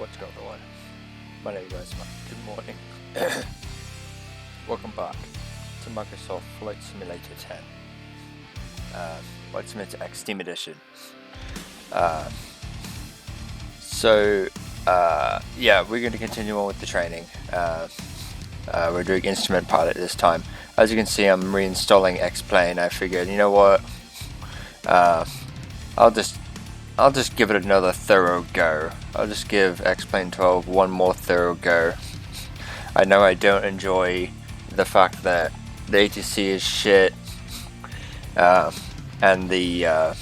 What's going on? My name is Mike. Good morning. Welcome back to Microsoft Flight Simulator 10. Flight Simulator X Steam Edition. Yeah, we're going to continue on with the training. We're doing instrument pilot this time. As you can see, I'm reinstalling X-Plane. I figured, you know what? I'll just give it another thorough go. I'll just give X-Plane 12 one more thorough go. I know I don't enjoy the fact that the ATC is shit, and the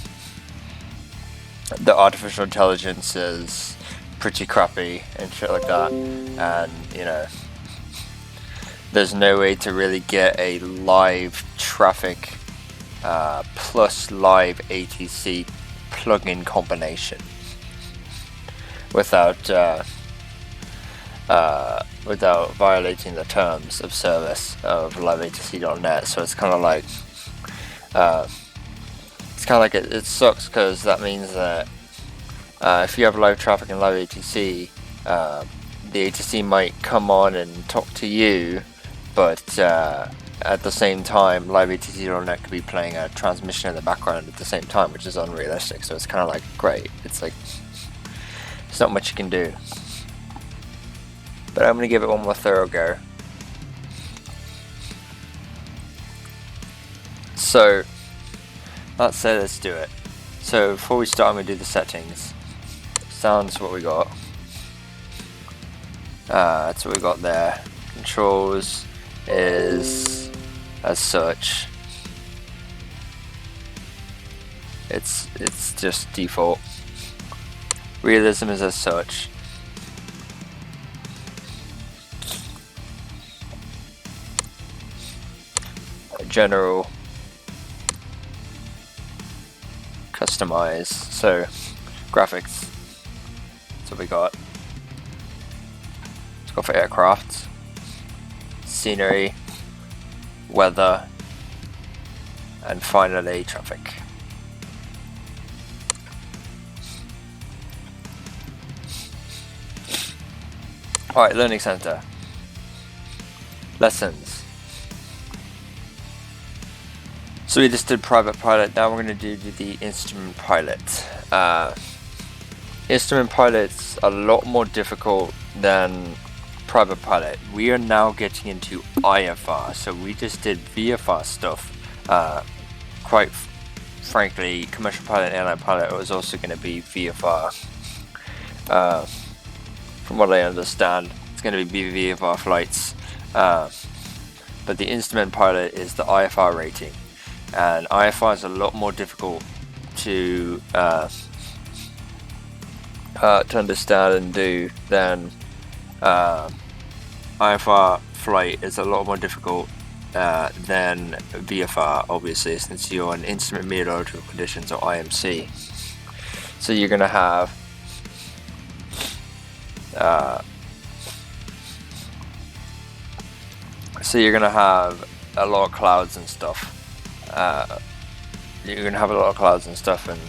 artificial intelligence is pretty crappy and shit like that, and you know, there's no way to really get a live traffic plus live ATC plugin combination without violating the terms of service of liveatc.net. So it's kind of like it sucks, because that means that if you have live traffic in live ATC, the ATC might come on and talk to you, but at the same time, liveatc.net could be playing a transmission in the background at the same time, which is unrealistic. So it's kind of like, great, it's like, there's not much you can do. But I'm going to give it one more thorough go. So, that said, let's do it. So before we start, I'm going to do the settings. Sounds what we got. That's what we got there. Controls is as such. It's just default. Realism is as such. General. Customize. So graphics. That's what we got. Let's go for aircraft. Scenery, weather, and finally traffic. Alright, Learning Center. Lessons. So we just did private pilot, now we're going to do the instrument pilot. Instrument pilot's a lot more difficult than private pilot. We are now getting into IFR, so we just did VFR stuff. Quite frankly, commercial pilot and airline pilot was also going to be VFR. From what I understand, it's going to be VFR flights. But the instrument pilot is the IFR rating, and IFR is a lot more difficult to understand and do than IFR flight is a lot more difficult than VFR, obviously, since you're in instrument meteorological conditions, or IMC. So you're gonna have a lot of clouds and stuff. You're gonna have a lot of clouds and stuff, and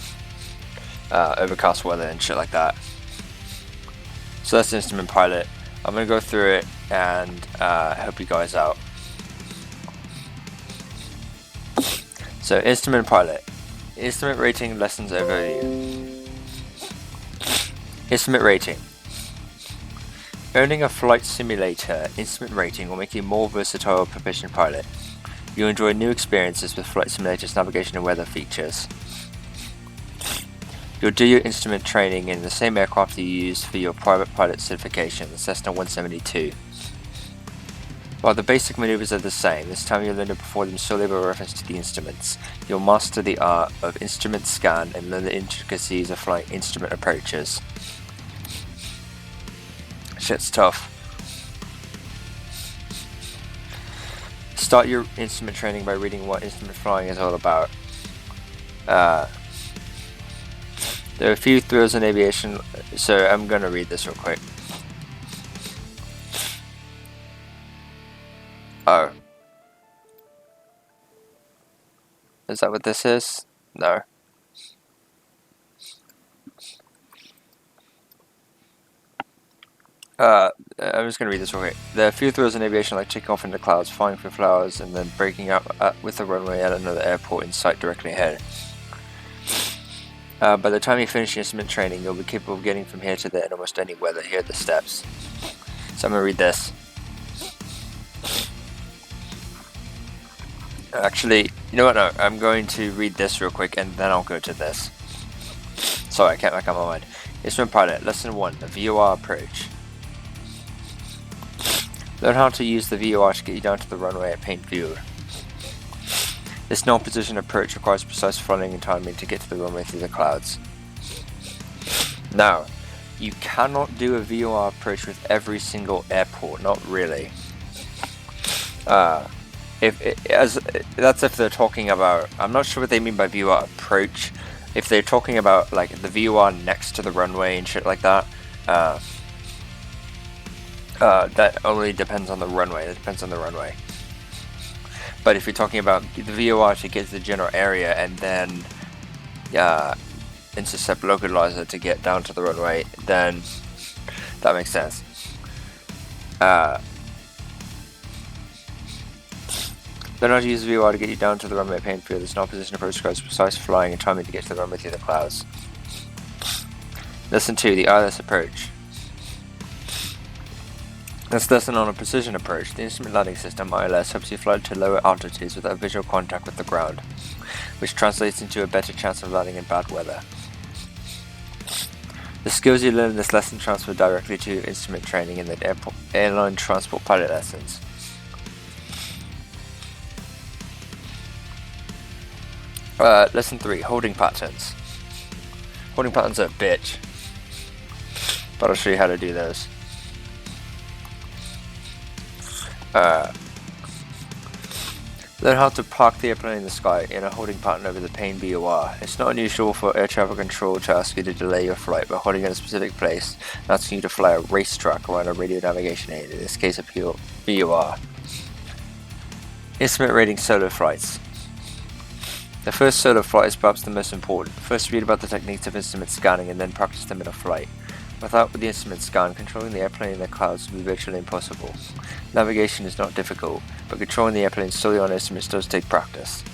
overcast weather and shit like that. So that's instrument pilot. I'm going to go through it and help you guys out. So instrument pilot. Instrument rating lessons overview. Instrument rating. Owning a flight simulator instrument rating will make you more versatile proficient pilot. You'll enjoy new experiences with flight simulator's navigation and weather features. You'll do your instrument training in the same aircraft you used for your private pilot certification, the Cessna 172. While the basic maneuvers are the same, this time you'll learn to perform them solely by reference to the instruments. You'll master the art of instrument scan and learn the intricacies of flying instrument approaches. Shit's tough. Start your instrument training by reading what instrument flying is all about. There are a few thrills in aviation, so I'm going to read this real quick. Oh. Is that what this is? No. I'm just going to read this real quick. There are few thrills in aviation like taking off into clouds, flying for flowers, and then breaking up with the runway at another airport in sight directly ahead. By the time you finish your instrument training, you'll be capable of getting from here to there in almost any weather. Here are the steps. So I'm going to read this. Actually, you know what? No, I'm going to read this real quick and then I'll go to this. Sorry, I can't make up my mind. Instrument pilot, lesson 1, the VOR approach. Learn how to use the VOR to get you down to the runway at paint view. This non-position approach requires precise flying and timing to get to the runway through the clouds. Now, you cannot do a VOR approach with every single airport, not really. That's if they're talking about, I'm not sure what they mean by VOR approach. If they're talking about like the VOR next to the runway and shit like that, that only depends on the runway. It depends on the runway. But if you're talking about the VOR to get to the general area and then intercept localizer to get down to the runway, then that makes sense. Learn how to use the VOR to get you down to the runway at paint field. This non-position approach requires precise flying and timing to get to the runway through the clouds. Lesson 2, the ILS approach. This lesson on a precision approach. The instrument landing system, ILS, helps you fly to lower altitudes without visual contact with the ground, which translates into a better chance of landing in bad weather. The skills you learn in this lesson transfer directly to instrument training in the airline transport pilot lessons. Lesson 3, holding patterns. Holding patterns are a bitch, but I'll show you how to do those. Learn how to park the airplane in the sky in a holding pattern over the pane VOR. It's not unusual for air traffic control to ask you to delay your flight by holding in a specific place and asking you to fly a racetrack around a radio navigation aid, in this case a VOR. Instrument rating solo flights. The first solo flight is perhaps the most important. First read about the techniques of instrument scanning and then practice them in a flight. Without the instrument scan, controlling the airplane in the clouds would be virtually impossible. Navigation is not difficult, but controlling the airplane solely on instruments does take practice.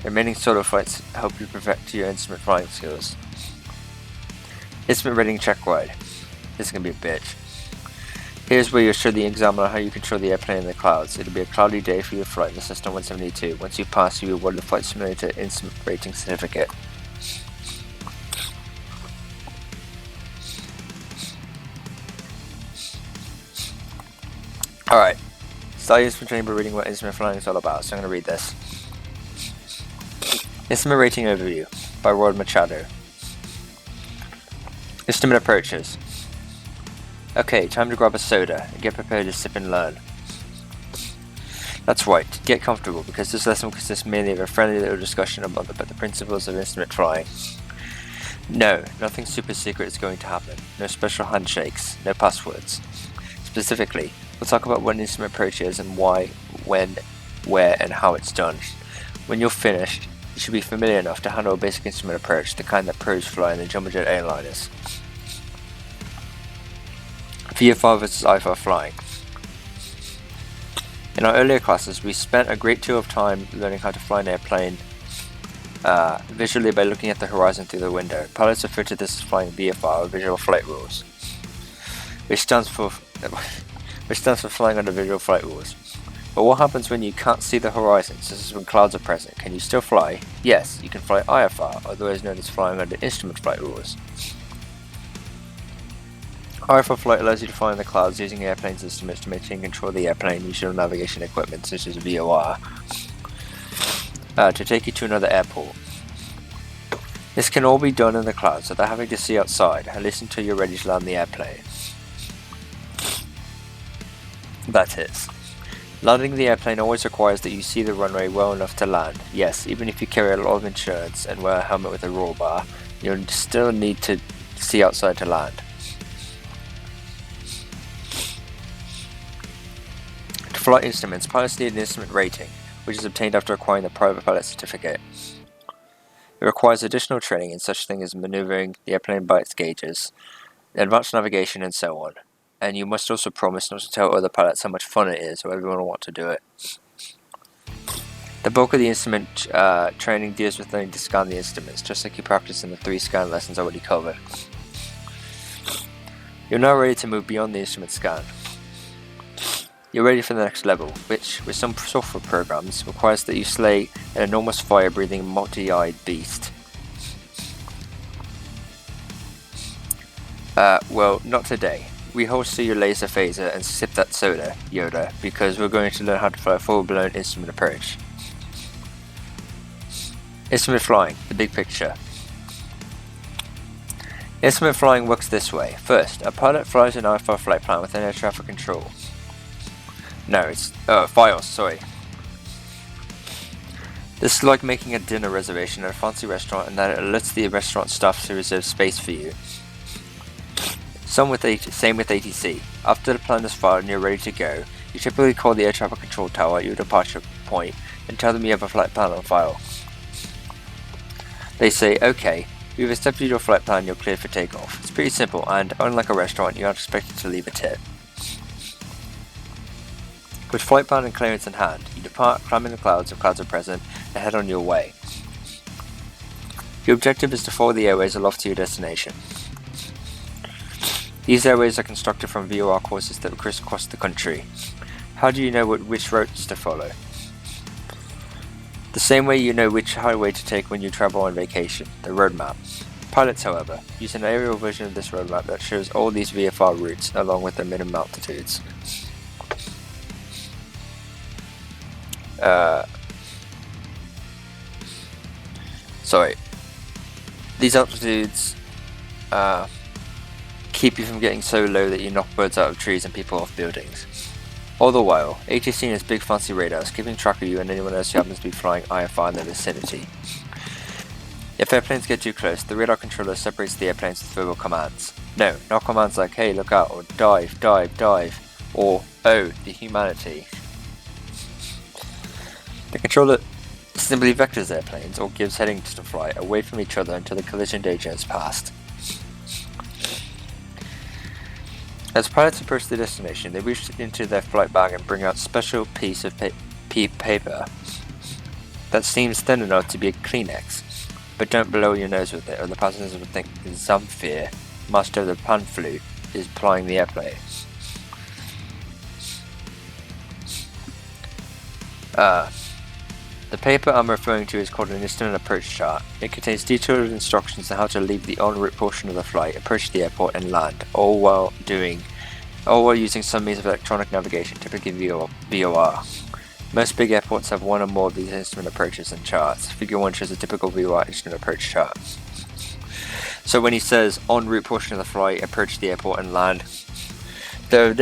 The remaining solo flights help you perfect your instrument flying skills. Instrument rating check ride. This is going to be a bitch. Here's where you'll show the examiner how you control the airplane in the clouds. It'll be a cloudy day for your flight in the Cessna 172. Once you pass, you will award the Flight Simulator Instrument Rating Certificate. Alright, start instrument training by reading what instrument flying is all about, so I'm going to read this. Instrument Rating Overview by Rod Machado. Instrument Approaches. Okay, time to grab a soda and get prepared to sip and learn. That's right, get comfortable, because this lesson consists mainly of a friendly little discussion about the principles of instrument flying. No, nothing super secret is going to happen. No special handshakes, no passwords. Specifically, we'll talk about what an instrument approach is and why, when, where, and how it's done. When you're finished, you should be familiar enough to handle a basic instrument approach, the kind that pros fly in the jumbo jet airliners. VFR versus IFR flying. In our earlier classes, we spent a great deal of time learning how to fly an airplane visually by looking at the horizon through the window. Pilots refer to this as flying VFR, or Visual Flight Rules, which stands for flying under visual flight rules. But what happens when you can't see the horizon, such as when clouds are present? Can you still fly? Yes, you can fly IFR, otherwise known as flying under instrument flight rules. IFR flight allows you to fly in the clouds using airplane's instruments to maintain control of the airplane using navigation equipment such as VOR to take you to another airport. This can all be done in the clouds without having to see outside, at least until you're ready to land the airplane. That is, landing the airplane always requires that you see the runway well enough to land. Yes, even if you carry a lot of insurance and wear a helmet with a roll bar, you'll still need to see outside to land. To flight instruments, pilots need an instrument rating, which is obtained after acquiring the private pilot certificate. It requires additional training in such things as maneuvering the airplane by its gauges, advanced navigation, and so on. and you must also promise not to tell other pilots how much fun it is, or everyone will want to do it. The bulk of the instrument training deals with learning to scan the instruments, just like you practice in the 3 scan lessons already covered. You're now ready to move beyond the instrument scan. You're ready for the next level, which, with some software programs, requires that you slay an enormous fire-breathing, multi-eyed beast. Well, not today. We holster your laser phaser and sip that soda, Yoda, because we're going to learn how to fly a full-blown instrument approach. Instrument flying, the big picture. Instrument flying works this way. First, a pilot flies an IFR flight plan within air traffic control. No, it's FIOS, sorry. This is like making a dinner reservation at a fancy restaurant, and then it alerts the restaurant staff to reserve space for you. Same with ATC. After the plan is filed and you're ready to go, you typically call the air traffic control tower at your departure point and tell them you have a flight plan on file. They say, okay, we've accepted your flight plan, you're cleared for takeoff. It's pretty simple, and unlike a restaurant, you're not expected to leave a tip. With flight plan and clearance in hand, you depart, climbing the clouds if clouds are present, and head on your way. Your objective is to follow the airways aloft to your destination. These airways are constructed from VOR courses that crisscross the country. How do you know which routes to follow? The same way you know which highway to take when you travel on vacation, the roadmap. Pilots, however, use an aerial version of this roadmap that shows all these VFR routes along with their minimum altitudes. These altitudes keep you from getting so low that you knock birds out of trees and people off buildings. All the while, ATC has big fancy radars keeping track of you and anyone else who happens to be flying IFR in the vicinity. If airplanes get too close, the radar controller separates the airplanes with verbal commands. No, not commands like, hey, look out, or dive, dive, dive, or, oh, the humanity. The controller simply vectors airplanes, or gives headings to fly, away from each other until the collision danger has passed. As pilots approach the destination, they reach into their flight bag and bring out a special piece of paper that seems thin enough to be a Kleenex, but don't blow your nose with it or the passengers will think Zamfir, master of the pan flute, is plying the airplane. The paper I'm referring to is called an instrument approach chart. It contains detailed instructions on how to leave the en route portion of the flight, approach the airport, and land, all while using some means of electronic navigation, typically VOR. Most big airports have one or more of these instrument approaches and charts. Figure 1 shows a typical VOR instrument approach chart. So when he says en route portion of the flight, approach the airport, and land, there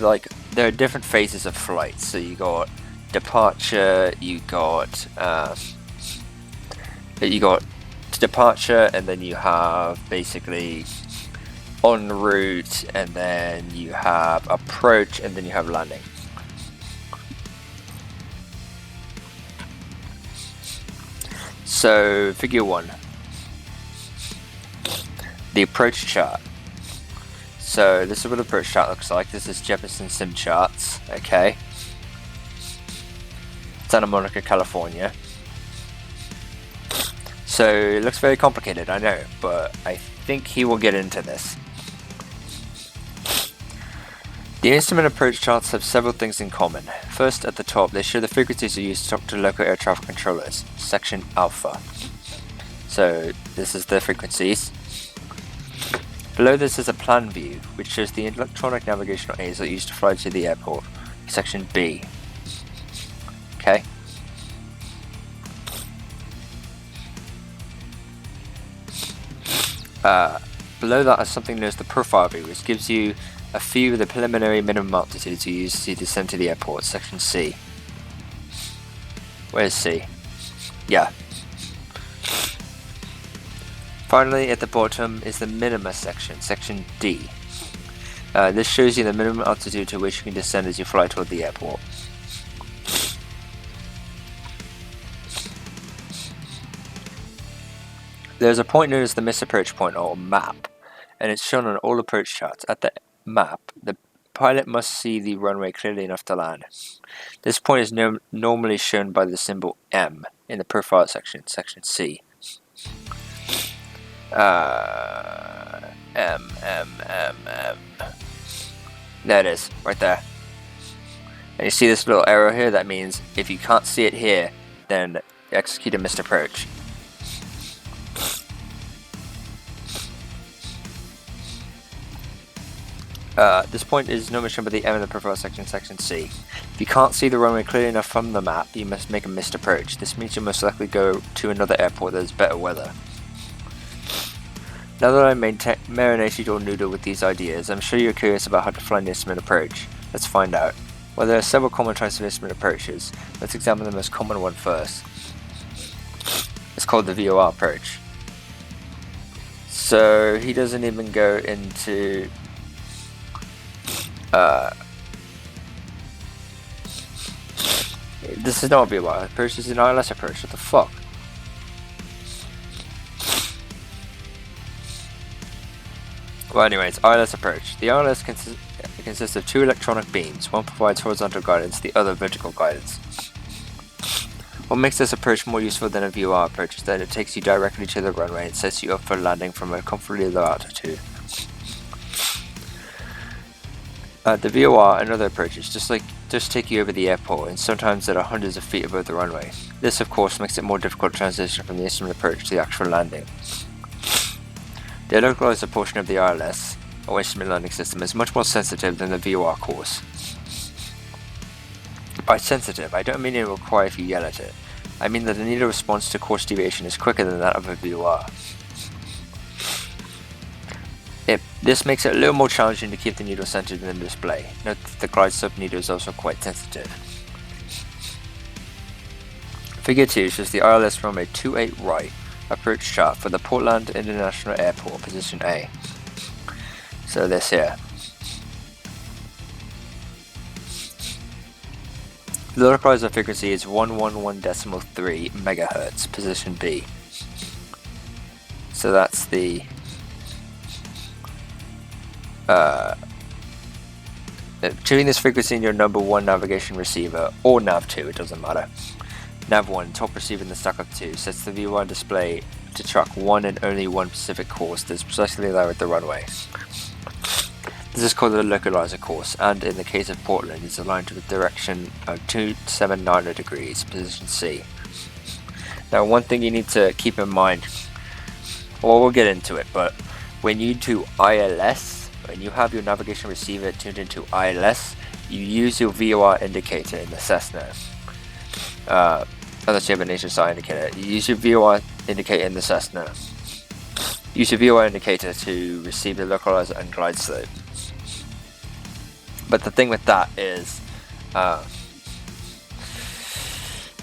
are different phases of flight. So you got departure, you got departure, and then you have basically en route, and then you have approach, and then you have landing. So figure 1, the approach chart. So this is what the approach chart looks like. This is Jefferson Sim charts, okay. Santa Monica, California. So it looks very complicated, I know, but I think he will get into this. The instrument approach charts have several things in common. First, at the top, they show the frequencies used to talk to local air traffic controllers, section alpha. So this is the frequencies. Below this is a plan view, which shows the electronic navigational aids that are used to fly to the airport, section B. Okay. Below that is something known as the profile view, which gives you a few of the preliminary minimum altitudes you use to descend to the airport, section C. Where's C? Yeah. Finally, at the bottom is the minima section, section D. This shows you the minimum altitude to which you can descend as you fly toward the airport. There's a point known as the misapproach point, or map, and it's shown on all approach charts. At the map, the pilot must see the runway clearly enough to land. This point is normally shown by the symbol M in the profile section, section C. M. There it is, right there. And you see this little arrow here? That means if you can't see it here, then execute a missed approach. This point is normally shown by the M in the profile section, section C. If you can't see the runway clearly enough from the map, you must make a missed approach. This means you must likely go to another airport that has better weather. Now that I marinated your noodle with these ideas, I'm sure you're curious about how to fly an instrument approach. Let's find out. Well, there are several common types of instrument approaches. Let's examine the most common one first. It's called the VOR approach. So he doesn't even go into this is not a VOR approach, this is an ILS approach. What the fuck? Well, anyways, ILS approach. The ILS consists of two electronic beams. One provides horizontal guidance, the other vertical guidance. What makes this approach more useful than a VOR approach is that it takes you directly to the runway and sets you up for landing from a comfortably low altitude. The VOR and other approaches just take you over the airport, and sometimes that are hundreds of feet above the runway. This, of course, makes it more difficult to transition from the instrument approach to the actual landing. The localizer portion of the ILS, or instrument landing system, is much more sensitive than the VOR course. By sensitive, I don't mean it will cry if you yell at it. I mean that the needle response to course deviation is quicker than that of a VOR. This makes it a little more challenging to keep the needle centered in the display. Note that the glide slope needle is also quite sensitive. Figure 2 shows the ILS runway 28 right approach chart for the Portland International Airport, position A. So this here. The localizer frequency is 111.3 megahertz, position B. So that's the tuning this frequency in your number 1 navigation receiver, or nav2, it doesn't matter. Nav1, top receiver in the stack of 2, sets the VOR display to track one and only one specific course that is precisely there at the runway. This is called the localizer course, and in the case of Portland, is aligned to the direction of 2790 degrees, position C. Now, one thing you need to keep in mind, well, we'll get into it, but when you do ILS, when you have your navigation receiver tuned into ILS, you use your VOR indicator in the Cessna. Unless you have a nation side indicator, you use your VOR indicator in the Cessna. Use your VOR indicator to receive the localizer and glide slope. But the thing with that is,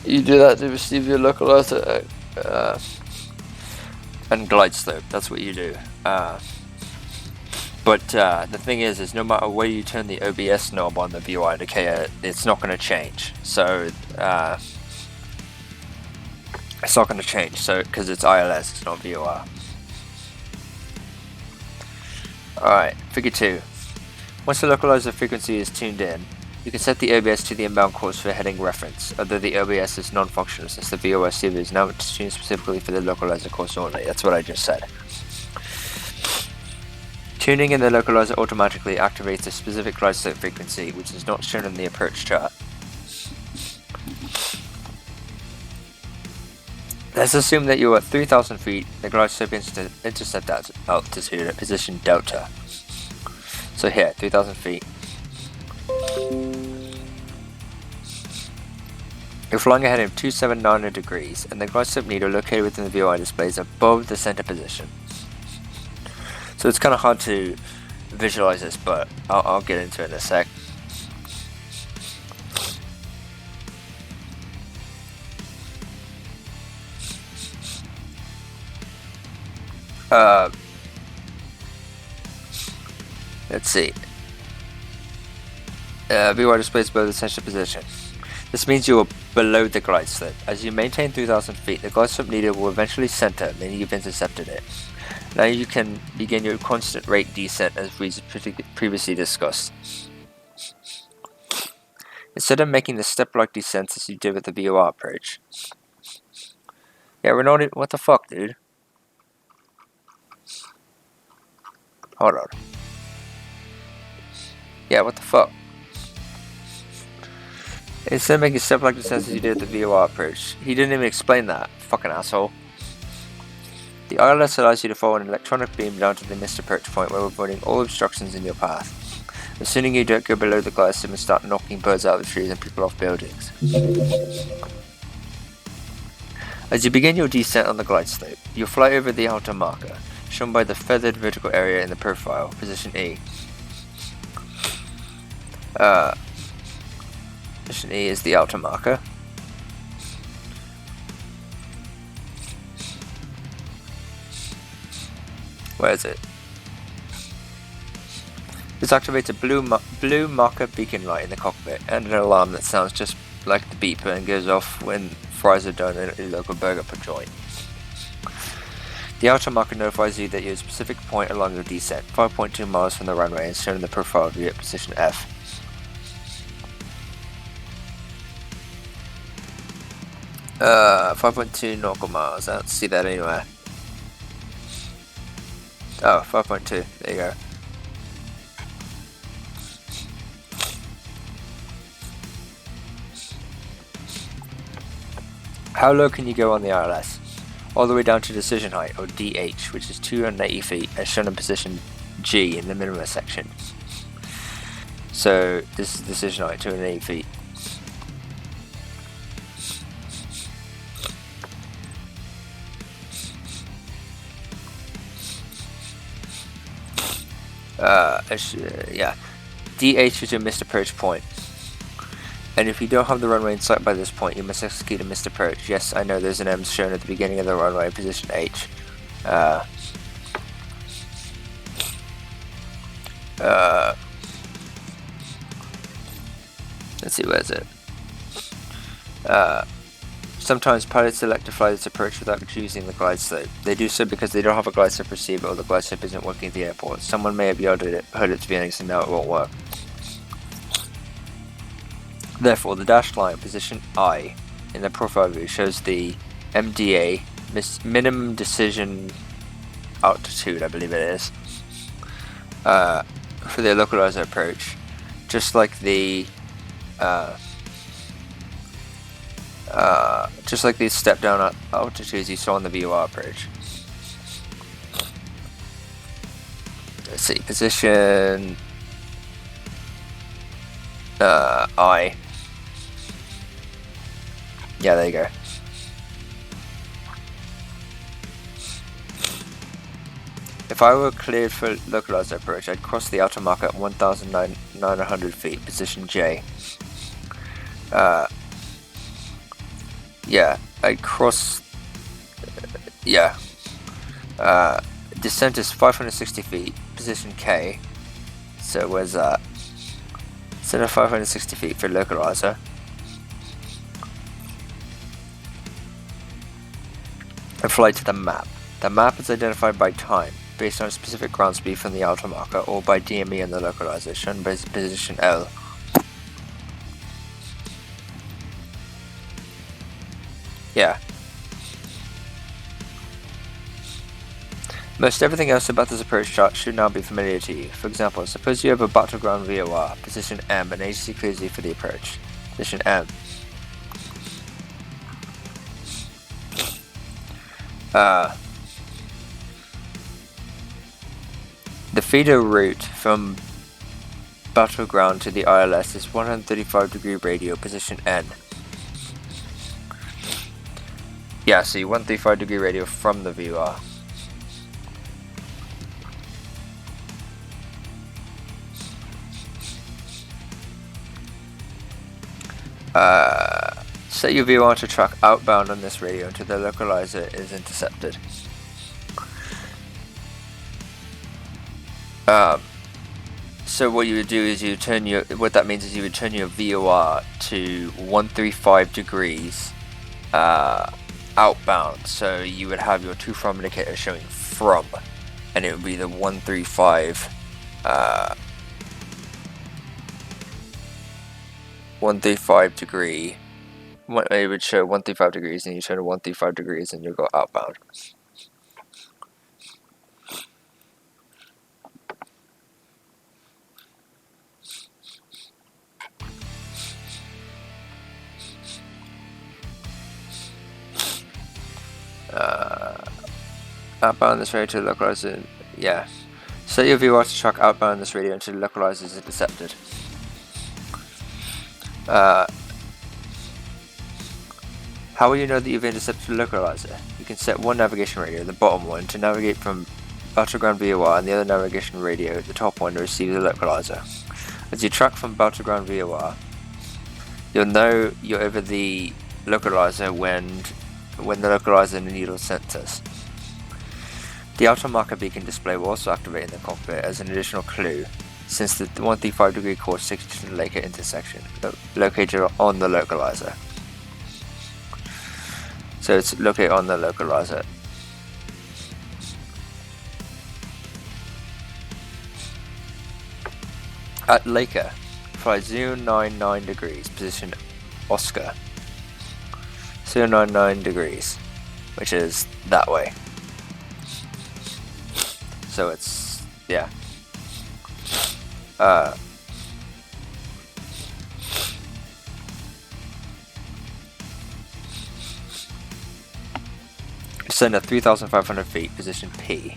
you do that to receive your localizer and glide slope. That's what you do. But the thing is no matter where you turn the OBS knob on the VOR indicator, it's not going to change. So it's not going to change. So because it's ILS, it's not VOR. Alright, figure 2. Once the localizer frequency is tuned in, you can set the OBS to the inbound course for heading reference, although the OBS is non-functional since the VOR receiver is now tuned specifically for the localizer course only. That's what I just said. Tuning in the localizer automatically activates a specific glide slope frequency, which is not shown in the approach chart. Let's assume that you're at 3,000 feet, the glide slope intercept altitude at position delta. So here, 3,000 feet. You're flying ahead of 2790 degrees, and the glide slope needle located within the VOR display is above the center position. So it's kind of hard to visualize this, but I'll get into it in a sec. Let's see. VOR displays above the center position. This means you are below the glide slope. As you maintain 3,000 feet, the glide slope needle will eventually center, meaning you've intercepted it. Now you can begin your constant rate descent as we previously discussed. Instead of making the step-like descents as you did with the VOR approach. Yeah, we're not. What the fuck, dude? Hold on. Yeah, what the fuck? Instead of making step-like descents as you did with the VOR approach. He didn't even explain that. Fucking asshole. The ILS allows you to follow an electronic beam down to the missed approach point while avoiding all obstructions in your path. Assuming you don't go below the glide slope and start knocking birds out of the trees and people off buildings. As you begin your descent on the glide slope, you'll fly over the outer marker, shown by the feathered vertical area in the profile, position E. Position E is the outer marker. Where is it? This activates a blue marker beacon light in the cockpit and an alarm that sounds just like the beeper and goes off when fries are done at your local burger joint. The outer marker notifies you that you're at a specific point along your descent, 5.2 miles from the runway, and shown in the profile view at position F. Uh, 5.2 nautical miles. I don't see that anywhere. Oh, 5.2. There you go. How low can you go on the ILS? All the way down to decision height, or DH, which is 280 feet, as shown in position G in the minimum section. So this is decision height, 280 feet. Yeah. DH is your missed approach point. And if you don't have the runway in sight by this point, you must execute a missed approach. Yes, I know there's an M shown at the beginning of the runway, position H. Let's see, where is it? Sometimes pilots elect to fly this approach without choosing the glide slope. They do so because they don't have a glide slope receiver or the glide slope isn't working at the airport. Someone may have yelled at it, heard its feelings, and now it won't work. Therefore, the dashed line, position I, in the profile view shows the MDA, minimum decision altitude, I believe it is, for the localizer approach, just like the step down altitudes you saw on the VOR approach. Let's see, position I. Yeah, there you go. If I were cleared for localizer approach, I'd cross the outer marker at 1,900 feet, position J. Yeah, I'd cross. Descent is 560 feet, position K. So where's that? Instead of 560 feet for localizer. And fly to the map. The map is identified by time, based on a specific ground speed from the outer marker, or by DME on the localizer, shown by position L. Yeah. Most everything else about this approach chart should now be familiar to you. For example, suppose you have a battleground VOR, position M, and agency clears you for the approach. Position M. The feeder route from battleground to the ILS is 135-degree radial, position N. Yeah, so you 135-degree radial from the VOR. Set your VOR to track outbound on this radio until the localizer is intercepted. So what you would do is what that means is you would turn your VOR to 135 degrees outbound, so you would have your to from indicator showing from, and it would be the 135 135 degree. It would show 135 degrees, and you turn to 135 degrees, and you'll go outbound. Outbound this radio to the localizer. Yeah. Set your VOR to track outbound this radio until the localizer is intercepted. How will you know that you've intercepted the localizer? You can set one navigation radio, the bottom one, to navigate from battleground VOR, and the other navigation radio, the top one, to receive the localizer. As you track from battleground VOR, you'll know you're over the localizer when the localizer and the needle senses. The outer marker beacon display will also activate in the cockpit as an additional clue, since the 135 degree course takes you to the Laker intersection, located on the localizer. So it's located on the localizer. At Laker, fly 099 degrees, position Oscar. 099 degrees, which is that way. So it's, yeah. Descend at 3,500 feet, position P.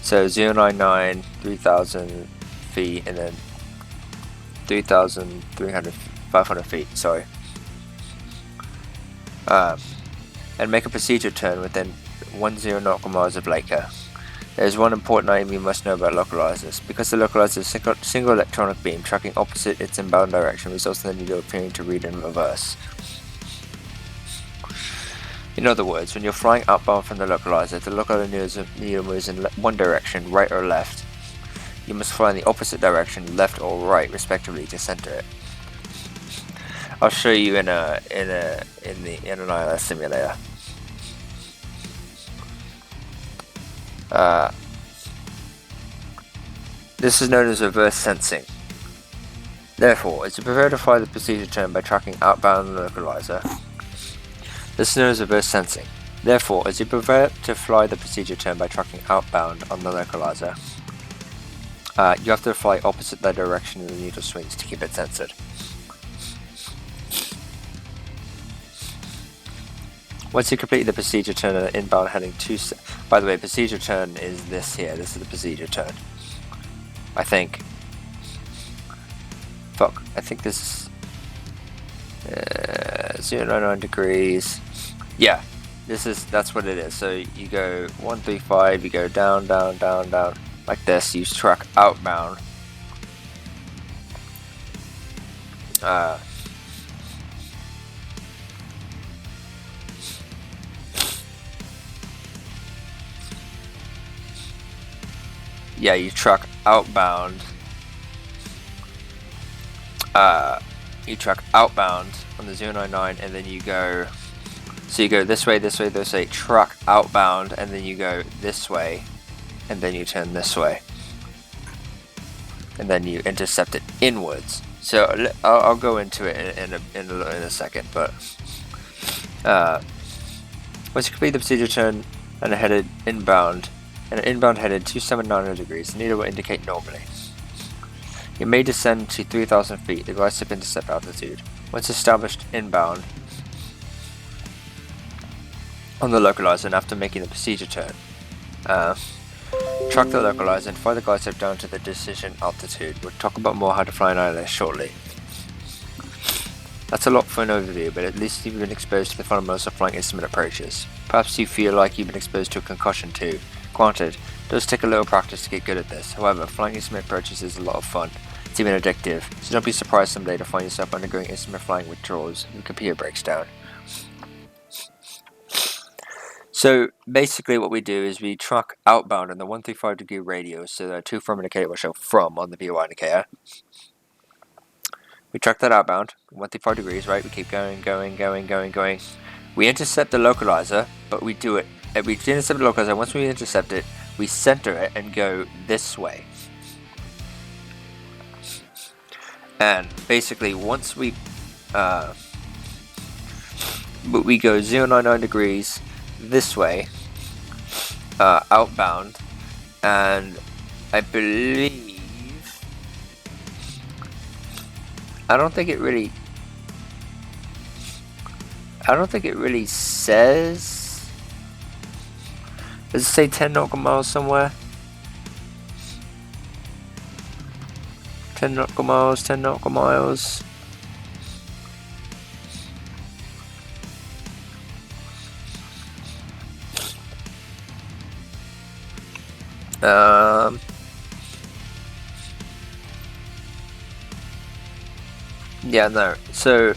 So 099, 3,000 feet, and then 500 feet, sorry. And make a procedure turn within 10 nautical miles of Laker. There is one important item you must know about localizers. Because the localizer is a single electronic beam tracking opposite its inbound direction results in the needle appearing to read in reverse. In other words, when you're flying outbound from the localizer, the localizer needle moves in one direction, right or left. You must fly in the opposite direction, left or right, respectively, to center it. I'll show you in an ILS simulator. This is known as reverse sensing. Therefore, as you prepare to fly the procedure turn by tracking outbound the localizer, this is known as reverse sensing. Therefore, as you prepare to fly the procedure turn by tracking outbound on the localizer, you have to fly opposite the direction the needle swings to keep it censored. Once you complete the procedure turn and inbound heading by the way, procedure turn is this here. This is the procedure turn. I think. Fuck. I think this is 099 degrees. Yeah, that's what it is. So you go 135, you go down, down, down, down, like this. You track outbound. Yeah, you track outbound. You track outbound on the 099, and then you go. So you go this way, this way, this way. Track outbound, and then you go this way, and then you turn this way, and then you intercept it inwards. So I'll go into it in a second, but once you complete the procedure turn and are headed inbound. And an inbound headed 279 degrees, the needle will indicate normally. You may descend to 3,000 feet, the glide slip intercept altitude. Once established inbound on the localizer and after making the procedure turn, track the localizer and fly the glide slip down to the decision altitude. We'll talk about more how to fly an ILS shortly. That's a lot for an overview, but at least you've been exposed to the fundamentals of flying instrument approaches. Perhaps you feel like you've been exposed to a concussion too. Granted, it does take a little practice to get good at this. However, flying instrument approaches is a lot of fun. It's even addictive, so don't be surprised someday to find yourself undergoing instrument flying withdrawals and your computer breaks down. So basically what we do is we track outbound on the 135 degree radio, so there are two from indicator will show from on the VOR indicator. We track that outbound, 135 degrees, right? We keep going, going, going, going, going. We intercept the localizer, but we do it we intercept the localizer. Once we intercept it, we center it and go this way. And basically, once we go 099 degrees this way, outbound, and I believe, I don't think it really says. Does it say 10 nautical miles somewhere? 10 nautical miles, 10 nautical miles. Yeah, no. So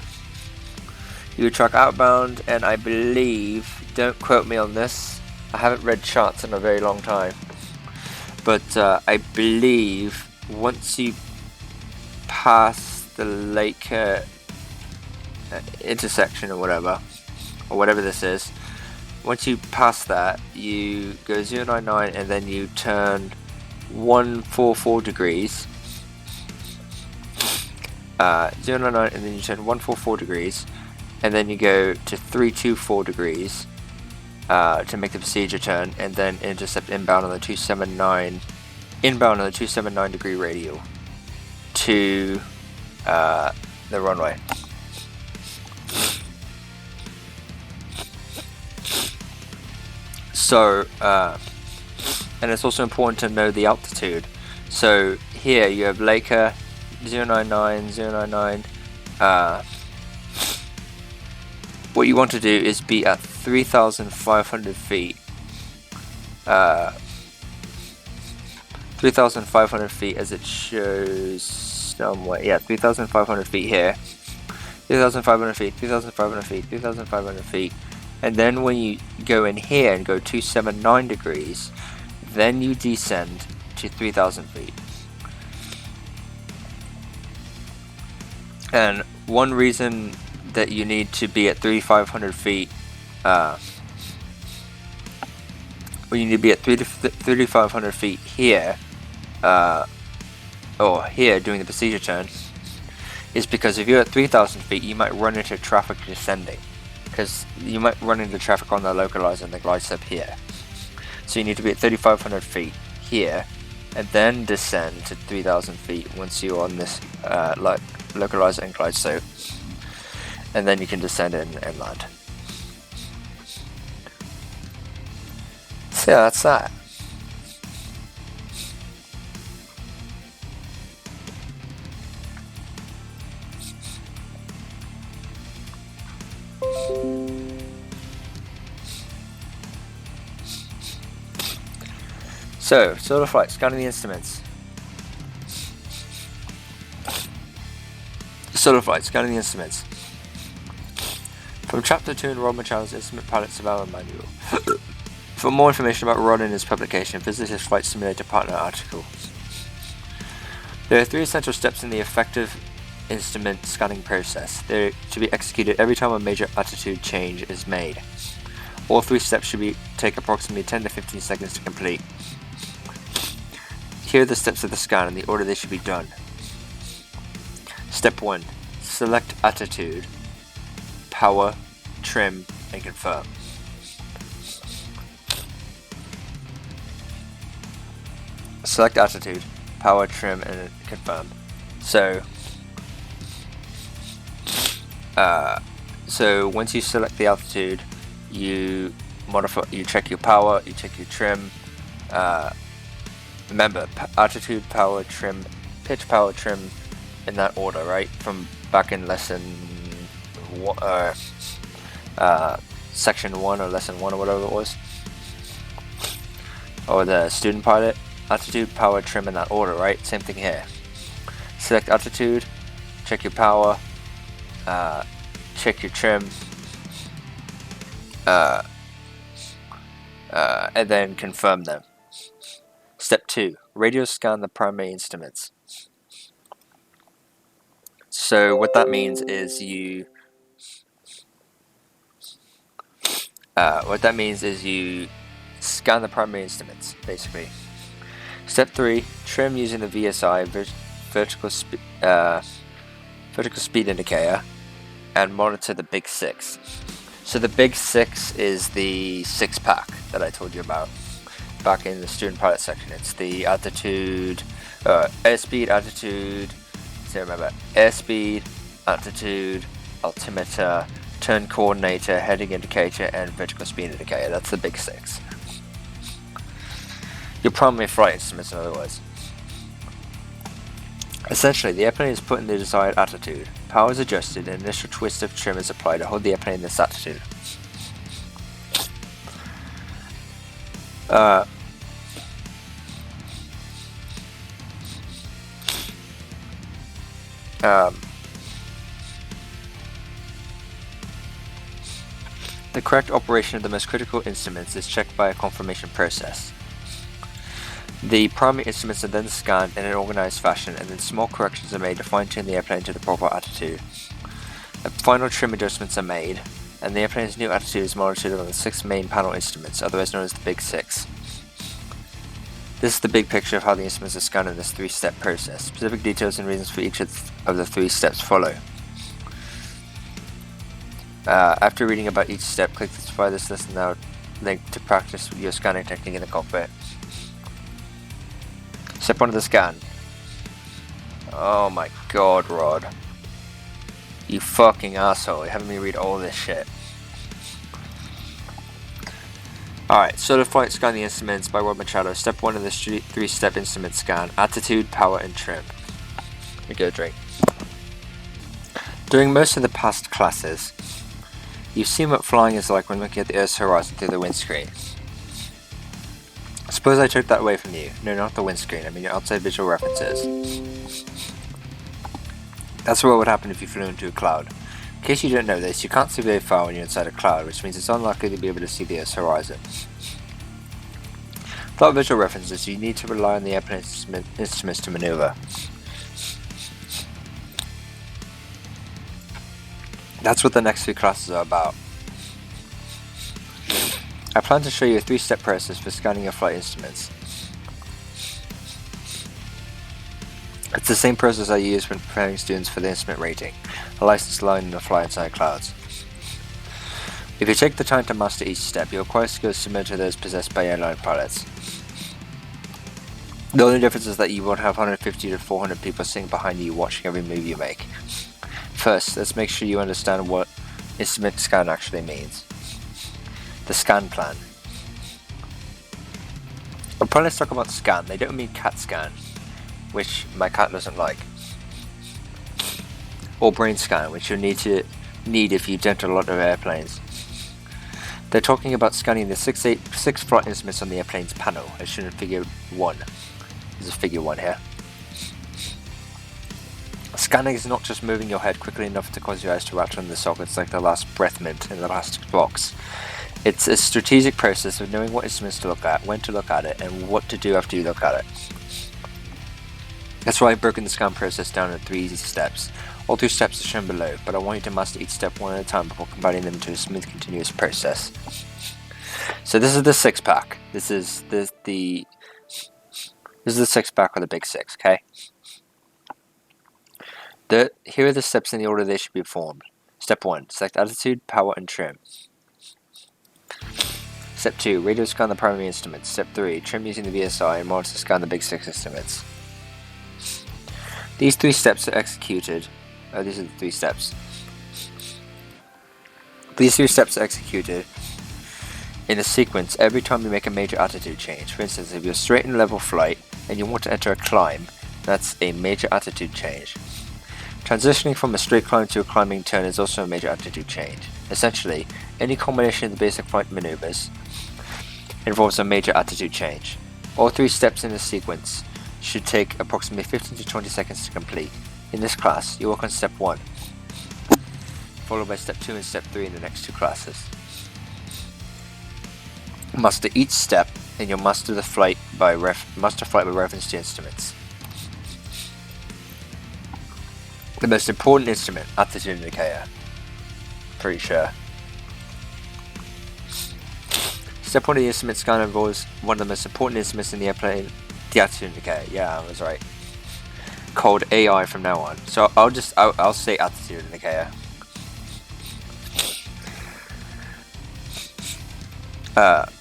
you would track outbound, and I believe, don't quote me on this, I haven't read charts in a very long time, but I believe once you pass the lake intersection or whatever this is, once you pass that, you go 099 and then you turn 144 degrees. 099 and then you turn 144 degrees, and then you go to 324 degrees to make the procedure turn, and then intercept inbound on the 279 degree radial to the runway. So and it's also important to know the altitude. So here you have Laker 099, 099. What you want to do is be at 3,500 feet. 3,500 feet as it shows somewhere. Yeah, 3,500 feet here. 3,500 feet, 3,500 feet, 3,500 feet. And then when you go in here and go 279 degrees, then you descend to 3,000 feet. And one reason that you need to be at 3,500 feet, you need to be at 3,500 feet here, or here doing the procedure turn, is because if you're at 3,000 feet, you might run into traffic descending, because you might run into traffic on the localizer and the glide slope here. So you need to be at 3,500 feet here, and then descend to 3,000 feet once you're on this localizer and glide slope, and then you can descend and land. So yeah, that's that. So, solo flight, scanning the instruments. Solo flight, scanning the instruments. From Chapter 2 in Rod Machado's Instrument Pilot Survival Manual. For more information about Rod and his publication, visit his Flight Simulator Partner article. There are 3 essential steps in the effective instrument scanning process. They're to be executed every time a major attitude change is made. All 3 steps should take approximately 10 to 15 seconds to complete. Here are the steps of the scan and the order they should be done. Step 1. Select attitude, power, trim, and confirm. Select attitude, power, trim, and confirm. So once you select the altitude, you check your power, you check your trim. Remember, attitude, power, trim, pitch, power, trim, in that order, right? From back in section 1 or lesson 1 or whatever it was, or the student pilot. Attitude, power, trim, in that order, right? Same thing here. Select attitude, check your power, check your trim, and then confirm them. Step 2. Radio scan the primary instruments. So what that means is you What that means is you scan the primary instruments, basically. Step 3, trim using the VSI, vertical speed indicator, and monitor the big 6. So the big 6 is the 6-pack that I told you about back in the student pilot section. It's the altitude, airspeed, altitude, airspeed, altitude, altimeter, turn coordinator, heading indicator, and vertical speed indicator. That's the big 6. Your primary flight instruments, in other words. Essentially, the airplane is put in the desired attitude. Power is adjusted, and initial twist of trim is applied to hold the airplane in this attitude. The correct operation of the most critical instruments is checked by a confirmation process. The primary instruments are then scanned in an organized fashion, and then small corrections are made to fine-tune the airplane to the proper attitude. The final trim adjustments are made, and the airplane's new attitude is monitored on the 6 main panel instruments, otherwise known as the Big 6. This is the big picture of how the instruments are scanned in this 3-step process. Specific details and reasons for each of the 3 steps follow. After reading about each step, click to find this lesson now link to practice your scanning technique in the cockpit. Step 1 of the scan. Oh my god, Rod. You fucking asshole, you're having me read all this shit. Alright, solo flight scan the instruments by Rod Machado. Step 1 of the 3-step instrument scan. Attitude, power, and trim. Let me get a drink. During most of the past classes, you've seen what flying is like when looking at the Earth's horizon through the windscreen. Suppose I took that away from you. No, not the windscreen, I mean your outside visual references. That's what would happen if you flew into a cloud. In case you don't know this, you can't see very far when you're inside a cloud, which means it's unlikely to be able to see the Earth's horizon. Without visual references, you need to rely on the airplane's instruments to maneuver. That's what the next 3 classes are about. I plan to show you a 3-step process for scanning your flight instruments. It's the same process I use when preparing students for the instrument rating, a licensed line to fly inside clouds. If you take the time to master each step, you'll acquire skills similar to those possessed by airline pilots. The only difference is that you won't have 150 to 400 people sitting behind you watching every move you make. First, let's make sure you understand what instrument scan actually means. The scan plan. When pilots talk about scan, they don't mean CAT scan, which my cat doesn't like, or brain scan, which you'll need if you dent a lot of airplanes. They're talking about scanning the 6 flight instruments on the airplane's panel, as shown in figure 1. There's a figure 1 here. Scanning is not just moving your head quickly enough to cause your eyes to rattle in the sockets like the last breath mint in the last box. It's a strategic process of knowing what instruments to look at, when to look at it, and what to do after you look at it. That's why I've broken the scan process down into 3 easy steps. All 3 steps are shown below, but I want you to master each step one at a time before combining them into a smooth, continuous process. So this is the 6-pack. This is the 6-pack or the Big 6, okay? Here are the steps in the order they should be performed. Step 1. Select attitude, power, and trim. Step 2. Radio scan the primary instruments. Step 3. Trim using the VSI and monitor scan the Big 6 instruments. These 3 steps are executed. These are the 3 steps. These 3 steps are executed in a sequence every time you make a major attitude change. For instance, if you're straight in level flight and you want to enter a climb, that's a major attitude change. Transitioning from a straight climb to a climbing turn is also a major attitude change. Essentially, any combination of the basic flight maneuvers involves a major attitude change. All 3 steps in the sequence should take approximately 15 to 20 seconds to complete. In this class, you work on step 1, followed by step 2 and step 3 in the next 2 classes. Master each step, and you'll master flight by reference to instruments. The most important instrument, attitude indicator. Pretty sure. Step 1 of the instrument scan involves one of the most important instruments in the airplane, the attitude indicator. Yeah, I was right. Called AI from now on. So I'll say attitude indicator.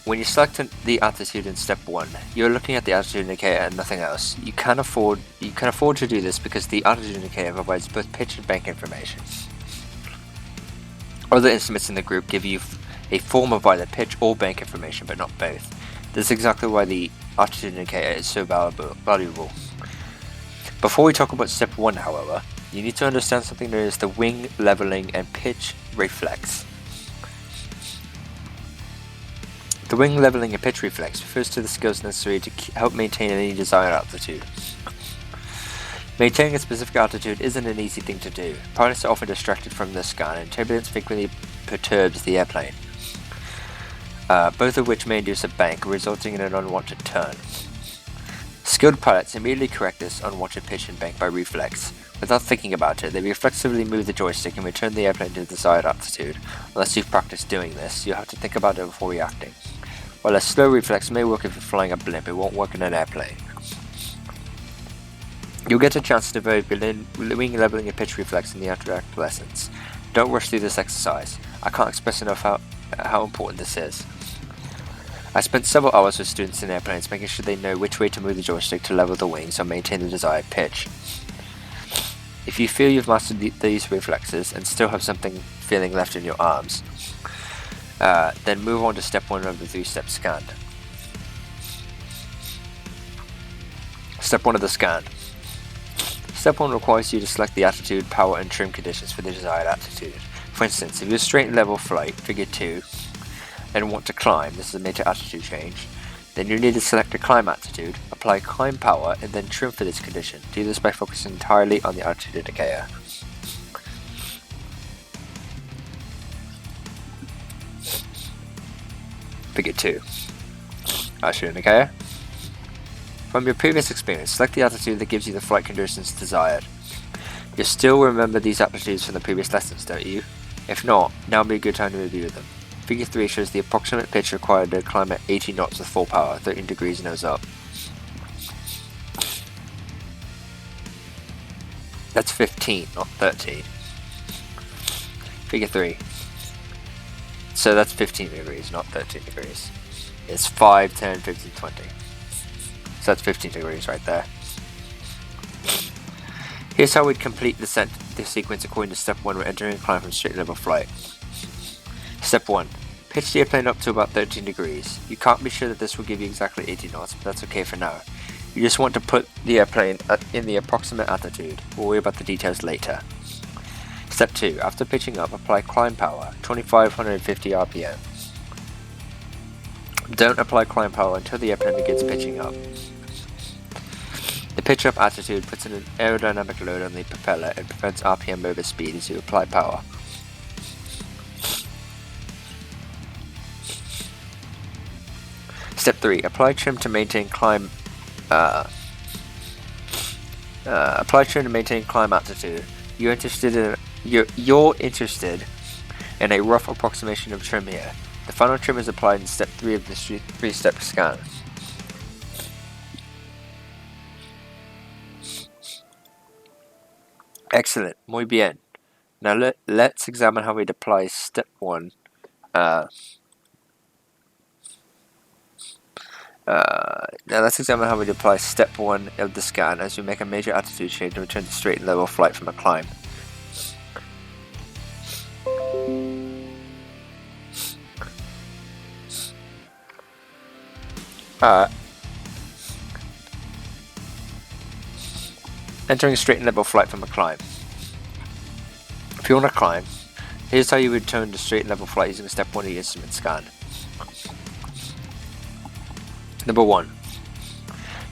When you select the attitude in step 1, you're looking at the attitude indicator and nothing else. You can afford to do this because the attitude indicator provides both pitch and bank information. Other instruments in the group give you a form of either pitch or bank information, but not both. This is exactly why the attitude indicator is so valuable. Before we talk about step 1, however, you need to understand something known as the wing leveling and pitch reflex. The wing leveling and pitch reflex refers to the skills necessary to help maintain any desired altitude. Maintaining a specific altitude isn't an easy thing to do. Pilots are often distracted from the scan, and turbulence frequently perturbs the airplane, both of which may induce a bank, resulting in an unwanted turn. Skilled pilots immediately correct this unwanted pitch and bank by reflex. Without thinking about it, they reflexively move the joystick and return the airplane to the desired altitude. Unless you've practiced doing this, you'll have to think about it before reacting. While a slow reflex may work if you're flying a blimp, it won't work in an airplane. You'll get a chance to develop your wing leveling and pitch reflex in the introductory lessons. Don't rush through this exercise. I can't express enough how important this is. I spent several hours with students in airplanes making sure they know which way to move the joystick to level the wings or maintain the desired pitch. If you feel you've mastered these reflexes and still have something feeling left in your arms, then move on to step 1 of the 3-step scan. Step 1 of the scan. Step 1 requires you to select the attitude, power, and trim conditions for the desired altitude. For instance, if you're straight and level flight, figure 2, and want to climb, this is a major attitude change, then you need to select a climb attitude, apply climb power, and then trim for this condition. Do this by focusing entirely on the attitude indicator. Figure 2. Attitude indicator. From your previous experience, select the attitude that gives you the flight conditions desired. You still remember these attitudes from the previous lessons, don't you? If not, now would be a good time to review them. Figure 3 shows the approximate pitch required to climb at 80 knots with full power, 13 degrees nose up. That's 15, not 13. Figure 3. So that's 15 degrees, not 13 degrees. It's 5, 10, 15, 20. So that's 15 degrees right there. Here's how we'd complete the sequence according to step 1 when entering a climb from straight level flight. Step 1. Pitch the airplane up to about 13 degrees. You can't be sure that this will give you exactly 80 knots, but that's okay for now. You just want to put the airplane in the approximate altitude. We'll worry about the details later. Step 2. After pitching up, apply climb power, 2550 RPM. Don't apply climb power until the airplane begins pitching up. The pitch up attitude puts an aerodynamic load on the propeller and prevents RPM over speed as you apply power. Step 3. Apply trim to maintain climb. Apply trim to maintain climb altitude. You're interested in a rough approximation of trim here. The final trim is applied in step 3 of the 3-step scan. Excellent, muy bien. Now let's examine how we'd apply step 1. Now let's examine how we'd apply step 1 of the scan as we make a major altitude change and return to straight and level flight from a climb. Entering a straight and level flight from a climb. If you want to climb, here's how you return to straight and level flight using step 1 of the instrument scan. Number 1.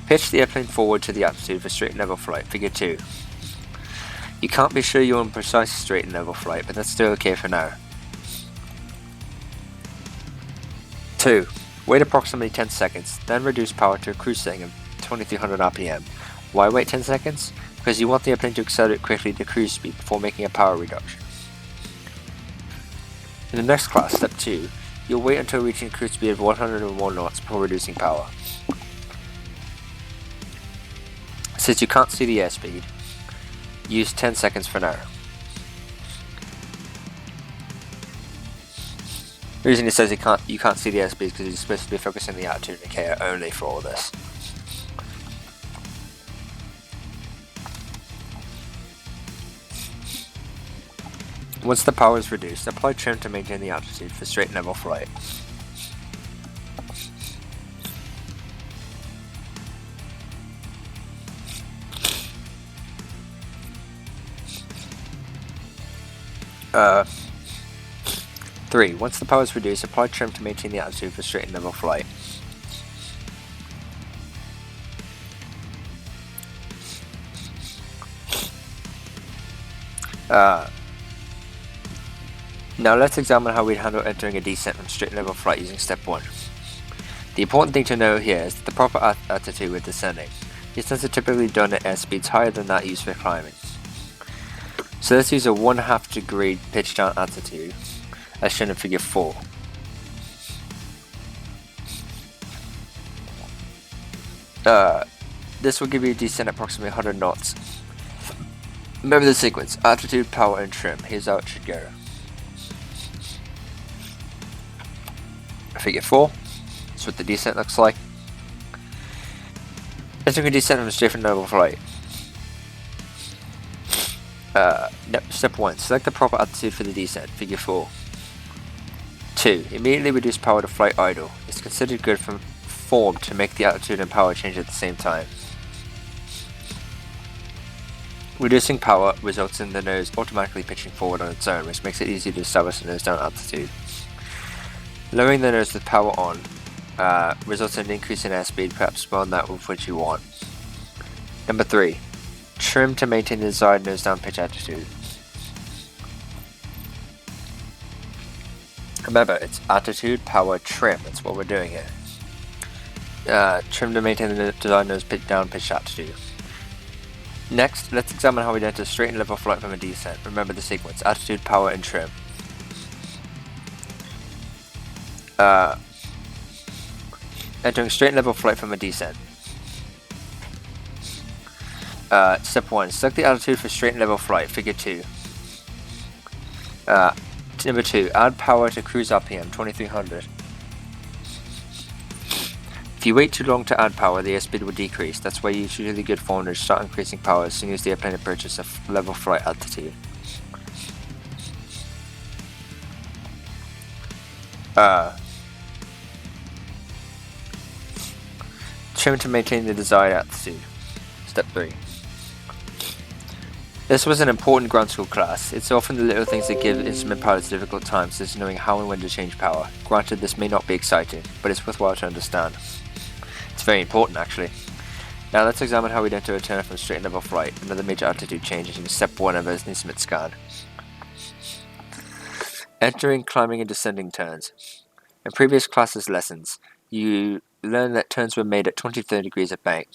Pitch the airplane forward to the altitude for straight and level flight, figure 2. You can't be sure you're on precise straight and level flight, but that's still okay for now. 2. Wait approximately 10 seconds, then reduce power to a cruise setting of 2300 RPM. Why wait 10 seconds? Because you want the airplane to accelerate quickly to cruise speed before making a power reduction. In the next class, step 2, You'll wait until reaching cruise speed of 101 knots before reducing power. Since you can't see the airspeed, use 10 seconds for now. The reason it says you can't see the airspeed is because you're supposed to be focusing the attitude indicator only for all this. Once the power is reduced, apply trim to maintain the altitude for straight and level flight. Three. Once the power is reduced, apply trim to maintain the altitude for straight and level flight. Now let's examine how we'd handle entering a descent from straight and level flight using step 1. The important thing to know here is that the proper altitude with descending. Descents are typically done at airspeeds higher than that used for climbing. So let's use a 1/2 degree pitch down altitude, as shown in figure 4. This will give you a descent at approximately 100 knots. Remember the sequence: altitude, power, and trim. Here's how it should go. Figure 4. That's what the descent looks like. Entering a descent from a straight and level flight. Step 1. Select the proper altitude for the descent. Figure 4. 2. Immediately reduce power to flight idle. It's considered good form to make the altitude and power change at the same time. Reducing power results in the nose automatically pitching forward on its own, which makes it easy to establish a nose down altitude. Lowering the nose with power on results in an increase in airspeed, perhaps beyond that with which you want. Number 3. Trim to maintain the desired nose down pitch attitude. Remember, it's altitude, power, trim. That's what we're doing here. Trim to maintain the desired nose down pitch attitude. Next, let's examine how we'd enter straight and level flight from a descent. Remember the sequence: altitude, power, and trim. Entering straight and level flight from a descent. Step 1. Select the altitude for straight and level flight, figure 2. Number 2. Add power to cruise RPM, 2300. If you wait too long to add power, the airspeed will decrease. That's why it's usually good form to start increasing power as soon as the airplane approaches a level flight altitude. Trim to maintain the desired altitude. Step 3. This was an important ground school class. It's often the little things that give instrument pilots difficult times, such as knowing how and when to change power. Granted, this may not be exciting, but it's worthwhile to understand. It's very important, actually. Now let's examine how we'd enter a turn from straight and level flight, another major altitude change in step 1 of an instrument scan. Entering, climbing, and descending turns. In previous classes' lessons, you learned that turns were made at 20-30 degrees of bank.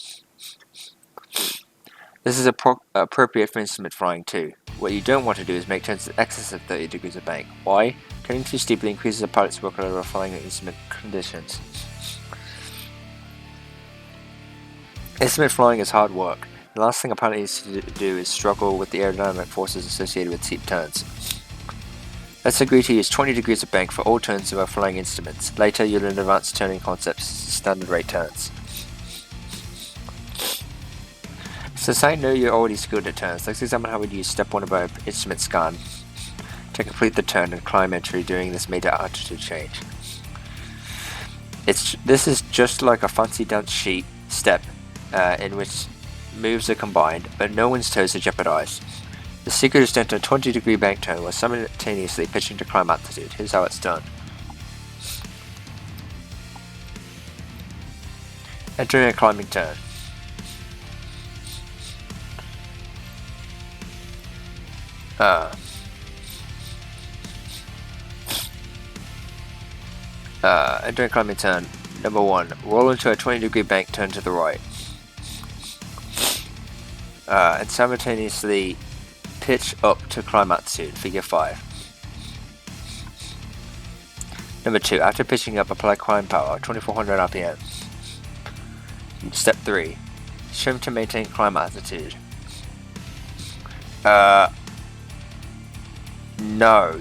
This is appropriate for instrument flying too. What you don't want to do is make turns in excess of 30 degrees of bank. Why? Turning too steeply increases a pilot's workload while flying in instrument conditions. Instrument flying is hard work. The last thing a pilot needs to do is struggle with the aerodynamic forces associated with steep turns. Let's agree to use 20 degrees of bank for all turns while flying instruments. Later you'll learn advanced turning concepts, standard rate turns. Since I know you're already skilled at turns, let's examine how we'd use step 1 of our instrument scan to complete the turn and climb entry during this major altitude change. This is just like a fancy dance sheet step in which moves are combined, but no one's toes are jeopardized. The secret is to enter a 20 degree bank turn while simultaneously pitching to climb altitude. Here's how it's done. Entering a climbing turn. Entering a climbing turn. Number 1. Roll into a 20 degree bank turn to the right. And simultaneously pitch up to climb altitude, figure 5. Number 2, after pitching up, apply climb power, 2400 RPM. Step 3, trim to maintain climb altitude. No,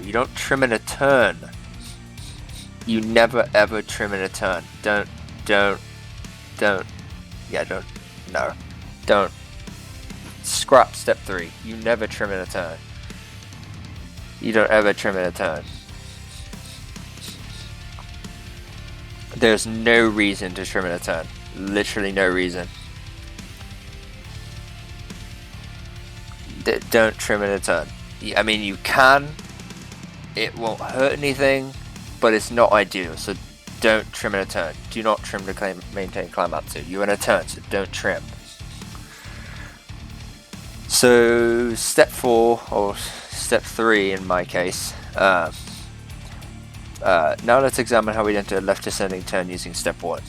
you don't trim in a turn. You never ever trim in a turn. Don't. Scrap step 3. You never trim in a turn. You don't ever trim in a turn. There's no reason to trim in a turn. Literally no reason. Don't trim in a turn. I mean, you can. It won't hurt anything, but it's not ideal. So don't trim in a turn. Do not trim to maintain climb altitude. You're in a turn, so don't trim. So step 4, or step 3 in my case. Now let's examine how we enter a left descending turn using step 1.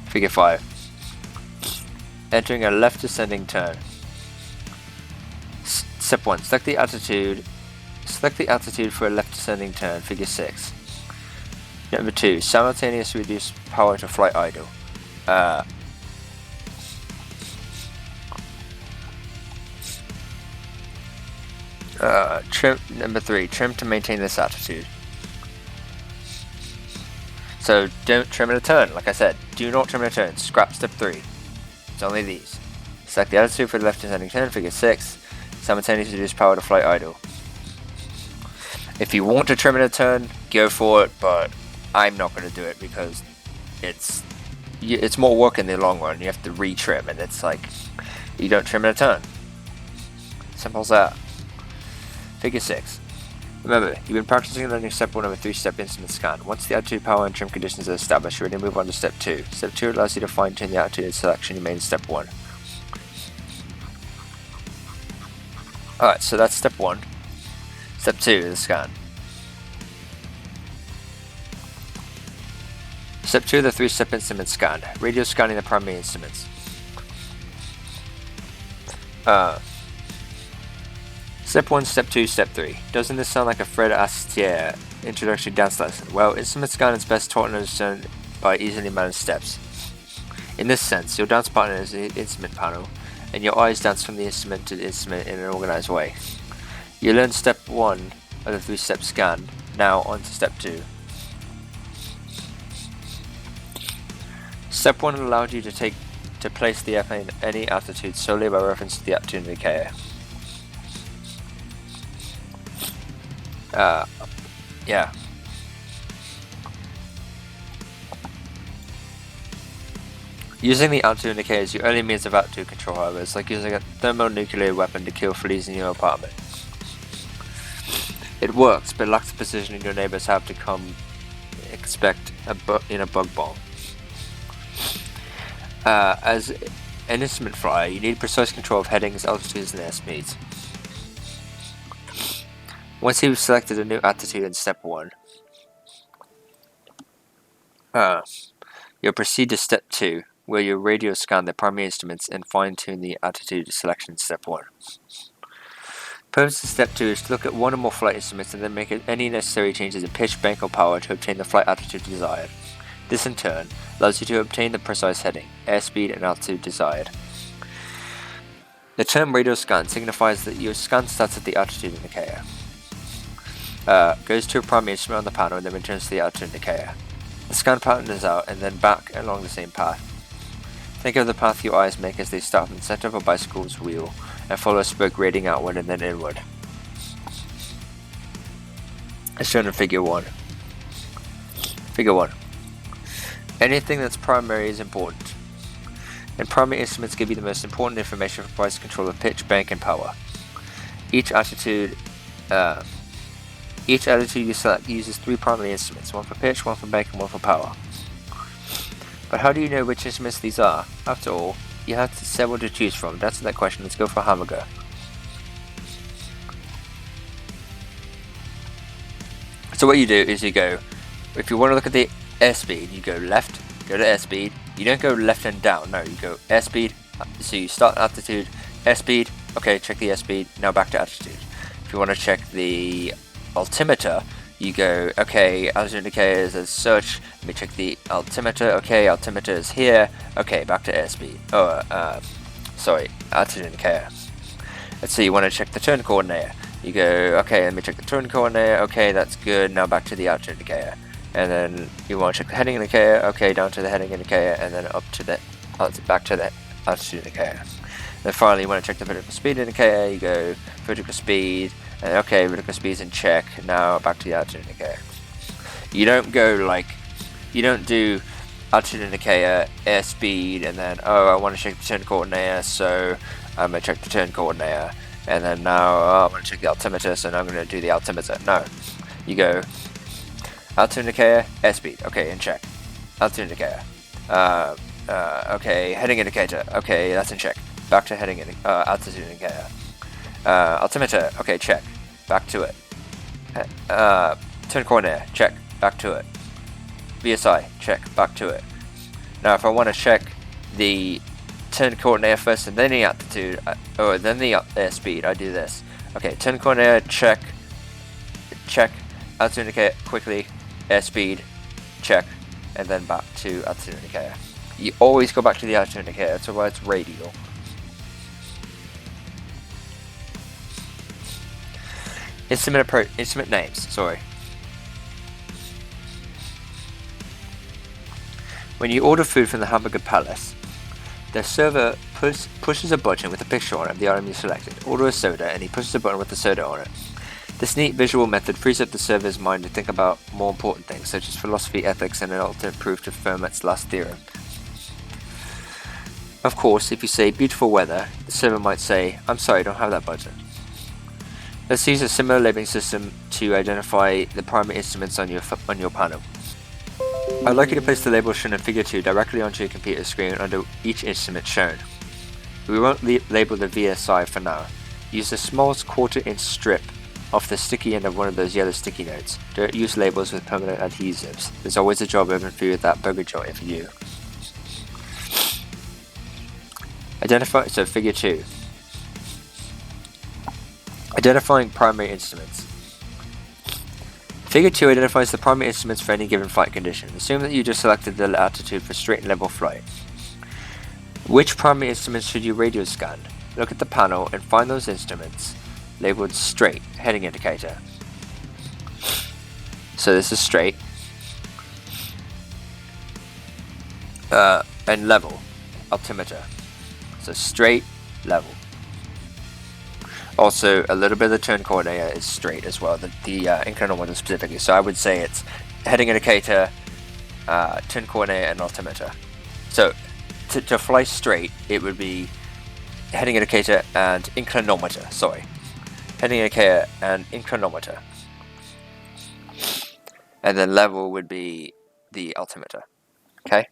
Figure 5. Entering a left descending turn. Step 1. Select the altitude for a left descending turn. Figure 6. Number 2. Simultaneously reduce power to flight idle. Number 3. Trim to maintain this altitude. So don't trim in a turn. Like I said, do not trim in a turn. Scrap step 3. It's only these. Select the altitude for the left descending turn. Figure 6. Simultaneously reduce power to flight idle. If you want to trim in a turn, go for it, but I'm not going to do it because it's more work in the long run. You have to retrim, and it's like you don't trim in a turn. Simple as that. Figure 6. Remember, you've been practicing learning step 1 of a 3-step instrument scan. Once the altitude, power, and trim conditions are established, you're ready to move on to step 2. Step 2 allows you to fine-tune the altitude and selection you made in step 1. Alright, so that's step 1. Step 2 is the scan. Step 2 of the 3-step instrument scan. Radio scanning the primary instruments. Step 1, Step 2, Step 3. Doesn't this sound like a Fred Astaire introductory dance lesson? Well, instrument scan is best taught and understood by easily managed steps. In this sense, your dance partner is the instrument panel, and your eyes dance from the instrument to the instrument in an organized way. You learn Step 1 of the 3-step scan. Now on to Step 2. Step 1 allowed you to place the airplane at any altitude solely by reference to the altitude indicator. Yeah. Using the altitude indicator is your only means of altitude control, however. It's like using a thermonuclear weapon to kill fleas in your apartment. It works, but lacks the precision your neighbors have to come expect in a bug bomb. As an instrument flyer, you need precise control of headings, altitudes, and airspeeds. Once you've selected a new altitude in Step 1, you'll proceed to Step 2, where you radio scan the primary instruments and fine-tune the altitude selection in Step 1. The purpose of Step 2 is to look at one or more flight instruments and then make any necessary changes in pitch, bank, or power to obtain the flight altitude desired. This in turn allows you to obtain the precise heading, airspeed, and altitude desired. The term radio scan signifies that your scan starts at the altitude indicator, goes to a primary instrument on the panel, and then returns to the altitude indicator. The scan pattern is out and then back along the same path. Think of the path your eyes make as they start in the center of a bicycle's wheel and follow a spoke radiating outward and then inward. As shown in Figure 1. Figure 1. Anything that's primary is important, and primary instruments give you the most important information for price control of pitch, bank, and power. Each altitude you select uses 3 primary instruments, one for pitch, one for bank, and one for power. But how do you know which instruments these are? After all, you have several to choose from. To answer that question, let's go for a hamburger. So what you do is you go, if you want to look at the airspeed, you go left, go to airspeed. You don't go left and down, no, you go airspeed. So you start altitude, airspeed, okay, check the airspeed, now back to altitude. If If you want to check the altimeter, you go, okay, altitude indicator is as such. Let me check the altimeter. Okay, altimeter is here. Okay, back to airspeed. Sorry, altitude indicator. Let's see, you want to check the turn coordinator. You go, okay, let me check the turn coordinator. Okay, that's good. Now back to the altitude indicator. And then you want to check the heading indicator. Okay, down to the heading indicator, and then up to the back to the altitude indicator. Then finally, you want to check the vertical speed indicator. You go vertical speed, and okay, vertical speed is in check. Now back to the altitude indicator. You don't go like, you don't do altitude indicator, airspeed, and then I want to check the turn coordinator, so I'm gonna check the turn coordinator, and then now I want to check the altimeter, so now I'm gonna do the altimeter. No, you go altitude indicator, airspeed. Okay, in check. Altitude indicator. Okay, heading indicator. Okay, that's in check. Back to heading altitude indicator. Altimeter. Okay, check. Back to it. Turn coordinator. Check. Back to it. VSI. Check. Back to it. Now, if I want to check the turn coordinator first and then the altitude, or then the airspeed, I do this. Okay, turn coordinator. Check. Check. Altitude indicator. Quickly. Airspeed. Check. And then back to altitude indicator. You always go back to the altitude indicator, otherwise it's radial. Instrument names, sorry. When you order food from the Hamburger Palace, the server pushes a button with a picture on it of the item you selected. Order a soda, and he pushes a button with the soda on it. This neat visual method frees up the server's mind to think about more important things, such as philosophy, ethics, and an alternate proof to Fermat's last theorem. Of course, if you say beautiful weather, the server might say, I'm sorry, I don't have that button. Let's use a similar labeling system to identify the primary instruments on your panel. I'd like you to place the label shown in figure 2 directly onto your computer screen under each instrument shown. We won't label the VSI for now. Use the smallest quarter-inch strip off the sticky end of one of those yellow sticky notes. Don't use labels with permanent adhesives. There's always a job open for you at that burger joint if you do. Figure 2. Identifying primary instruments. Figure 2 identifies the primary instruments for any given flight condition. Assume that you just selected the altitude for straight and level flight. Which primary instruments should you radio scan? Look at the panel and find those instruments labeled straight, heading indicator. So this is straight. And level, altimeter. So straight, level. Also, a little bit of the turn coordinator is straight as well, the inclinometer specifically. So I would say it's heading indicator, turn coordinator, and altimeter. So to fly straight, it would be heading indicator and inclinometer. Sorry, heading indicator and inclinometer. And then level would be the altimeter. Okay.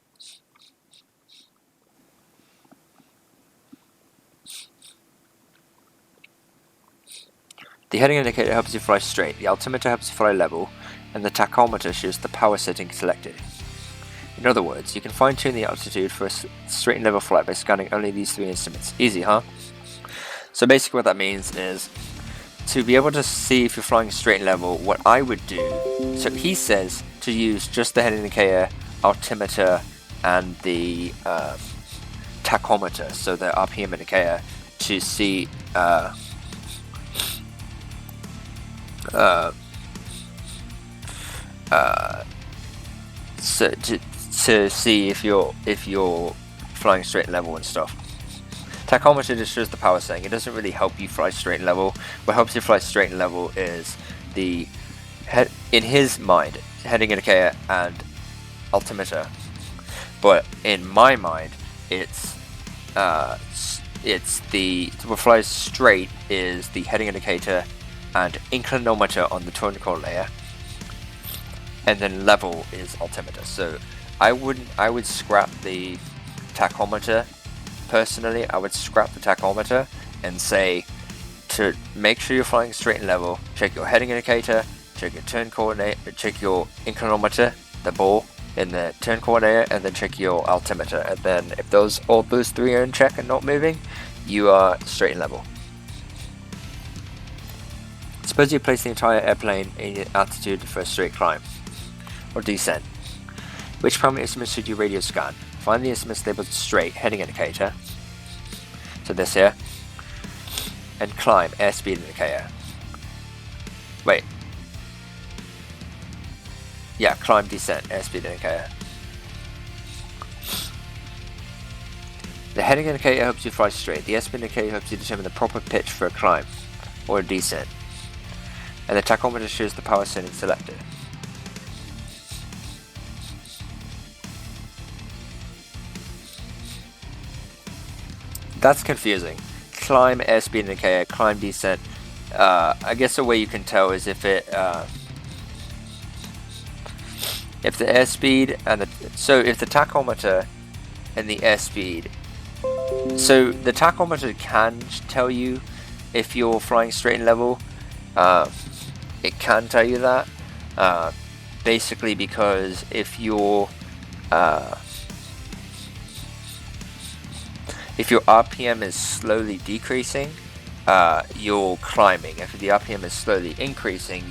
The heading indicator helps you fly straight, the altimeter helps you fly level, and the tachometer shows the power setting selected. In other words, you can fine-tune the altitude for a straight and level flight by scanning only these 3 instruments. Easy, huh? So basically what that means is, to be able to see if you're flying straight and level, what I would do, so he says to use just the heading indicator, altimeter, and the tachometer, so the RPM indicator, to see to see if you're flying straight and level and stuff. Tachometer just shows the power setting. It doesn't really help you fly straight and level. What helps you fly straight and level is the in his mind, heading indicator and altimeter. But in my mind, it's what flies straight is the heading indicator and inclinometer on the turn coordinator, and then level is altimeter. So I would scrap the tachometer. Personally, I would scrap the tachometer and say, to make sure you're flying straight and level, check your heading indicator, check your turn coordinator, check your inclinometer, the ball in the turn coordinator, and then check your altimeter. And then if all those 3 are in check and not moving, you are straight and level. Suppose you place the entire airplane in altitude for a straight climb or descent. Which primary instruments should you radio scan? Find the instruments labeled straight, heading indicator, so this here, and climb, airspeed indicator. Wait. Yeah, climb, descent, airspeed indicator. The heading indicator helps you fly straight. The airspeed indicator helps you determine the proper pitch for a climb or a descent. And the tachometer shows the power setting selected. That's confusing. Climb, airspeed indicator, climb, descent. I guess the way you can tell is if it, if the airspeed and if the tachometer and the airspeed. So the tachometer can tell you if you're flying straight and level. It can tell you that, basically because if your RPM is slowly decreasing, you're climbing. If the RPM is slowly increasing,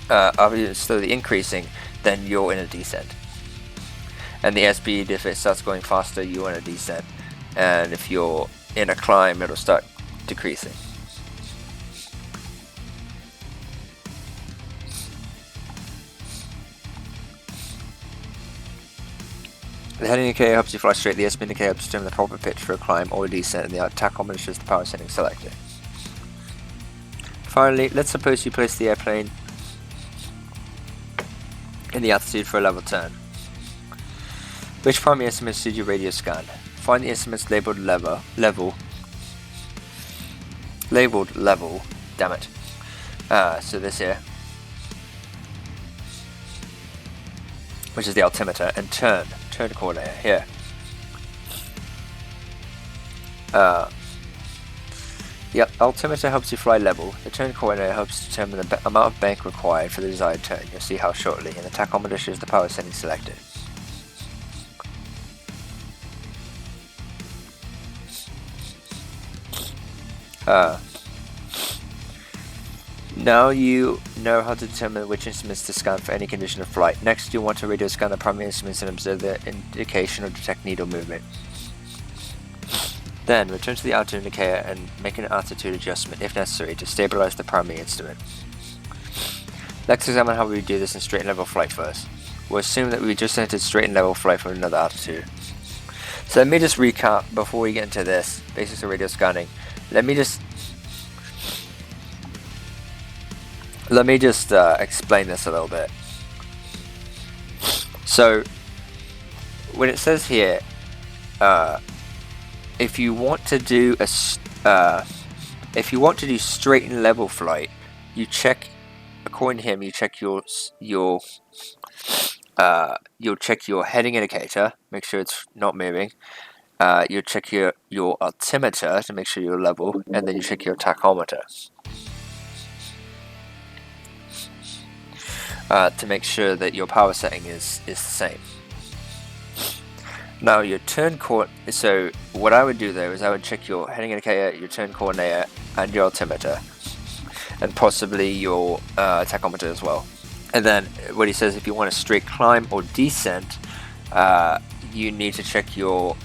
RPM is slowly increasing, then you're in a descent. And the airspeed, if it starts going faster, you're in a descent. And if you're in a climb, it'll start decreasing. The heading indicator helps you fly straight. The airspeed indicator helps determine the proper pitch for a climb or a descent, and the tachometer shows the power setting selected. Finally, let's suppose you place the airplane in the altitude for a level turn. Which primary instruments should you radio scan? Find the instruments labeled level. Damn it. So this here, which is the altimeter, and turn coordinator here. The altimeter helps you fly level. The turn coordinator helps determine the amount of bank required for the desired turn. You'll see how shortly. And the tachometer shows the power setting selected. Now you know how to determine which instruments to scan for any condition of flight. Next, you want to radio scan the primary instruments and observe their indication or detect needle movement. Then, return to the altitude indicator and make an altitude adjustment if necessary to stabilize the primary instrument. Let's examine how we do this in straight and level flight first. We'll assume that we just entered straight and level flight from another altitude. So let me just recap before we get into this, basics of radio scanning. Let me just explain this a little bit. So when it says here, if you want to do straight and level flight, you check, according to him, you check you'll check your heading indicator, make sure it's not moving. You'll check your altimeter to make sure you're level, and then you check your tachometer to make sure that your power setting is the same. Now your turn so what I would do though is I would check your heading indicator, your turn coordinator, and your altimeter, and possibly your tachometer as well. And then what he says, if you want a straight climb or descent, you need to check your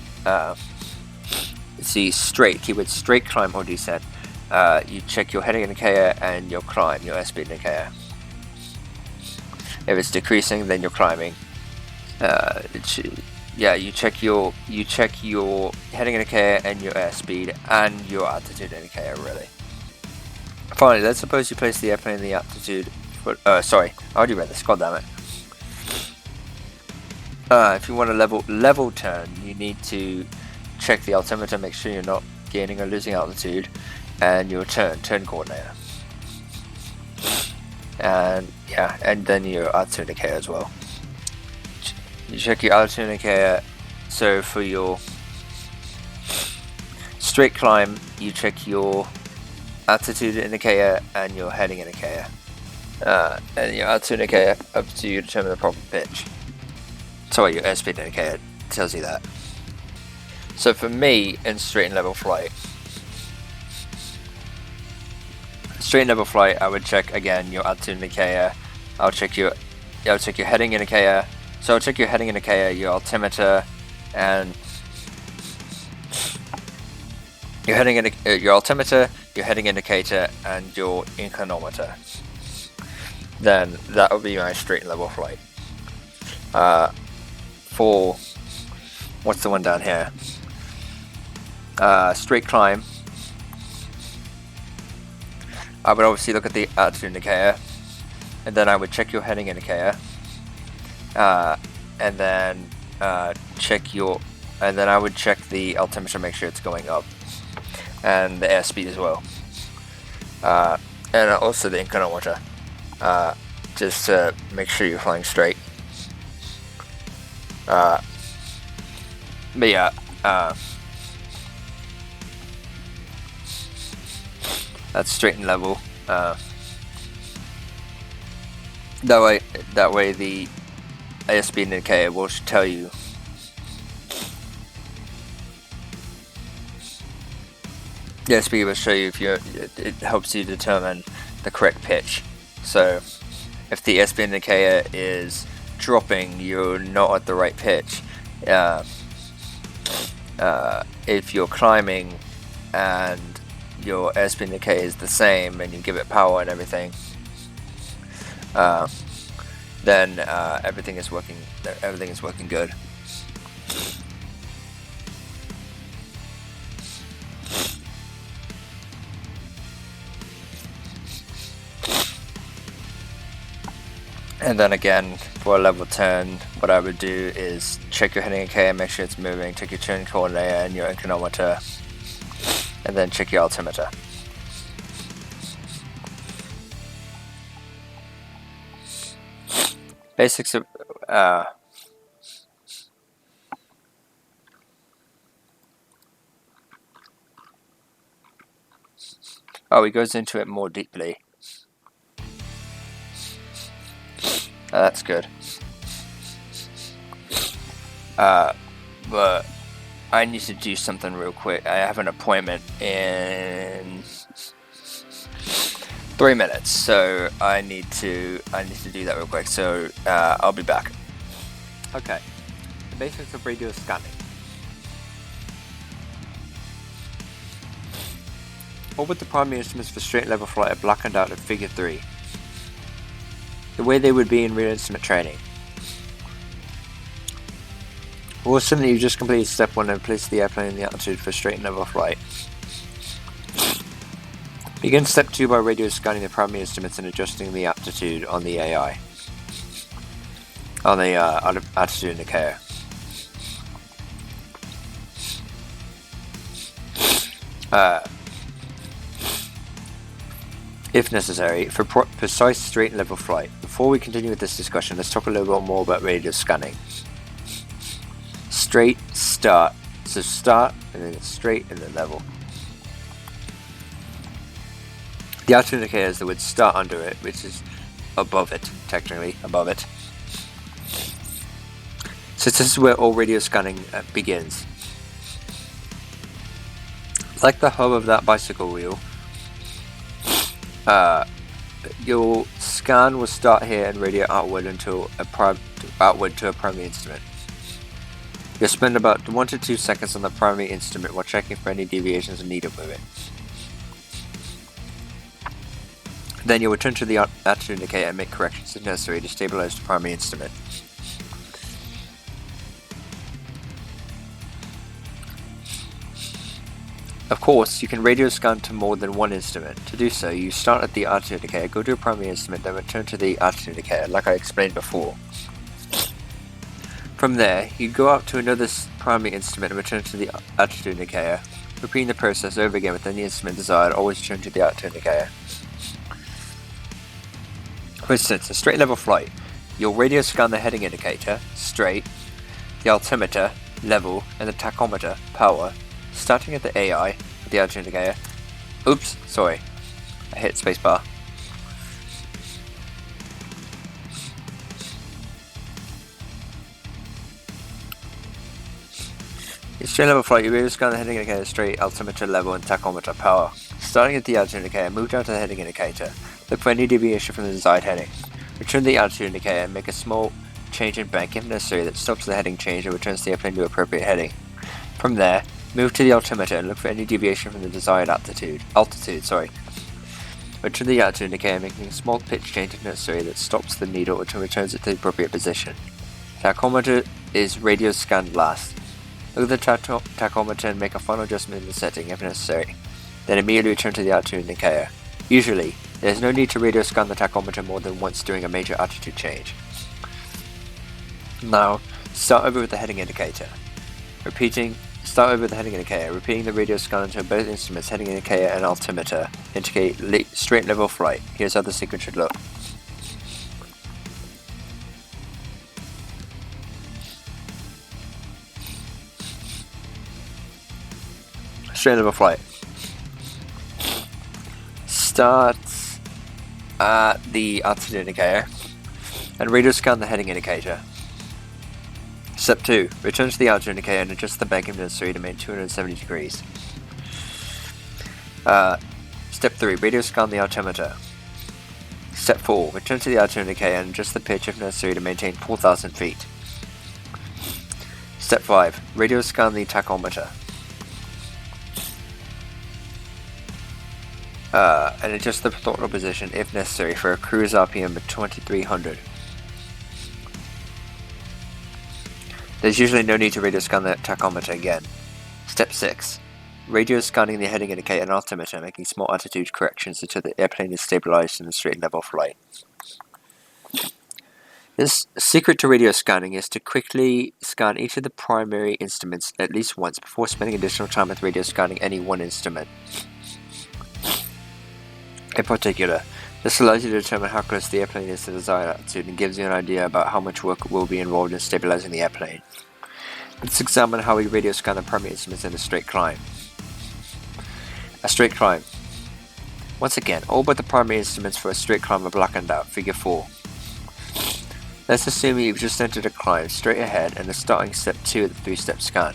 keyword straight climb or descent. You check your heading indicator and your climb, your airspeed indicator. If it's decreasing, then you're climbing. You check your heading indicator and your airspeed and your altitude indicator, really. Finally, let's suppose you place the airplane in the altitude. Sorry, I already read this. God damn it. If you want a level turn, you need to check the altimeter, make sure you're not gaining or losing altitude, and your turn coordinator. And then your altitude indicator as well. You check your altitude indicator. So for your straight climb, you check your altitude indicator and your heading indicator. And your altitude indicator up to you determine the proper pitch. Sorry, your airspeed indicator tells you that. So for me, in straight and level flight, straight level flight, I would check again your altitude indicator. I'll check your heading indicator. So I'll check your heading indicator, your altimeter, and your altimeter, your heading indicator, and your inclinometer. Then that would be my straight level flight. For what's the one down here? Straight climb. I would obviously look at the altitude indicator, and then I would check your heading indicator, and then I would check the altimeter, make sure it's going up, and the airspeed as well, and also the inclinometer, just to make sure you're flying straight. But yeah, that's straight and level. That way the airspeed indicator will tell you. The airspeed will show you if it helps you determine the correct pitch. So if the airspeed indicator is dropping, you're not at the right pitch. If you're climbing and your airspeed indicator is the same and you give it power and everything, then everything is working good. And then again, for a level 10, what I would do is check your heading indicator, make sure it's moving, check your turn coordinator and your inclinometer, and then check your altimeter. Basics of he goes into it more deeply. That's good. But I need to do something real quick. I have an appointment in 3 minutes, so I need to do that real quick. So I'll be back. Okay. The basics of radio scanning. All but the primary instruments for straight level flight are blackened out at Figure 3. The way they would be in real instrument training. We'll assume that you've just completed step 1 and placed the airplane in the altitude for straight level flight. Begin step 2 by radio scanning the primary instruments and adjusting the altitude on the AI. On the altitude indicator. If necessary, for precise straight level flight. Before we continue with this discussion, let's talk a little bit more about radio scanning. Straight, start. So start, and then it's straight, and then level. The altitude indicator has the word start under it, which is above it, technically, above it. So this is where all radio scanning begins. Like the hub of that bicycle wheel, your scan will start here and radiate outward to a primary instrument. You'll spend about 1 to 2 seconds on the primary instrument while checking for any deviations in needle movement. Then you'll return to the altitude indicator and make corrections if necessary to stabilize the primary instrument. Of course, you can radio scan to more than one instrument. To do so, you start at the altitude indicator, go to a primary instrument, then return to the altitude indicator, like I explained before. From there, you go up to another primary instrument and return to the altitude indicator, repeating the process over again with any instrument desired, always return to the altitude indicator. For instance, a straight level flight, you'll radio scan the heading indicator, straight, the altimeter, level, and the tachometer, power, starting at the AI, with the altitude indicator. Oops, sorry, I hit spacebar. In straight level flight, you radio scan the heading indicator, straight, altimeter, level, and tachometer, power, Starting at the altitude indicator, move down to the heading indicator. Look for any deviation from the desired heading. Return to the altitude indicator and make a small change in bank if necessary that stops the heading change and returns the airplane to appropriate heading. From there, move to the altimeter and look for any deviation from the desired altitude. Return to the altitude indicator, making a small pitch change if necessary that stops the needle and returns it to the appropriate position. Tachometer is radio scanned last. Look at the tachometer and make a final adjustment in the setting if necessary. Then immediately return to the altitude indicator. Usually, there is no need to radio scan the tachometer more than once during a major altitude change. Now, start over with the heading indicator. Start over with the heading indicator, repeating the radio scan until both instruments, heading indicator and altimeter, indicate straight level flight. Here's how the sequence should look. Straight level flight. Start at the altitude indicator and radio scan the heading indicator. Step 2. Return to the altitude indicator and adjust the bank if necessary to maintain 270 degrees. Step 3. Radio scan the altimeter. Step 4. Return to the altitude indicator and adjust the pitch if necessary to maintain 4,000 feet. Step 5. Radio scan the tachometer. And adjust the throttle position if necessary for a cruise RPM of 2300. There's usually no need to radio scan the tachometer again. Step 6. Radio scanning the heading indicator and altimeter, making small altitude corrections until the airplane is stabilized in a straight level flight. The secret to radio scanning is to quickly scan each of the primary instruments at least once before spending additional time with radio scanning any one instrument. In particular, this allows you to determine how close the airplane is to the desired altitude and gives you an idea about how much work will be involved in stabilizing the airplane. Let's examine how we radio scan the primary instruments in a straight climb. A straight climb. Once again, all but the primary instruments for a straight climb are blackened out, figure 4. Let's assume you've just entered a climb straight ahead and are starting step 2 of the 3-step scan.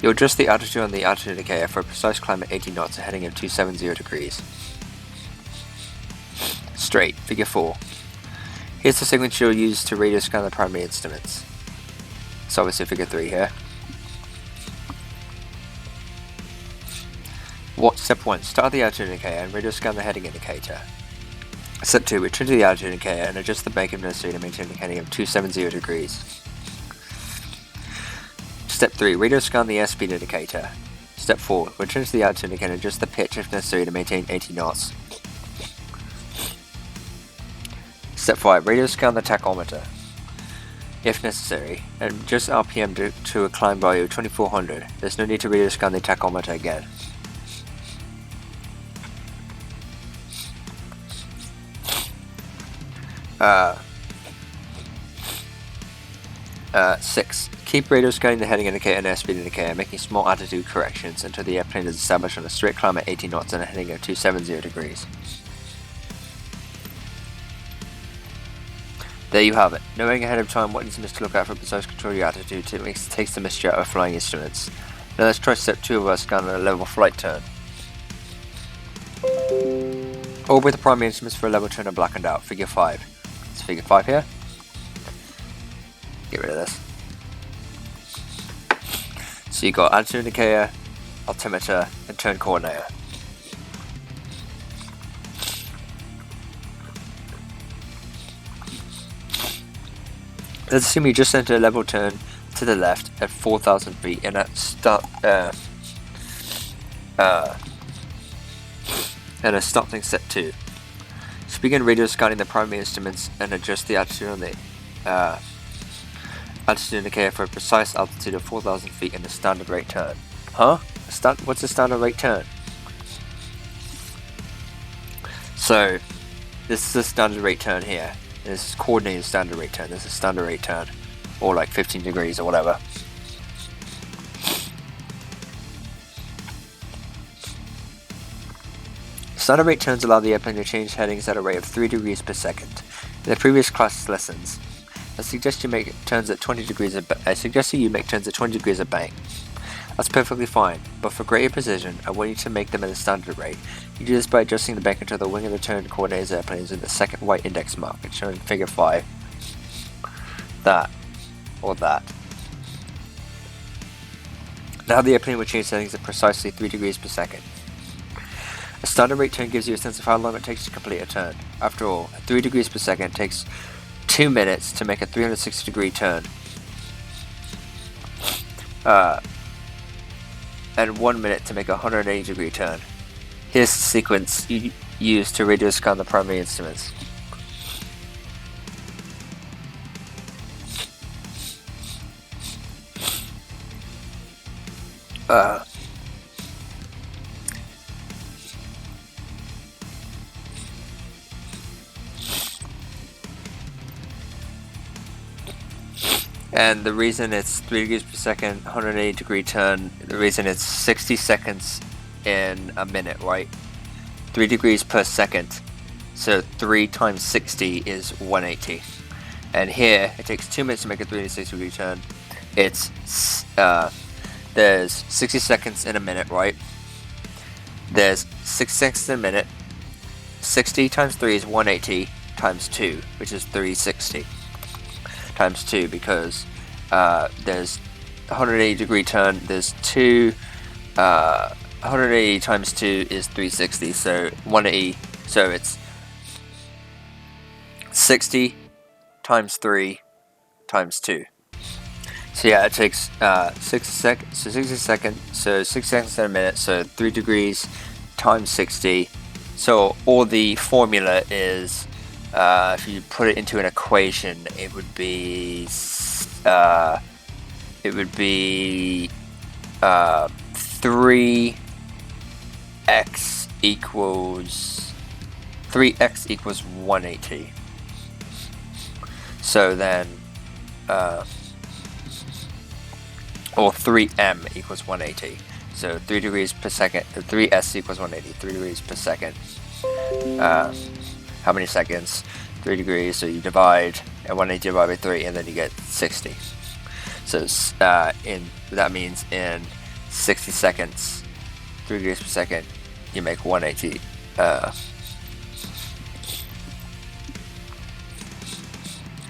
You'll adjust the altitude on the altitude indicator for a precise climb at 80 knots, a heading of 270 degrees. Straight, figure 4. Here's the sequence you'll use to radio scan the primary instruments. It's obviously figure 3 here. Step 1. Start the altitude indicator and radio scan the heading indicator. Step 2. Return to the altitude indicator and adjust the bank if necessary to maintain a heading of 270 degrees. Step 3. Radio scan the airspeed indicator. Step 4. Return to the altitude indicator and adjust the pitch if necessary to maintain 80 knots. Step 5. Radio scan the tachometer, if necessary, and adjust RPM to a climb value of 2400. There's no need to radio scan the tachometer again. Six. Keep radio scanning the heading indicator and airspeed indicator, making small altitude corrections until the airplane is established on a straight climb at 80 knots and a heading of 270 degrees. There you have it. Knowing ahead of time what instruments to look at for precise control of your altitude takes the mystery out of flying instruments. Now let's try step 2 of our scan on a level flight turn. All with the primary instruments for a level turn are blackened out, figure 5. It's figure 5 here. Get rid of this. So you've got altitude indicator, altimeter, and turn coordinator. Let's assume you just entered a level turn to the left at 4,000 feet and at starting step 2. So begin radio scanning the primary instruments and adjust the altitude on the altitude indicator for a precise altitude of 4,000 feet in a standard rate turn. Huh? What's a standard rate turn? So this is a standard rate turn here. This is coordinated standard rate turn. This is standard rate turn, or like 15 degrees or whatever. Standard rate turns allow the airplane to change headings at a rate of 3 degrees per second. In the previous class lessons, I suggest you make turns at 20 degrees a bank. That's perfectly fine, but for greater precision, I want you to make them at a standard rate. You do this by adjusting the bank until the wing of the turn coordinates airplane is in the second white index mark, it's shown in figure 5. That, or that. Now the airplane will change settings at precisely 3 degrees per second. A standard rate turn gives you a sense of how long it takes to complete a turn. After all, at 3 degrees per second takes 2 minutes to make a 360 degree turn. And 1 minute to make a 180 degree turn. Here's the sequence you use to radio scan the primary instruments. And the reason it's 3 degrees per second, 180 degree turn, the reason it's 60 seconds in a minute, right? 3 degrees per second. So 3 times 60 is 180. And here, it takes 2 minutes to make a 360 degree turn. It's, there's 60 seconds in a minute, right? There's 6 seconds in a minute. 60 times 3 is 180 times 2, which is 360. Times 2, because there's 180 degree turn, there's 180 times 2 is 360, so 180, so it's 60 times 3 times 2. So yeah, it takes 60 seconds, so 60 seconds, so 6 seconds in a minute, so 3 degrees times 60. So all the formula is, if you put it into an equation, it would be 3x equals 180. So then, or 3m equals 180. So 3 degrees per second, 3s equals 180, 3 degrees per second. How many seconds? 3 degrees, so you divide, and 180 divided by 3, and then you get 60. So that means in 60 seconds, 3 degrees per second, you make 180.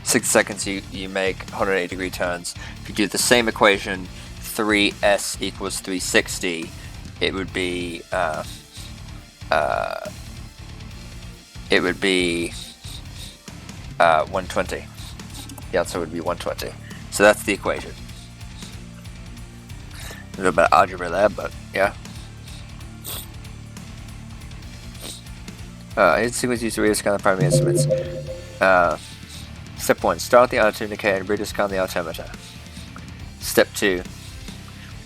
6 seconds you make 180 degree turns. If you do the same equation, 3s equals 360, it would be 120. The answer would be 120. So that's the equation. A little bit of algebra there, but yeah. Here's the sequence used to radio scan the primary instruments. Step 1. Start the altitude indicator and radio scan the altimeter. Step 2.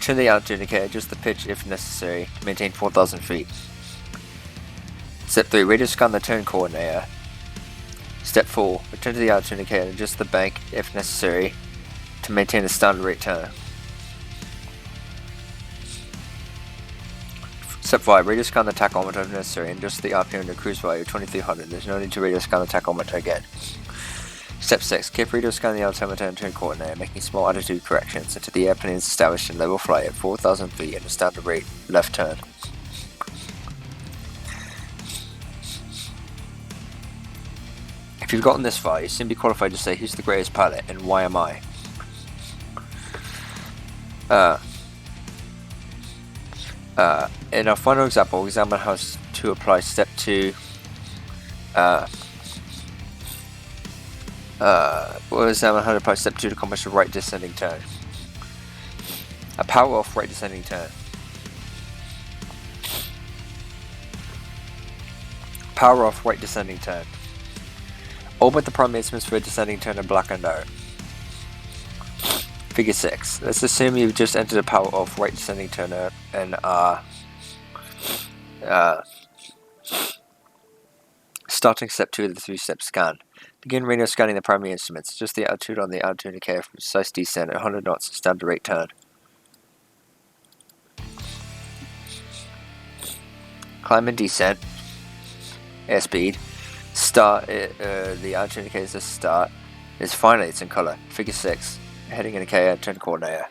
Turn the altitude indicator, adjust the pitch if necessary to maintain 4,000 feet. Step 3. Radio scan the turn coordinator. Step 4. Return to the altitude indicator and adjust the bank if necessary to maintain a standard rate turn. Step 5. Radio scan the tachometer if necessary and adjust the RPM to cruise value 2300. There's no need to radio scan the tachometer again. Step 6. Keep radio scanning the altimeter and turn coordinator, making small altitude corrections until the airplane is established in level flight at 4,000 feet and a standard rate left turn. If you've gotten this far, you seem to be qualified to say who's the greatest pilot and why am I? In our final example, we'll examine how to apply step 2. We'll examine how to apply step 2 to accomplish a right descending turn. A power off right descending turn. Power off right descending turn. All but the primary instruments for a descending turn are blackened out. Figure 6. Let's assume you've just entered a power off right descending turn and are starting step 2 of the 3-step scan. Begin radio scanning the primary instruments. Adjust the altitude on the altitude indicator for precise descent at 100 knots standard rate turn. Climb and descent. airspeed. Start, the altitude indicator says start. Finally, it's in color. Figure 6, heading indicator, turn coordinator.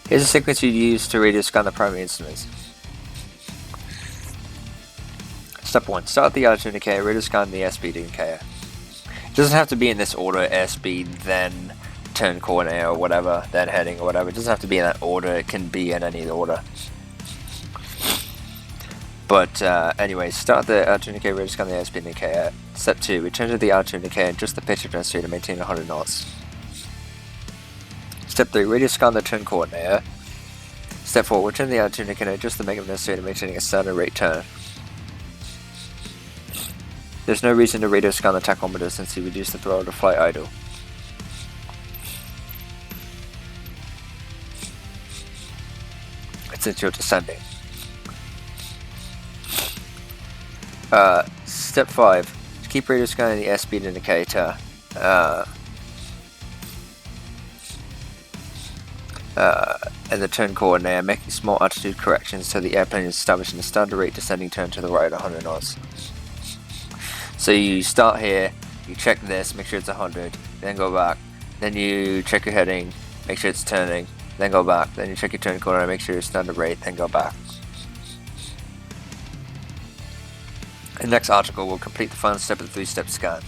Here's a sequence you use to radio scan the primary instruments. Step 1. Start the altitude indicator, radio scan the airspeed indicator. It doesn't have to be in this order, airspeed, then turn coordinator or whatever, then heading or whatever. It doesn't have to be in that order, it can be in any order. But anyway, start the altitude indicator, radio scan the airspeed indicator. Step 2. Return to the altitude indicator and adjust the pitch adjust to maintain 100 knots. Step 3. Radio scan the turn coordinator. Step 4. Return the altitude indicator and adjust the make necessary to maintaining a standard rate turn. There's no reason to radio scan the tachometer since you reduce the throttle to flight idle. Since you're descending. Step 5. Keep radio scanning the airspeed indicator. And the turn coordinator, making small altitude corrections so the airplane is establishing a standard rate descending turn to the right at 100 knots. So you start here, you check this, make sure it's 100, then go back, then you check your heading, make sure it's turning, then go back, then you check your turn coordinator, make sure it's standard rate, then go back. The next article will complete the final step of the 3-step scan.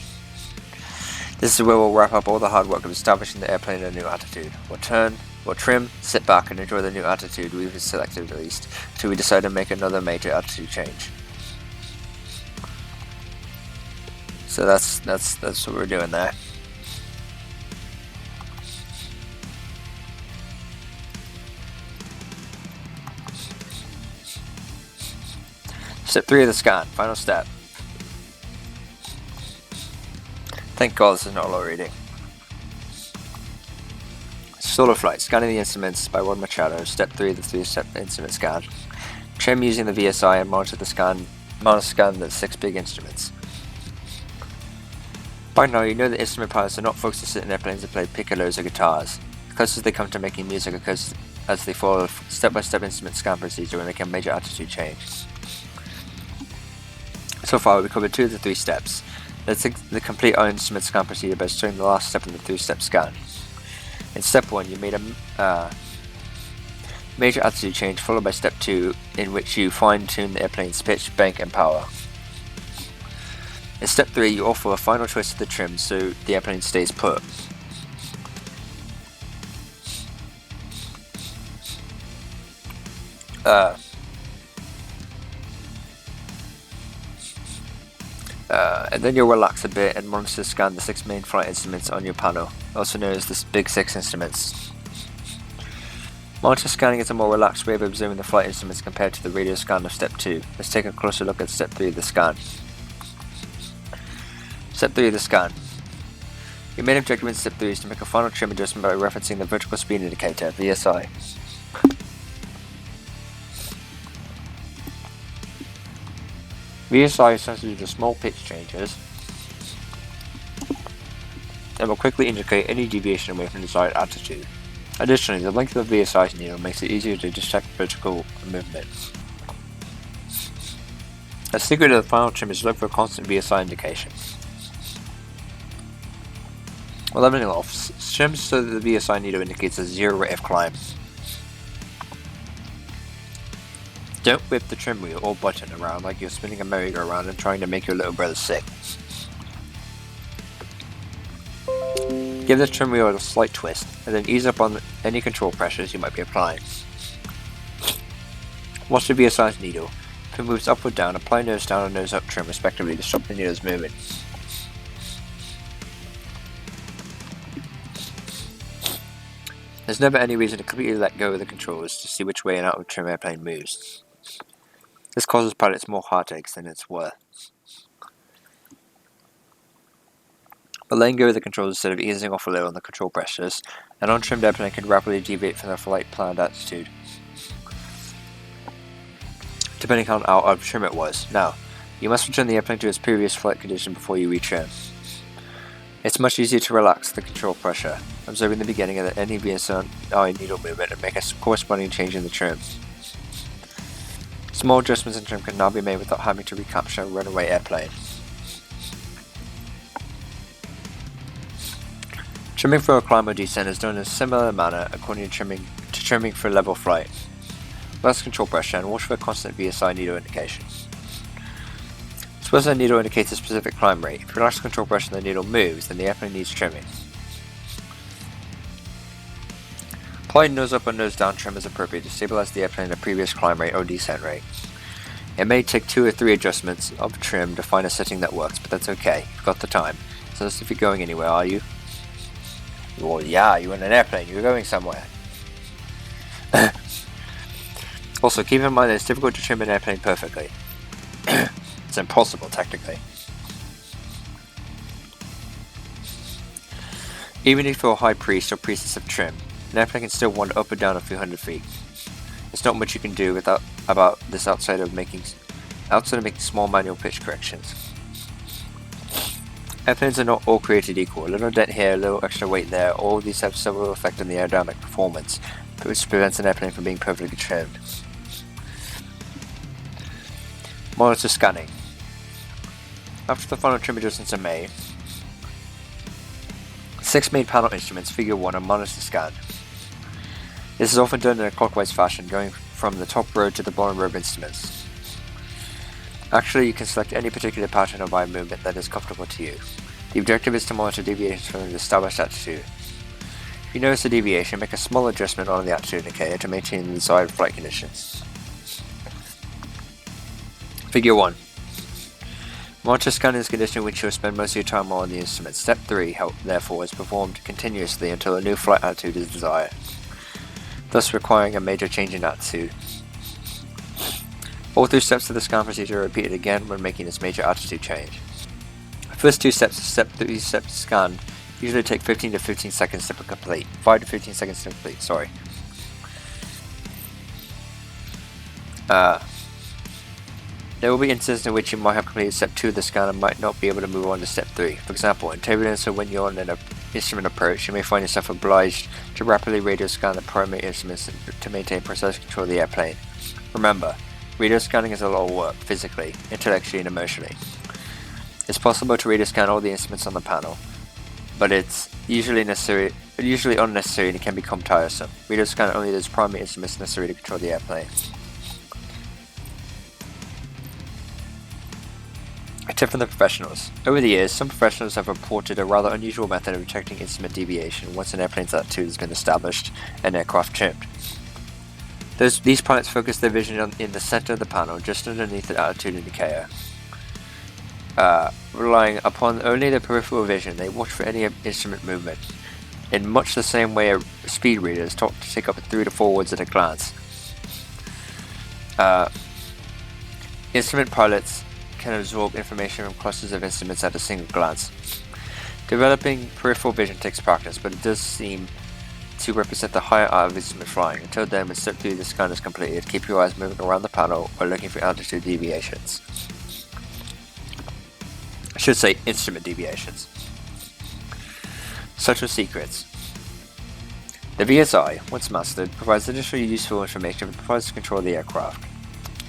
This is where we'll wrap up all the hard work of establishing the airplane at a new altitude. We'll turn, we'll trim, sit back and enjoy the new altitude we've selected at least, until we decide to make another major altitude change. So that's what we're doing there. Step 3 of the scan, final step. Thank God this is not low reading. Solo flight, scanning the instruments by Rod Machado, step 3 of the 3-step instrument scan. Trim using the VSI and monitor scan the 6 big instruments. By now you know that instrument pilots are not folks who sit in airplanes and play piccolos or guitars. The closest they come to making music occurs as they follow a step-by-step instrument scan procedure when they make a major altitude change. So far we covered 2 of the 3 steps. Let's complete our instrument scan procedure by showing the last step in the 3-step scan. In step 1 you made a major altitude change followed by step 2 in which you fine-tune the airplane's pitch, bank and power. In step 3 you offer a final choice of the trim so the airplane stays put. And then you'll relax a bit and monitor scan the 6 main flight instruments on your panel, also known as the big 6 instruments. Monitor scanning is a more relaxed way of observing the flight instruments compared to the radio scan of step 2. Let's take a closer look at step 3 of the scan. Step 3 of the scan. Your main objective in step 3 is to make a final trim adjustment by referencing the vertical speed indicator, VSI. VSI is sensitive to small pitch changes and will quickly indicate any deviation away from the desired altitude. Additionally, the length of the VSI needle makes it easier to detect vertical movement. A secret of the final trim is to look for a constant VSI indication. While leveling off, trim so that the VSI needle indicates a 0 rate of climb. Don't whip the trim wheel or button around like you're spinning a merry-go-round and trying to make your little brother sick. Give the trim wheel a slight twist, and then ease up on any control pressures you might be applying. Watch the VSI's needle. If it moves up or down, apply nose down and nose up trim respectively to stop the needle's movement. There's never any reason to completely let go of the controls to see which way an out of trim airplane moves. This causes pilots more heartaches than it's worth. But letting go of the controls instead of easing off a little on the control pressures, an untrimmed airplane can rapidly deviate from their flight planned altitude, depending on how out of trim it was. Now, you must return the airplane to its previous flight condition before you retrim. It's much easier to relax the control pressure, observing the beginning of any VSI needle movement and make a corresponding change in the trim. Small adjustments in trim can now be made without having to recapture a runaway airplane. Trimming for a climb or descent is done in a similar manner according to trimming for level flight. Relax control pressure and watch for a constant VSI needle indication. Suppose the needle indicates a specific climb rate. If you relax control pressure and the needle moves, then the airplane needs trimming. Apply nose up or nose down trim as appropriate to stabilize the airplane at a previous climb rate or descent rate. It may take 2 or 3 adjustments of trim to find a setting that works, but that's okay, you've got the time. So that's if you're going anywhere, are you? Well, yeah, you're in an airplane, you're going somewhere. Also, keep in mind that it's difficult to trim an airplane perfectly. It's impossible, technically. Even if you're a high priest or priestess of trim, an airplane can still wander up or down a few hundred feet. There's not much you can do about this outside of making small manual pitch corrections. Airplanes are not all created equal. A little dent here, a little extra weight there, all these have several effect on the aerodynamic performance, which prevents an airplane from being perfectly trimmed. Monitor scanning. After the final trim adjustments are made, 6 main panel instruments, figure 1, are monitor scanned. This is often done in a clockwise fashion, going from the top row to the bottom row of instruments. Actually, you can select any particular pattern of eye movement that is comfortable to you. The objective is to monitor deviations from the established attitude. If you notice a deviation, make a small adjustment on the attitude indicator to maintain the desired flight conditions. Figure 1. Monitor scanning is a condition in which you'll spend most of your time on the instrument. Step 3, therefore, is performed continuously until a new flight attitude is desired, thus requiring a major change in attitude. All 3 steps of the scan procedure are repeated again when making this major attitude change. The first 2 steps of step 3 scan usually take 15 to 15 seconds to complete. 5 to 15 seconds to complete, sorry. There will be instances in which you might have completed step 2 of the scan and might not be able to move on to step 3. For example, in turbulence or when you're on an instrument approach, you may find yourself obliged to rapidly radio scan the primary instruments to maintain precise control of the airplane. Remember, radio scanning is a lot of work, physically, intellectually and emotionally. It's possible to radio scan all the instruments on the panel, but it's usually unnecessary and it can become tiresome. Radio scan only those primary instruments necessary to control the airplane. A tip from the professionals. Over the years, some professionals have reported a rather unusual method of detecting instrument deviation once an airplane's attitude has been established and aircraft trimmed. These pilots focus their vision in the center of the panel, just underneath the attitude indicator. Relying upon only the peripheral vision, they watch for any instrument movement, in much the same way a speed reader is taught to take up 3 to 4 words at a glance. Instrument pilots can absorb information from clusters of instruments at a single glance. Developing peripheral vision takes practice, but it does seem to represent the higher art of instrument flying. Until then, when step 3 of the scan is completed, keep your eyes moving around the panel or looking for altitude deviations. I should say instrument deviations. Subtle secrets. The VSI, once mastered, provides additional useful information for pilots to control the aircraft.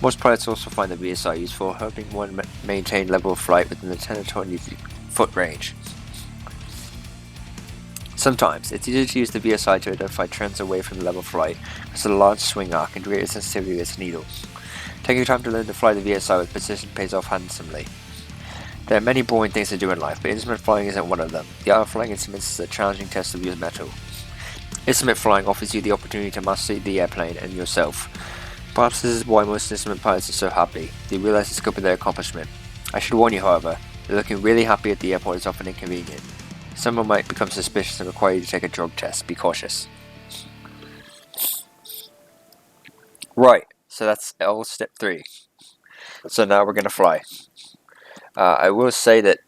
Most pilots also find the VSI useful, helping one maintain level of flight within the 10 to 20 foot range. Sometimes, it's easier to use the VSI to identify trends away from the level of flight, because of the large swing arc and greater sensitivity of its needle. Taking time to learn to fly the VSI with precision pays off handsomely. There are many boring things to do in life, but instrument flying isn't one of them. The art of flying instruments is a challenging test of your mettle. Instrument flying offers you the opportunity to master the airplane and yourself. Perhaps this is why most instrument pilots are so happy. They realize the scope of their accomplishment. I should warn you, however, that looking really happy at the airport is often inconvenient. Someone might become suspicious and require you to take a drug test. Be cautious. Right, so that's all step 3. So now we're going to fly. I will say that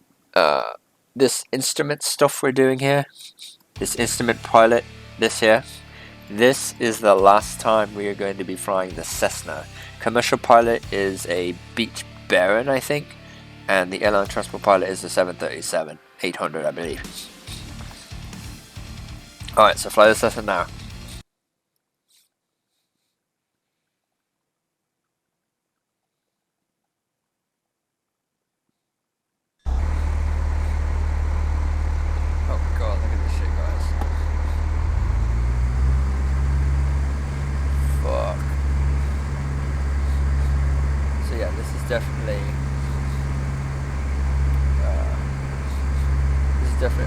this instrument stuff we're doing here, this instrument pilot, this is the last time we are going to be flying the Cessna. Commercial pilot is a Beech Baron, I think, and the airline transport pilot is the 737-800, I believe. Alright, so fly the Cessna now.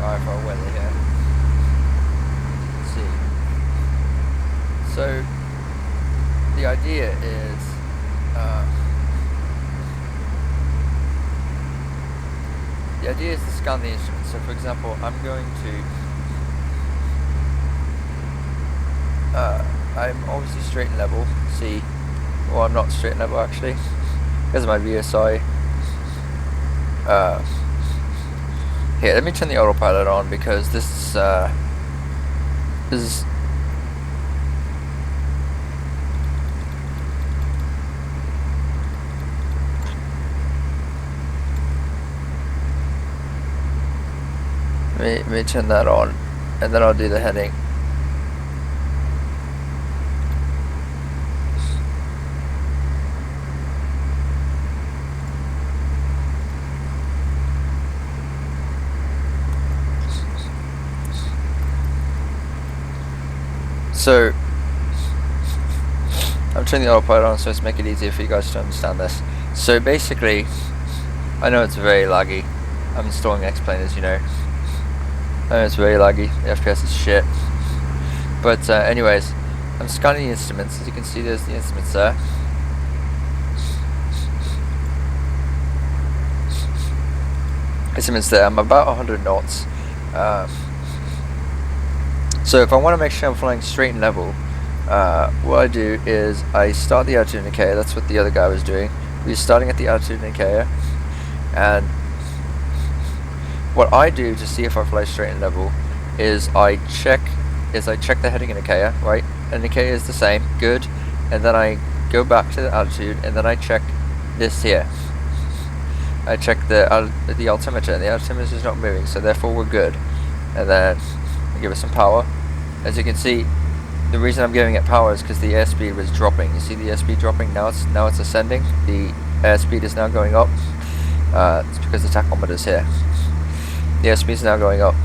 IFR weather here. Let's see. So the idea is to scan the instrument. So for example, I'm going to I'm obviously straight and level, see, well I'm not straight and level actually, because of my VSI. Here, let me turn the autopilot on because this is let me turn that on, and then I'll do the heading. So I'm turning the autopilot on so as to make it easier for you guys to understand this. So basically, I know it's very laggy. I'm installing X-Plane, as you know. I know it's very laggy. The FPS is shit. But anyways, I'm scanning the instruments. As you can see, there's the instruments there. Instruments there. I'm about 100 knots. So if I want to make sure I'm flying straight and level, what I do is I start the altitude indicator. That's what the other guy was doing. We were starting at the altitude indicator, and what I do to see if I fly straight and level is I check the heading indicator, right? Indicator is the same, good, and then I go back to the altitude, and then I check this here. I check the altimeter, and the altimeter is not moving, so therefore we're good. And then I give it some power. As you can see, the reason I'm giving it power is because the airspeed was dropping. You see the airspeed dropping? Now it's ascending. The airspeed is now going up. It's because the tachometer is here. The airspeed is now going up,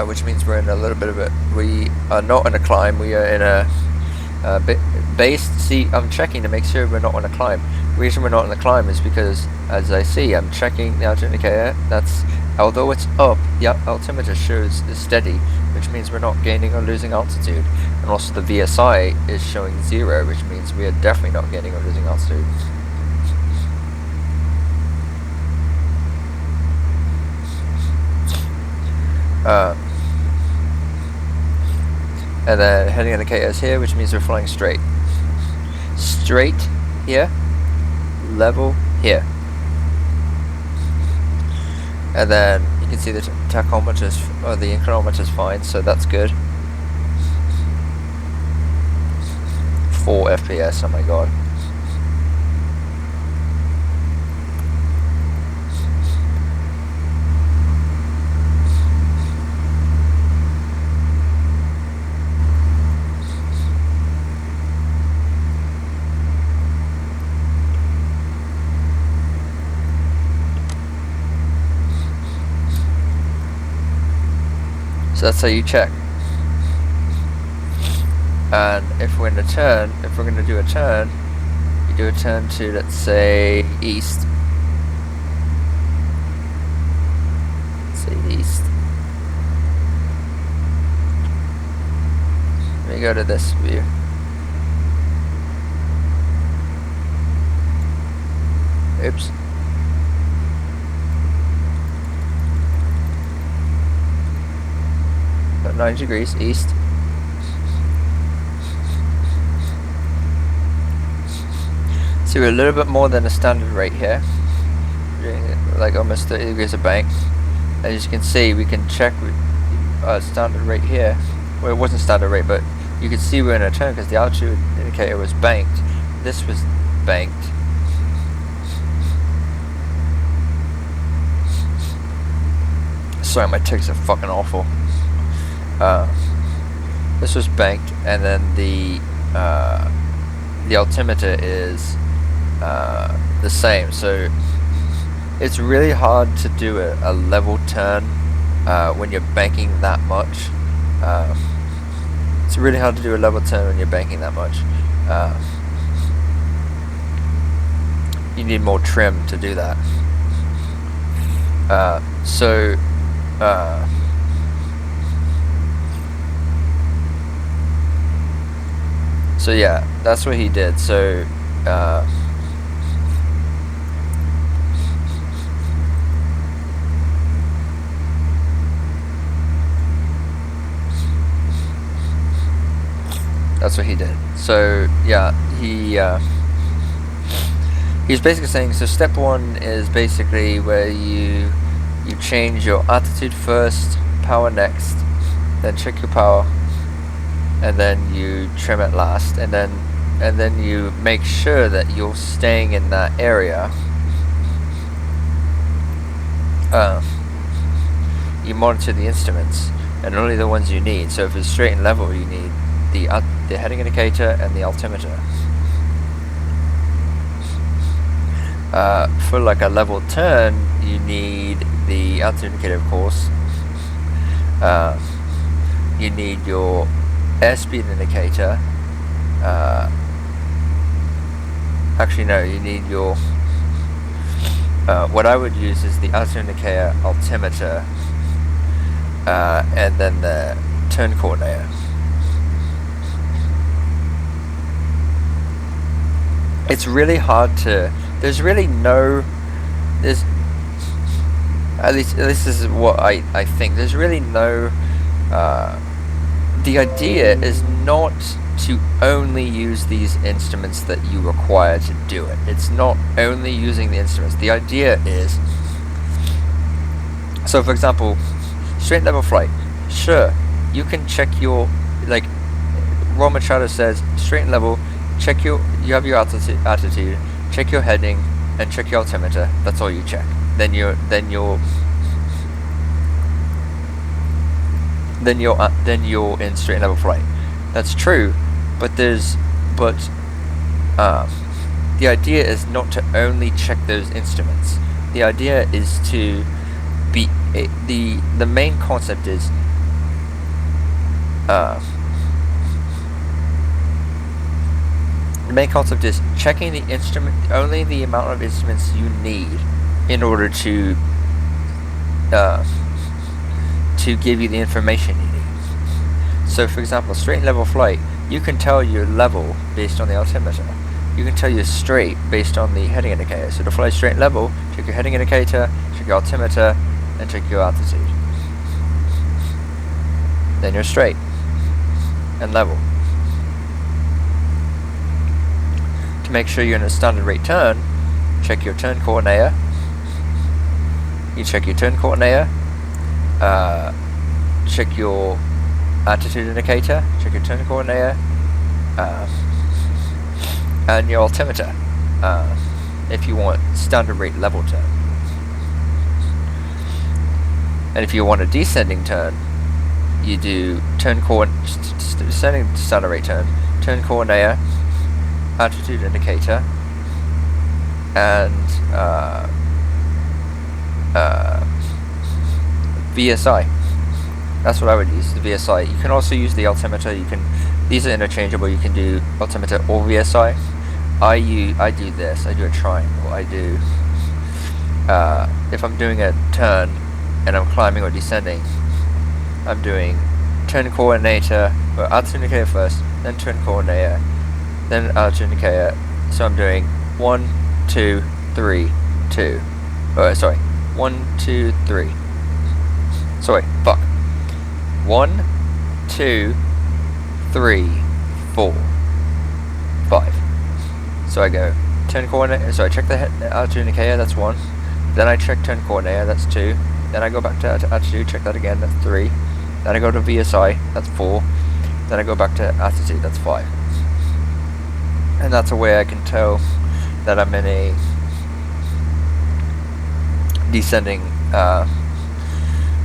which means we're in a little bit of it. We are not in a climb. We are in a base. See, I'm checking to make sure we're not on a climb. The reason we're not on the climb is because, as I see, I'm checking the altitude indicator. That's, although it's up, the altimeter shows is steady, which means we're not gaining or losing altitude. And also the VSI is showing 0, which means we are definitely not gaining or losing altitude. And then heading indicator is here, which means we're flying straight. Straight here, level here. And then you can see the tachometer or the inclinometer is fine, so that's good. 4 FPS, oh my god. So that's how you check. And if we're going to do a turn, you do a turn to, let's say, east. Let's say east. Let me go to this view. Oops. About 90 degrees east. So we're a little bit more than a standard rate here. We're doing it like almost 30 degrees of bank. As you can see, we can check with standard rate here. Well, it wasn't standard rate, but you can see we're in a turn because the altitude indicator was banked. This was banked. Sorry, my ticks are fucking awful. This was banked, and then the altimeter is the same. So it's really hard to do a level turn when you're banking that much. It's really hard to do a level turn when you're banking that much. You need more trim to do that. So yeah, that's what he did. So that's what he did. So yeah, he's basically saying, so step 1 is basically where you change your attitude first, power next, then check your power, and then you trim it last, and then you make sure that you're staying in that area. You monitor the instruments, and only the ones you need. So if it's straight and level, you need the heading indicator and the altimeter. For like a level turn, you need the altitude indicator, of course. You need your airspeed indicator. Actually, no, you need your. What I would use is the altitude indicator, altimeter, and then the turn coordinator. It's really hard to. There's really no. There's. At least this is what I think. There's really no. The idea is not to only use these instruments that you require to do it. It's not only using the instruments. The idea is. So, for example, straight level flight. Sure, you can check your, like, Rod Machado says, straight and level. Check you have your attitude, check your heading, and check your altimeter. That's all you check. Then you're in straight and level flight. That's true, but the idea is not to only check those instruments. The idea is to be the main concept is the main concept is checking the instrument, only the amount of instruments you need in order to give you the information you need. So, for example, straight and level flight, you can tell your level based on the altimeter. You can tell you're straight based on the heading indicator. So to fly straight and level, check your heading indicator, check your altimeter, and check your altitude. Then you're straight and level. To make sure you're in a standard rate turn, check your turn coordinator. You check your turn coordinator, check your attitude indicator, check your turn coordinator, and your altimeter, if you want standard rate level turn. And if you want a descending turn, you do descending standard rate turn coordinator, attitude indicator, and VSI. That's what I would use, the VSI. You can also use the altimeter. These are interchangeable. You can do altimeter or VSI. I do this. I do a triangle. I do if I'm doing a turn and I'm climbing or descending, I'm doing turn coordinator or altitude indicator first, then turn coordinator, then altitude indicator. So I'm doing 1, 2, 3, 2. Oh, sorry. 1, 2, 3. Sorry, fuck. 1, 2, 3, 4, 5. So I go turn coordinator. So I check the altitude indicator. That's 1. Then I check turn coordinator. That's 2. Then I go back to attitude. Check that again. That's 3. Then I go to VSI. That's 4. Then I go back to attitude. That's 5. And that's a way I can tell that I'm in a descending.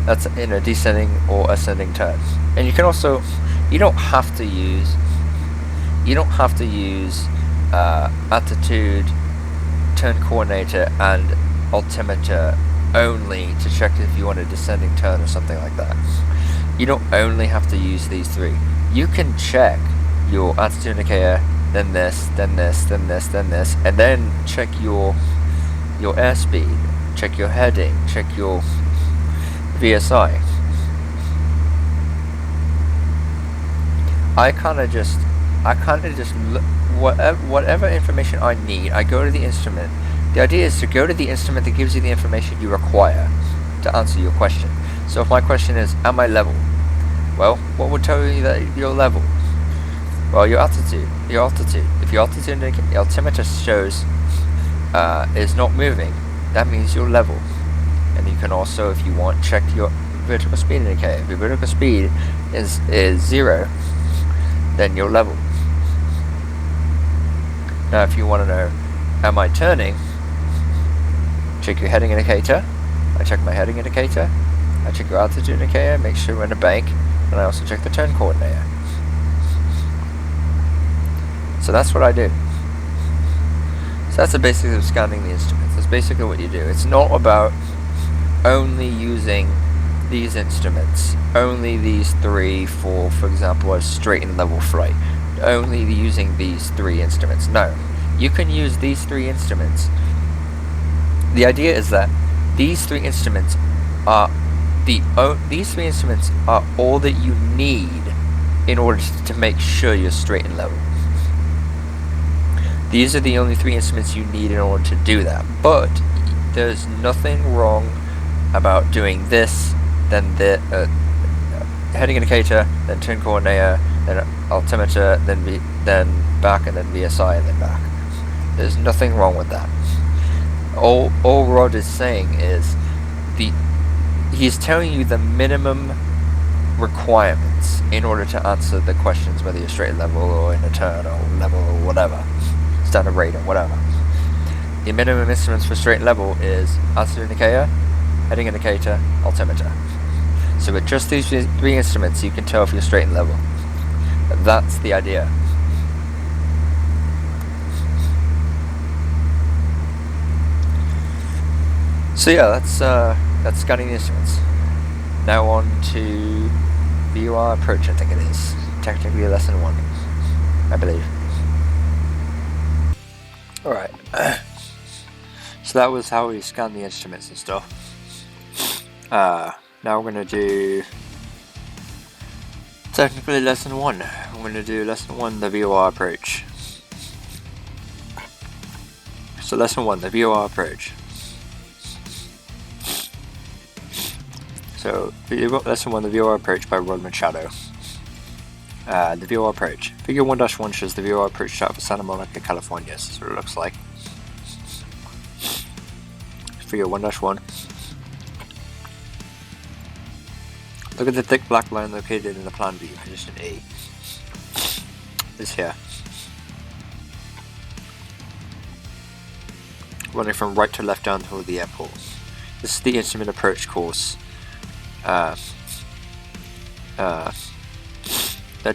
That's in a descending or ascending turn. And you can also, you don't have to use attitude, turn coordinator, and altimeter only to check if you want a descending turn or something like that. You don't only have to use these 3. You can check your attitude indicator, then this, then this, then this, then this, and then check your airspeed. check your heading, check your VSI. I kind of just look, whatever information I need, I go to the instrument. The idea is to go to the instrument that gives you the information you require to answer your question. So if my question is, am I level? Well, what would tell you that you're level? Well, your altitude. If your altimeter shows is not moving, that means you're level. And you can also, if you want, check your vertical speed indicator. If your vertical speed is 0, then you're level. Now if you want to know, am I turning? Check your heading indicator. I check my heading indicator. I check your altitude indicator, make sure we're in a bank, and I also check the turn coordinator. So that's what I do. So that's the basics of scanning the instruments. That's basically what you do. It's not about only using these instruments, only these 3 for example, a straight and level flight, only using these 3 instruments. No, you can use these 3 instruments. The idea is that these 3 instruments are all that you need in order to make sure you're straight and level. These are the only 3 instruments you need in order to do that. But there's nothing wrong about doing this, then the heading indicator, then turn coordinator, then altimeter, then back, and then VSI, and then back. There's nothing wrong with that. All Rod is saying is he's telling you the minimum requirements in order to answer the questions, whether you're straight level or in a turn or level or whatever, standard rate or whatever. The minimum instruments for straight and level is altitude indicator, heading indicator, altimeter. So with just these 3 instruments, you can tell if you're straight and level. That's the idea. So yeah, that's scanning the instruments. Now on to VOR approach, I think it is. Technically lesson 1, I believe. Alright. So that was how we scan the instruments and stuff. Now we're going to do technically lesson 1. I'm going to do lesson 1, the VOR approach. So lesson 1, the VOR approach. So lesson 1, the VOR approach by Rod Machado. The VOR approach. Figure 1-1 shows the VOR approach chart for Santa Monica, California. This is what it looks like. Figure 1-1. Look at the thick black line located in the plan view, position A. This here. Running from right to left down toward the airport. This is the instrument approach course. That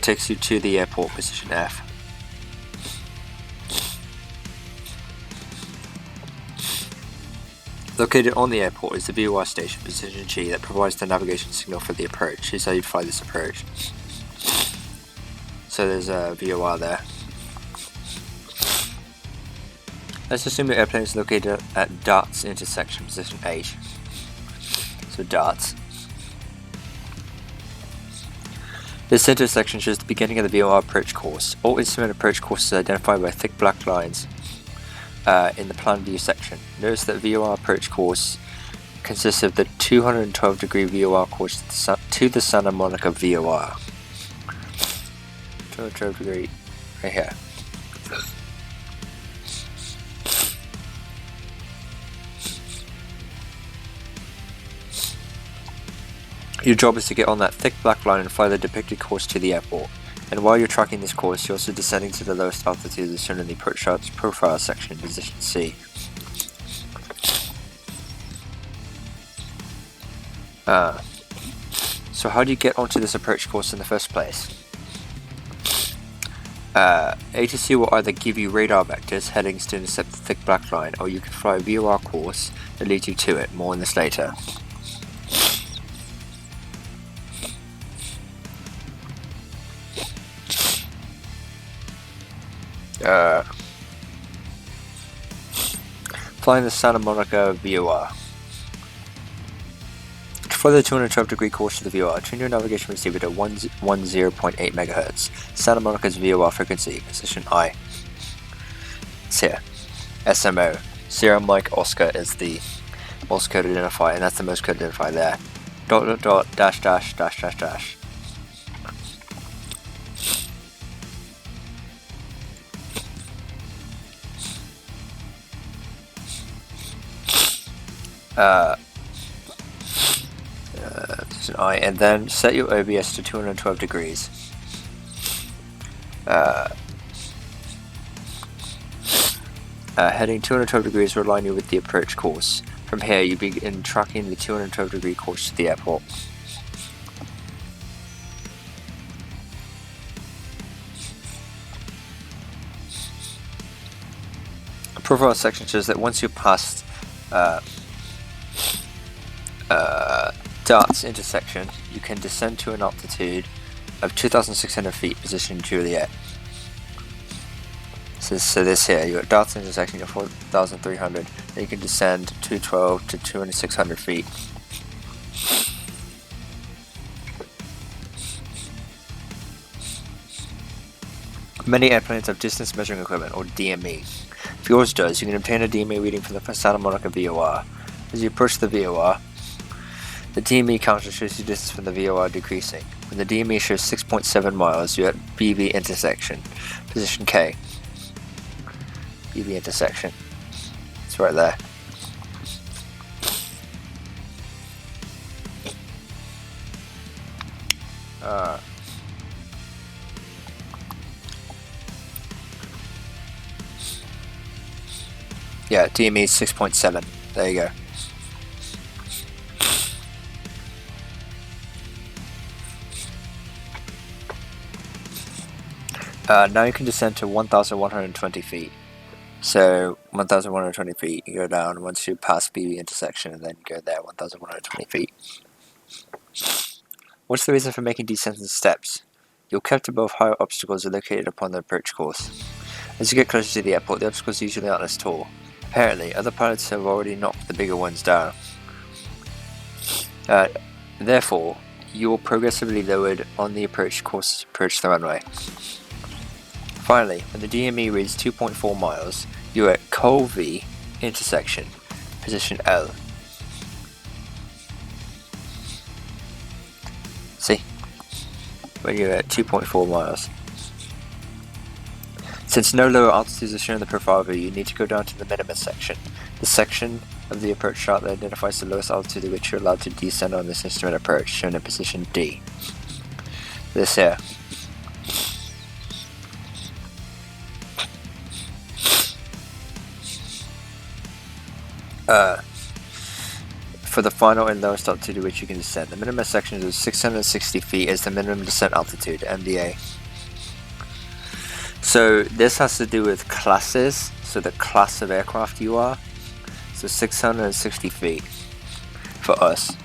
takes you to the airport, position F. Located on the airport is the VOR station, position G, that provides the navigation signal for the approach. Here's how you'd fly this approach. So there's a VOR there. Let's assume the airplane is located at DART's intersection, position H. So DART's. This intersection shows the beginning of the VOR approach course. All instrument approach courses are identified by thick black lines in the plan view section. Notice that VOR approach course consists of the 212-degree VOR course to the Santa Monica VOR. 212 degree right here. Your job is to get on that thick black line and fly the depicted course to the airport. And while you're tracking this course, you're also descending to the lowest altitude as shown in the approach chart's profile section in position C. So how do you get onto this approach course in the first place? ATC will either give you radar vectors, headings to intercept the thick black line, or you can fly a VOR course that leads you to it. More on this later. Flying the Santa Monica VOR. For the 212 degree course to the VOR, turn your navigation receiver to 110.8 MHz. Santa Monica's VOR frequency, position I. It's here. SMO. Sierra Mike Oscar is the Morse code identifier, and that's the Morse code identifier there. ... dash dash dash dash dash. Position I, and then set your OBS to 212 degrees. Heading 212 degrees will align you with the approach course. From here, you begin tracking the 212 degree course to the airport. A profile section shows that once you pass Dart's intersection, you can descend to an altitude of 2,600 feet, position Juliet. So this here, you're at Dart's intersection, you're 4,300, then you can descend 212 to 2,600 feet. Many airplanes have distance measuring equipment, or DME. If yours does, you can obtain a DME reading from the Santa Monica VOR. As you approach the VOR, the DME counter shows you distance from the VOR decreasing. When the DME shows 6.7 miles, you're at BB intersection, position K. BB intersection. It's right there. Yeah, DME 6.7. There you go. Now you can descend to 1,120 feet. So 1,120 feet, you go down once you pass BB intersection, and then you go there 1,120 feet. What's the reason for making descents in steps? You're kept above higher obstacles are located upon the approach course. As you get closer to the airport, the obstacles usually aren't as tall. Apparently, other pilots have already knocked the bigger ones down. Therefore, you're progressively lowered on the approach course to approach the runway. Finally, when the DME reads 2.4 miles, you're at Colby intersection, position L. See? When you're at 2.4 miles. Since no lower altitudes are shown in the profile view, you need to go down to the minimum section. The section of the approach chart that identifies the lowest altitude at which you're allowed to descend on this instrument approach, shown in position D. This here. For the final and lowest altitude at which you can descend. The minimum section is 660 feet is the minimum descent altitude, MDA. So this has to do with classes, so the class of aircraft you are. So 660 feet for us.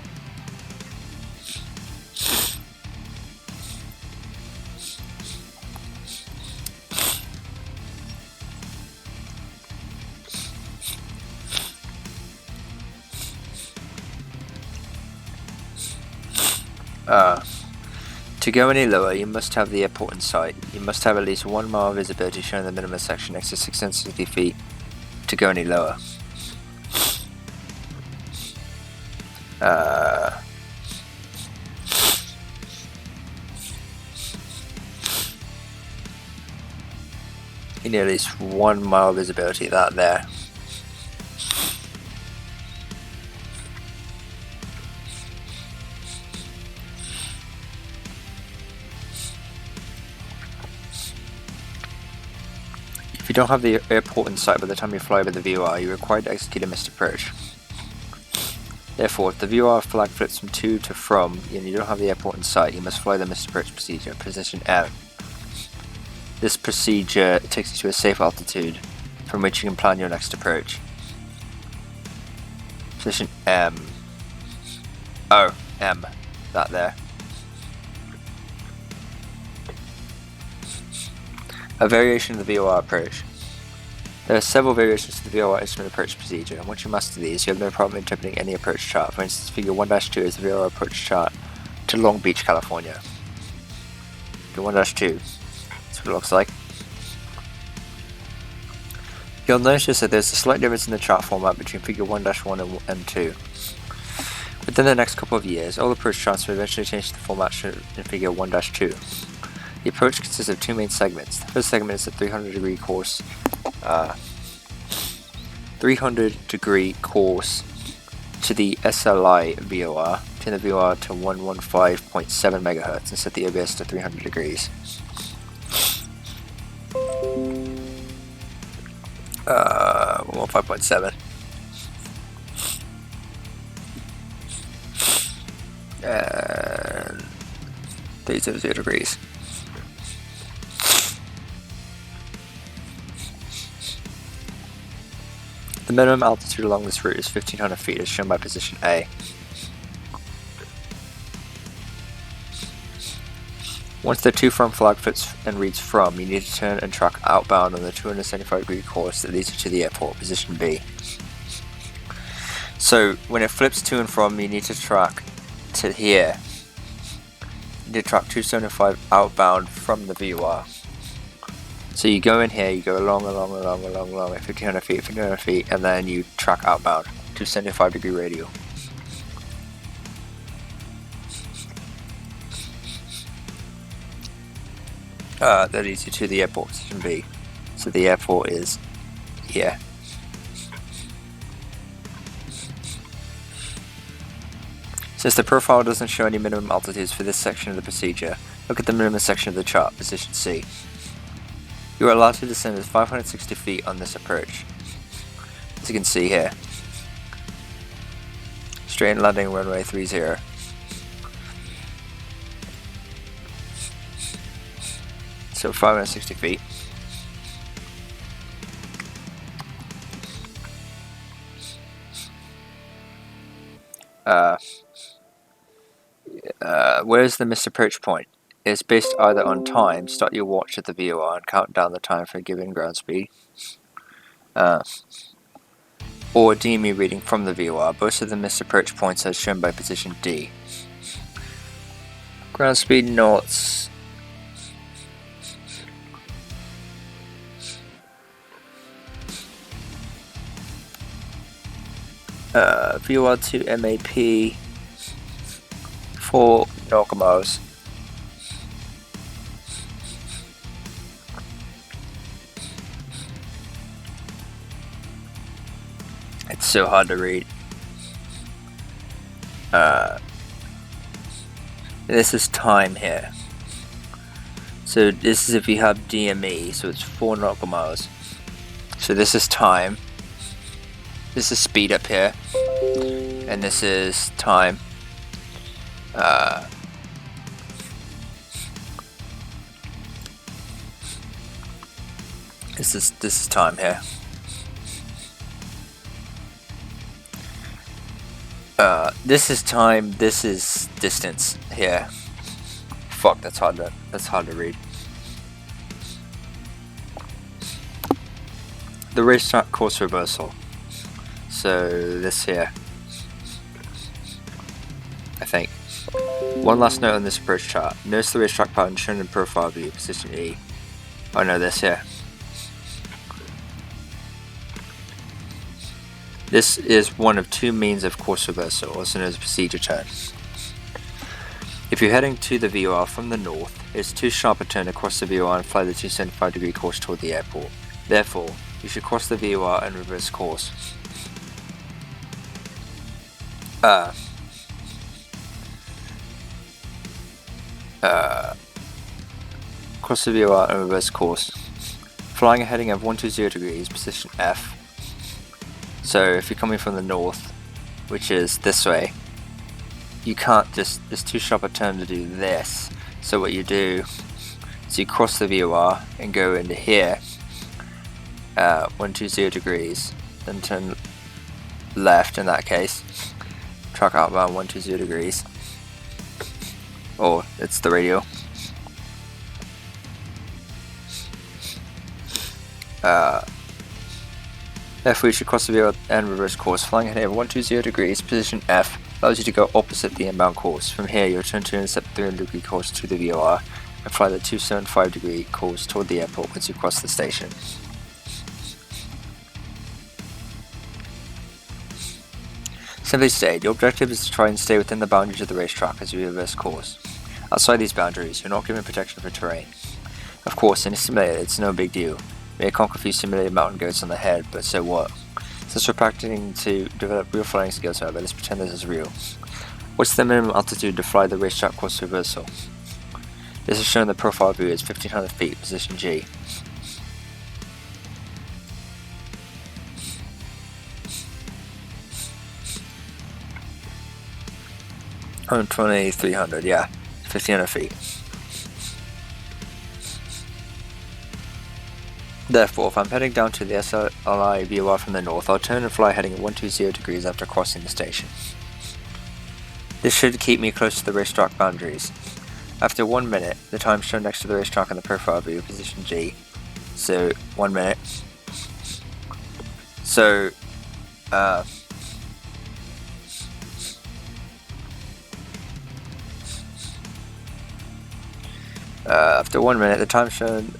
To go any lower, you must have the airport in sight. You must have at least 1 mile visibility shown in the minimum section next to 660 feet to go any lower. You need at least 1 mile visibility, that there. If you don't have the airport in sight by the time you fly over the VOR, you're required to execute a missed approach. Therefore, if the VOR flag flips from to from, and you don't have the airport in sight, you must fly the missed approach procedure, position M. This procedure takes you to a safe altitude from which you can plan your next approach. Position M. Oh, M. That there. A variation of the VOR approach. There are several variations to the VOR instrument approach procedure, and once you master these, you have no problem interpreting any approach chart. For instance, figure 1-2 is the VOR approach chart to Long Beach, California. Figure 1-2. That's what it looks like. You'll notice that there's a slight difference in the chart format between figure 1-1 and 2. Within the next couple of years, all approach charts will eventually change to the format shown in figure 1-2. The approach consists of two main segments. The first segment is a 300-degree course. 300-degree course to the SLI VOR. Turn the VOR to 115.7 MHz and set the OBS to 300 degrees. 115.7. And 300 degrees. The minimum altitude along this route is 1500 feet as shown by position A. Once the two from flag flips and reads from, you need to turn and track outbound on the 275-degree course that leads you to the airport, position B. So when it flips to and from, you need to track to here. You need to track 275 outbound from the VOR. So you go in here, you go along at 1500 feet, and then you track outbound, 275-degree radial. That leads you to the airport, position B. So the airport is here. Since the profile doesn't show any minimum altitudes for this section of the procedure, look at the minimum section of the chart, position C. You are allowed to descend at 560 feet on this approach, as you can see here. Straight landing runway 30. So 560 feet. Where's the missed approach point? It's based either on time, start your watch at the VOR and count down the time for a given ground speed, or DME reading from the VOR. Both of the missed approach points as shown by position D. Ground speed knots. VOR to MAP 4 nautical miles. It's so hard to read. This is time here. So this is if you have DME, so it's 4 nautical miles. So this is time. This is speed up here. And this is time. This is time here. This is time. This is distance here. Fuck, that's hard to read. The racetrack course reversal. So this here, I think. One last note on this approach chart. Notice the racetrack pattern shown in profile view, position E. Oh no, this here. This is one of two means of course reversal, also known as procedure turn. If you're heading to the VOR from the north, it's too sharp a turn across the VOR and fly the 275-degree course toward the airport. Therefore, you should cross the VOR and reverse course. Cross the VOR and reverse course. Flying a heading of 120 degrees, position F. So if you're coming from the north, which is this way, you can't just, it's too sharp a turn to do this. So what you do is you cross the VOR and go into here, 120 degrees, then turn left in that case, track outbound 120 degrees, or it's the radial. Therefore, you should cross the VOR and reverse course, flying ahead of 120 degrees. Position F allows you to go opposite the inbound course. From here, you'll turn to intercept the 300 degree course to the VOR and fly the 275 degree course toward the airport once you cross the station. Simply stated, your objective is to try and stay within the boundaries of the racetrack as you reverse course. Outside these boundaries, you're not given protection for terrain. Of course, in a simulator, it's no big deal. You may conquer a few simulated mountain goats on the head, but so what? Since we're practicing to develop real flying skills, however, let's pretend this is real. What's the minimum altitude to fly the racetrack course reversal? This is shown in the profile view as 1500 feet, position G. Oh, 2300, yeah, 1500 feet. Therefore, if I'm heading down to the SLI VOR from the north, I'll turn and fly heading at 120 degrees after crossing the station. This should keep me close to the racetrack boundaries. After 1 minute, the time shown next to the racetrack in the profile view, position G. So, 1 minute. So, after 1 minute, the time shown,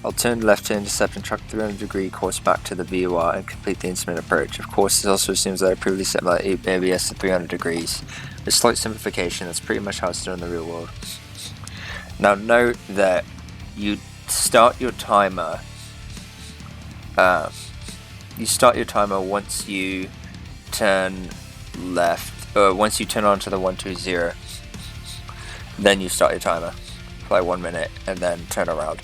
I'll turn left to intercept and track the 300 degree course back to the VOR and complete the instrument approach. Of course, this also assumes that I previously set my ABS to 300 degrees. With slight simplification, that's pretty much how it's done in the real world. Now note that you start your timer once you turn left, or once you turn on to the 120, then you start your timer. Fly 1 minute and then turn around.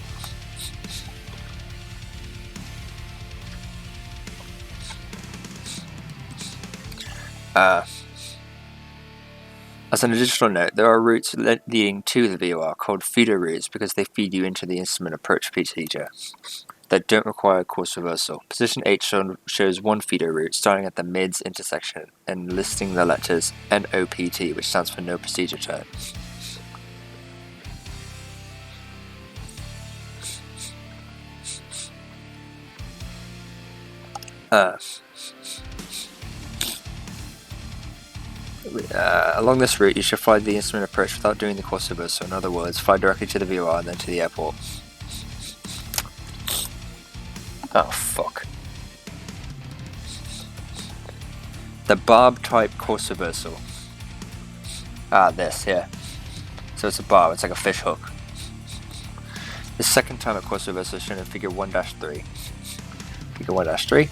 As an additional note, there are routes leading to the VOR called feeder routes because they feed you into the instrument approach procedure that don't require course reversal. Position H shows one feeder route starting at the MIDS intersection and listing the letters NOPT, which stands for no procedure turn. Along this route, you should fly the instrument approach without doing the course reversal. In other words, fly directly to the VOR and then to the airport. Oh, fuck. The barb type course reversal. This, here. So it's a barb, it's like a fish hook. The second time of course reversal is shown in figure 1-3. Figure 1-3.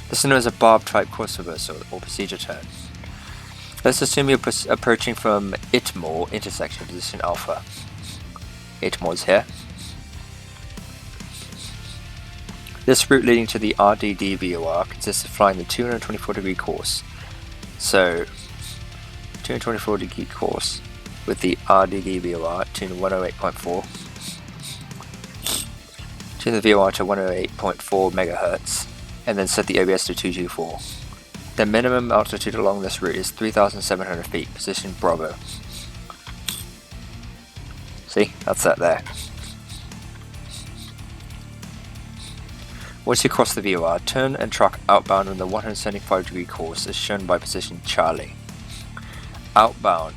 This is known as a barb type course reversal or procedure turn. Let's assume you're approaching from Itmore intersection, position Alpha. Itmore's here. This route leading to the RDD VOR consists of flying the 224 degree course. So, 224 degree course with the RDD VOR tune 108.4. Tune the VOR to 108.4 MHz. And then set the OBS to 224. The minimum altitude along this route is 3,700 feet, position Bravo. See, that's set there. Once you cross the VOR, turn and track outbound on the 175 degree course as shown by position Charlie. Outbound,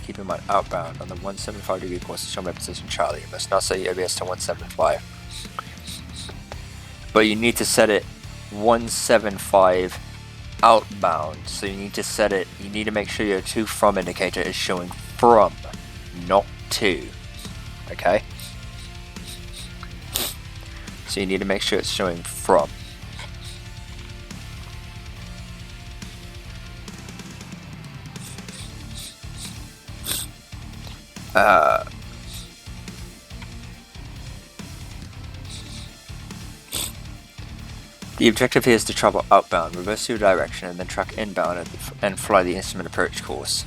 keep in mind outbound on the 175 degree course is shown by position Charlie. You must not set your OBS to 175. But you need to set it 175 outbound, so you need to make sure your to from indicator is showing from, not to, okay? So you need to make sure it's showing from. The objective here is to travel outbound, reverse your direction, and then track inbound and fly the instrument approach course.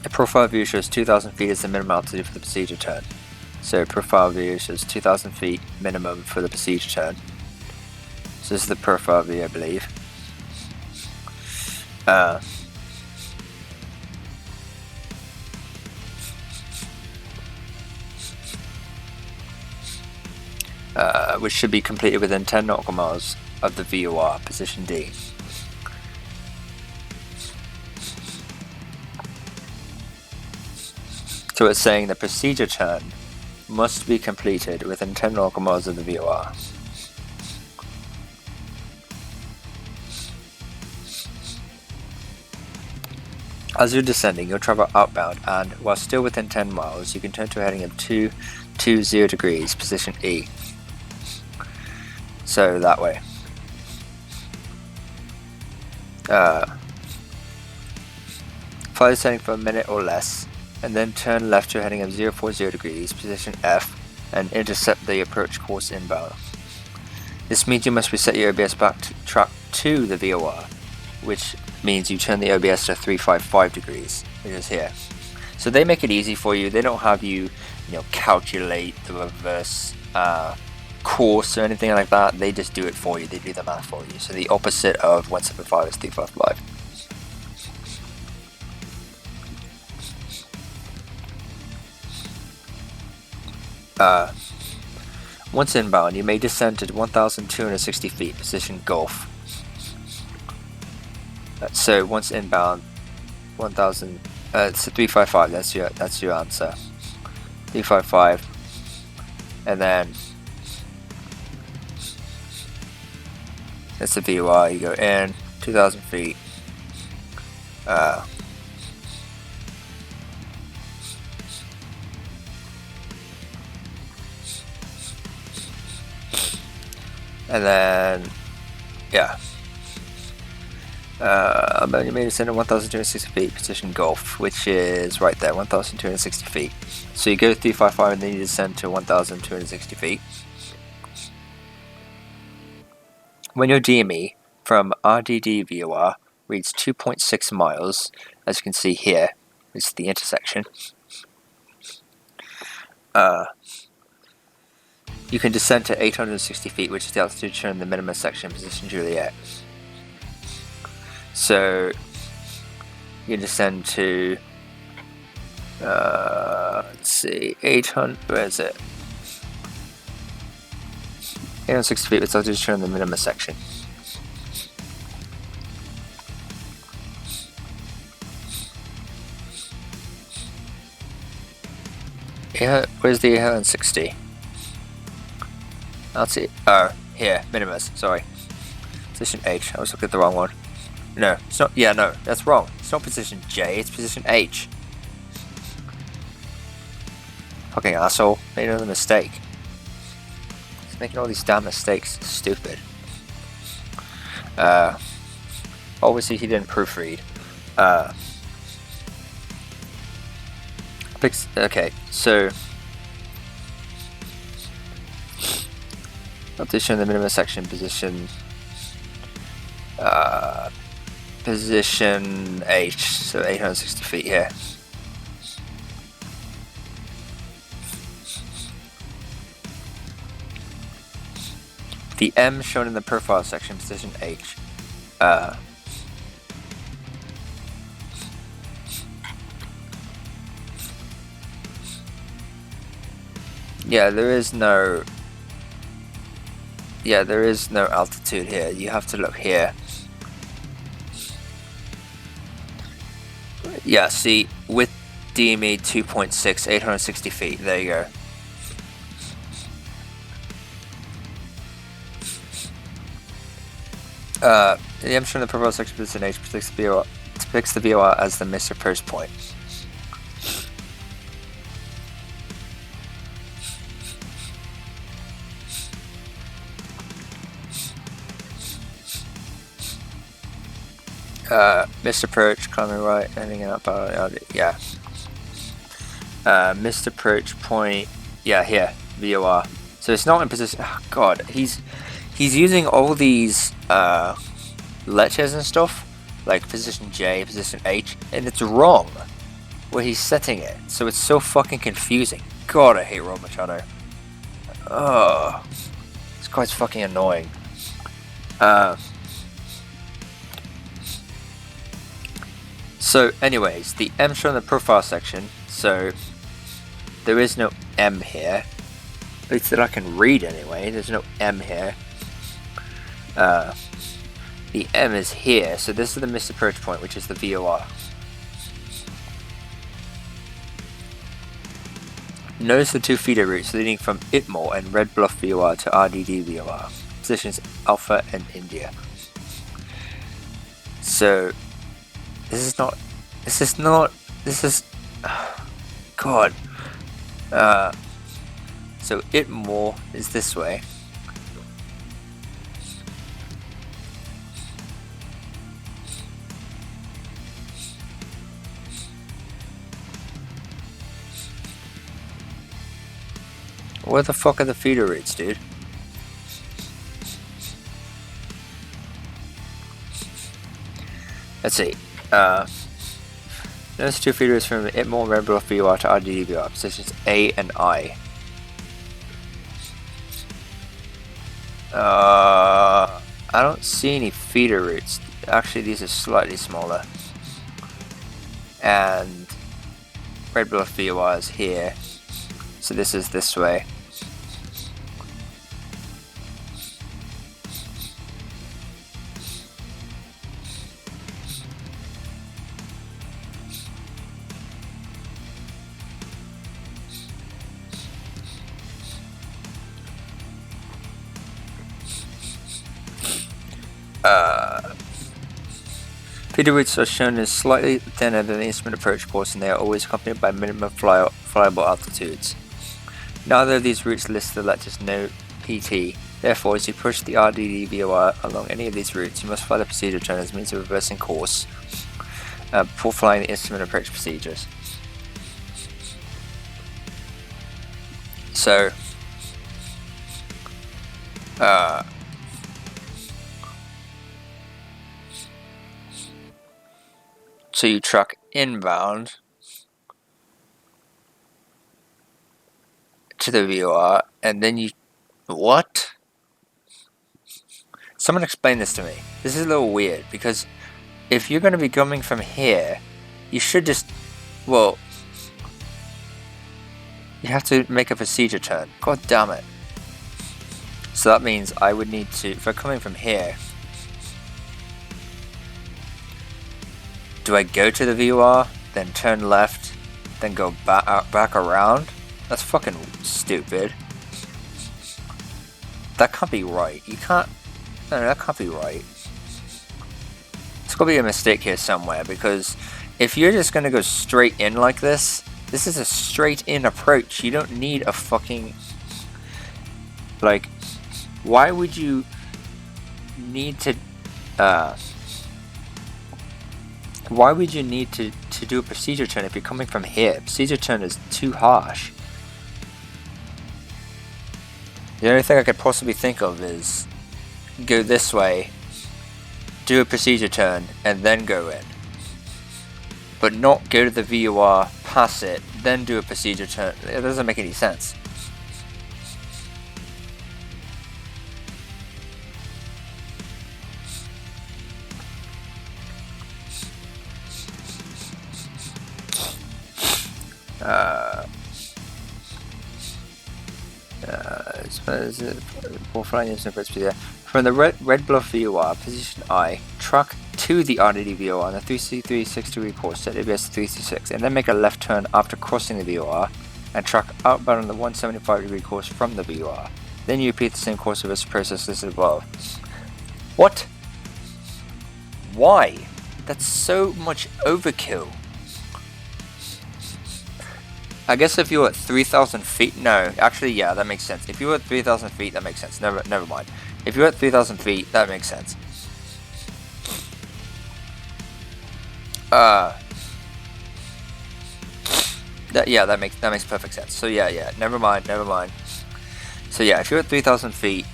A profile view shows 2,000 feet as the minimum altitude for the procedure turn. So profile view shows 2,000 feet minimum for the procedure turn. So this is the profile view, I believe. which should be completed within 10 nautical miles of the VOR, position D. So it's saying the procedure turn must be completed within 10 nautical miles of the VOR. As you're descending, you'll travel outbound, and while still within 10 miles, you can turn to a heading of 220 degrees, position E. So that way. Fly descending for a minute or less, and then turn left to a heading of 040 degrees, position F, and intercept the approach course inbound. This means you must reset your OBS back to track to the VOR, which means you turn the OBS to 355 degrees, which is here. So they make it easy for you. They don't have you, calculate the reverse course or anything like that. They just do it for you. They do the math for you. So the opposite of 175 is 355. Once inbound, you may descend to 1,260 feet, position Gulf. So once inbound, 1,000. It's 355. That's your answer. 355, and then that's the VOR. You go in 2,000 feet. And then, yeah. You may descend to 1,260 feet, position Gulf, which is right there, 1,260 feet. So you go 355 and then you descend to 1,260 feet. When your DME from RDD VOR reads 2.6 miles, as you can see here, it's the intersection. You can descend to 860 feet, which is the altitude shown in the minimum section, position Juliet. So you descend to, let's see, 800, where is it? 860 feet, which is altitude shown in the minimum section. Yeah, where's the 860? I'll see. Oh, here, minimus, sorry. Position H, I was looking at the wrong one. No, it's not. Yeah, no, that's wrong. It's not position J, it's position H. Fucking asshole. Made another mistake. He's making all these damn mistakes. It's stupid. Obviously he didn't proofread. Okay, so position the minimum section, position position H, so 860 feet here. The M shown in the profile section, position H. Yeah, there is no altitude here. You have to look here. Yeah, see, with DME 2.6, 860 feet, there you go. The M shown in the profile section, position H, depicts the VOR as the missed approach point. Missed approach, climbing right, ending up, yeah. Missed approach point, yeah, here, VOR. So it's not in position, oh god, he's using all these, letters and stuff, like position J, position H, and it's wrong where he's setting it, so it's so fucking confusing. God, I hate Rod Machado. Oh, it's quite fucking annoying. So anyways, the M shown in the profile section, so there is no M here, least that I can read anyway. There's no M here. The M is here, so this is the missed approach point, which is the VOR. Notice the two feeder routes leading from Itmore and Red Bluff VOR to RDD VOR. Positions Alpha and India. So, this is God. So Itmore is this way. Where the fuck are the feeder routes, dude? Let's see. Those two feeder routes from Itmore, Red Bluff VOR to RDD VOR, positions A and I. I don't see any feeder routes. Actually, these are slightly smaller. And Red Bluff VOR is here. So this is this way. Feeder routes are shown as slightly thinner than the instrument approach course, and they are always accompanied by minimum flyable altitudes. Neither of these routes list the letters no PT. Therefore, as you push the RDD VOR along any of these routes, you must fly the procedure turn as means of reversing course before flying the instrument approach procedures. So, so you truck inbound to the VOR, and then you... What? Someone explain this to me. This is a little weird, because if you're going to be coming from here, you should just... Well... You have to make a procedure turn. God damn it. So that means I would need to... If I'm coming from here... Do I go to the VOR, then turn left, then go back around? That's fucking stupid. That can't be right. You can't... No, that can't be right. There's gotta be a mistake here somewhere, because if you're just gonna go straight in like this, this is a straight in approach. You don't need a fucking... Like, why would you need to... Why would you need to do a procedure turn if you're coming from here? Procedure turn is too harsh. The only thing I could possibly think of is go this way, do a procedure turn, and then go in. But not go to the VOR, pass it, then do a procedure turn. It doesn't make any sense. From the Red Bluff VOR, position I, truck to the RDD VOR on the 360 degree course set ABS 336, and then make a left turn after crossing the VOR, and truck outbound on the 175 degree course from the VOR. Then you repeat the same course reversal process listed above. What? Why? That's so much overkill. I guess if you were at 3,000 feet, no, actually, yeah, that makes sense. If you were at 3,000 feet, that makes sense. Never mind. If you're at 3,000 feet, that makes sense. That makes perfect sense. So yeah, never mind. So yeah, if you're at 3,000 feet,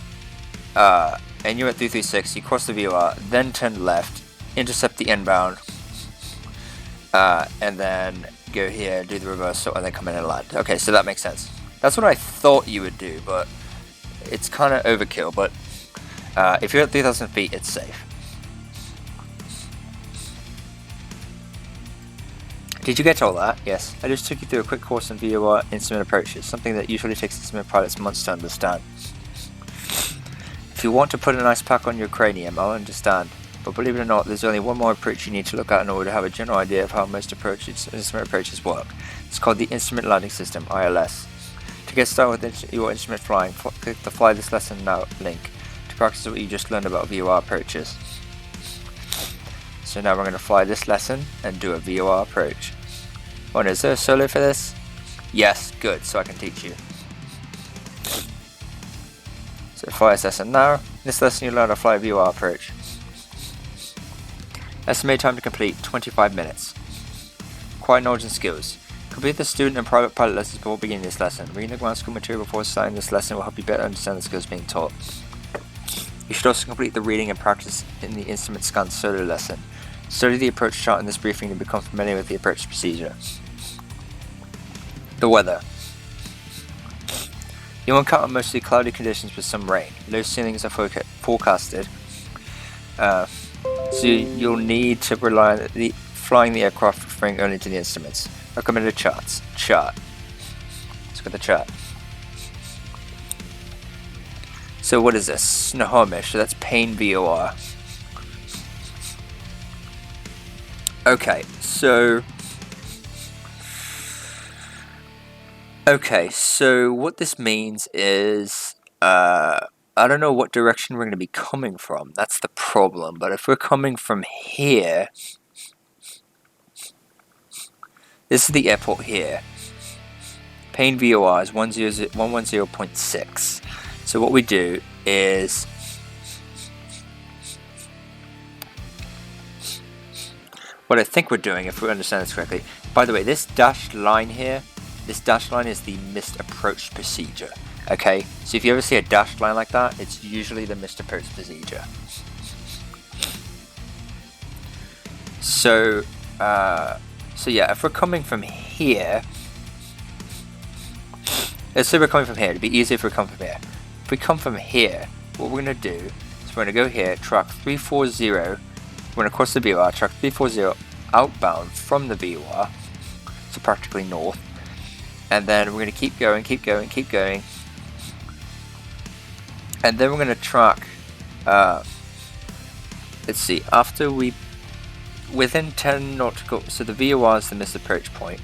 and you're at 336, you cross the VOR, then turn left, intercept the inbound, and then go here, do the reversal, and then come in and land. Okay, so that makes sense. That's what I thought you would do, but it's kind of overkill. But if you're at 3,000 feet, it's safe. Did you get all that? Yes. I just took you through a quick course on VOR instrument approaches, something that usually takes instrument pilots months to understand. If you want to put an ice pack on your cranium, I'll understand. But believe it or not, there's only one more approach you need to look at in order to have a general idea of how most instrument approaches work. It's called the Instrument Landing System, ILS. To get started with your instrument flying, click the Fly This Lesson Now link to practice what you just learned about VOR approaches. So now we're going to fly this lesson and do a VOR approach. Oh, and is there a solo for this? Yes, good, so I can teach you. So fly this lesson now. In this lesson you learn to fly a VOR approach. Estimated time to complete, 25 minutes. Required knowledge and skills. Complete the student and private pilot lessons before beginning this lesson. Reading the ground school material before starting this lesson will help you better understand the skills being taught. You should also complete the reading and practice in the instrument scan solo lesson. Study the approach chart in this briefing to become familiar with the approach procedure. The weather. You'll encounter mostly cloudy conditions with some rain. Low ceilings are forecasted. So you'll need to rely on flying the aircraft referring only to the instruments. Recommended charts. Chart. Let's look at the chart. So what is this? Snohomish. So that's Paine VOR. Okay, so what this means is I don't know what direction we're going to be coming from. That's the problem. But if we're coming from here, this is the airport here. Paine VOR is 110.6. So what we do is what I think we're doing, if we understand this correctly. By the way, this dashed line here, this dashed line is the missed approach procedure. Okay, so if you ever see a dashed line like that, it's usually the missed approach procedure. So yeah, if we're coming from here, let's say we're coming from here. It'd be easier if we come from here. If we come from here, what we're going to do is we're going to go here, track 340. We're going to cross the VOR, track 340 outbound from the VOR, so practically north. And then we're going to keep going. And then we're going to track, let's see, after we, within 10 nautical, so the VOR is the missed approach point.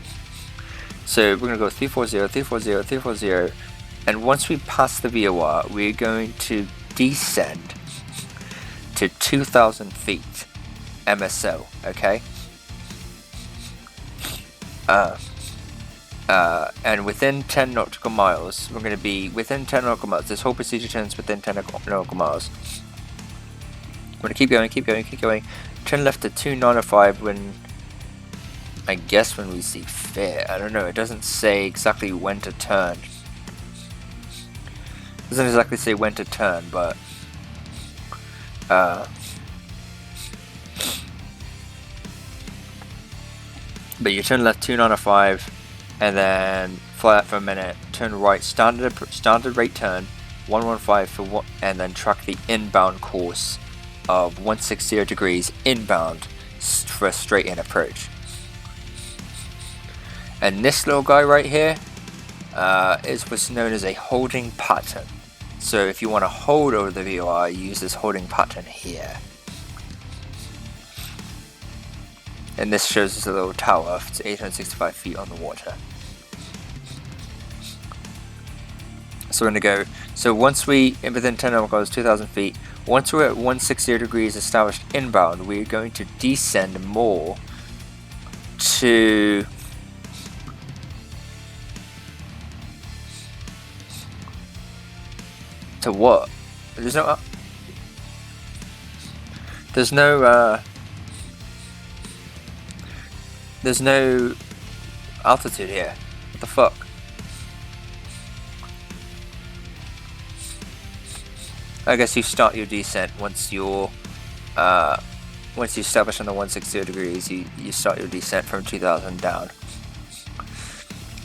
So we're going to go 340, and once we pass the VOR, we're going to descend to 2,000 feet MSO, okay? And within 10 nautical miles, we're going to be within 10 nautical miles. This whole procedure turns within 10 nautical miles. We're going to keep going. Turn left to 295 when, I guess when we see fit. I don't know, it doesn't say exactly when to turn. It doesn't exactly say when to turn, but you turn left 295 and then fly out for a minute, turn right, standard rate turn 115 for one, and then track the inbound course of 160 degrees inbound for a straight in approach. And this little guy right here is what's known as a holding pattern. So if you want to hold over the VOR, you use this holding pattern here. And this shows us a little tower. It's 865 feet on the water. So we're going to go, so once we, within 10 nautical miles, 2,000 feet, once we're at 160 degrees established inbound, we're going to descend more to what? There's no altitude here. What the fuck? I guess you start your descent once you establish on the 160 degrees. You start your descent from 2,000 down.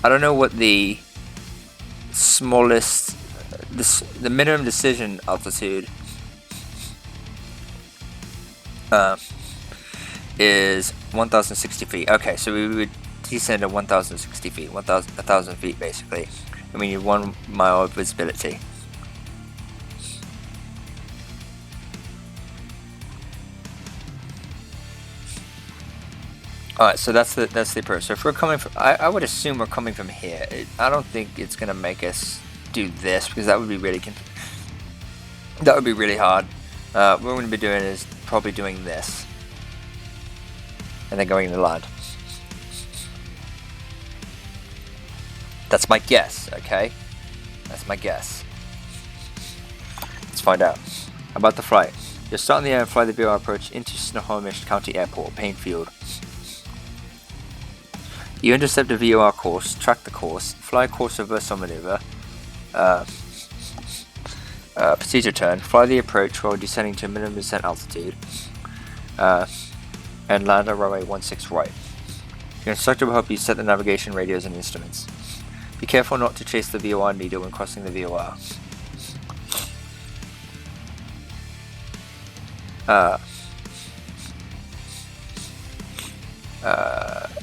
I don't know what the smallest, the minimum decision altitude is 1,060 feet. Okay, so we would descend at 1,060 feet, 1,000 feet basically. I mean, you have 1 mile of visibility. Alright, so that's the approach. So if we're coming from, I would assume we're coming from here. I don't think it's gonna make us do this, because that would be really hard. What we're gonna be doing is probably doing this, and then going to land. That's my guess, okay? That's my guess. Let's find out. About the flight. You'll start in the air and fly the VOR approach into Snohomish County Airport, Painfield. You intercept the VOR course, track the course, fly a course reversal maneuver, procedure turn, fly the approach while descending to minimum descent altitude, and land on runway 16 right. Your instructor will help you set the navigation radios and instruments. Be careful not to chase the VOR needle when crossing the VOR.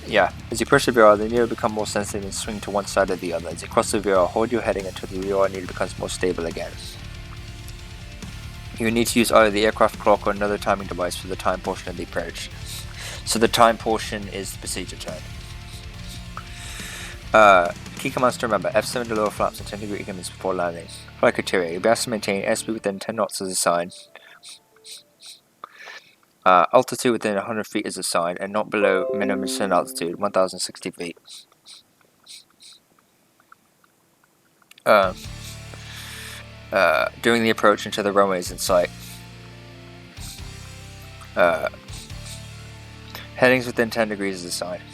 Yeah, as you push the VOR, the needle will become more sensitive and swing to one side or the other. As you cross the VOR, hold your heading until the VOR needle becomes more stable again. You will need to use either the aircraft clock or another timing device for the time portion of the approach. So the time portion is the procedure turn. Key commands to remember: F7 to lower flaps and 10-degree increments before landing. Flight criteria: you'll be asked to maintain airspeed within 10 knots as assigned. Altitude within 100 feet is assigned, and not below minimum descent altitude, 1,060 feet. During the approach into the runways in sight. Headings within 10 degrees is assigned.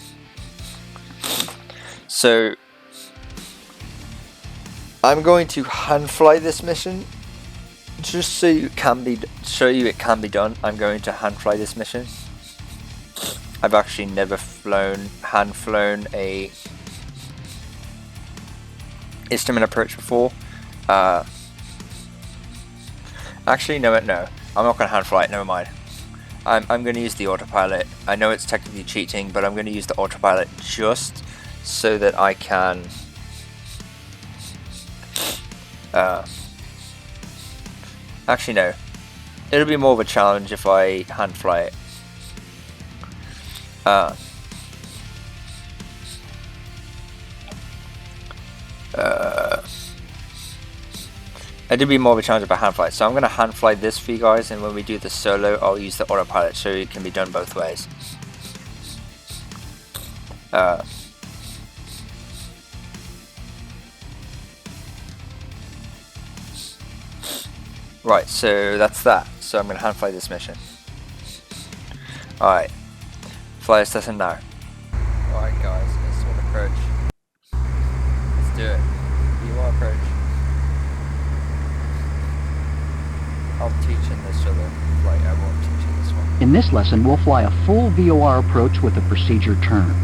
So, I'm going to hand fly this mission. Just so it can be done, I'm going to hand fly this mission. I've actually never hand flown a instrument approach before. Actually, no, I'm not going to hand fly it. Never mind. I'm going to use the autopilot. I know it's technically cheating, but I'm going to use the autopilot just so that I can. Actually, no. It'll be more of a challenge if I hand fly it. It'll be more of a challenge if I hand fly it. So I'm going to hand fly this for you guys, and when we do the solo, I'll use the autopilot so it can be done both ways. Right, so that's that. So I'm going to hand fly this mission. Alright. Fly us lesson now. Alright guys, instrument approach. Let's do it. VOR approach. I'll teach in this other flight, I won't teach in this one. In this lesson, we'll fly a full VOR approach with a procedure turn.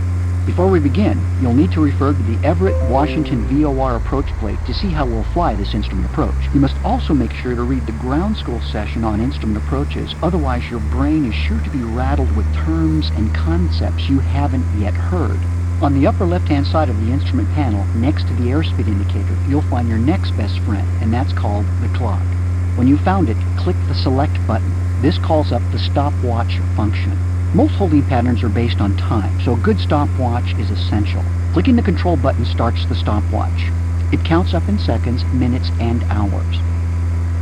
Before we begin, you'll need to refer to the Everett, Washington VOR approach plate to see how we'll fly this instrument approach. You must also make sure to read the ground school session on instrument approaches, otherwise your brain is sure to be rattled with terms and concepts you haven't yet heard. On the upper left-hand side of the instrument panel, next to the airspeed indicator, you'll find your next best friend, and that's called the clock. When you've found it, click the select button. This calls up the stopwatch function. Most holding patterns are based on time, so a good stopwatch is essential. Clicking the control button starts the stopwatch. It counts up in seconds, minutes, and hours.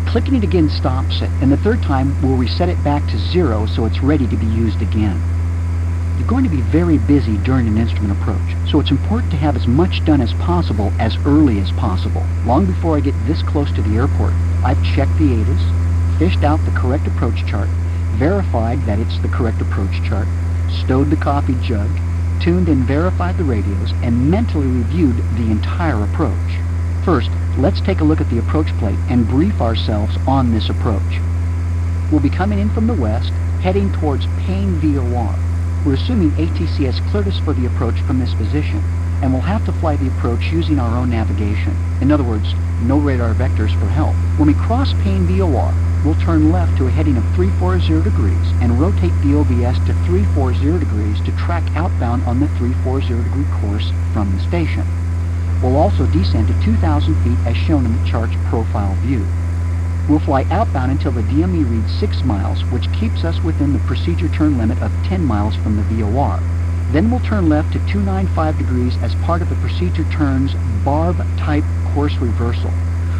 Clicking it again stops it, and the third time will reset it back to 0 so it's ready to be used again. You're going to be very busy during an instrument approach, so it's important to have as much done as possible as early as possible. Long before I get this close to the airport, I've checked the ATIS, fished out the correct approach chart, verified that it's the correct approach chart, stowed the coffee jug, tuned and verified the radios, and mentally reviewed the entire approach. First, let's take a look at the approach plate and brief ourselves on this approach. We'll be coming in from the west, heading towards Payne VOR. We're assuming ATC has cleared us for the approach from this position, and we'll have to fly the approach using our own navigation. In other words, no radar vectors for help. When we cross Payne VOR, we'll turn left to a heading of 340 degrees and rotate the OBS to 340 degrees to track outbound on the 340 degree course from the station. We'll also descend to 2,000 feet as shown in the chart's profile view. We'll fly outbound until the DME reads 6 miles, which keeps us within the procedure turn limit of 10 miles from the VOR. Then we'll turn left to 295 degrees as part of the procedure turn's barb-type course reversal.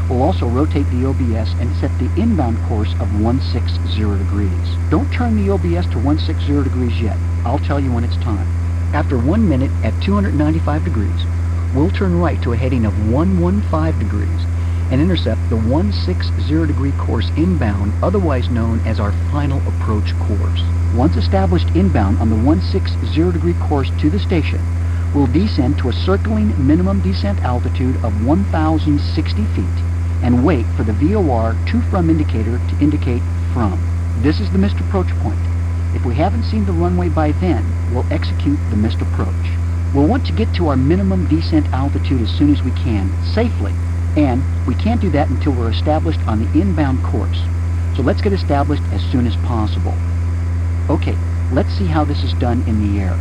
We'll also rotate the OBS and set the inbound course of 160 degrees. Don't turn the OBS to 160 degrees yet. I'll tell you when it's time. After 1 minute at 295 degrees, we'll turn right to a heading of 115 degrees and intercept the 160 degree course inbound, otherwise known as our final approach course. Once established inbound on the 160 degree course to the station, we'll descend to a circling minimum descent altitude of 1,060 feet and wait for the VOR to from indicator to indicate from. This is the missed approach point. If we haven't seen the runway by then, we'll execute the missed approach. We'll want to get to our minimum descent altitude as soon as we can, safely, and we can't do that until we're established on the inbound course. So let's get established as soon as possible. Okay, let's see how this is done in the air.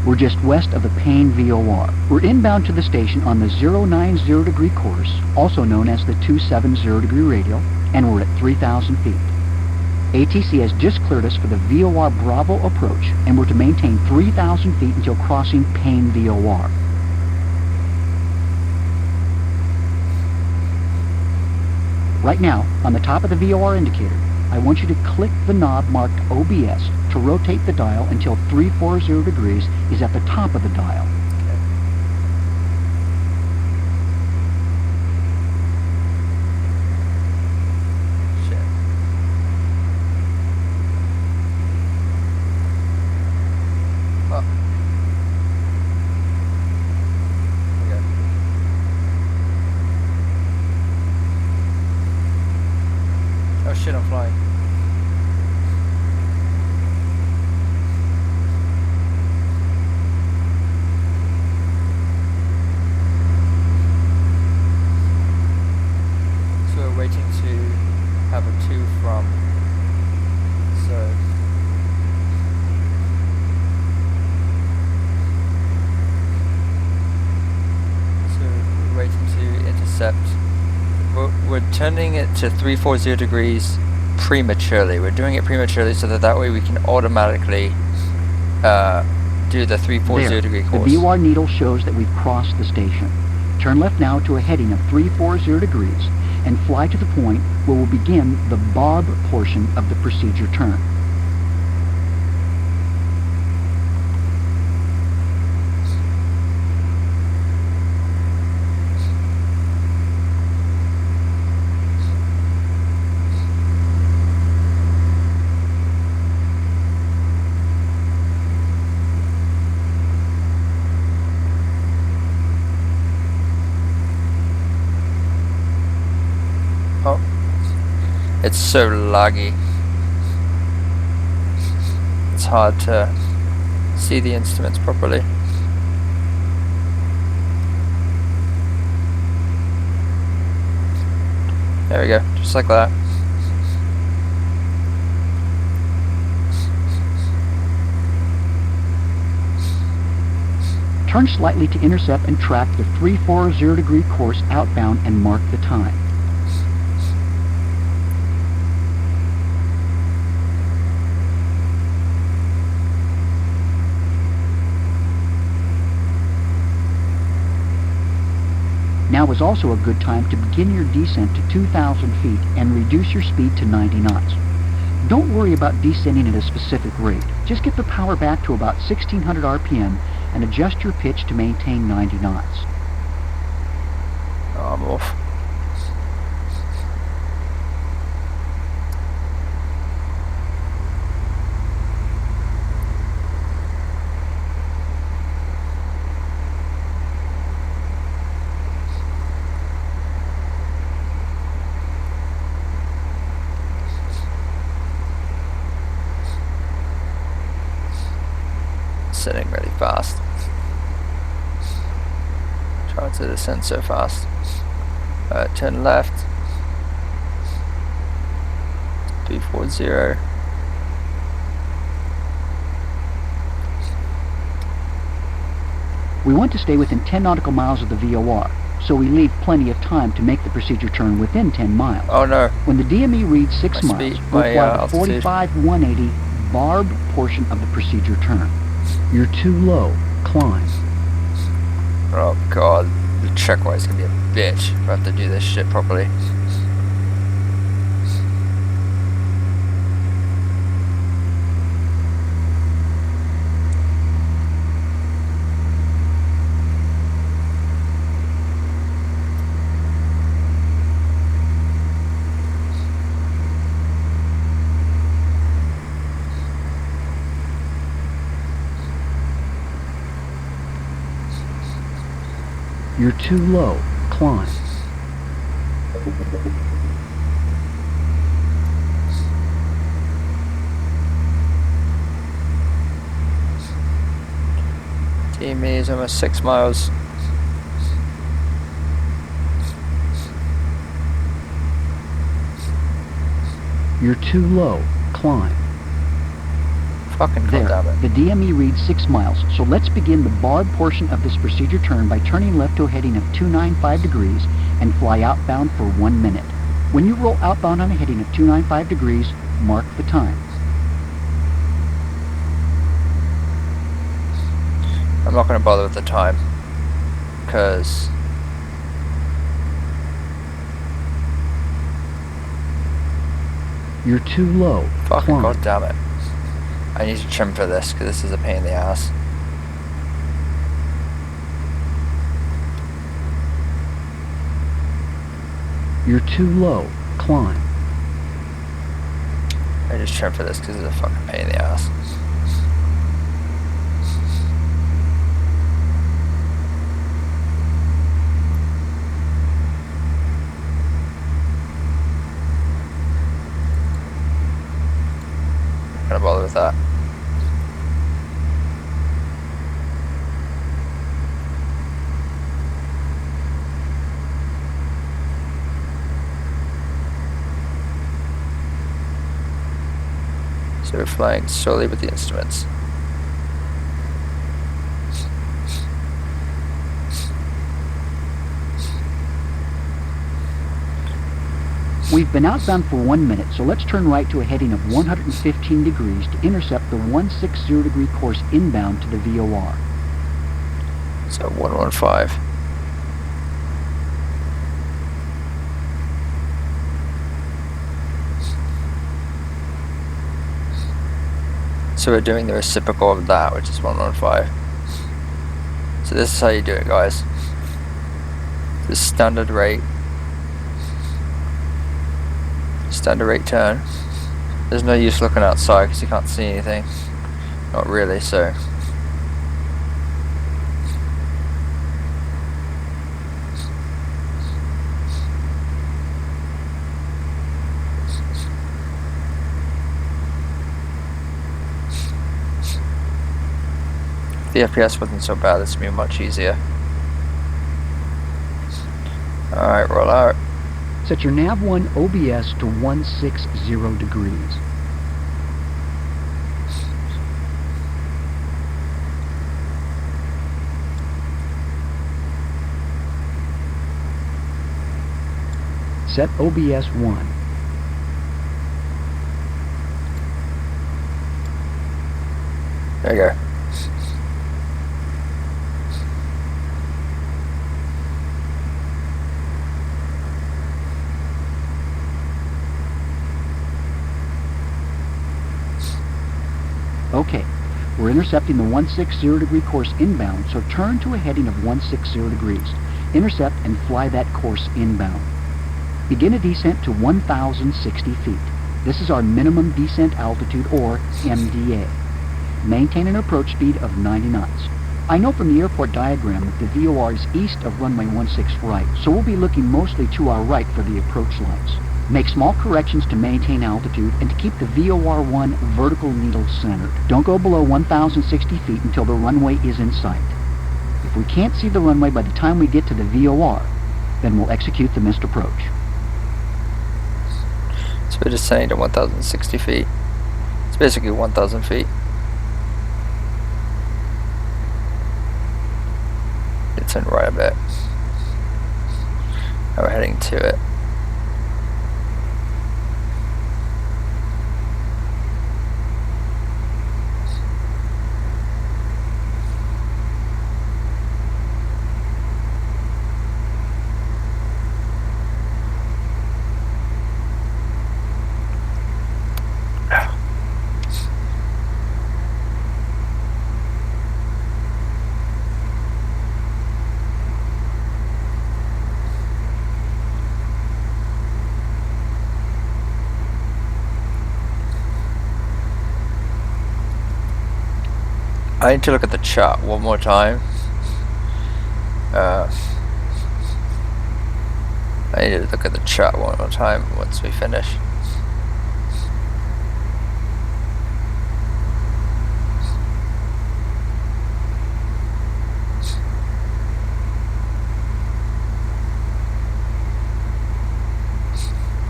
We're just west of the Payne VOR. We're inbound to the station on the 090 degree course, also known as the 270 degree radial, and we're at 3,000 feet. ATC has just cleared us for the VOR Bravo approach, and we're to maintain 3,000 feet until crossing Payne VOR. Right now, on the top of the VOR indicator, I want you to click the knob marked OBS to rotate the dial until 340 degrees is at the top of the dial. Oh shit, I'm flying. So we're waiting to have a 2 from. So we're waiting to intercept. We're turning it to 340 degrees prematurely. We're doing it prematurely so that way we can automatically do the 340 degree course. The VOR needle shows that we've crossed the station. Turn left now to a heading of 340 degrees and fly to the point where we'll begin the barb portion of the procedure turn. Oh, it's so laggy. It's hard to see the instruments properly. There we go, just like that. Turn slightly to intercept and track the 340 degree course outbound and mark the time. Now is also a good time to begin your descent to 2,000 feet and reduce your speed to 90 knots. Don't worry about descending at a specific rate. Just get the power back to about 1,600 RPM and adjust your pitch to maintain 90 knots. Oh, I'm off. Sitting really fast. Try to descend so fast. Turn left. 240. We want to stay within 10 nautical miles of the VOR, so we leave plenty of time to make the procedure turn within 10 miles. Oh no. When the DME reads 6 miles, we'll fly the altitude. 45-180 barbed portion of the procedure turn. You're too low. Climb. Oh god, the checkpoint's gonna be a bitch if I have to do this shit properly. You're too low. Climb. DME is almost 6 miles. You're too low. Climb. Fucking There, goddamn it. the DME reads 6 miles, so let's begin the barred portion of this procedure turn by turning left to a heading of 295 degrees and fly outbound for 1 minute. When you roll outbound on a heading of 295 degrees, mark the time. I'm not gonna bother with the time, because You're too low. fucking Climb. goddamn it. I need to trim for this, because this is a pain in the ass. You're too low. Climb. I just trim for this, because it's a fucking pain in the ass. Not gonna bother with that. So we're flying solely with the instruments. We've been outbound for 1 minute, so let's turn right to a heading of 115 degrees to intercept the 160 degree course inbound to the VOR. So 115. So we're doing the reciprocal of that, which is 115. So this is how you do it, guys. The standard rate turn. There's no use looking outside because you can't see anything. Not really, so. The FPS wasn't so bad, this would be much easier. Alright, roll out. Set your nav1 OBS to 160 degrees. Set OBS 1. There you go. Okay, we're intercepting the 160 degree course inbound, so turn to a heading of 160 degrees. Intercept and fly that course inbound. Begin a descent to 1,060 feet. This is our minimum descent altitude, or MDA. Maintain an approach speed of 90 knots. I know from the airport diagram that the VOR is east of runway 16 right, so we'll be looking mostly to our right for the approach lights. Make small corrections to maintain altitude and to keep the VOR-1 vertical needle centered. Don't go below 1,060 feet until the runway is in sight. If we can't see the runway by the time we get to the VOR, then we'll execute the missed approach. So we're descending to 1,060 feet. It's basically 1,000 feet. It's in right a bit. Now we're heading to it. I need to look at the chart one more time. I need to look at the chart one more time once we finish.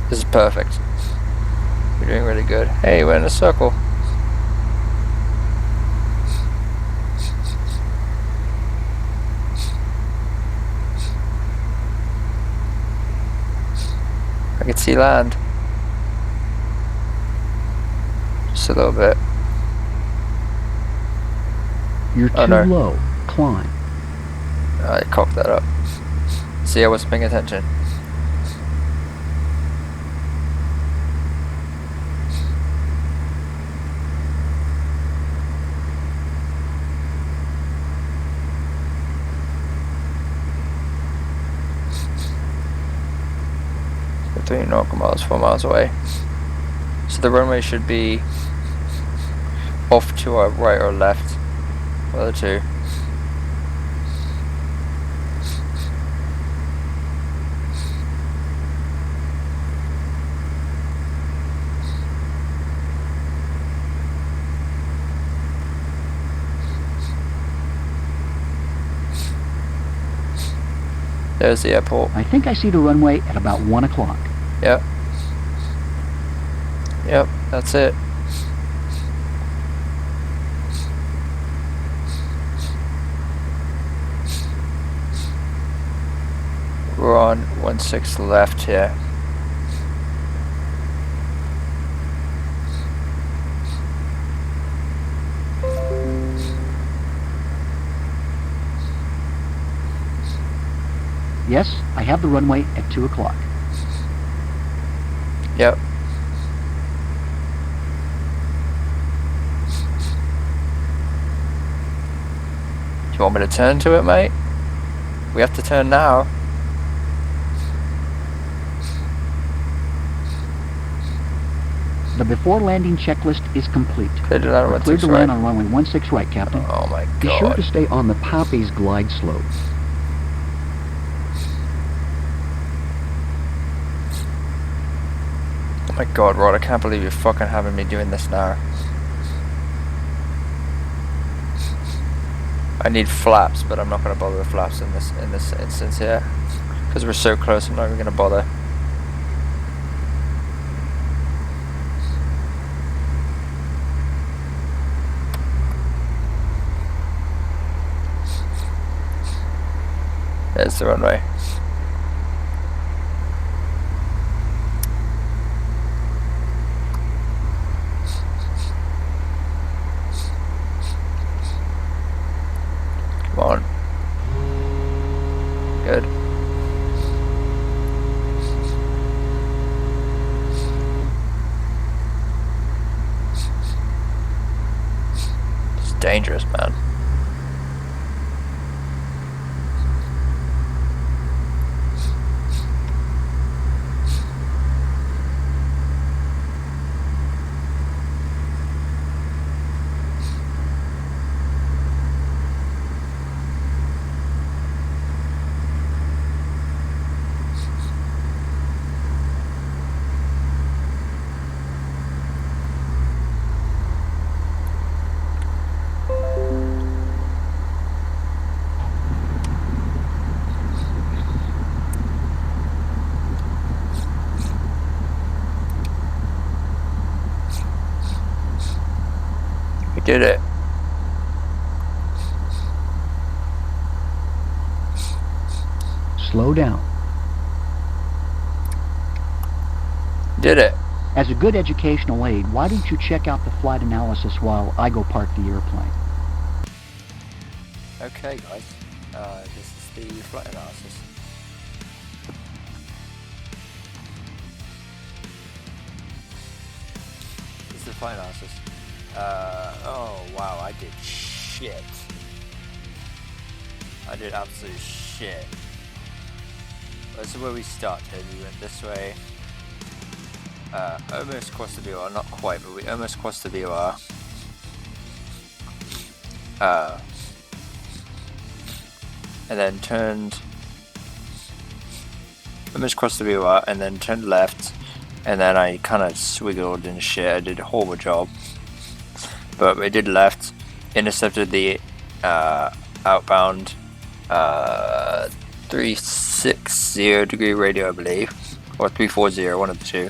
This is perfect. We're doing really good. Hey, we're in a circle. I can see land. Just a little bit. You're Oh, too no. low. Climb. I cocked that up. See, I wasn't paying attention. So 3 nautical miles, 4 miles away. So the runway should be off to our right or left. One of the two. There's the airport. I think I see the runway at about 1 o'clock. Yep. Yep, that's it. We're on 16 left here. Yes, I have the runway at 2 o'clock. Yep. Do you want me to turn to it, mate? We have to turn now. The before landing checklist is complete. Clear to land on We're cleared to 16 land right. on runway 16 right, Captain. Oh my Be sure god. to stay on the Poppies glide slope. Oh my god, Rod, I can't believe you're fucking having me doing this now. I need flaps, but I'm not gonna bother with flaps in this instance here. Because we're so close, I'm not even gonna bother. There's the runway. Come on. Good. It's dangerous, man. Did it. Slow down. Did it. As a good educational aid, why don't you check out the flight analysis while I go park the airplane? Okay, guys. This is the flight analysis. This is the flight analysis. Oh wow, I did shit. I did absolute shit. This is where we started. We went this way. Almost crossed the VOR, not quite, but we almost crossed the VOR. And then turned, almost crossed the VOR, and then turned left, and then I kind of swiggled and shit. I did a horrible job, but we did left, intercepted the outbound 360 degree radio, I believe, or 340, one of the two.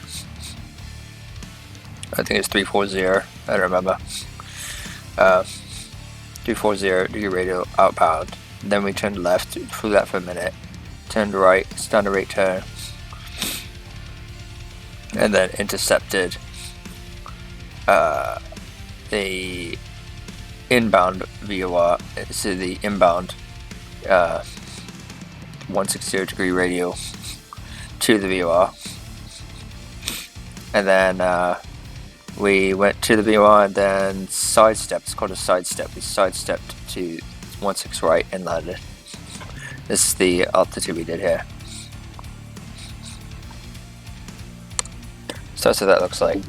I think it's 340, I don't remember. 340 degree radio outbound. Then we turned left, flew that for a minute, turned right, standard rate turn, and then intercepted the inbound VOR, so the inbound 160 degree radio to the VOR, and then we went to the VOR and then sidestepped. It's called a sidestep. We sidestepped to 16 right and landed. This is the altitude we did here. So that's what that looks like.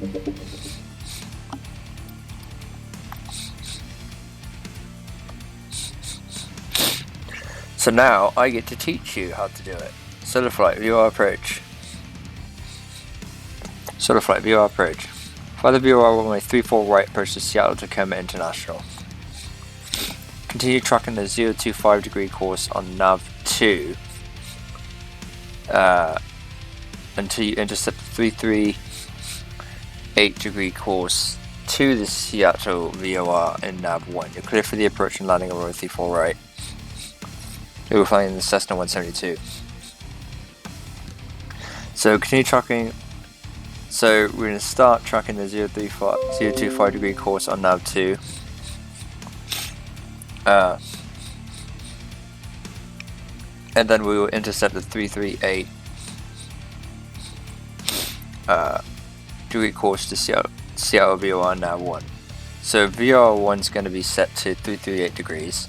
So now I get to teach you how to do it. Solo flight, VOR approach. Solo flight, VOR approach. Fly the VOR runway 34 right, approach to Seattle Tacoma International. Continue tracking the 025 degree course on nav 2 until you intercept the 338 degree course to the Seattle VOR in nav 1. You're clear for the approach and landing on runway 34 right. We were flying the Cessna 172. So continue tracking. So we're going to start tracking the 025 degree course on nav 2. And then we will intercept the 338 degree course to Seattle VOR nav 1. So VOR 1 is going to be set to 338 degrees.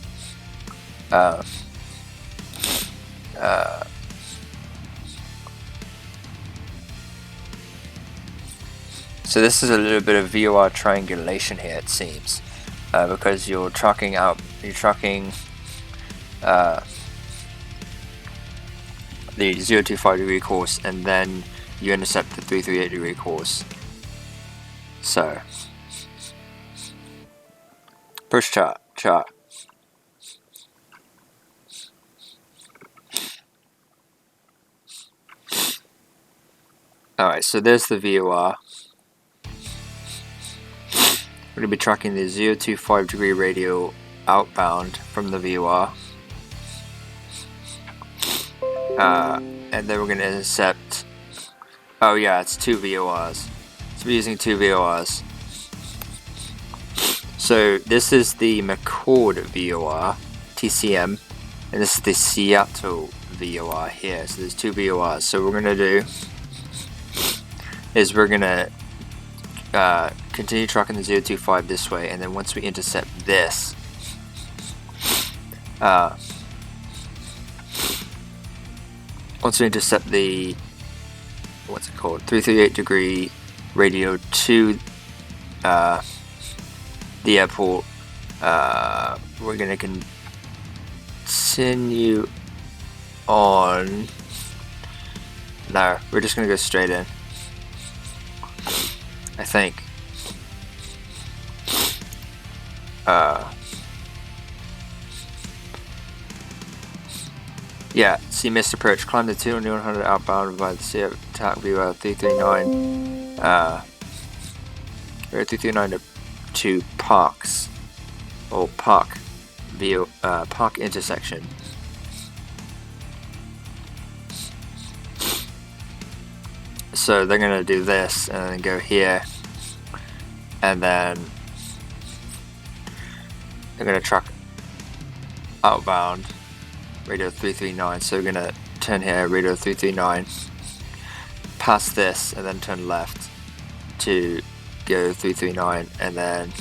So this is a little bit of VOR triangulation here, it seems, because you're tracking the 025 degree course, and then you intercept the 338 degree course. So push chart. Alright, so there's the VOR. We're going to be tracking the 025 degree radio outbound from the VOR. And then we're going to intercept. Oh yeah, it's 2 VORs. So we're using 2 VORs. So this is the McCord VOR, TCM, and this is the Seattle VOR here. So there's 2 VORs. So what we're going to do is we're going to continue tracking the 025 this way, and then once we intercept this, once we intercept the, what's it called, 338 degree radio to the airport, we're going to continue on. No, we're just going to go straight in, I think. Yeah, see missed approach. Climb the 200 outbound by the TAC VOR 339. 339 to to parks or park park intersection. So they're gonna do this and then go here, and then they're gonna truck outbound radio 339. So we're gonna turn here, radio 339, pass this, and then turn left to go 339, and then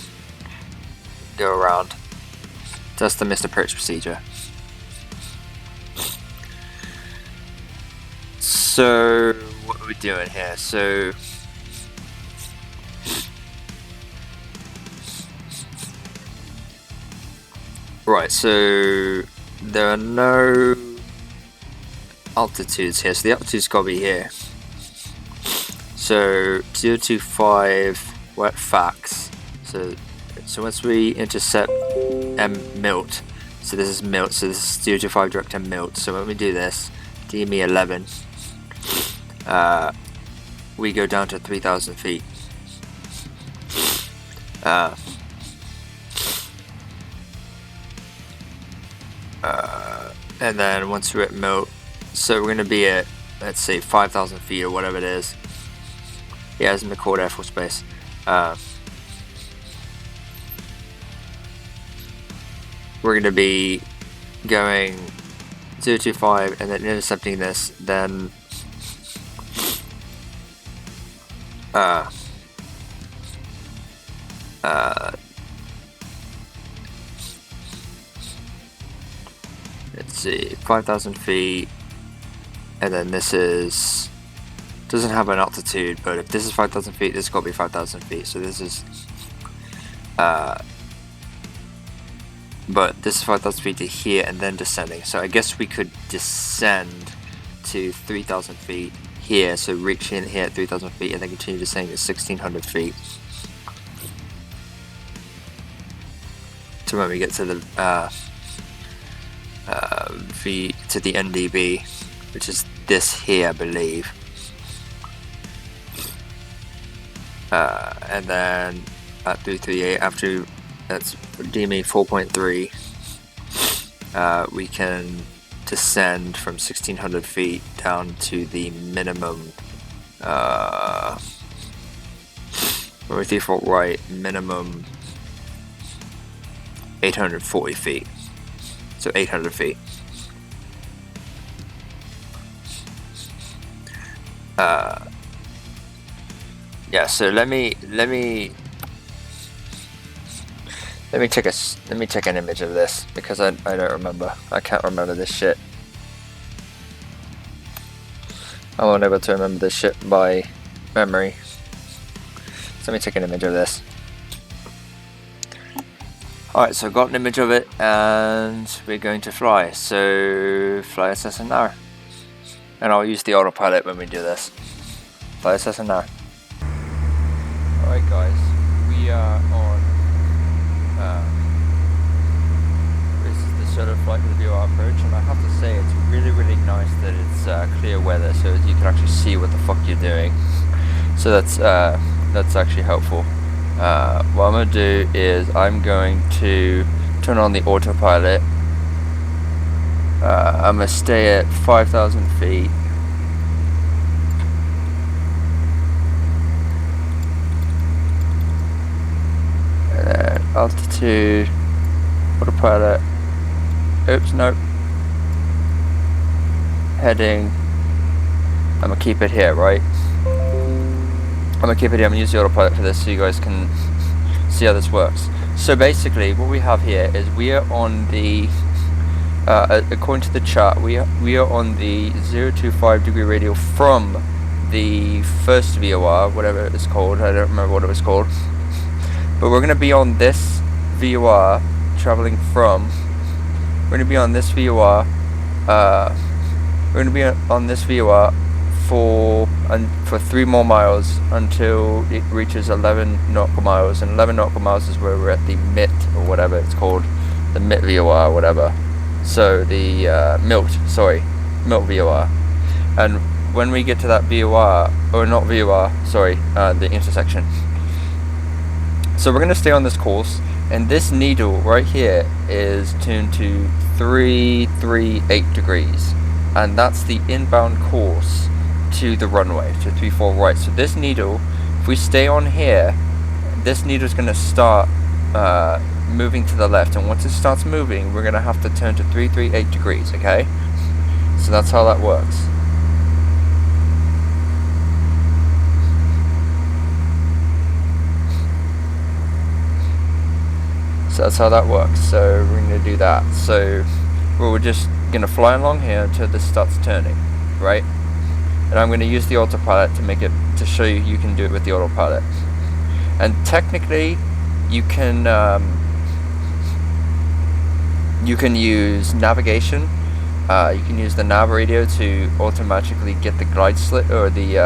go around. That's the missed approach procedure. So what are we doing here? So right, so there are no altitudes here, so the altitude's got to be here. So 025, we're at fax. So once we intercept Milt, so this is Milt, so this is 025 direct to Milt. So when we do this, DME 11, we go down to 3,000 feet. And then once we're at Milt, so we're going to be at, let's say, 5,000 feet or whatever it is. Yeah, it's McCord Air Force Base. We're going to be going 025 and then intercepting this, then let's see, 5,000 feet, and then this is, doesn't have an altitude, but if this is 5,000 feet, this has got to be 5,000 feet, so this is, but this is 5,000 feet to here and then descending, so I guess we could descend to 3,000 feet here, so reach in here at 3,000 feet and then continue descending to 1,600 feet. So when we get to the to the NDB, which is this here, I believe, and then at 338, after that's DME 4.3, we can descend from 1,600 feet down to the minimum, when we default right, minimum 840 feet. So 800 feet. Yeah. So let me take an image of this because I don't remember. I can't remember this shit. I won't be able to remember this shit by memory. So let me take an image of this. Alright, so I've got an image of it and we're going to fly. So fly SS and now. And I'll use the autopilot when we do this. Fly SS and now. Alright guys, we are on this is the sort of flight with the VOR approach, and I have to say it's really nice that it's clear weather so you can actually see what the fuck you're doing. So that's actually helpful. What I'm going to do is I'm going to turn on the autopilot. I'm going to stay at 5,000 feet. And then altitude, autopilot. Oops, nope. Heading. I'm going to keep it here, right? I'm going to keep it here. I'm going to use the autopilot for this so you guys can see how this works. So basically what we have here is we are on the according to the chart, we are on the 025 degree radial from the first VOR, whatever it's called. I don't remember what it was called. But we're going to be on this VOR traveling from. We're going to be on this VOR. We're going to be on this VOR for 3 more miles until it reaches 11 nautical miles, and 11 nautical miles is where we're at the MIT or whatever it's called, the MIT VOR or whatever. So the Milt VOR, and when we get to that VOR, or not VOR, sorry, the intersection, So we're going to stay on this course, and this needle right here is tuned to 338 degrees, and that's the inbound course to the runway, to 34 right. So this needle, if we stay on here, this needle is going to start moving to the left, and once it starts moving, we're going to have to turn to 338 degrees, okay? So that's how that works. So that's how that works. So we're going to do that. So we're just going to fly along here until this starts turning, right? And I'm going to use the autopilot to make it, to show you you can do it with the autopilot. And technically, you can use navigation. You can use the nav radio to automatically get the glide slit or the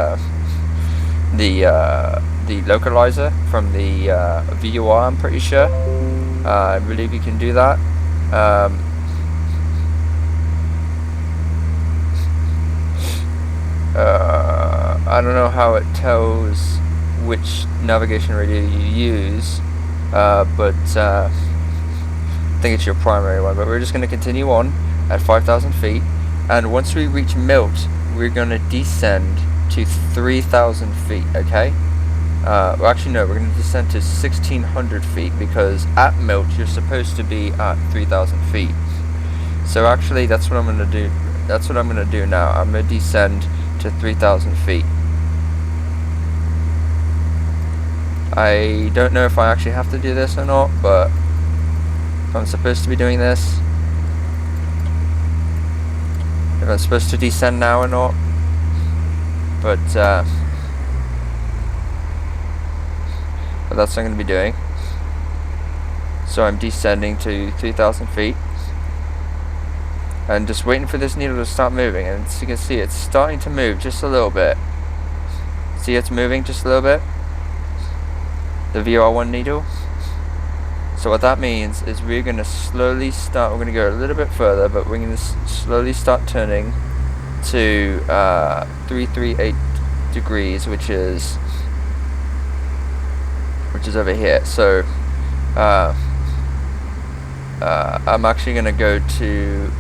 localizer from the VUR. I'm pretty sure. I believe you can do that. I don't know how it tells which navigation radio you use, but I think it's your primary one. But we're just going to continue on at 5,000 feet, and once we reach Milt, we're going to descend to 3,000 feet, okay? Well, actually no, we're going to descend to 1,600 feet, because at Milt you're supposed to be at 3,000 feet. So actually that's what I'm going to do. That's what I'm going to do now. I'm going to descend to 3,000 feet. I don't know if I actually have to do this or not, but if I'm supposed to be doing this, if I'm supposed to descend now or not, but that's what I'm going to be doing. So I'm descending to 3,000 feet and just waiting for this needle to start moving, and as you can see it's starting to move just a little bit. See, it's moving just a little bit, the VR1 needle. So what that means is we're going to slowly start, we're going to go a little bit further, but we're going to slowly start turning to 338 degrees, which is over here. So I'm actually going to go to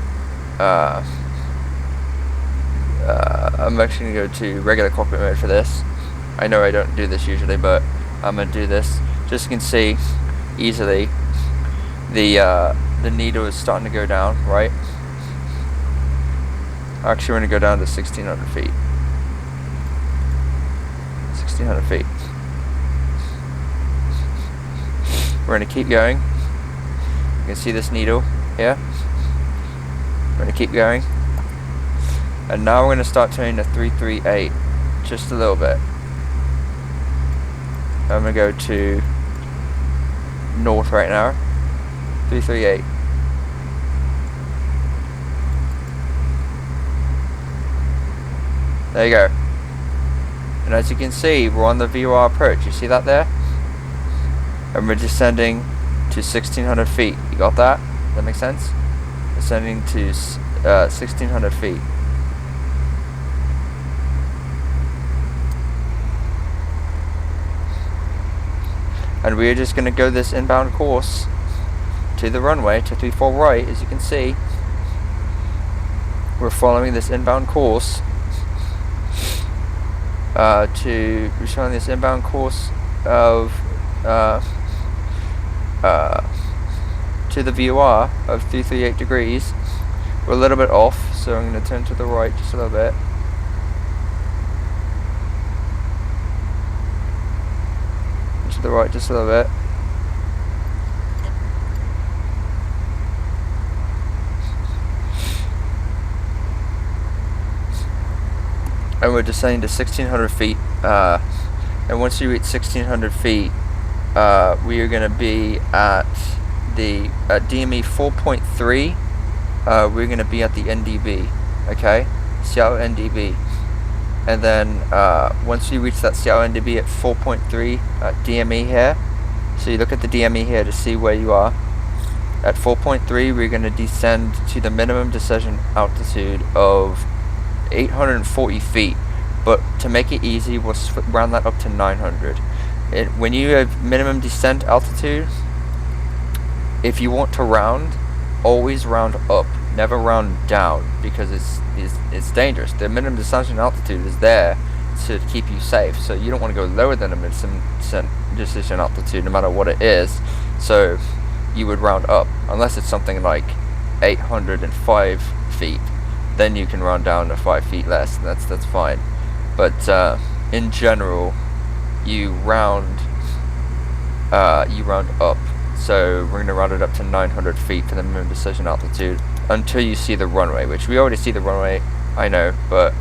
regular cockpit mode for this. I know I don't do this usually, but I'm going to do this. Just so you can see easily the needle is starting to go down, right? Actually, we're going to go down to 1,600 feet. 1,600 feet. We're going to keep going. You can see this needle here. We're going to keep going. And now we're going to start turning to 338 just a little bit. I'm going to go to north right now. 338. There you go. And as you can see, we're on the VOR approach. You see that there? And we're descending to 1,600 feet. You got that? Does that make sense? Descending to 1,600 feet. And we're just going to go this inbound course to the runway, to 34 right, as you can see. We're following this inbound course of to the VOR of 338 degrees. We're a little bit off, so I'm going to turn to the right just a little bit. To the right just a little bit. And we're descending to 1,600 feet. And once you reach 1,600 feet, we are going to be at the DME 4.3. We're going to be at the NDB, okay? Seattle NDB. And then once you reach that Seattle NDB at 4.3 DME here, so you look at the DME here to see where you are. At 4.3, we're going to descend to the minimum descension altitude of 840 feet. But to make it easy, we'll round that up to 900. when you have minimum descent altitude, if you want to round, always round up, never round down, because it's dangerous. The minimum descent altitude is there to keep you safe, so you don't want to go lower than a minimum descent altitude, no matter what it is. So you would round up, unless it's something like 805 feet. Then you can round down to 5 feet less, and that's fine. But in general, you round up. So we're going to round it up to 900 feet for the minimum decision altitude until you see the runway, which we already see the runway, I know, but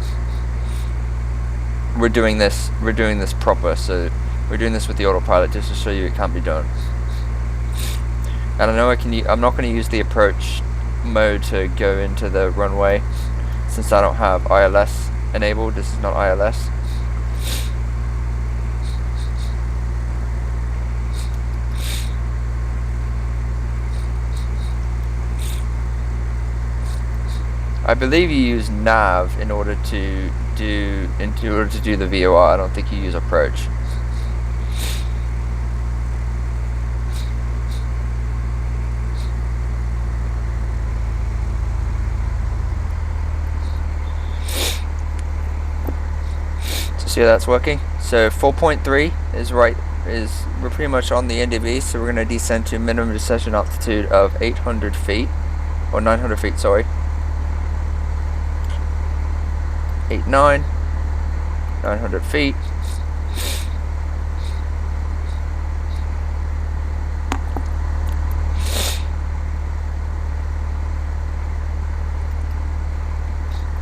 we're doing this proper. So we're doing this with the autopilot just to show you it can be done. And I know I'm not going to use the approach mode to go into the runway since I don't have ILS enabled. This is not ILS. I believe you use nav in order to do the VOR. I don't think you use approach. So see how that's working. So 4.3 we're pretty much on the NDB. So we're going to descend to minimum descension altitude of 800 feet or 900 feet. Sorry. 900 feet.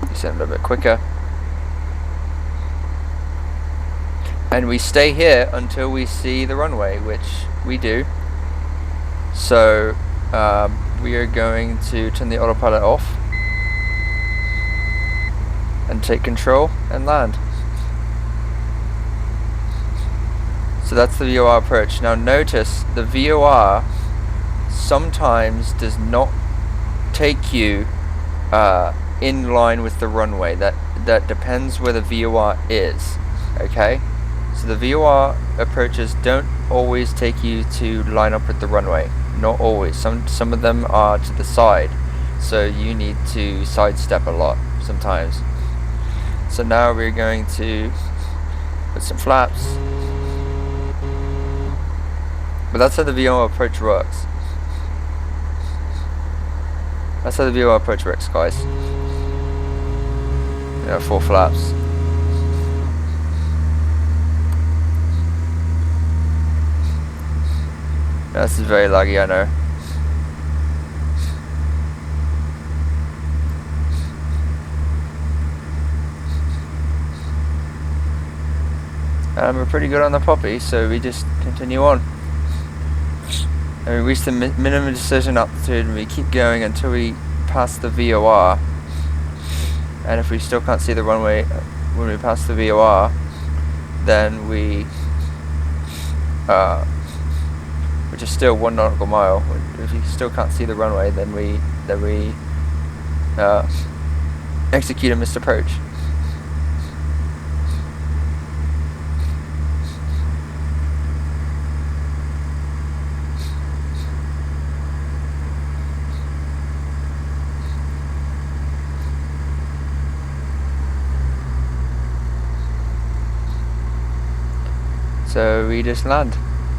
Descend a little bit quicker. And we stay here until we see the runway, which we do. So we are going to turn the autopilot off and take control and land. So that's the VOR approach. Now notice the VOR sometimes does not take you in line with the runway. That depends where the VOR is. Okay? So the VOR approaches don't always take you to line up with the runway. Not always. Some of them are to the side. So you need to sidestep a lot sometimes. So now we're going to put some flaps. But that's how the VOR approach works. That's how the VOR approach works, guys. 4 flaps. This is very laggy, I know. And we're pretty good on the poppy, so we just continue on. And we reach the minimum decision altitude, and we keep going until we pass the VOR. And if we still can't see the runway when we pass the VOR, then we, which is still 1 nautical mile. If you still can't see the runway, then we execute a missed approach. So we just land,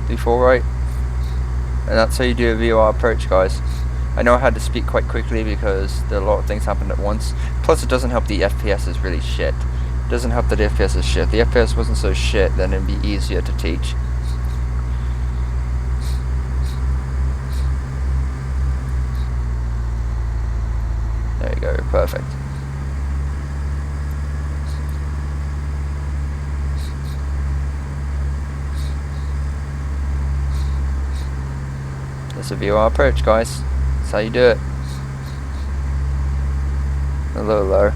do 4 right, and that's how you do a VOR approach, guys. I know I had to speak quite quickly because a lot of things happened at once. Plus it doesn't help the FPS is really shit. It doesn't help that the FPS is shit. If the FPS wasn't so shit, then it'd be easier to teach. There you go, perfect. That's a VOR approach, guys. That's how you do it. A little low.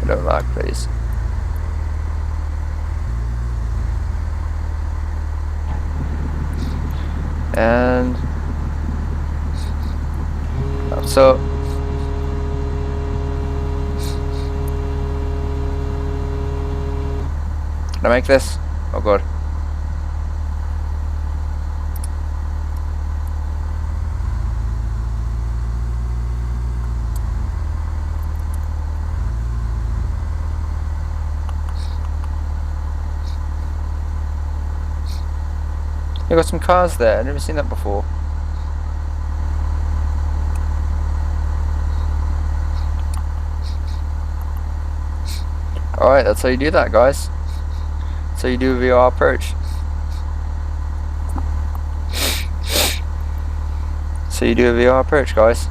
Don't lag, please. And so can I make this? Oh god. You got some cars there. I've never seen that before. Alright, that's how you do that, guys. That's how you do a VR approach. So you do a VR approach, guys.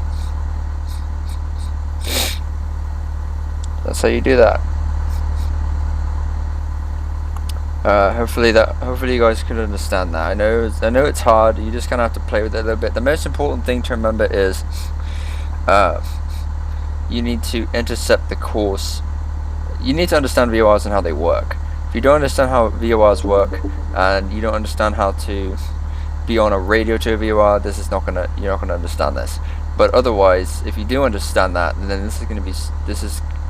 That's how you do that. Hopefully you guys can understand that. I know it's hard. You just kind of have to play with it a little bit. The most important thing to remember is, you need to intercept the course. You need to understand VORs and how they work. If you don't understand how VORs work, and you don't understand how to be on a radio to a VOR, you're not gonna understand this. But otherwise, if you do understand that, then this is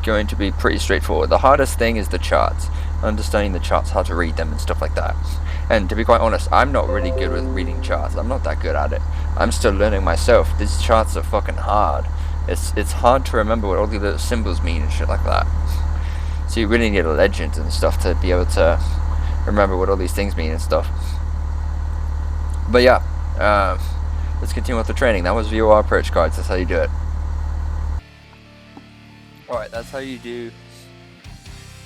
going to be pretty straightforward. The hardest thing is the charts, understanding the charts, how to read them and stuff like that. And to be quite honest, I'm not really good with reading charts. I'm not that good at it. I'm still learning myself. These charts are fucking hard. It's hard to remember what all the little symbols mean and shit like that. So you really need a legend and stuff to be able to remember what all these things mean and stuff. But yeah, let's continue with the training. That was VOR approach, guys. That's how you do it. Alright, that's how you do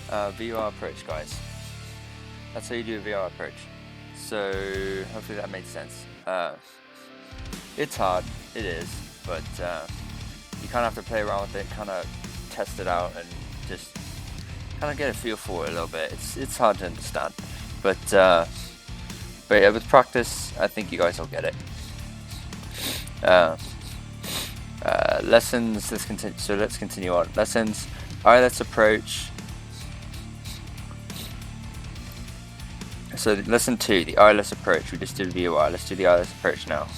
VOR approach, guys. That's how you do a VR approach. So hopefully that made sense. It's hard, it is, but you kind of have to play around with it, kind of test it out, and just kind of get a feel for it a little bit. It's hard to understand, but yeah, with practice, I think you guys will get it. Lessons. Let's continue. So let's continue on. Lessons. Alright, let's approach. So lesson 2, the ILS approach. We just did VOR. Let's do the ILS approach now.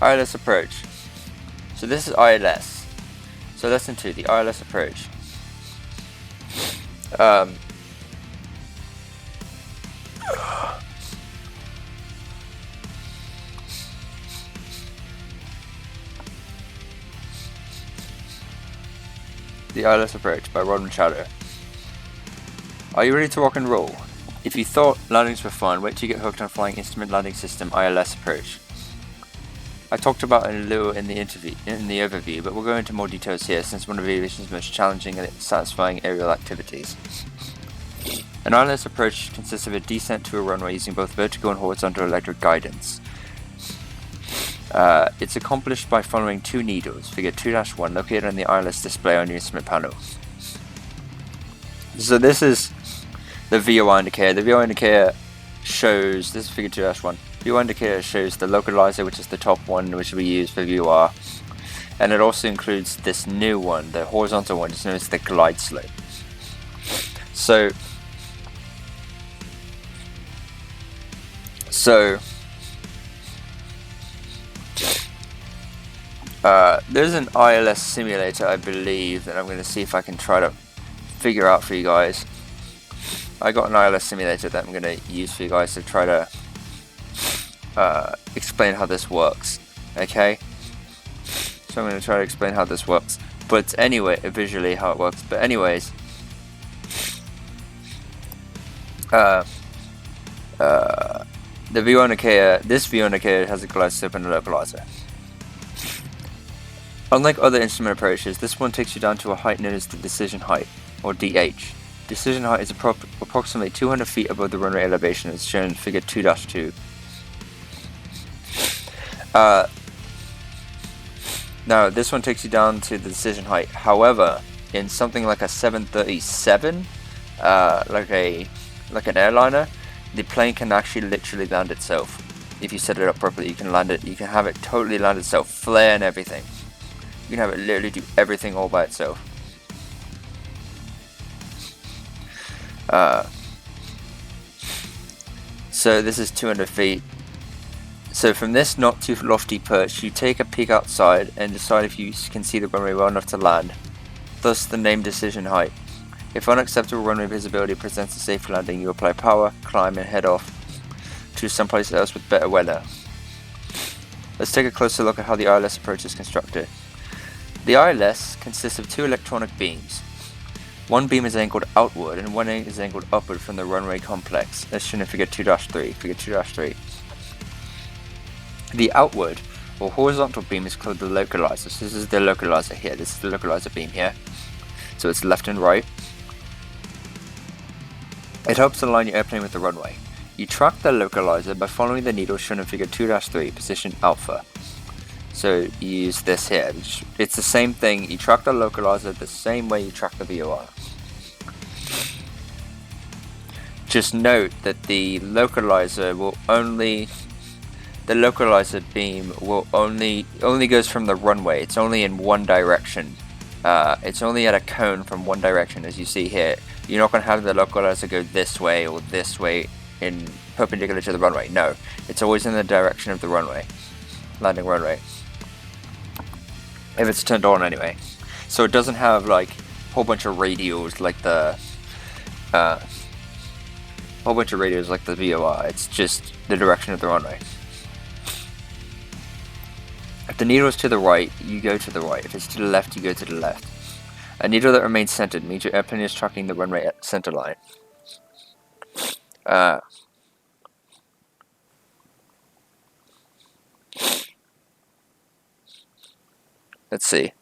ILS approach. So this is ILS. So lesson 2, the ILS approach. The ILS approach by Rod Machado. Are you ready to rock and roll? If you thought landings were fun, wait till you get hooked on Flying Instrument Landing System ILS approach. I talked about it a little in the overview, but we'll go into more details here since one of aviation's most challenging and satisfying aerial activities. An ILS approach consists of a descent to a runway using both vertical and horizontal electric guidance. It's accomplished by following two needles, figure 2-1, located on the ILS display on your instrument panel. So this is the VOR indicator. The VOR indicator shows, this is figure 2-1. VOR indicator shows the localizer, which is the top one, which we use for VOR. And it also includes this new one, the horizontal one, just known as the glide slope. So there's an ILS simulator, I believe, that I'm going to see if I can try to figure out for you guys. I got an ILS simulator that I'm going to use for you guys to try to explain how this works. Okay? So I'm going to try to explain how this works. But anyway, visually how it works. But anyways, the VOR indicator, this VOR indicator has a glide slope and a localizer. Unlike other instrument approaches, this one takes you down to a height known as the decision height, or DH. Decision height is approximately 200 feet above the runway elevation, as shown in figure 2-2. Now, this one takes you down to the decision height. However, in something like a 737, like an airliner, the plane can actually literally land itself. If you set it up properly, you can land it. You can have it totally land itself, flare and everything. You can have it literally do everything all by itself. So this is 200 feet. So from this not too lofty perch, you take a peek outside and decide if you can see the runway well enough to land, thus the name decision height. If unacceptable runway visibility presents a safe landing, you apply power, climb, and head off to someplace else with better weather. Let's take a closer look at how the ILS approach is constructed. The ILS consists of two electronic beams. One beam is angled outward and one is angled upward from the runway complex, as shown in figure 2-3. Figure 2-3. The outward or horizontal beam is called the localizer. So this is the localizer here. This is the localizer beam here. So it's left and right. It helps align your airplane with the runway. You track the localizer by following the needle shown in figure 2-3, position alpha. So you use this here. It's the same thing. You track the localizer the same way you track the VOR. Just note that the localizer beam will only goes from the runway. It's only in one direction. It's only at a cone from one direction, as you see here. You're not going to have the localizer go this way or this way in perpendicular to the runway. No, it's always in the direction of the runway, landing runway. If it's turned on anyway. So it doesn't have like a whole bunch of radials like the VOR. It's just the direction of the runway. If the needle is to the right, you go to the right. If it's to the left, you go to the left. A needle that remains centered means your airplane is tracking the runway at center line. Let's see.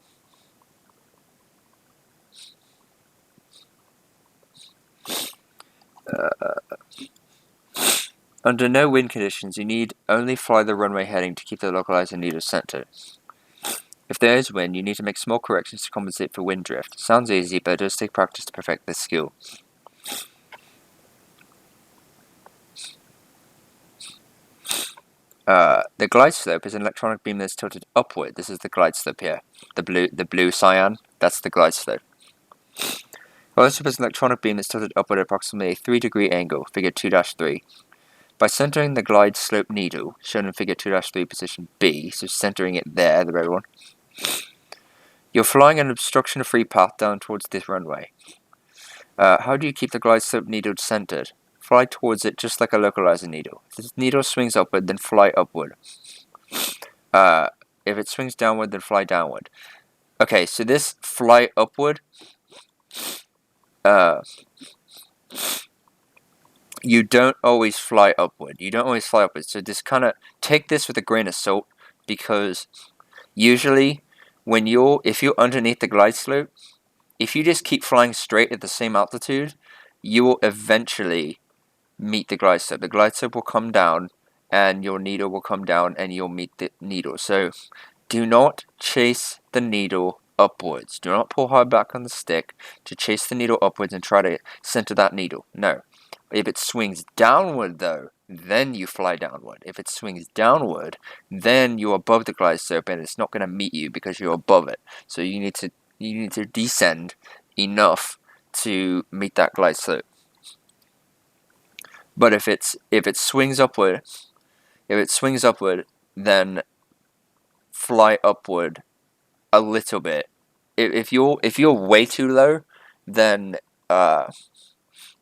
Under no wind conditions, you need only fly the runway heading to keep the localizer needle centered. If there is wind, you need to make small corrections to compensate for wind drift. Sounds easy, but it does take practice to perfect this skill. The glide slope is an electronic beam that's tilted upward. This is the glide slope here. The blue cyan, that's the glide slope. Glide slope is an electronic beam that's tilted upward at approximately a 3-degree angle, figure 2-3. By centering the glide slope needle, shown in figure 2-3 position B, so centering it there, the red one, you're flying an obstruction-free path down towards this runway. How do you keep the glide slope needle centered? Fly towards it just like a localizer needle. If the needle swings upward, then fly upward. If it swings downward, then fly downward. Okay, so this fly upward, you don't always fly upward. So just kind of take this with a grain of salt, because usually if you're underneath the glide slope, if you just keep flying straight at the same altitude, you will eventually meet the glide slope. The glide slope will come down, and your needle will come down, and you'll meet the needle. So do not chase the needle upwards. Do not pull hard back on the stick to chase the needle upwards and try to center that needle. No. If it swings downward, though, then you fly downward. If it swings downward, then you're above the glide slope, and it's not going to meet you because you're above it. So you need to descend enough to meet that glide slope. But if it swings upward, then fly upward a little bit. If you're way too low, then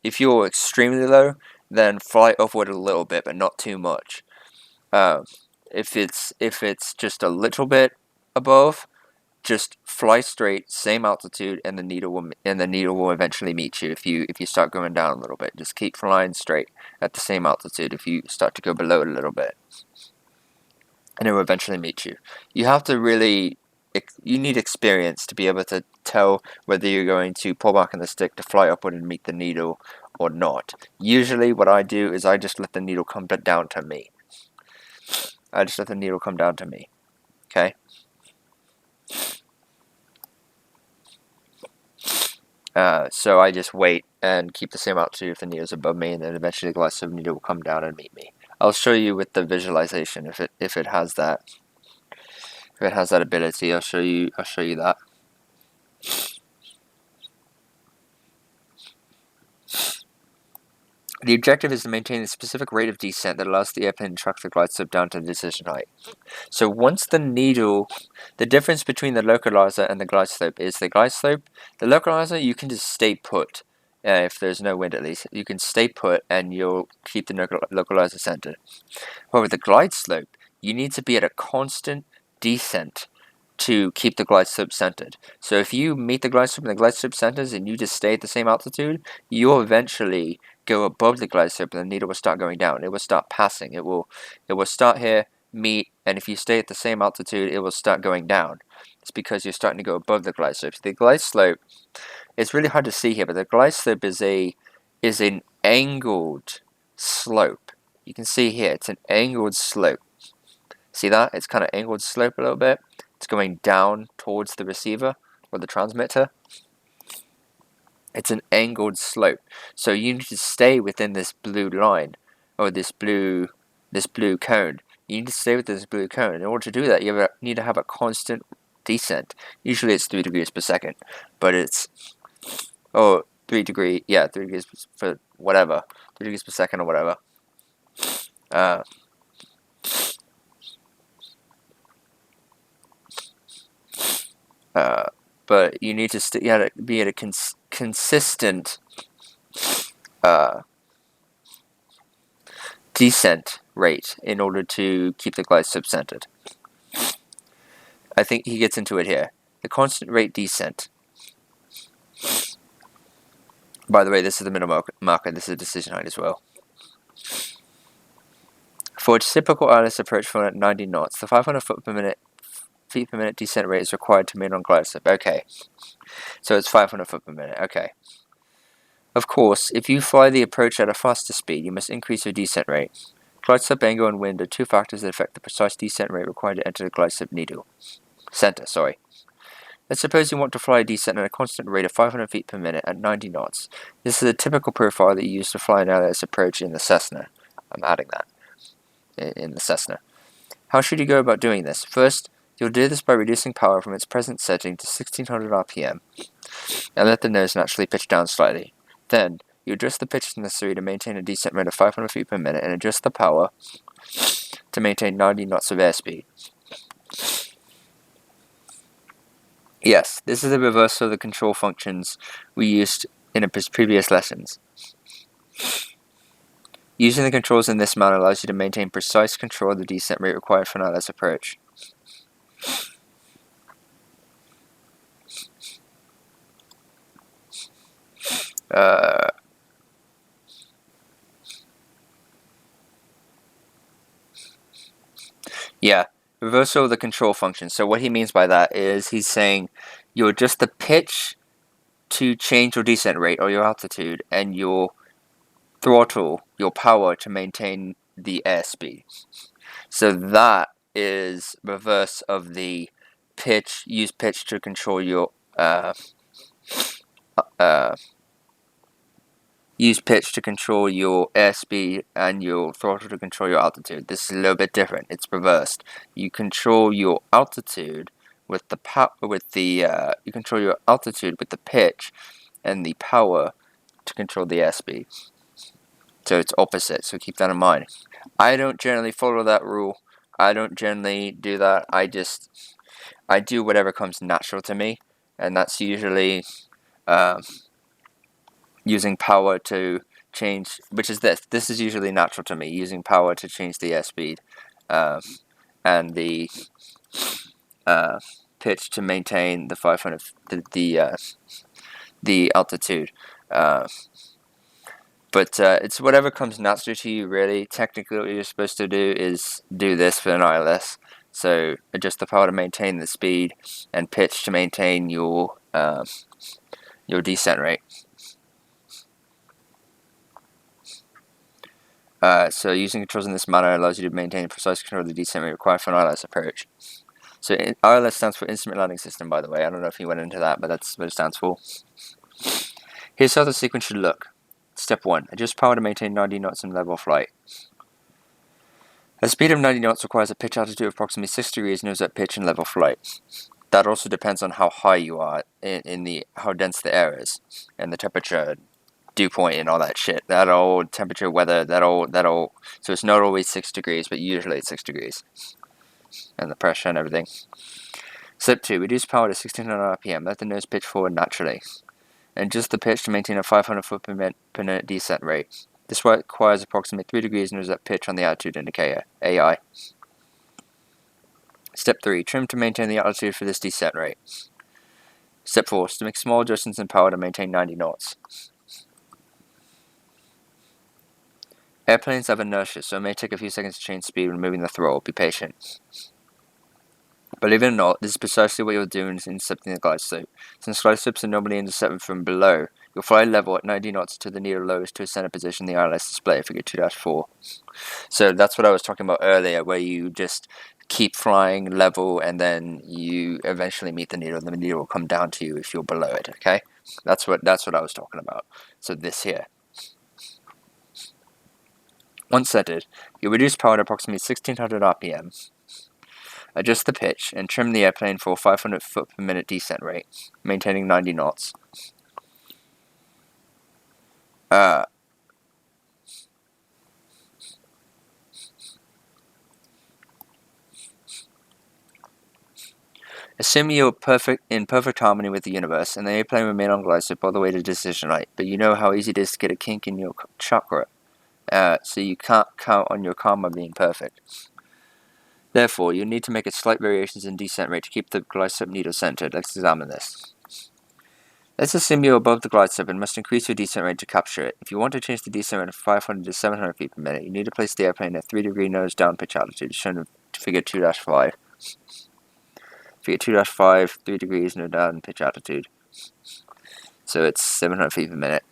if you're extremely low, then fly upward a little bit, but not too much. If it's just a little bit above, just fly straight, same altitude, and the needle will eventually meet you. If you start going down a little bit, just keep flying straight at the same altitude. If you start to go below it a little bit, and it will eventually meet you. You need experience to be able to tell whether you're going to pull back on the stick to fly upward and meet the needle or not. Usually what I do is I just let the needle come down to me. Okay? So I just wait and keep the same altitude if the needle's above me, and then eventually the glide slope needle will come down and meet me. I'll show you with the visualization if it has that. If it has that ability, I'll show you that. The objective is to maintain a specific rate of descent that allows the airplane to track the glide slope down to the decision height. So once the difference between the localizer and the glide slope is the glide slope. The localizer, you can just stay put. If there's no wind, at least you can stay put and you'll keep the localizer centered. However, the glide slope, you need to be at a constant descent to keep the glide slope centered. So if you meet the glide slope and the glide slope centers and you just stay at the same altitude, you'll eventually go above the glide slope and the needle will start going down. It will start passing. It will start here, meet, and if you stay at the same altitude, it will start going down. It's because you're starting to go above the glide slope. So the glide slope, it's really hard to see here, but the glide slope is an angled slope. You can see here, it's an angled slope. See that? It's kind of angled slope a little bit. It's going down towards the receiver or the transmitter. It's an angled slope. So you need to stay within this blue line or this blue cone. You need to stay with this blue cone. In order to do that, you need to have a constant descent. Usually it's 3 degrees per second, but it's 3 degrees for whatever, 3 degrees per second or whatever. But you need to be at a consistent descent rate in order to keep the glide slope centered. I think he gets into it here. The constant rate descent. By the way, this is the middle marker. This is a decision height as well. For a typical ILS approach flown at 90 knots, the 500 feet per minute descent rate is required to remain on glide slope. Okay, so it's 500 foot per minute. Okay. Of course, if you fly the approach at a faster speed, you must increase your descent rate. Glide slope angle and wind are two factors that affect the precise descent rate required to enter the glide slope center. Let's suppose you want to fly a descent at a constant rate of 500 feet per minute at 90 knots. This is a typical profile that you use to fly an ILS approach in the Cessna. I'm adding that in the Cessna. How should you go about doing this? First, you'll do this by reducing power from its present setting to 1600 RPM and let the nose naturally pitch down slightly. Then, you adjust the pitch necessary to maintain a descent rate of 500 feet per minute and adjust the power to maintain 90 knots of airspeed. Yes, this is the reverse of the control functions we used in previous lessons. Using the controls in this manner allows you to maintain precise control of the descent rate required for an ILS approach. Yeah, reversal of the control function. So what he means by that is he's saying you adjust the pitch to change your descent rate or your altitude, and your throttle, your power, to maintain the airspeed. So that is reverse of the pitch. Use pitch to control your use pitch to control your airspeed and your throttle to control your altitude. This is a little bit different. It's reversed. You control your altitude with the you control your altitude with the pitch, and the power to control the airspeed. So it's opposite. So keep that in mind. I don't generally follow that rule. I don't generally do that. I do whatever comes natural to me, and that's usually using power to change, which is this. This is usually natural to me, using power to change the airspeed and the pitch to maintain the 500, the altitude. But it's whatever comes naturally to you, really. Technically, what you're supposed to do is do this for an ILS. So adjust the power to maintain the speed, and pitch to maintain your descent rate. So using controls in this manner allows you to maintain precise control of the descent rate required for an ILS approach. So ILS stands for Instrument Landing System, by the way. I don't know if you went into that, but that's what it stands for. Here's how the sequence should look. Step 1. Adjust power to maintain 90 knots in level flight. A speed of 90 knots requires a pitch altitude of approximately 6 degrees nose up pitch in level flight. That also depends on how high you are, how dense the air is, and the temperature dew point and all that shit. That all temperature, weather, that all. So it's not always 6 degrees, but usually it's 6 degrees, and the pressure and everything. Step 2: reduce power to 1600 RPM. Let the nose pitch forward naturally, and adjust the pitch to maintain a 500 foot per minute descent rate. This requires approximately 3 degrees nose up pitch on the altitude indicator (AI). Step 3: trim to maintain the altitude for this descent rate. Step 4: to make small adjustments in power to maintain 90 knots. Airplanes have inertia, so it may take a few seconds to change speed when moving the throttle. Be patient. Believe it or not, this is precisely what you're doing in intercepting the glide slope. Since glide slopes are normally intercepted from below, you'll fly level at 90 knots until the needle lowers to a center position in the ILS display, figure 2-4. So that's what I was talking about earlier, where you just keep flying level and then you eventually meet the needle, and the needle will come down to you if you're below it, okay? That's what I was talking about. So this here. Once centered, you reduce power to approximately 1600 RPM. Adjust the pitch and trim the airplane for a 500 foot per minute descent rate, maintaining 90 knots. Assume you're in perfect harmony with the universe, and the airplane will remain on glide slope all the way to decision height, but you know how easy it is to get a kink in your chakra, so you can't count on your karma being perfect. Therefore, you need to make slight variations in descent rate to keep the glide slope needle centered. Let's examine this. Let's assume you're above the glide slope and must increase your descent rate to capture it. If you want to change the descent rate from 500 to 700 feet per minute, you need to place the airplane at 3 degree nose down pitch altitude, shown in figure 2-5. Figure 2-5, 3 degrees nose down pitch altitude. So it's 700 feet per minute.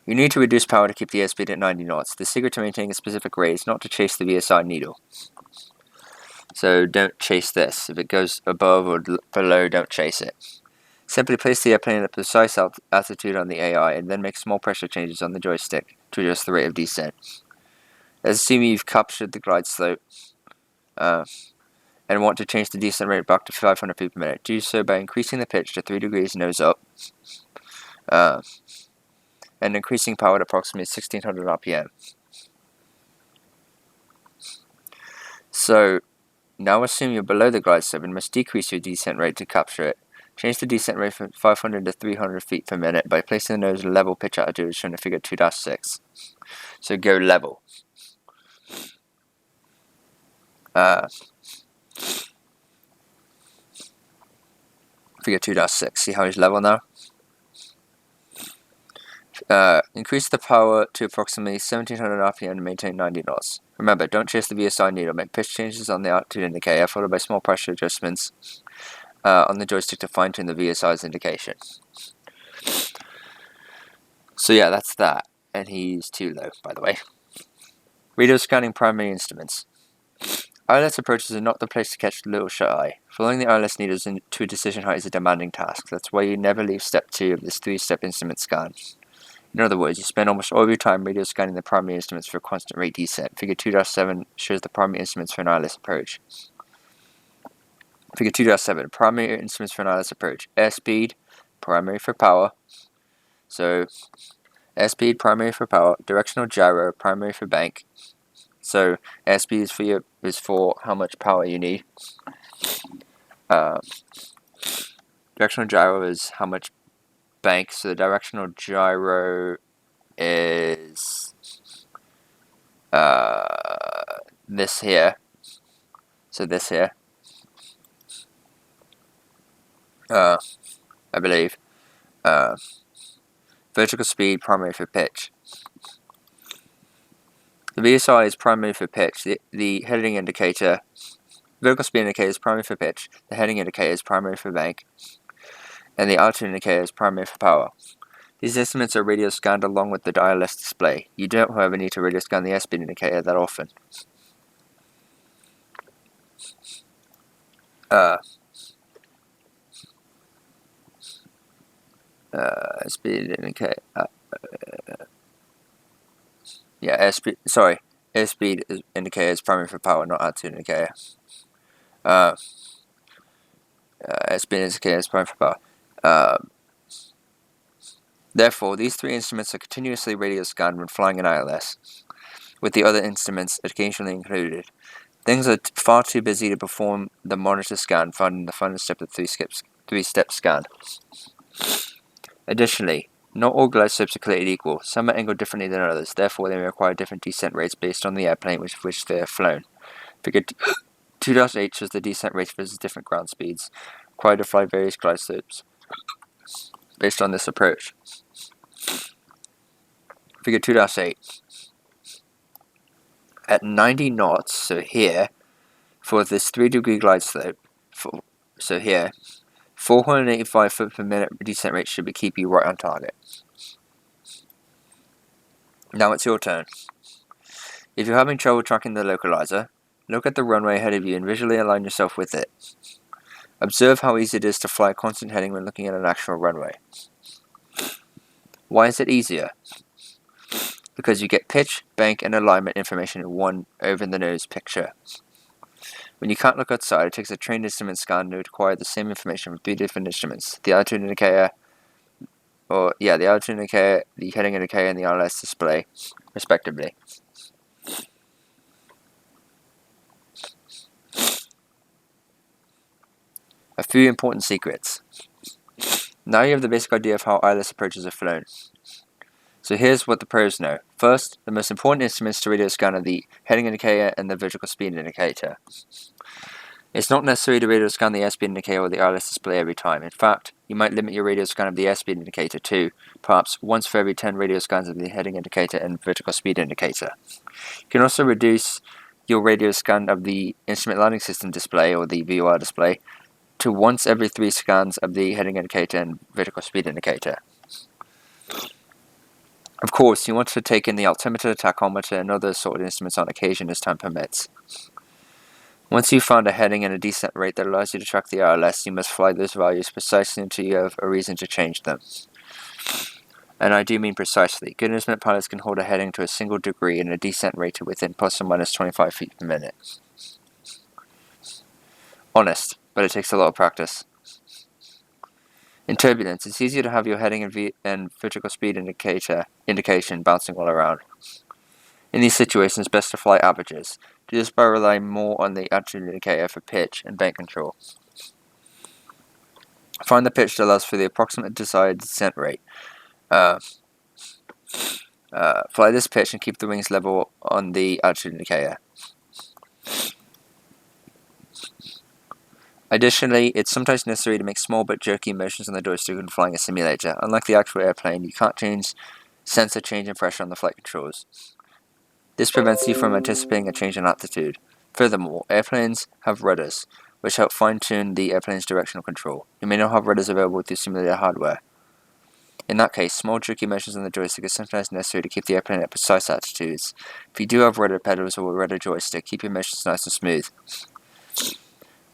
You need to reduce power to keep the airspeed at 90 knots. The secret to maintaining a specific rate is not to chase the VSI needle. So don't chase this. If it goes above or below, don't chase it. Simply place the airplane at a precise altitude on the AI and then make small pressure changes on the joystick to adjust the rate of descent. Let's assume you've captured the glide slope and want to change the descent rate back to 500 feet per minute. Do so by increasing the pitch to 3 degrees nose up and increasing power to approximately 1600 RPM. So now assume you're below the glide slope and must decrease your descent rate to capture it. Change the descent rate from 500 to 300 feet per minute by placing the nose at level pitch altitude as shown in figure 2-6. So go level. Figure 2-6. See how he's level now? Increase the power to approximately 1700 RPM to maintain 90 knots. Remember, don't chase the VSI needle. Make pitch changes on the altitude indicator, followed by small pressure adjustments on the joystick to fine-tune the VSI's indication. So yeah, that's that. And he's too low, by the way. Radio scanning primary instruments. ILS approaches are not the place to catch the little shut-eye. Following the ILS needles to a decision height is a demanding task. That's why you never leave step 2 of this 3-step instrument scan. In other words, you spend almost all of your time radio scanning the primary instruments for constant rate descent. Figure 2-7 shows the primary instruments for an ILS approach. Figure 2-7, primary instruments for an ILS approach. Airspeed, primary for power. So, airspeed, primary for power. Directional gyro, primary for bank. So, airspeed is for how much power you need. Directional gyro is how much bank. So the directional gyro is this here. So this here. I believe. Vertical speed, primary for pitch. The VSI is primary for pitch. The heading indicator, vertical speed indicator is primary for pitch. The heading indicator is primary for bank. And the altitude indicator is primary for power. These instruments are radio scanned along with the ILS display. You don't, however, need to radio scan the airspeed indicator that often. Airspeed indicator. Airspeed. Sorry, airspeed indicator is primary for power, not altitude indicator. Airspeed indicator is primary for power. Therefore, these three instruments are continuously radio scanned when flying in ILS, with the other instruments occasionally included. Things are far too busy to perform the monitor scan found in the final step of the three-step scan. Additionally, not all glide slopes are created equal. Some are angled differently than others, therefore they may require different descent rates based on the airplane with which they are flown. Figure 2-H shows the descent rates versus different ground speeds required to fly various glide slopes based on this approach. Figure 2-8. At 90 knots, so here, for this 3-degree glide slope, so here, 485 foot per minute descent rate should keep you right on target. Now it's your turn. If you're having trouble tracking the localizer, look at the runway ahead of you and visually align yourself with it. Observe how easy it is to fly a constant heading when looking at an actual runway. Why is it easier? Because you get pitch, bank, and alignment information in one over-the-nose picture. When you can't look outside, it takes a trained instrument scan to acquire the same information from three different instruments: the altitude indicator, the heading indicator, and the ILS display, respectively. A few important secrets. Now you have the basic idea of how ILS approaches are flown. So here's what the pros know. First, the most important instruments to radio scan are the heading indicator and the vertical speed indicator. It's not necessary to radio scan the airspeed indicator or the ILS display every time. In fact, you might limit your radio scan of the airspeed indicator to perhaps once for every 10 radio scans of the heading indicator and vertical speed indicator. You can also reduce your radio scan of the instrument landing system display or the VOR display to once every 3 scans of the heading indicator and vertical speed indicator. Of course, you want to take in the altimeter, tachometer, and other assorted instruments on occasion as time permits. Once you've found a heading and a descent rate that allows you to track the ILS, you must fly those values precisely until you have a reason to change them. And I do mean precisely. Good instrument pilots can hold a heading to a single degree and a descent rate to within plus or minus 25 feet per minute. Honest, but it takes a lot of practice. In turbulence, it's easier to have your heading and vertical speed indication bouncing all around. In these situations, it's best to fly averages. Do this by relying more on the altitude indicator for pitch and bank control. Find the pitch that allows for the approximate desired descent rate. Fly this pitch and keep the wings level on the altitude indicator. Additionally, it's sometimes necessary to make small but jerky motions on the joystick when flying a simulator. Unlike the actual airplane, you can't sense a change in pressure on the flight controls. This prevents you from anticipating a change in altitude. Furthermore, airplanes have rudders, which help fine-tune the airplane's directional control. You may not have rudders available with your simulator hardware. In that case, small jerky motions on the joystick are sometimes necessary to keep the airplane at precise altitudes. If you do have rudder pedals or a rudder joystick, keep your motions nice and smooth.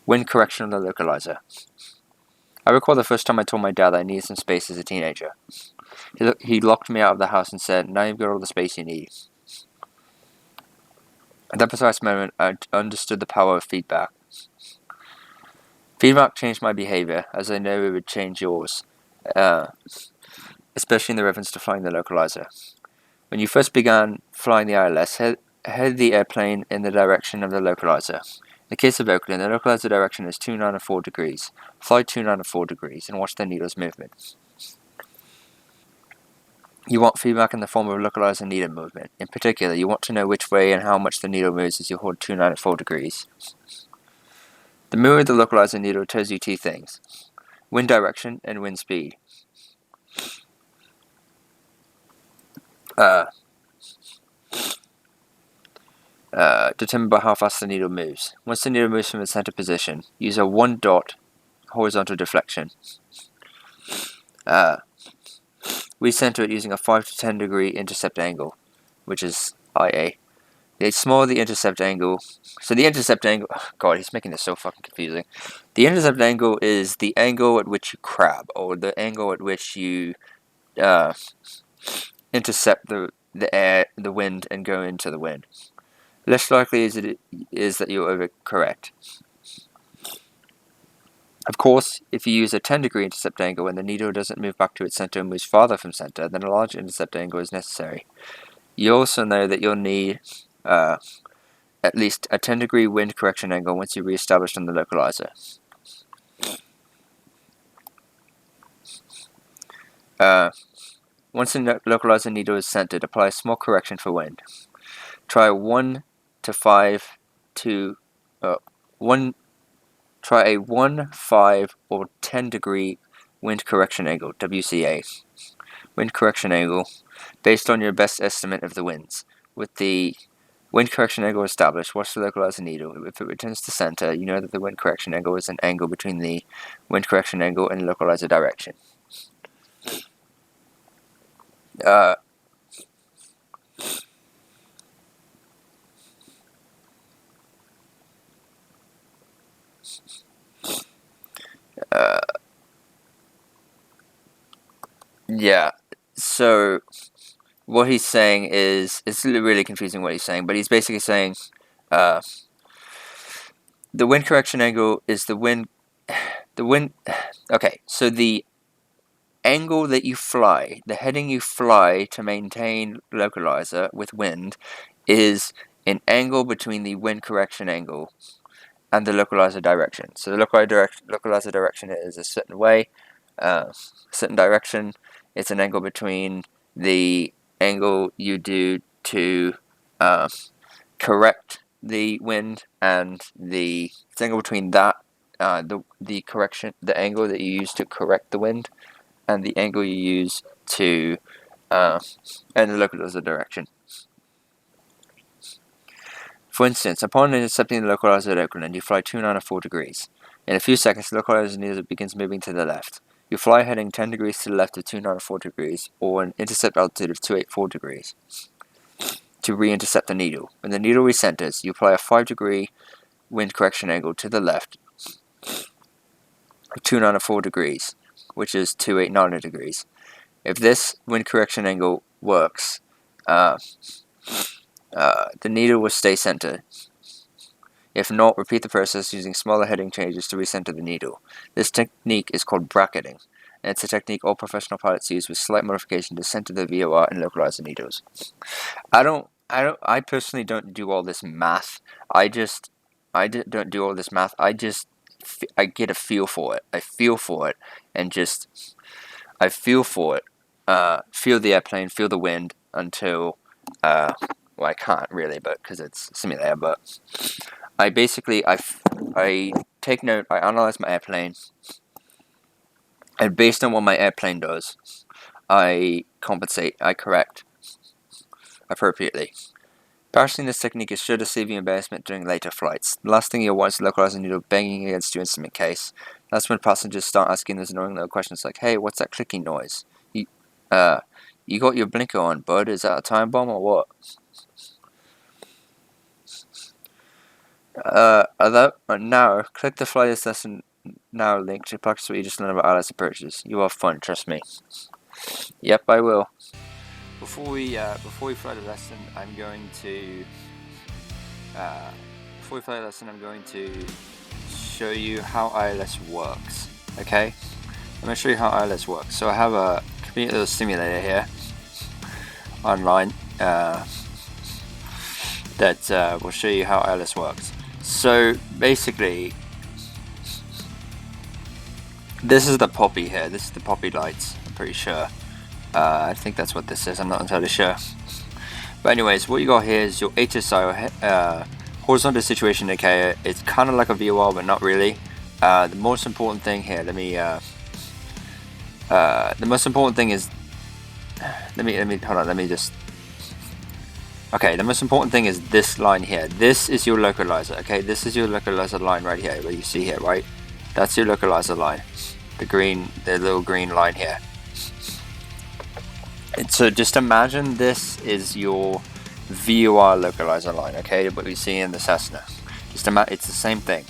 Wind correction on the localizer. I recall the first time I told my dad that I needed some space as a teenager. He locked me out of the house and said, "Now you've got all the space you need." At that precise moment, I understood the power of feedback. Feedback changed my behavior, as I know it would change yours, especially in the reference to flying the localizer. When you first began flying the ILS, head the airplane in the direction of the localizer. In the case of Oakland, the localizer direction is 294 degrees. Fly 294 degrees and watch the needle's movement. You want feedback in the form of localizer needle movement. In particular, you want to know which way and how much the needle moves as you hold 294 degrees. The movement of the localizer needle tells you two things: wind direction and wind speed. Determined by how fast the needle moves. Once the needle moves from the center position, use a 1 dot horizontal deflection. We center it using a 5 to 10 degree intercept angle, which is IA. The smaller the intercept angle, so the intercept angle, God, he's making this so fucking confusing. The intercept angle is the angle at which you crab, or the angle at which you intercept the air, the wind, and go into the wind. Less likely is that you'll overcorrect. Of course, if you use a 10-degree intercept angle and the needle doesn't move back to its center and moves farther from center, then a large intercept angle is necessary. You also know that you'll need at least a 10-degree wind correction angle once you re-establish on the localizer. Once the localizer needle is centered, apply a small correction for wind. Try a 1, 5, or 10-degree wind correction angle, WCA. Wind correction angle, based on your best estimate of the winds. With the wind correction angle established, watch the localizer needle. If it returns to center, you know that the wind correction angle is an angle between the wind correction angle and localizer direction. Yeah, so what he's saying is, it's really confusing what he's saying, but he's basically saying the wind correction angle is okay, so the angle that you fly, the heading you fly to maintain localizer with wind is an angle between the wind correction angle and the localizer direction. So the localizer direction is a certain way, certain direction. It's an angle between the angle you do to correct the wind and the angle between that the angle that you use to correct the wind and the angle you use to and the localizer direction. For instance, upon intercepting the localizer at Oakland, you fly 294 degrees. In a few seconds, the localizer needle begins moving to the left. You fly heading 10 degrees to the left of 294 degrees, or an intercept altitude of 284 degrees, to re-intercept the needle. When the needle recenters, you apply a 5-degree wind correction angle to the left of 294 degrees, which is 289 degrees. If this wind correction angle works, the needle will stay centered. If not, repeat the process using smaller heading changes to recenter the needle. This technique is called bracketing, and it's a technique all professional pilots use with slight modification to center the VOR and localize the needles. I personally don't do all this math. I don't do all this math. I get a feel for it. I feel for it, and I feel for it. Feel the airplane, feel the wind until, well, I can't really, but because it's a simulator, but I take note, I analyze my airplane, and based on what my airplane does, I compensate, I correct appropriately. Practicing this technique is sure to save you embarrassment during later flights. The last thing you'll want is the localizer needle banging against your instrument case. That's when passengers start asking those annoying little questions like, "Hey, what's that clicking noise? You got your blinker on, bud? Is that a time bomb or what?" Now, click the Fly This Lesson Now link to practice what you just learned about ILS approaches. You are fun, trust me. Yep, I will. Before we fly the lesson, I'm going to show you how ILS works. Okay, I'm going to show you how ILS works. So I have a convenient little simulator here online that will show you how ILS works. So basically, this is the poppy here. This is the poppy lights, I'm pretty sure. I think that's what this is. I'm not entirely sure. But anyways, what you got here is your HSI, horizontal situation indicator. It's kind of like a VOR, but not really. The most important thing here, the most important thing is, okay, the most important thing is this line here. This is your localizer, okay? This is your localizer line right here, what you see here, right? That's your localizer line. The little green line here. And so just imagine this is your VOR localizer line, okay? What we see in the Cessna. It's the same thing.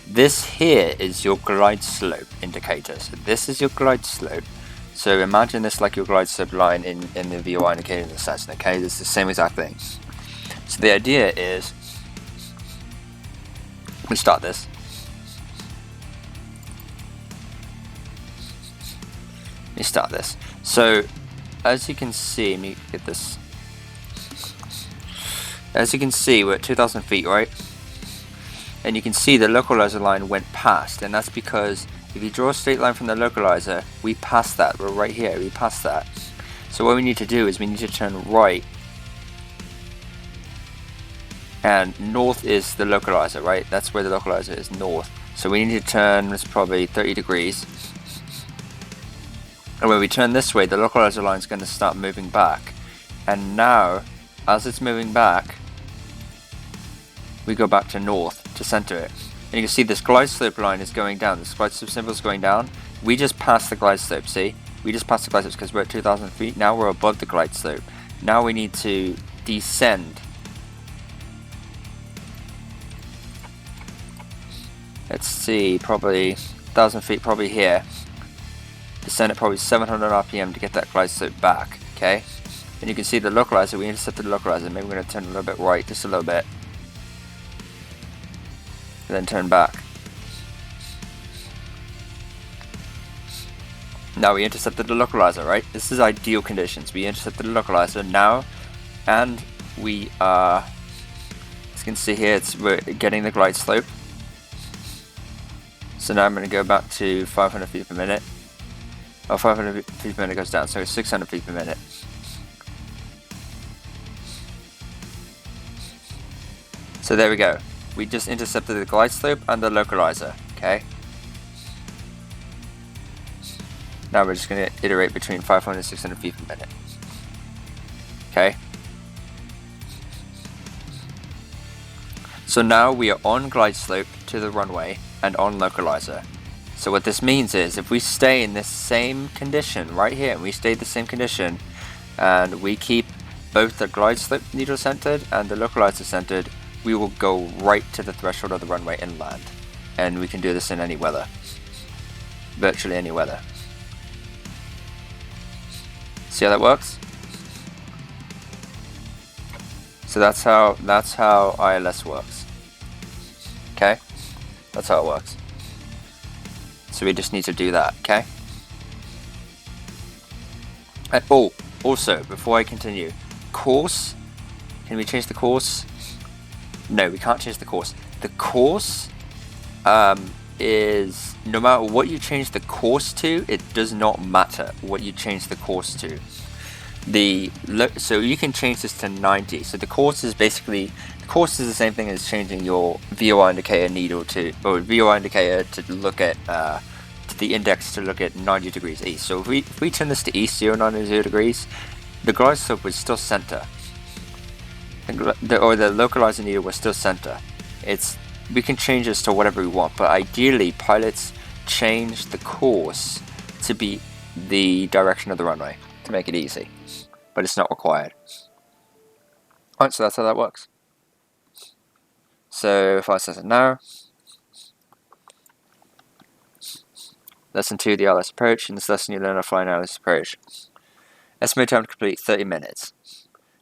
This here is your glide slope indicator. So this is your glide slope. So imagine this like your glide slope line in the VOR indicator in the Cessna, okay? It's the same exact thing. So the idea is, we start this. me start this. So, as you can see, let me get this. As you can see, we're at 2,000 feet, right? And you can see the localizer line went past, and that's because if you draw a straight line from the localizer, we passed that. We're right here, we passed that. So what we need to do is we need to turn right, and north is the localizer, right? That's where the localizer is, north. So we need to turn, it's probably 30 degrees. And when we turn this way, the localizer line is going to start moving back. And now, as it's moving back, we go back to north to center it. And you can see this glide slope line is going down. This glide slope symbol is going down. We just passed the glide slope, see? We just passed the glide slope because we're at 2,000 feet. Now we're above the glide slope. Now we need to descend. Let's see, probably 1,000 feet, probably here. Descend at probably 700 RPM to get that glide slope back, okay? And you can see the localizer, we intercepted the localizer. Maybe we're going to turn a little bit right, just a little bit. And then turn back. Now we intercepted the localizer, right? This is ideal conditions. We intercepted the localizer now, and we are, as you can see here, we're getting the glide slope. So now I'm going to go back to 500 feet per minute. Oh, 500 feet per minute goes down, so 600 feet per minute. So there we go. We just intercepted the glide slope and the localizer, okay? Now we're just going to iterate between 500 and 600 feet per minute. Okay? So now we are on glide slope to the runway and on localizer. So what this means is if we stay in this same condition right here, and we stay the same condition, and we keep both the glide slope needle centered and the localizer centered, we will go right to the threshold of the runway and land. And we can do this in any weather. Virtually any weather. See how that works? So that's how ILS works. Okay? That's how it works. So we just need to do that, okay? And, oh, also, before I continue, course, can we change the course? No, we can't change the course. The course is, no matter what you change the course to, it does not matter what you change the course to. So you can change this to 90. So the course is basically, the course is the same thing as changing your VOR indicator needle to, or VOR indicator to look at, to the index to look at 90 degrees east. So if we turn this to east 090 degrees, the glide slope would still center. Or the localizer needle will still center. We can change this to whatever we want, but ideally pilots change the course to be the direction of the runway to make it easy, but it's not required. Alright, so that's how that works. So if I set it now, lesson 2, the ILS approach. In this lesson you learn how to fly an ILS approach. Estimated time to complete 30 minutes.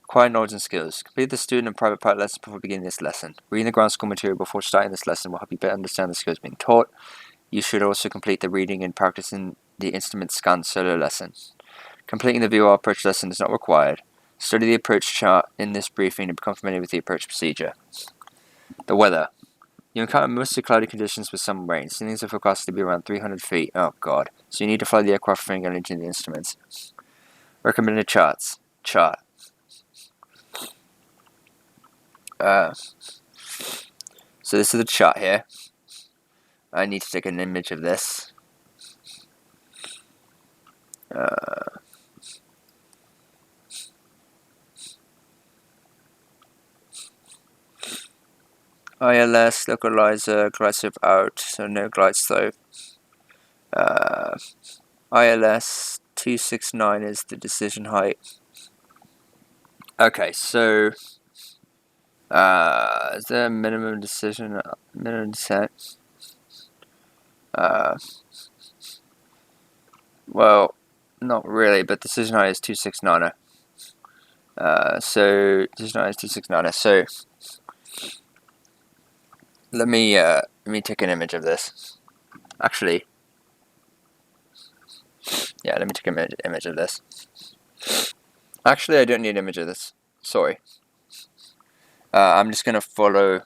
Acquire knowledge and skills. Complete the student and private pilot lessons before beginning this lesson. Reading the ground school material before starting this lesson will help you better understand the skills being taught. You should also complete the reading and practicing the instrument scan solo lesson. Completing the VOR approach lesson is not required. Study the approach chart in this briefing and become familiar with the approach procedure. The weather. You encounter mostly cloudy conditions with some rain. Ceilings are forecasted to be around 300 feet. Oh god. So you need to fly the aircraft finger into the instruments. Recommended charts. Chart. So this is the chart here. I need to take an image of this. ILS, localizer, glide slope out, so no glide slope. ILS 269 is the decision height. Okay, so is there a minimum decision, minimum descent? Well, not really, but decision height is 269. So decision height is 269. So let me take an image of this. Actually, Yeah, let me take an image of this. Actually, I don't need an image of this. Sorry. I'm just gonna follow.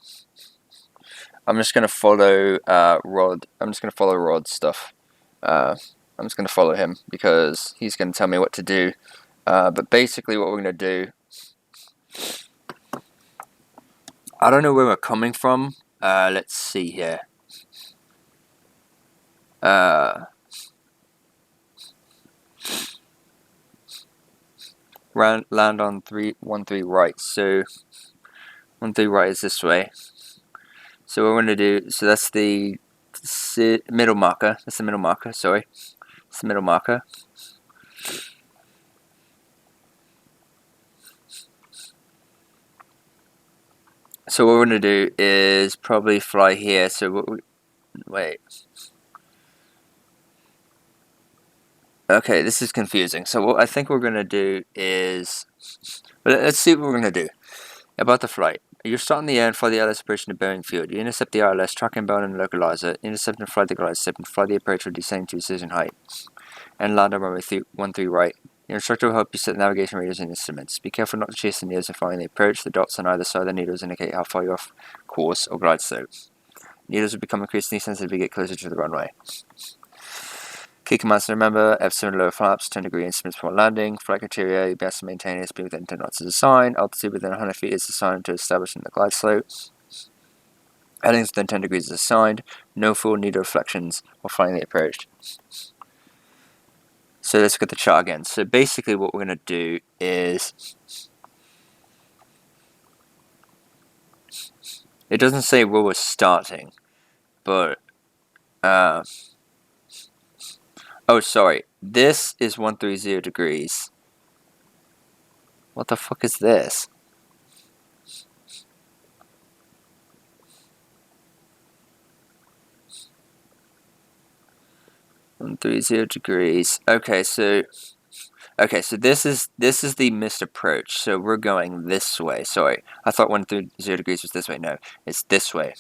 I'm just gonna follow Rod. I'm just gonna follow Rod's stuff. I'm just gonna follow him because he's gonna tell me what to do. But basically, what we're gonna do. I don't know where we're coming from. Let's see here. Land on 1-3 right. So 1-3 right is this way. So what we're gonna do. So that's the middle marker. That's the middle marker. Sorry, it's the middle marker. So what we're gonna do is probably fly here. So wait. Okay, this is confusing. So what I think we're gonna do is, let's see what we're gonna do about the flight. You're starting the air and fly the ILS approach into Bering Field. You intercept the ILS, track inbound and localizer, intercept and fly the glide step, and fly the approach or descending to decision height, and land on runway 13 right. Your instructor will help you set the navigation radios and instruments. Be careful not to chase the needles and flying the approach. The dots on either side of the needles indicate how far you're off course or glide slope. Needles will become increasingly sensitive as we get closer to the runway. Key commands to remember: F7 lower flaps, 10 degree instruments before landing. Flight criteria: you best maintain airspeed within 10 knots is assigned. Altitude within 100 feet is assigned to establishing the glide slope. Headings within 10 degrees is assigned. No full needle reflections while flying the approach. So let's look at the chart again. So basically what we're going to do is, it doesn't say where we're starting, but oh sorry, this is 130 degrees. What the fuck is this? $130. Okay, so this is the missed approach. So we're going this way. Sorry, I thought 130 degrees was this way. No, it's this way.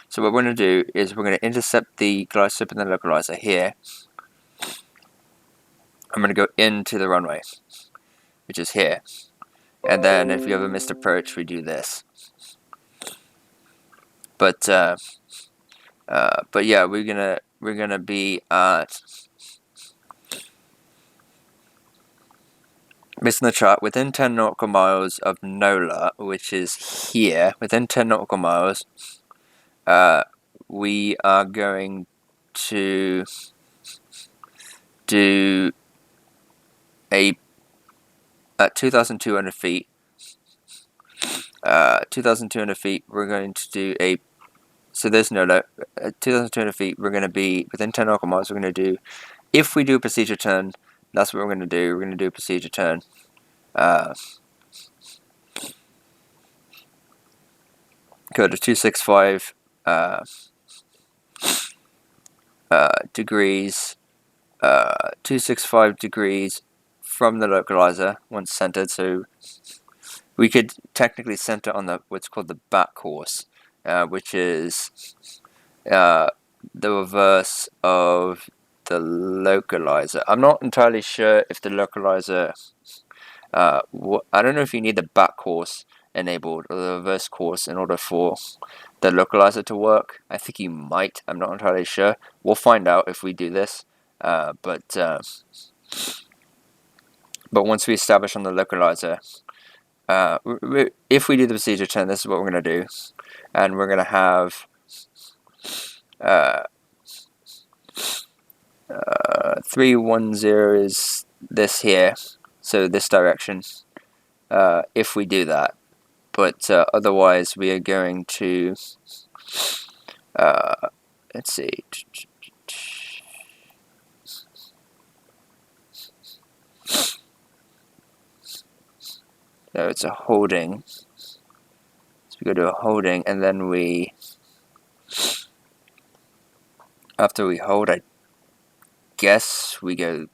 So what we're going to do is we're going to intercept the glide slope and the localizer here. I'm going to go into the runway, which is here. And then if you have a missed approach, we do this. But yeah, we're gonna be at, missing the chart, within 10 nautical miles of NOLA, which is here. Within 10 nautical miles, we are going to do at 2,200 feet. 2,200 feet. We're going to do a. So there's NOLA. At 2,200 feet, we're going to be within 10 nautical miles. We're going to do. If we do a procedure turn, that's what we're going to do. We're going to do a procedure turn. Go to 265 degrees. 265 degrees from the localizer once centered. So we could technically center on the what's called the back course, which is the reverse of the localizer. I'm not entirely sure if the localizer. I don't know if you need the back course enabled or the reverse course in order for the localizer to work. I think you might. I'm not entirely sure. We'll find out if we do this. But once we establish on the localizer, if we do the procedure turn, this is what we're going to do, and we're going to have 310 is this here, so this direction. If we do that, but otherwise we are going to let's see. So it's a holding. So we go to a holding, and then after we hold, I guess we go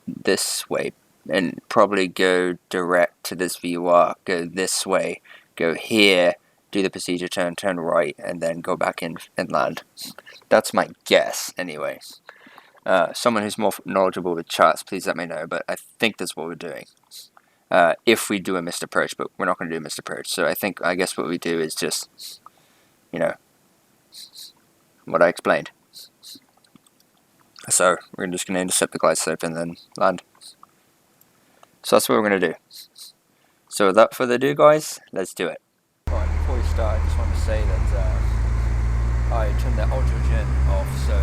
this way and probably go direct to this VUR, go this way, go here, do the procedure turn, turn right, and then go back in and land. That's my guess, anyway. Someone who's more knowledgeable with charts, please let me know, but I think that's what we're doing. If we do a missed approach, but we're not going to do a missed approach. So I guess what we do is just, you know, what I explained. So we're just going to intercept the glide slope and then land. So that's what we're going to do. So without further ado, guys, let's do it. Right, before we start, I just want to say that I turned the ultra-gen off, so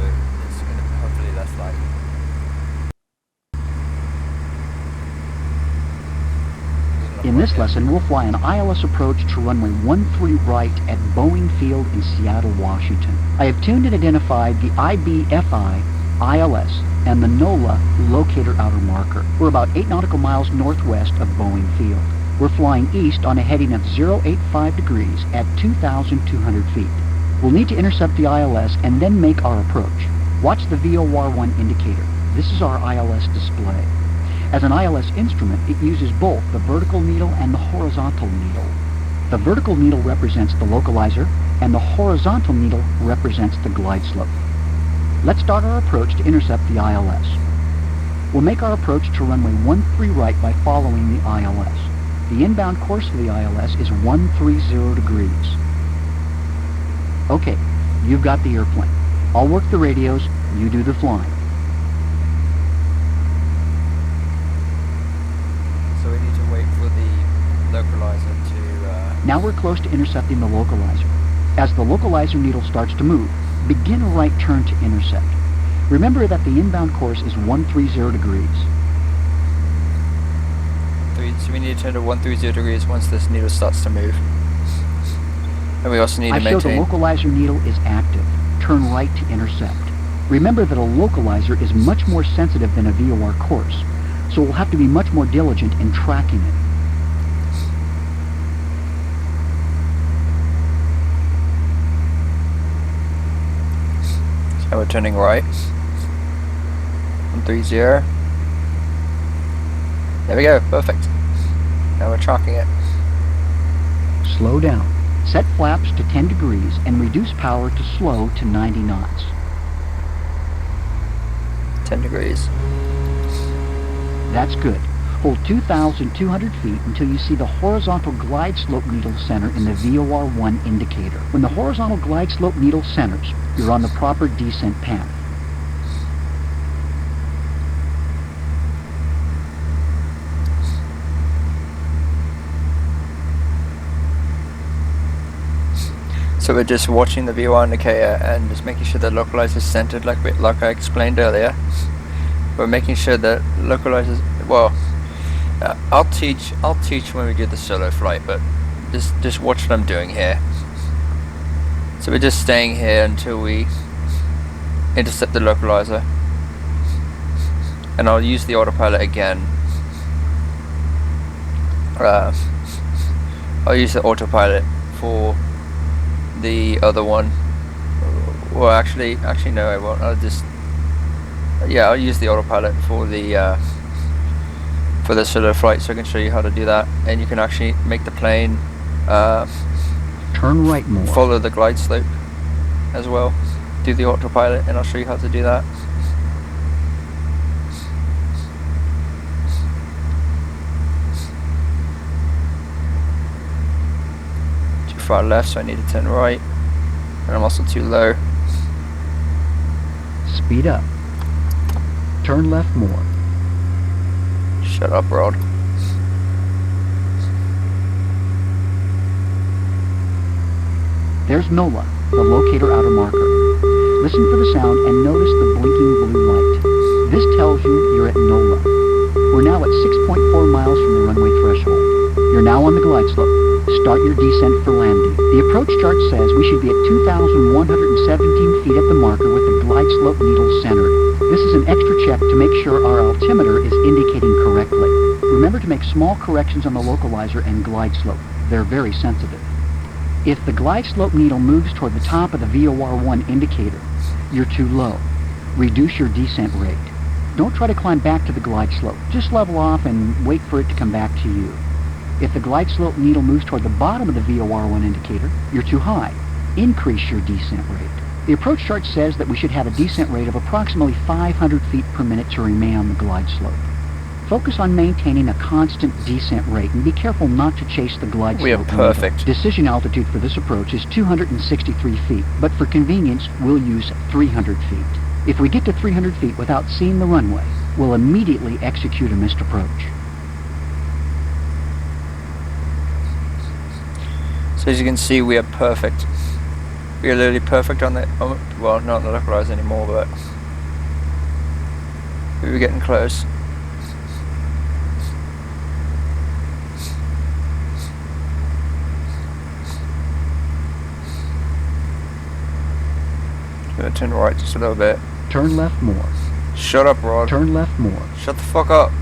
it's going to be hopefully less light. In this lesson, we'll fly an ILS approach to runway 13 right at Boeing Field in Seattle, Washington. I have tuned and identified the IBFI, ILS, and the NOLA locator outer marker. We're about 8 nautical miles northwest of Boeing Field. We're flying east on a heading of 085 degrees at 2,200 feet. We'll need to intercept the ILS and then make our approach. Watch the VOR1 indicator. This is our ILS display. As an ILS instrument, it uses both the vertical needle and the horizontal needle. The vertical needle represents the localizer, and the horizontal needle represents the glide slope. Let's start our approach to intercept the ILS. We'll make our approach to runway 13 right by following the ILS. The inbound course for the ILS is 130 degrees. Okay, you've got the airplane. I'll work the radios, you do the flying. So we need to wait for the localizer to... Now we're close to intercepting the localizer. As the localizer needle starts to move, begin a right turn to intercept. Remember that the inbound course is 130 degrees. So we need to turn to 130 degrees once this needle starts to move. And we also need to maintain... I show the localizer needle is active. Turn right to intercept. Remember that a localizer is much more sensitive than a VOR course, so we'll have to be much more diligent in tracking it. So we're turning right. 130. There we go, perfect. Now we're tracking it. Slow down. Set flaps to 10 degrees and reduce power to slow to 90 knots. 10 degrees. That's good. Hold 2,200 feet until you see the horizontal glide slope needle center in the VOR1 indicator. When the horizontal glide slope needle centers, you're on the proper descent path. So we're just watching the VOR indicator and just making sure the localizer is centered like I explained earlier. We're making sure that localizers, well, I'll teach when we do the solo flight, but just watch what I'm doing here. So we're just staying here until we intercept the localizer, and I'll use the autopilot again. I'll use the autopilot for the other one. Well, actually no, I won't. I'll use the autopilot for the solo flight, so I can show you how to do that, and you can actually make the plane turn right more. Follow the glide slope as well. Do the autopilot, and I'll show you how to do that. Too far left, so I need to turn right, and I'm also too low. Speed up. Turn left more. Shut up, Rod. There's NOLA, the locator outer marker. Listen for the sound and notice the blinking blue light. This tells you you're at NOLA. We're now at 6.4 miles from the runway threshold. You're now on the glide slope. Start your descent for landing. The approach chart says we should be at 2,117 feet at the marker with the glide slope needle centered. This is an extra check to make sure our altimeter is indicating correctly. Remember to make small corrections on the localizer and glide slope. They're very sensitive. If the glide slope needle moves toward the top of the VOR1 indicator, you're too low. Reduce your descent rate. Don't try to climb back to the glide slope. Just level off and wait for it to come back to you. If the glide slope needle moves toward the bottom of the VOR1 indicator, you're too high. Increase your descent rate. The approach chart says that we should have a descent rate of approximately 500 feet per minute to remain on the glide slope. Focus on maintaining a constant descent rate and be careful not to chase the glide slope. We are perfect. Decision altitude for this approach is 263 feet, but for convenience, we'll use 300 feet. If we get to 300 feet without seeing the runway, we'll immediately execute a missed approach. So as you can see, we are perfect. We are literally perfect on the, well, not on the localizer anymore, but we were getting close. Gonna turn right just a little bit. Turn left more. Shut up, Rod. Turn left more. Shut the fuck up,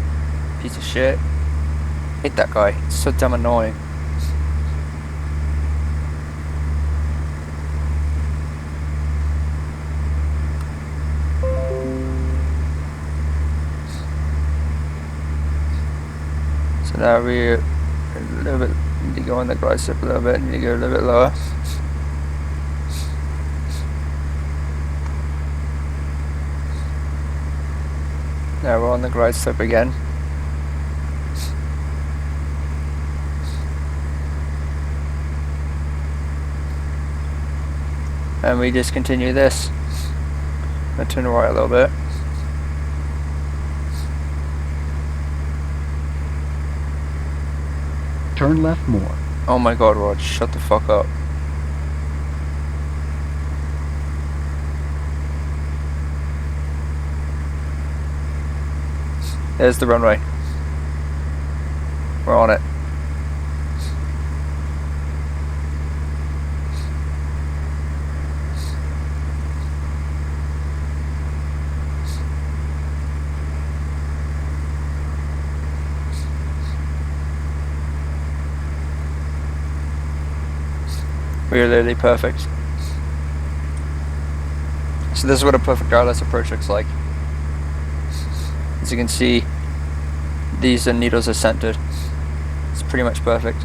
piece of shit. Hate that guy. He's so damn annoying. So now we're a little bit, need to go on the glide slope a little bit, need to go a little bit lower. Now we're on the glide slope again. And we just continue this. I'm gonna turn right a little bit. Turn left more. Oh my god, Rod, shut the fuck up. There's the runway. We're on it. We are literally perfect. So this is what a perfect wireless approach looks like. As you can see, these needles are centered. It's pretty much perfect.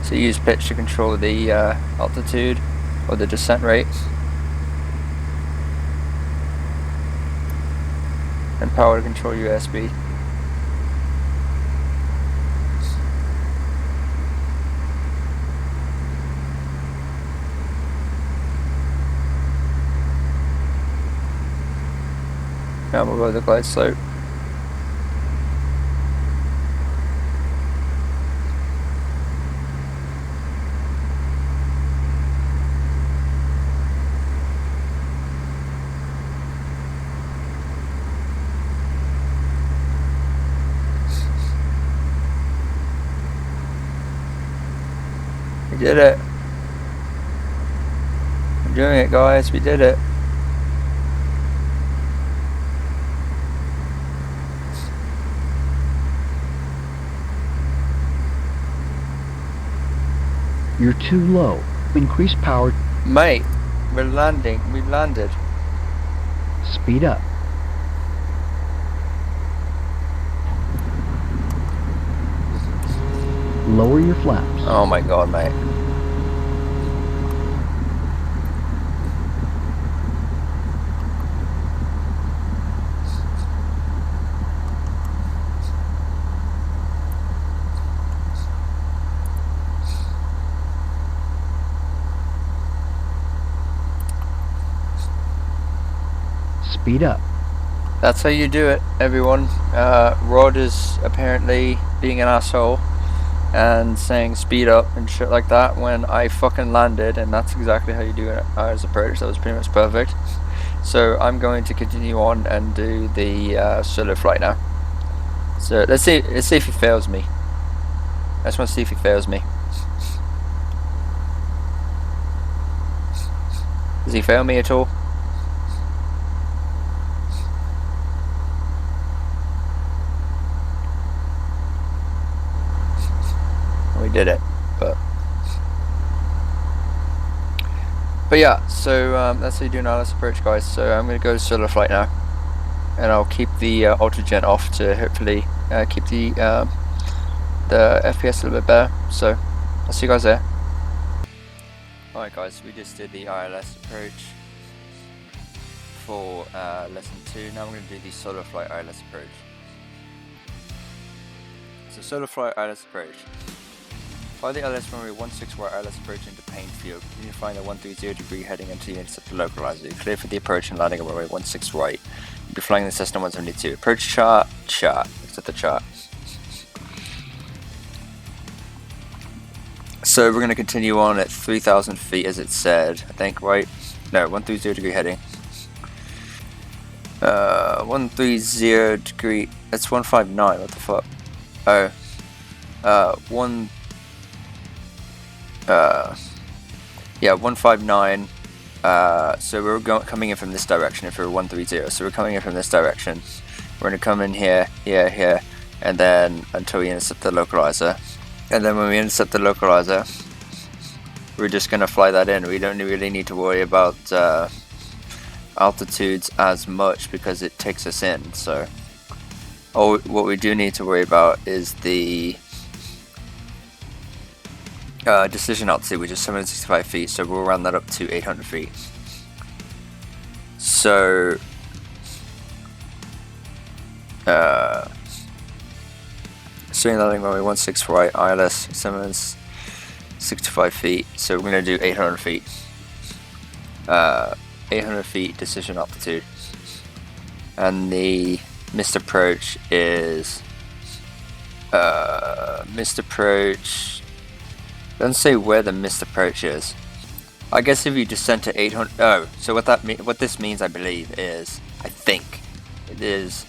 So you use pitch to control the altitude or the descent rate, and power to control your airspeed. Now we'll go to the glide slope. We did it. We're doing it, guys. We did it. You're too low. Increase power. Mate, we're landing. We've landed. Speed up. Lower your flaps. Oh my god, mate. Speed up. That's how you do it, everyone. Rod is apparently being an asshole and saying speed up and shit like that when I fucking landed, and that's exactly how you do it as a approach. That was pretty much perfect. So I'm going to continue on and do the solo flight now. So let's see if he fails me. I just want to see if he fails me. Does he fail me at all? We did it, but yeah. So that's how you do an ILS approach, guys. So I'm going to go to solo flight now. and I'll keep the auto-gen off to hopefully keep the FPS a little bit better. So I'll see you guys there. Alright guys, we just did the ILS approach for lesson 2. Now we're going to do the solo flight ILS approach. So solo flight ILS approach. Fly the ILS runway 16 right ILS approach into Paine Field. Continue flying the 130 degree heading until you intercept the localizer. Clear for the approach and landing at runway 16 right. You'll be flying the Cessna 172. Approach chart. Look at the chart. So we're going to continue on at 3,000 feet as it said, I think, right? No, 130 degree heading. 130 degree, that's 159, what the fuck? Oh. Yeah, 159, so we're coming in from this direction if we're 130, so we're coming in from this direction. We're going to come in here, here, here, and then until we intercept the localizer. And then when we intercept the localizer, we're just going to fly that in. We don't really need to worry about altitudes as much because it takes us in. So what we do need to worry about is the decision altitude, which is 765 feet, so we'll round that up to 800 feet. So Australian landing runway 16 right, ILS 765 feet, so we're going to do 800 feet. 800 feet decision altitude. And the missed approach is missed approach, doesn't say where the missed approach is. I guess if you descend to 800, oh, so what this means, I believe, is, I think, it is,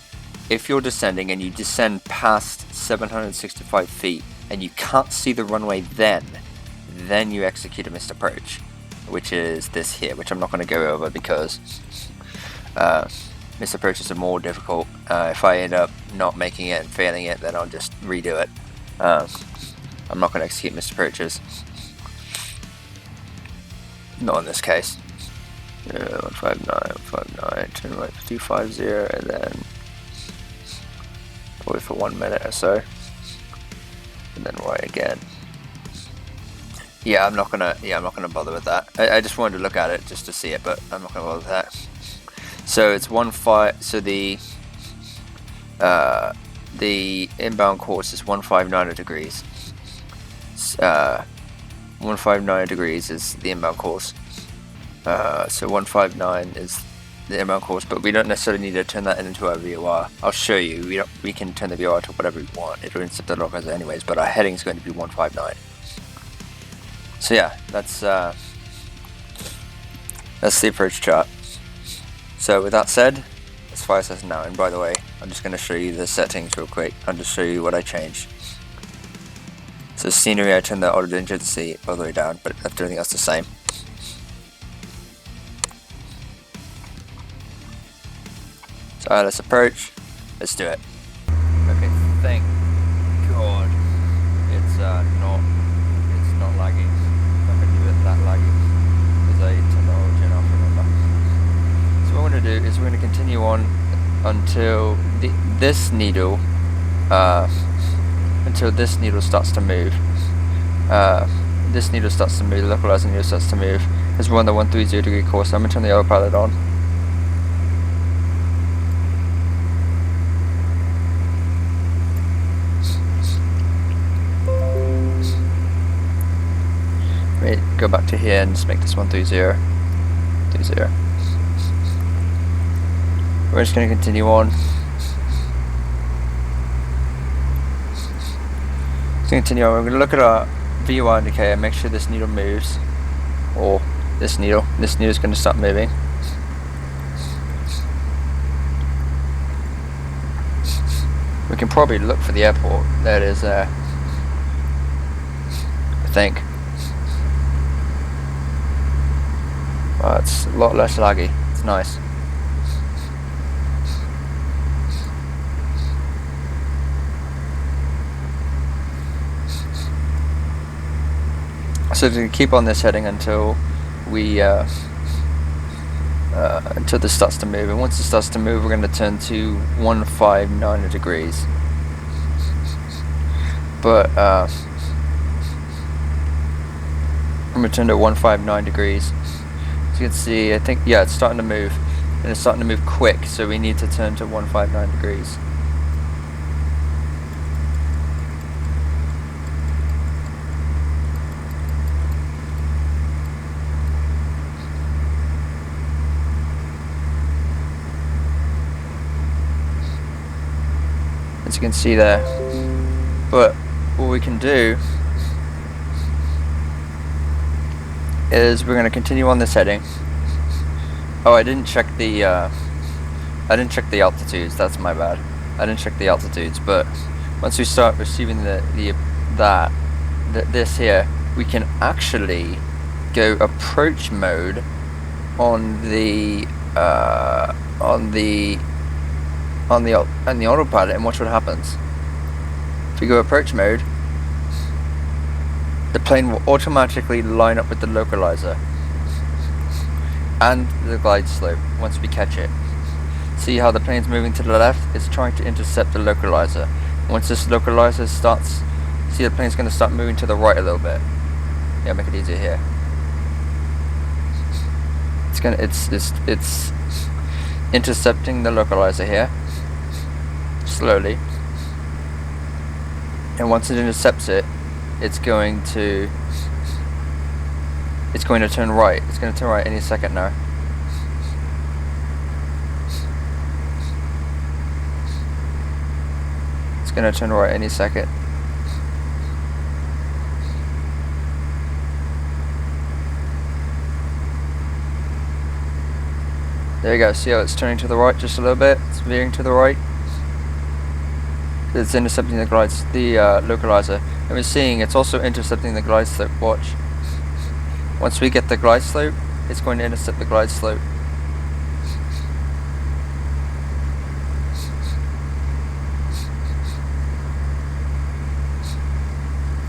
if you're descending and you descend past 765 feet and you can't see the runway then you execute a missed approach, which is this here, which I'm not going to go over because missed approaches are more difficult. If I end up not making it and failing it, then I'll just redo it. I'm not going to execute missed approaches. Not in this case. 159, 159, turn right 250, and then wait for 1 minute or so, and then right again. Yeah, I'm not gonna bother with that. I just wanted to look at it just to see it, but I'm not gonna bother with that. So it's 1.5. So the inbound course is 159 degrees. 159 degrees is the inbound course. So 159 is the inbound course, but we don't necessarily need to turn that into our VOR. I'll show you. We can turn the VOR to whatever we want. It'll intercept the localizer anyways, but our heading is going to be 159. So yeah, that's the approach chart. So with that said, let's fly Cessna now. And by the way, I'm just going to show you the settings real quick. I'll just show you what I changed. So scenery, I turned the auto contingency all the way down, but left everything else the same. So let's approach. Let's do it. Okay, thank God it's not lagging. I'm not gonna do it that laggy because I turned the origin off. Remember. So what we're gonna do is we're gonna continue on until this needle starts to move. This needle starts to move. The localizer needle starts to move. As we're on the 130 degree course, I'm gonna turn the autopilot on. Go back to here and just make this 130. We're just going to continue on. We're going to look at our VOR indicator, make sure this needle moves, or this needle is going to start moving. We can probably look for the airport. There it is there, I think. It's a lot less laggy. It's nice. So to keep on this heading until we until this starts to move. And once it starts to move, we're going to turn to 159 degrees. But I'm going to turn to 159 degrees. As you can see, I think, yeah, it's starting to move. And it's starting to move quick, so we need to turn to 159 degrees. As you can see there. But what we can do is we're going to continue on this heading. Oh, I didn't check the altitudes. That's my bad. I didn't check the altitudes. But once we start receiving this here, we can actually go approach mode on the autopilot and watch what happens. If we go approach mode, the plane will automatically line up with the localizer and the glide slope once we catch it. See how the plane's moving to the left? It's trying to intercept the localizer. Once this localizer starts, see the plane's going to start moving to the right a little bit. Yeah, make it easier here. It's intercepting the localizer here slowly, and once it intercepts it, it's going to turn right. It's going to turn right any second now. It's going to turn right any second. There you go. See how it's turning to the right just a little bit? It's veering to the right. It's intercepting the localizer. And we're seeing it's also intercepting the glide slope. Watch. Once we get the glide slope, it's going to intercept the glide slope.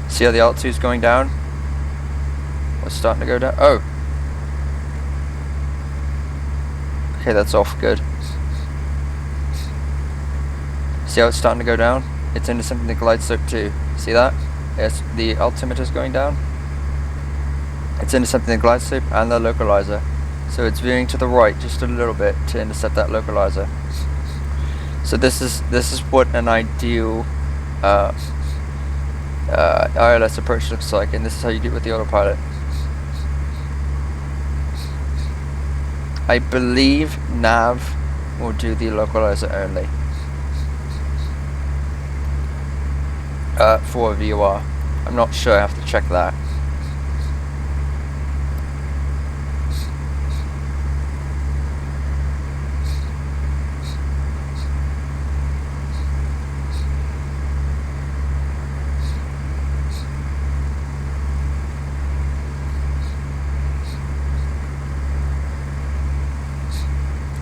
See how the altitude's going down? It's starting to go down. Oh! Okay, that's off. Good. See how it's starting to go down? It's intercepting the glide slope too. See that? Yes, the altimeter's going down. It's intercepting the glide slope and the localizer. So it's veering to the right just a little bit to intercept that localizer. So this is what an ideal ILS approach looks like, and this is how you do it with the autopilot. I believe nav will do the localizer only. For a VOR. I'm not sure, I have to check that.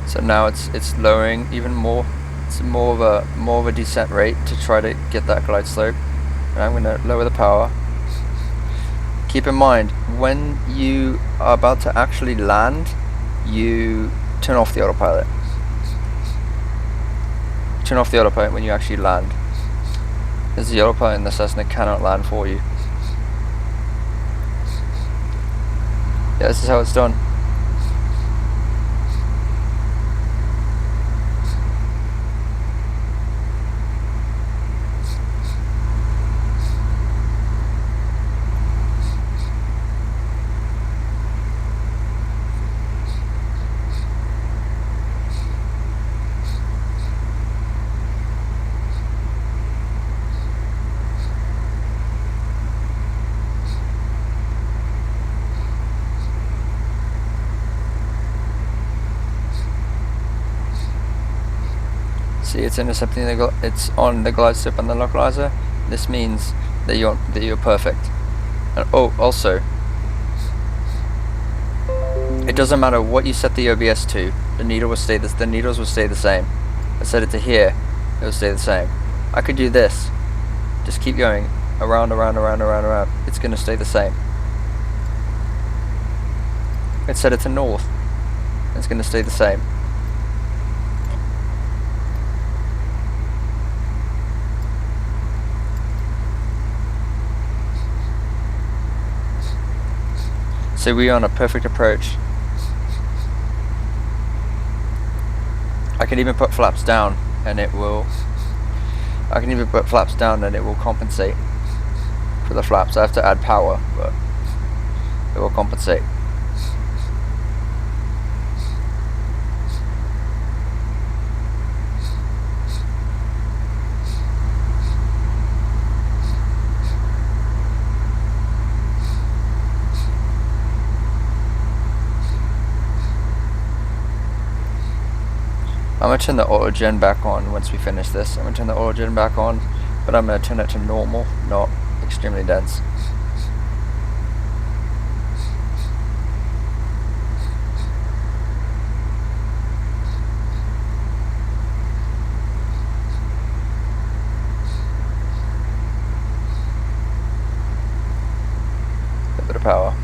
So now it's lowering even more. It's more of a descent rate to try to get that glide slope. And I'm going to lower the power. Keep in mind, when you are about to actually land, you turn off the autopilot. Turn off the autopilot when you actually land, because the autopilot in the Cessna cannot land for you. Yeah, this is how it's done. See, it's intercepting it's on the glide slope and the localizer. This means that you're perfect. And oh, also, it doesn't matter what you set the OBS to. The needles will stay the same. I set it to here, it will stay the same. I could do this. Just keep going around. It's gonna stay the same. Let's set it to north. It's going to stay the same. So we're on a perfect approach. I can even put flaps down and it will... I can even put flaps down and it will compensate for the flaps. I have to add power, but it will compensate. I'm going to turn the auto gen back on once we finish this. I'm going to turn the auto gen back on, but I'm going to turn it to normal, not extremely dense. A bit of power.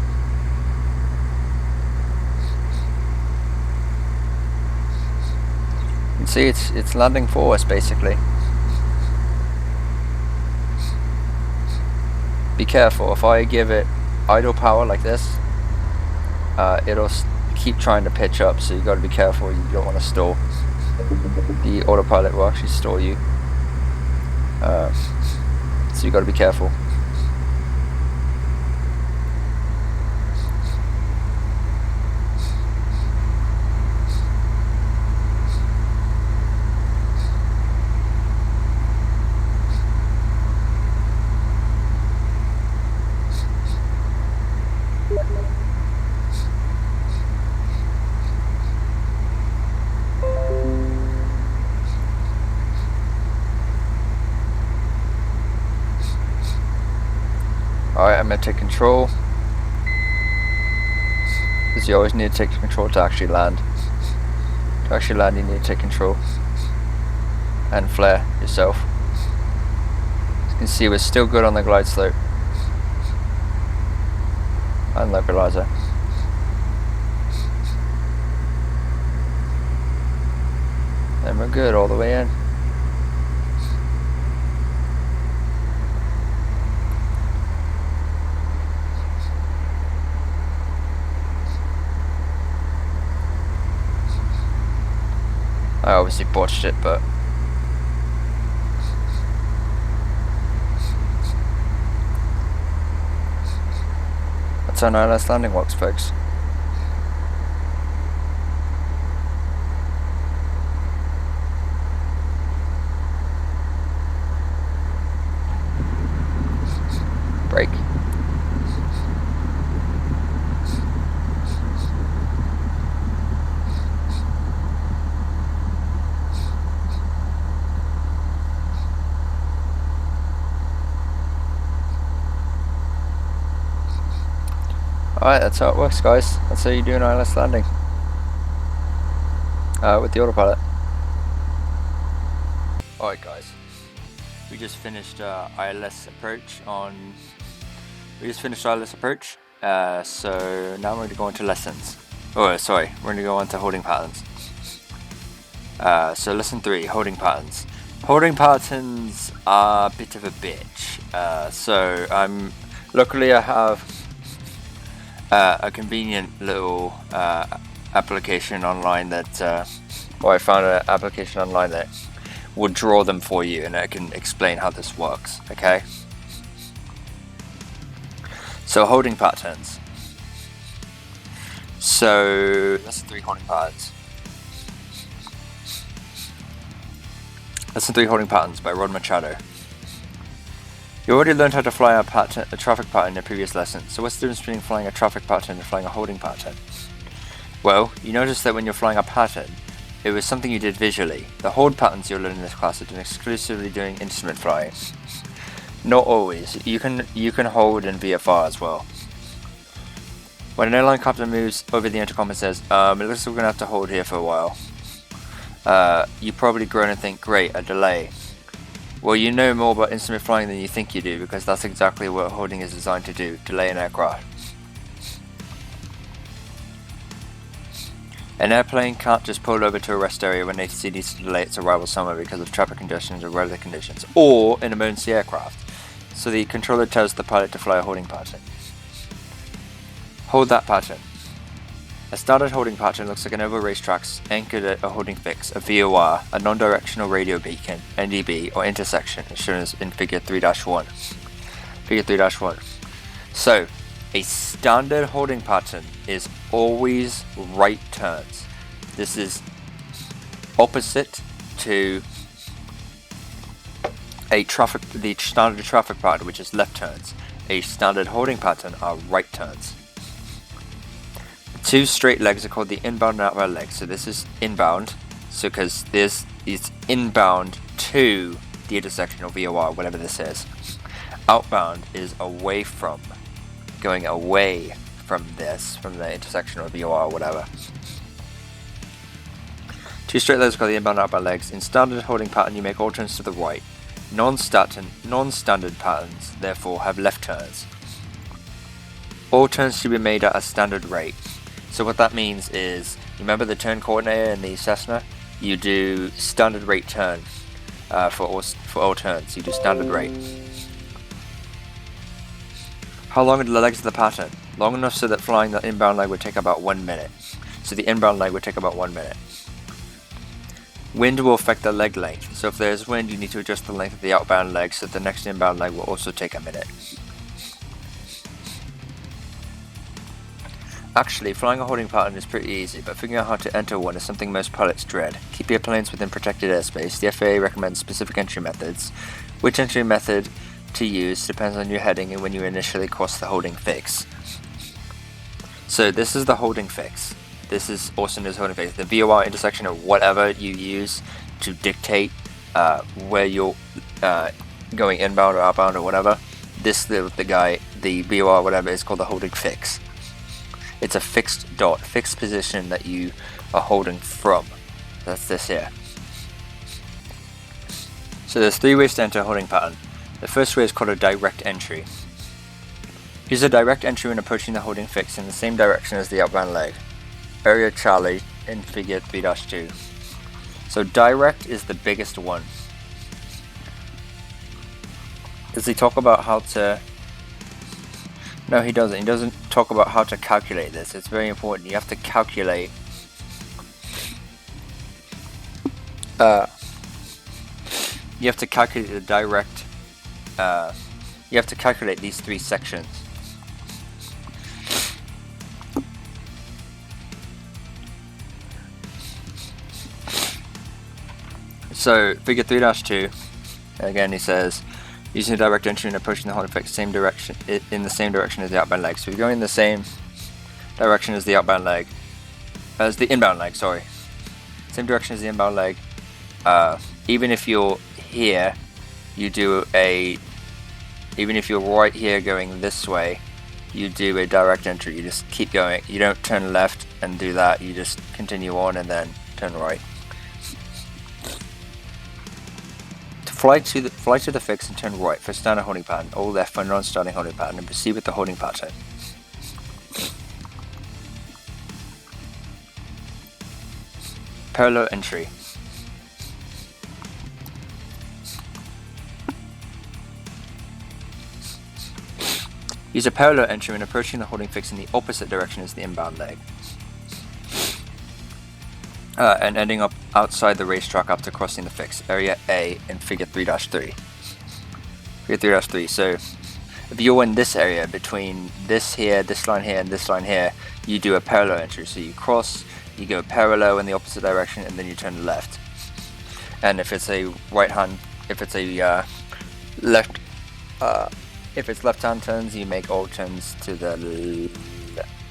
You can see it's landing for us basically. Be careful, if I give it idle power like this, it'll keep trying to pitch up, so you got to be careful. You don't want to stall. The autopilot will actually stall you, so you got to be careful. Alright, I'm going to take control, because you always need to take control to actually land. To actually land, you need to take control and flare yourself. As you can see, we're still good on the glide slope and localizer. And we're good all the way in. I obviously botched it, but that's how an ILS landing works, folks. Brake. Alright, that's how it works, guys. That's how you do an ILS landing. With the autopilot. Alright guys, we just finished ILS approach on... so now we're going to go into lessons. Oh, sorry, we're going to go on to holding patterns. So lesson 3, holding patterns. Holding patterns are a bit of a bitch. Luckily I have a convenient little application online that, I found an application online that will draw them for you, and I can explain how this works, okay? So holding patterns. So lesson 3, holding patterns. Lesson 3, holding patterns by Rod Machado. You already learned how to fly a traffic pattern in a previous lesson, so what's the difference between flying a traffic pattern and flying a holding pattern? Well, you notice that when you're flying a pattern, it was something you did visually. The hold patterns you'll learn in this class are done exclusively during instrument flying. Not always. You can hold in VFR as well. When an airline captain moves over the intercom and says, it looks like we're going to have to hold here for a while. You probably groan and think, great, a delay. Well, you know more about instrument flying than you think you do, because that's exactly what holding is designed to do, delay an aircraft. An airplane can't just pull over to a rest area when ATC needs to delay its arrival somewhere because of traffic congestions or weather conditions, or an emergency aircraft. So the controller tells the pilot to fly a holding pattern. Hold that pattern. A standard holding pattern looks like an oval racetrack anchored at a holding fix, a VOR, a non-directional radio beacon, NDB, or intersection, as shown in Figure 3-1. Figure 3-1. So, a standard holding pattern is always right turns. This is opposite to the standard traffic pattern, which is left turns. A standard holding pattern are right turns. Two straight legs are called the inbound and outbound legs. So this is inbound, so because it's inbound to the intersection or VOR, whatever this is. Outbound is away from, going away from this, from the intersection or VOR or whatever. Two straight legs are called the inbound and outbound legs. In standard holding pattern, you make all turns to the right. Non-standard patterns, therefore, have left turns. All turns should be made at a standard rate. So what that means is, remember the turn coordinator in the Cessna? You do standard rate turn for all turns. You do standard rate. How long are the legs of the pattern? Long enough so that flying the inbound leg would take about 1 minute. So the inbound leg would take about 1 minute. Wind will affect the leg length. So if there's wind, you need to adjust the length of the outbound leg so the next inbound leg will also take a minute. Actually, flying a holding pattern is pretty easy, but figuring out how to enter one is something most pilots dread. Keep your planes within protected airspace. The FAA recommends specific entry methods. Which entry method to use depends on your heading and when you initially cross the holding fix. So this is the holding fix. This is also known as holding fix. The VOR intersection or whatever you use to dictate where you're going inbound or outbound or whatever. The VOR whatever is called the holding fix. It's a fixed dot, fixed position that you are holding from. That's this here. So there's 3 ways to enter a holding pattern. The first way is called a direct entry. Use a direct entry when approaching the holding fix in the same direction as the outbound leg. Area Charlie in Figure 3-2. So direct is the biggest one. Does he talk about how to... No, he doesn't. He doesn't talk about how to calculate this. It's very important. You have to calculate the direct you have to calculate these 3 sections. So Figure 3-2, again he says, using a direct entry and approaching the holding fix in the same direction as the outbound leg. So you're going in the same direction as the outbound leg, as the inbound leg, sorry. Same direction as the inbound leg. Even if you're here, even if you're right here going this way, you do a direct entry. You just keep going. You don't turn left and do that. You just continue on and then turn right. Fly to the fix and turn right for standard holding pattern, or left for non-starting holding pattern, and proceed with the holding pattern. Parallel entry. Use a parallel entry when approaching the holding fix in the opposite direction as the inbound leg. And ending up outside the racetrack after crossing the fix, area A in Figure 3-3. Figure 3-3. So if you're in this area between this here, this line here, and this line here, you do a parallel entry. So you cross, you go parallel in the opposite direction, and then you turn left. And if it's a if it's left-hand turns, you make all turns to the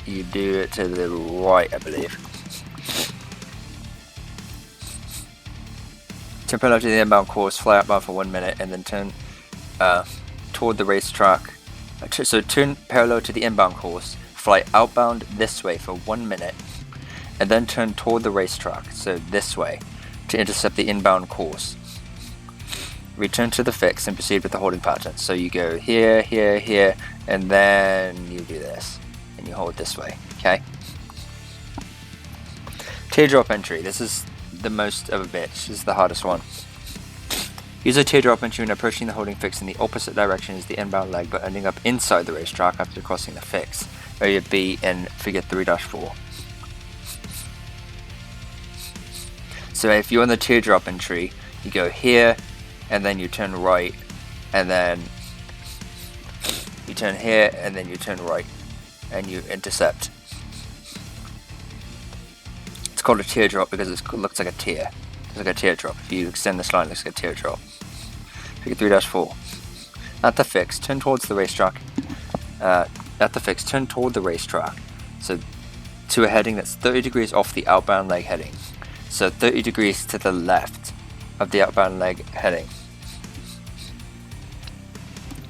you do it to the right, I believe. Turn parallel to the inbound course, fly outbound for 1 minute, and then turn toward the racetrack. So turn parallel to the inbound course, fly outbound this way for 1 minute, and then turn toward the racetrack, so this way, to intercept the inbound course. Return to the fix and proceed with the holding pattern. So you go here, here, here, and then you do this, and you hold this way, okay? Teardrop entry. This is the most of a bitch. This is the hardest one. Use a teardrop entry when approaching the holding fix in the opposite direction as the inbound leg, but ending up inside the racetrack after crossing the fix. Area B in figure 3-4. So if you're on the teardrop entry, you go here, and then you turn right, and then you turn here, and then you turn right, and you intercept. It's called a teardrop because it looks like a tear. It's like a teardrop. If you extend this line, it looks like a teardrop. Figure 3-4. At the fix, turn towards the racetrack. At the fix, turn toward the racetrack. So to a heading that's 30 degrees off the outbound leg heading. So 30 degrees to the left of the outbound leg heading.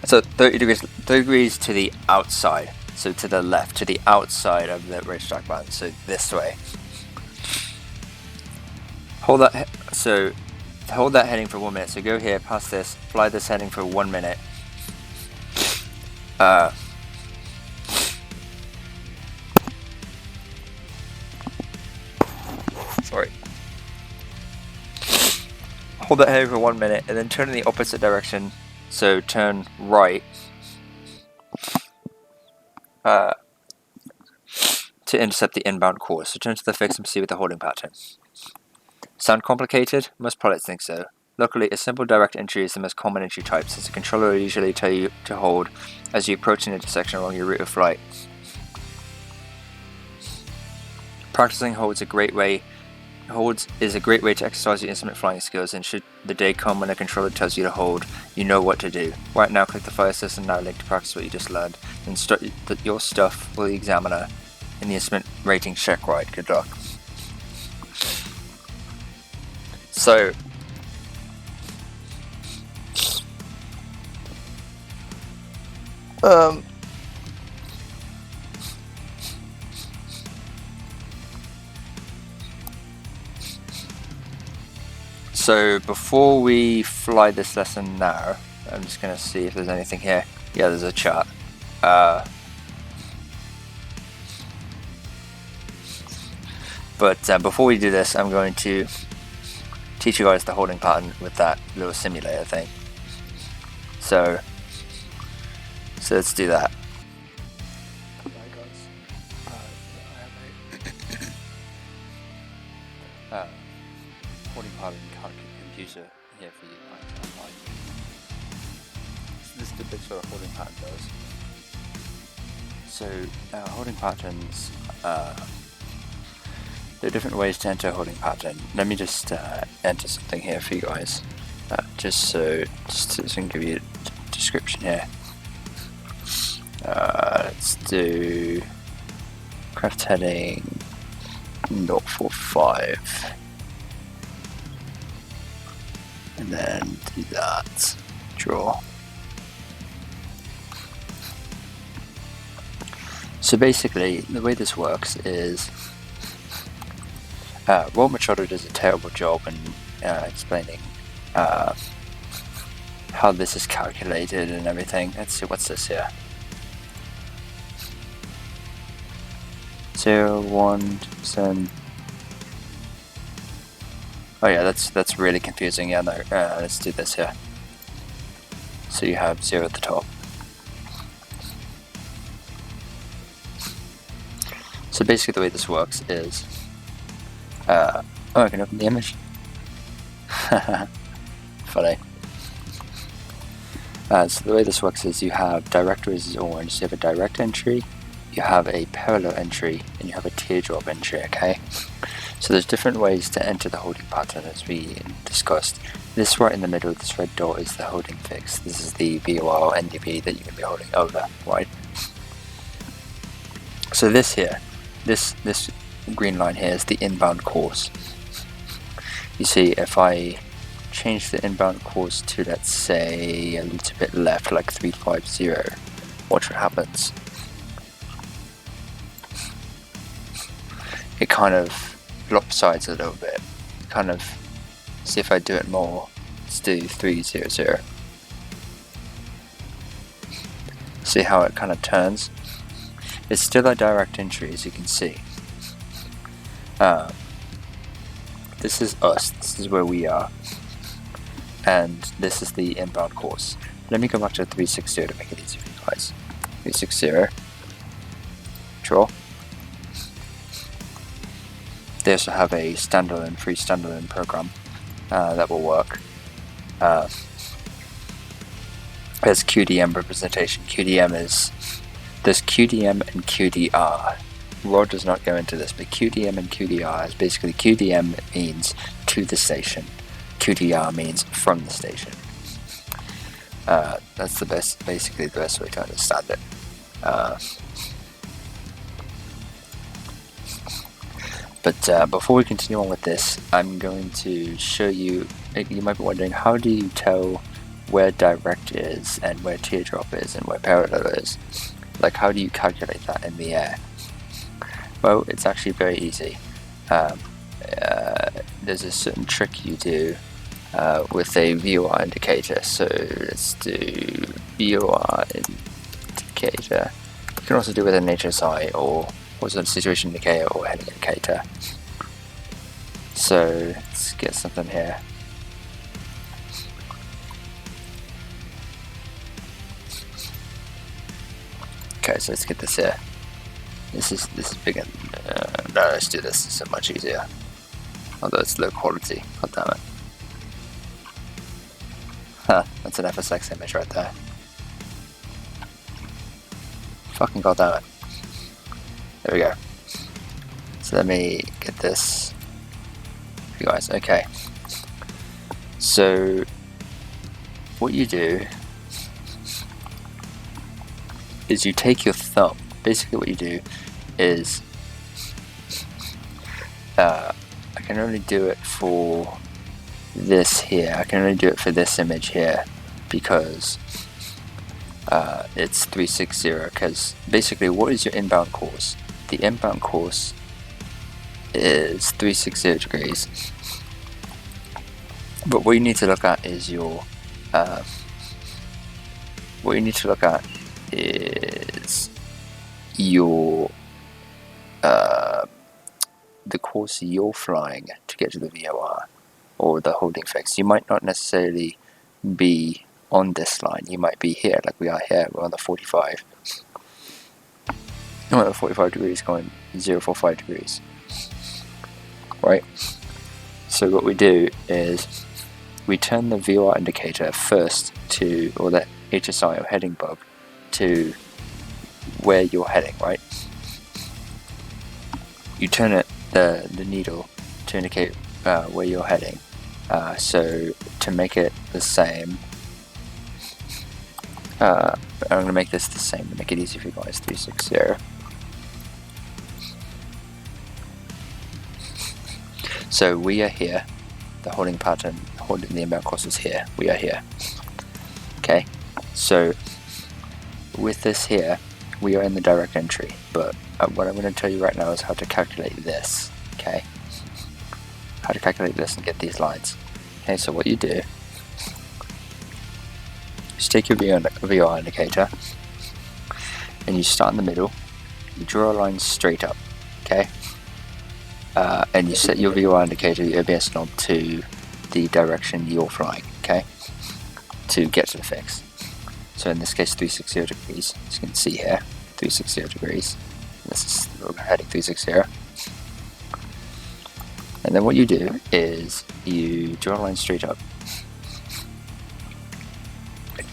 So 30 degrees to the outside. So to the left, to the outside of the racetrack band. So this way. Hold that heading for 1 minute. So go here, past this, fly this heading for 1 minute. Sorry. Hold that heading for 1 minute and then turn in the opposite direction. So turn right to intercept the inbound course. So turn to the fix and proceed with the holding pattern. Sound complicated? Most pilots think so. Luckily, a simple direct entry is the most common entry type, since the controller will usually tell you to hold as you approach an intersection along your route of flight. Practicing holds is a great way to exercise your instrument flying skills, and should the day come when a controller tells you to hold, you know what to do. Right now, click the fire system now link to practice what you just learned, and start your stuff for the examiner in the instrument rating check ride. Good luck. So, so before we fly this lesson now, I'm just going to see if there's anything here. Yeah, there's a chart. But before we do this, I'm going to teach you guys the holding pattern with that little simulator thing. So let's do that. Holding pattern computer here for you. So this depicts what a holding pattern does. So holding patterns, there are different ways to enter a holding pattern. Let me just enter something here for you guys, just so I can give you a description here. Let's do craft heading 045, and then do that. Draw. So basically, the way this works is Rod Machado does a terrible job in explaining how this is calculated and everything. Let's see, what's this here? 0, 1, 2%. Oh yeah, that's really confusing. Yeah, no, let's do this here. So you have 0 at the top. So basically the way this works is, oh, I can open the image. Funny. So the way this works is you have directories is orange, so you have a direct entry, you have a parallel entry, and you have a teardrop entry, okay? So there's different ways to enter the holding pattern as we discussed. This right in the middle, this red dot is the holding fix. This is the VOR NDP that you're going to be holding over, right? So this here, this green line here is the inbound course. You see, if I change the inbound course to, let's say, a little bit left, like 350, watch what happens. It kind of lopsides a little bit. Kind of, see if I do it more. Let's do 300. See how it kind of turns? It's still a direct entry, as you can see. this is us. This is where we are, and this is the inbound course. Let me go back to 360 to make it easy for you guys. 360. Draw. They also have a free standalone program that will work. There's QDM representation. There's QDM and QDR. Rod does not go into this, but QDM and QDR is basically, QDM means to the station, QDR means from the station. That's basically the best way to understand it. But before we continue on with this, I'm going to show you. You might be wondering, how do you tell where direct is and where teardrop is and where parallel is? Like, how do you calculate that in the air? Well, it's actually very easy. There's a certain trick you do with a VOR indicator. So let's do VOR indicator. You can also do it with an HSI or a situation indicator or heading indicator. So let's get something here. Okay, so let's get this here. This is big and no, let's do this. This is much easier. Although it's low quality. God damn it. Huh, that's an FSX image right there. Fucking god damn it. There we go. So let me get this for you guys. Okay. So what you do is you take your thumb. Basically what you do is I can only do it for this here. I can only do it for this image here because it's 360, because basically what is your inbound course? The inbound course is 360 degrees, but what you need to look at is your the course you're flying to get to the VOR or the holding fix. You might not necessarily be on this line. You might be here, like we are here. We're on the 45. We're on the 45 degrees going 045 degrees. Right? So what we do is we turn the VOR indicator first to, or the HSI or heading bug, to where you're heading, right? You turn it, the needle, to indicate where you're heading. So to make it the same, I'm going to make this the same to make it easy for you guys. 360. So we are here. The holding pattern, holding the inbound course is here. We are here. Okay. So with this here, we are in the direct entry. But what I'm going to tell you right now is how to calculate this. Okay. How to calculate this and get these lines. Okay. So what you do, just take your VOR indicator and you start in the middle. You draw a line straight up. Okay. And you set your VOR indicator, your ABS knob, to the direction you're flying, okay, to get to the fix. So in this case 360 degrees, as you can see here, 360 degrees. This is, we're heading 360. And then what you do is you draw a line straight up.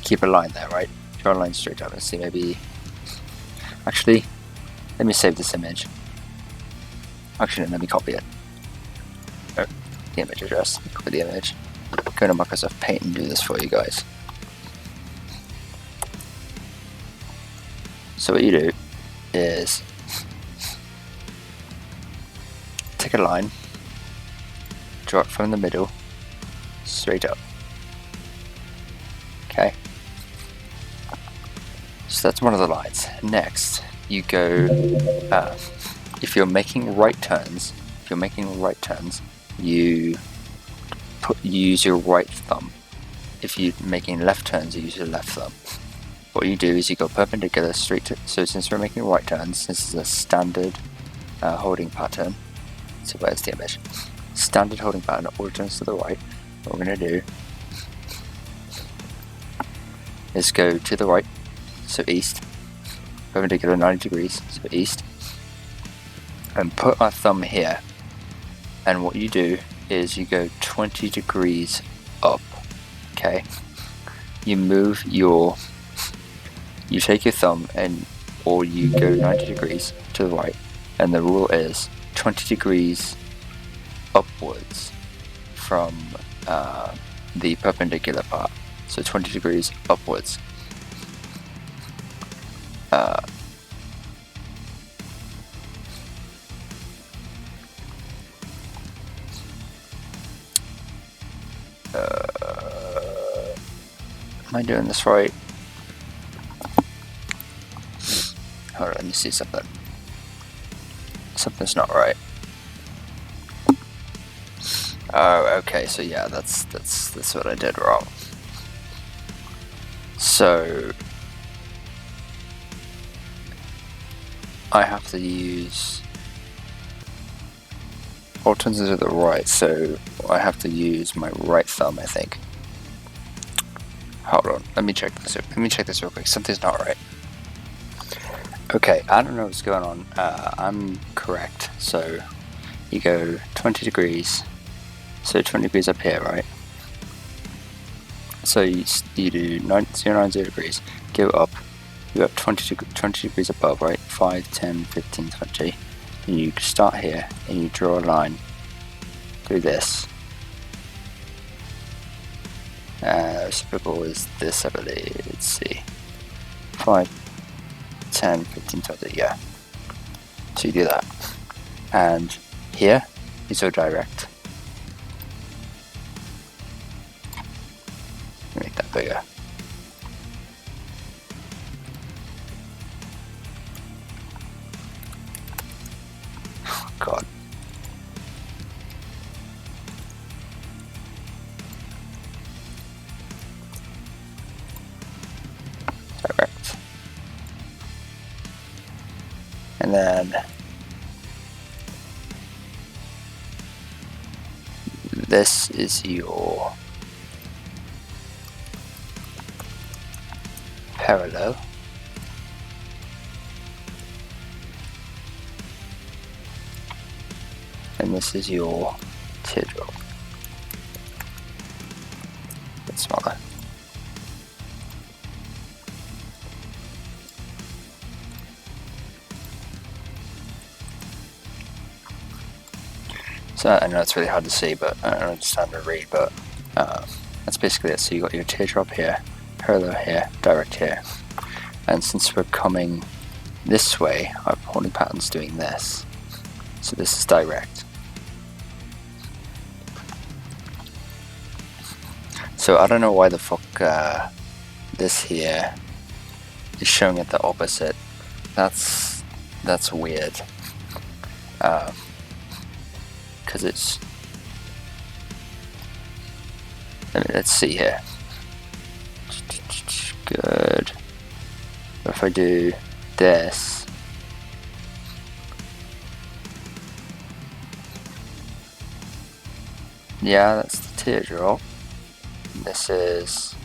Keep a line there, right? Draw a line straight up. Let's see, maybe... Actually, let me save this image. Actually, let me copy it. Oh, the image address. Copy the image. Go to Microsoft Paint and do this for you guys. So what you do is take a line, draw it from the middle, straight up. Okay. So that's one of the lines. Next, you go. If you're making right turns, you use your right thumb. If you're making left turns, you use your left thumb. What you do is you go perpendicular straight to, so since we're making right turns, this is a standard holding pattern. So where's the image? standard holding pattern, all turns to the right. What we're going to do is go to the right, so east, perpendicular 90 degrees, so east, and put our thumb here. And what you do is you go 20 degrees up, okay? You take your thumb or you go 90 degrees to the right, and the rule is 20 degrees upwards from the perpendicular part. So 20 degrees upwards. Am I doing this right? Hold on, let me see something. Something's not right. Oh, okay, so yeah, that's what I did wrong. So I have to use all turns to the right, so I have to use my right thumb, I think. Hold on, let me check this real quick. Something's not right. Okay, I don't know what's going on. I'm correct. So you go 20 degrees. So 20 degrees up here, right? So you do 90 degrees, go up. You go up 20 degrees above, right? 5, 10, 15, 20. And you start here and you draw a line through this. Reciprocal is this, I believe. Let's see. 5, 10, 15, 20, yeah. So you do that. And here is your direct. Make that bigger. Oh, God. Direct. And then this is your parallel. And this is your teardrop. A bit smaller. So I know it's really hard to see, but I don't understand to read, but that's basically it. So you got your teardrop here, parallel here, direct here. And since we're coming this way, our holding pattern's doing this. So this is direct. So I don't know why the fuck this here is showing it the opposite. That's weird. Because it's... let's see here. Good. If I do this, yeah, that's the teardrop. This is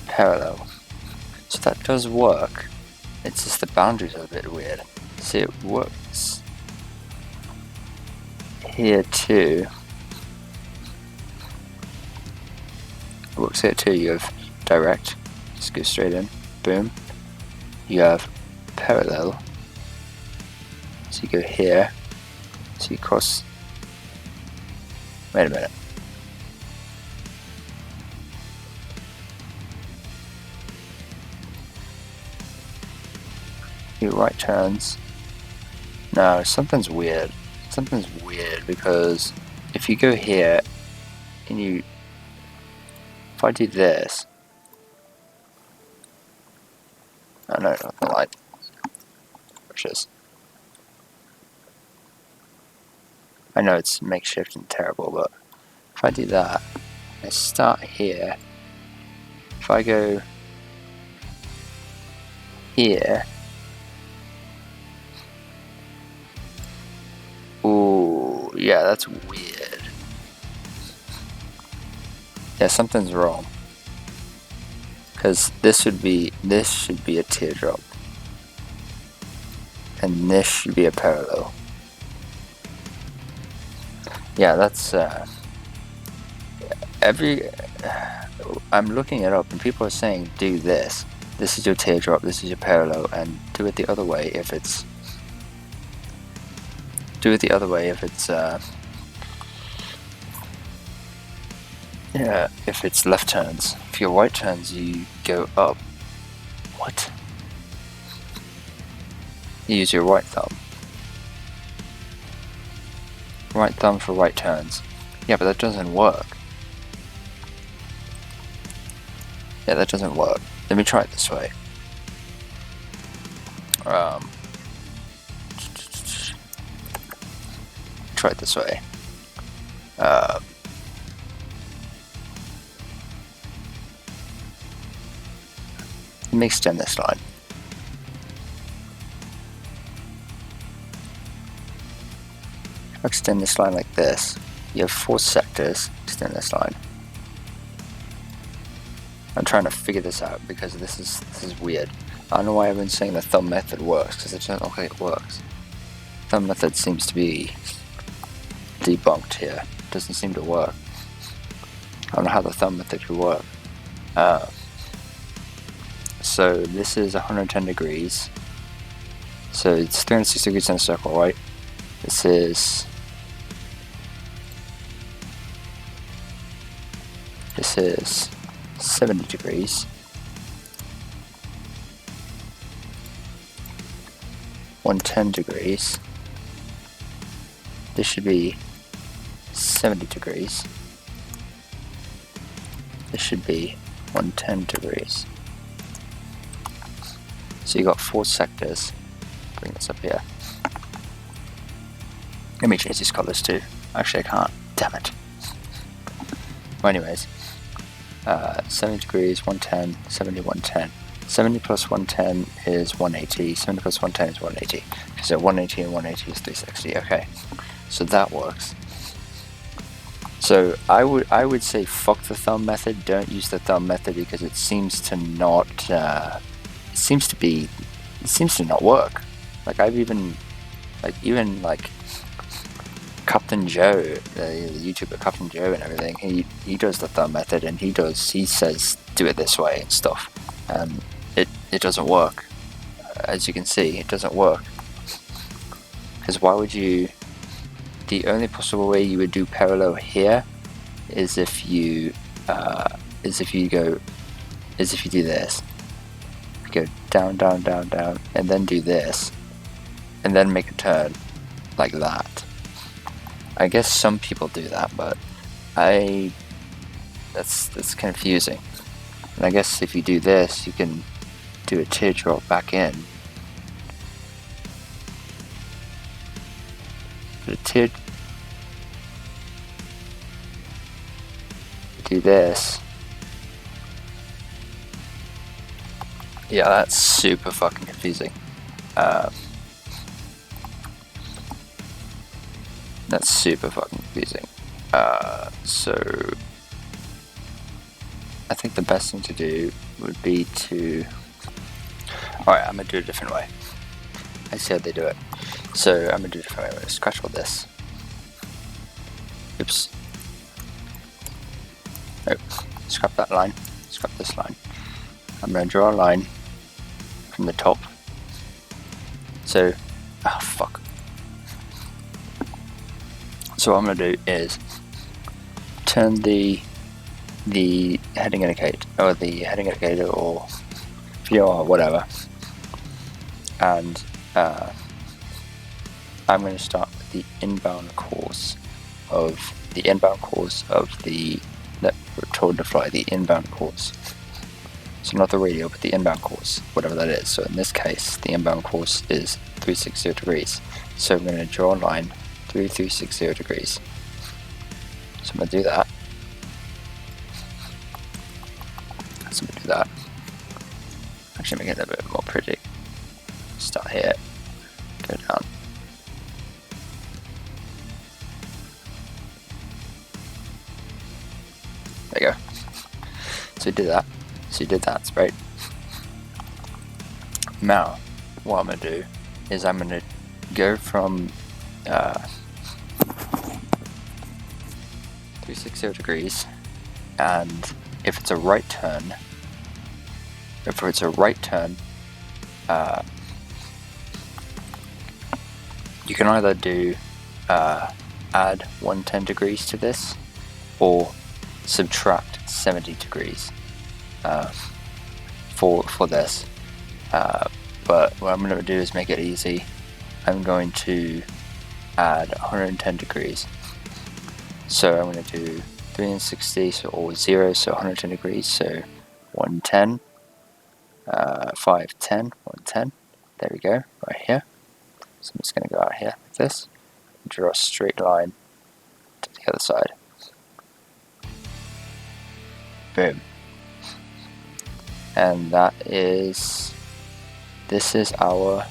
parallel. So that does work. It's just the boundaries are a bit weird. See, it works here too. It works here too. You have direct, just go straight in, boom. You have parallel, so you go here, so you cross. Wait a minute. Your right turns. No, something's weird. Something's weird because if you go here and you, if I do this, oh no, not the light. Brushes. I know it's makeshift and terrible, but if I do that, I start here. If I go here, ooh, yeah, that's weird. Yeah, something's wrong. Because this should be a teardrop. And this should be a parallel. Yeah, that's I'm looking it up and people are saying do this. This is your teardrop, this is your parallel, and do it the other way if it's yeah, if it's left turns. If you're right turns, you go up. What? You use your right thumb. Right thumb for right turns. Yeah, but that doesn't work. Yeah, that doesn't work. Let me try it this way. Try it this way. Let me extend this line. If I extend this line like this, you have 4 sectors. Extend this line. I'm trying to figure this out because this is weird. I don't know why everyone's saying the thumb method works, because it doesn't look like it works. Thumb method seems to be debunked here. It doesn't seem to work. I don't know how the thumb method could work. So this is 110 degrees. So it's 360 degrees in a circle, right? This is 70 degrees. 110 degrees. This should be 70 degrees. This should be 110 degrees. So you got 4 sectors. Bring this up here. Let me change these colors too. Actually, I can't. Damn it. Well, anyways, 70 degrees, 110, 70, 110. 70 plus 110 is 180. 70 plus 110 is 180. So 180 and 180 is 360. Okay, so that works. So I would say fuck the thumb method. Don't use the thumb method because it seems to not. It seems to not work. Like even Captain Joe, the YouTuber Captain Joe and everything, he does the thumb method and he says do it this way and stuff. It doesn't work. As you can see, it doesn't work. Because why would you? The only possible way you would do parallel here is if you do this. Go down, down, down, down, and then do this, and then make a turn like that. I guess some people do that, but that's confusing. And I guess if you do this, you can do a teardrop back in. But do this. Yeah, that's super fucking confusing. That's super fucking confusing. So I think the best thing to do would be to... Alright, I'm gonna do it a different way. I see how they do it. So I'm gonna do it a different way. I'm gonna scratch all this. Oops. Nope. Scrap that line. Scrap this line. I'm gonna draw a line from the top. So, oh fuck. So what I'm gonna do is turn the heading indicator, or the heading indicator, or VOR, whatever, and I'm going to start with the inbound course of the that we're told to fly, the inbound course. So not the radio, but the inbound course, whatever that is. So in this case, the inbound course is 360 degrees. So I'm going to draw a line 360 degrees. So I'm going to do that. So I'm going to do that. Actually make it a bit more pretty. Start here, go down. There you go. So you did that. So you did that, it's right. Now, what I'm going to do is I'm going to go from 360 degrees, and if it's a right turn, you can either do add 110 degrees to this, or subtract 70 degrees for this. But what I'm going to do is make it easy. I'm going to add 110 degrees. So I'm going to do 360, so all 0, so 110 degrees, so 110, 510, 110. There we go, right here. So I'm just going to go out here like this, and draw a straight line to the other side. Boom. And that is, this is our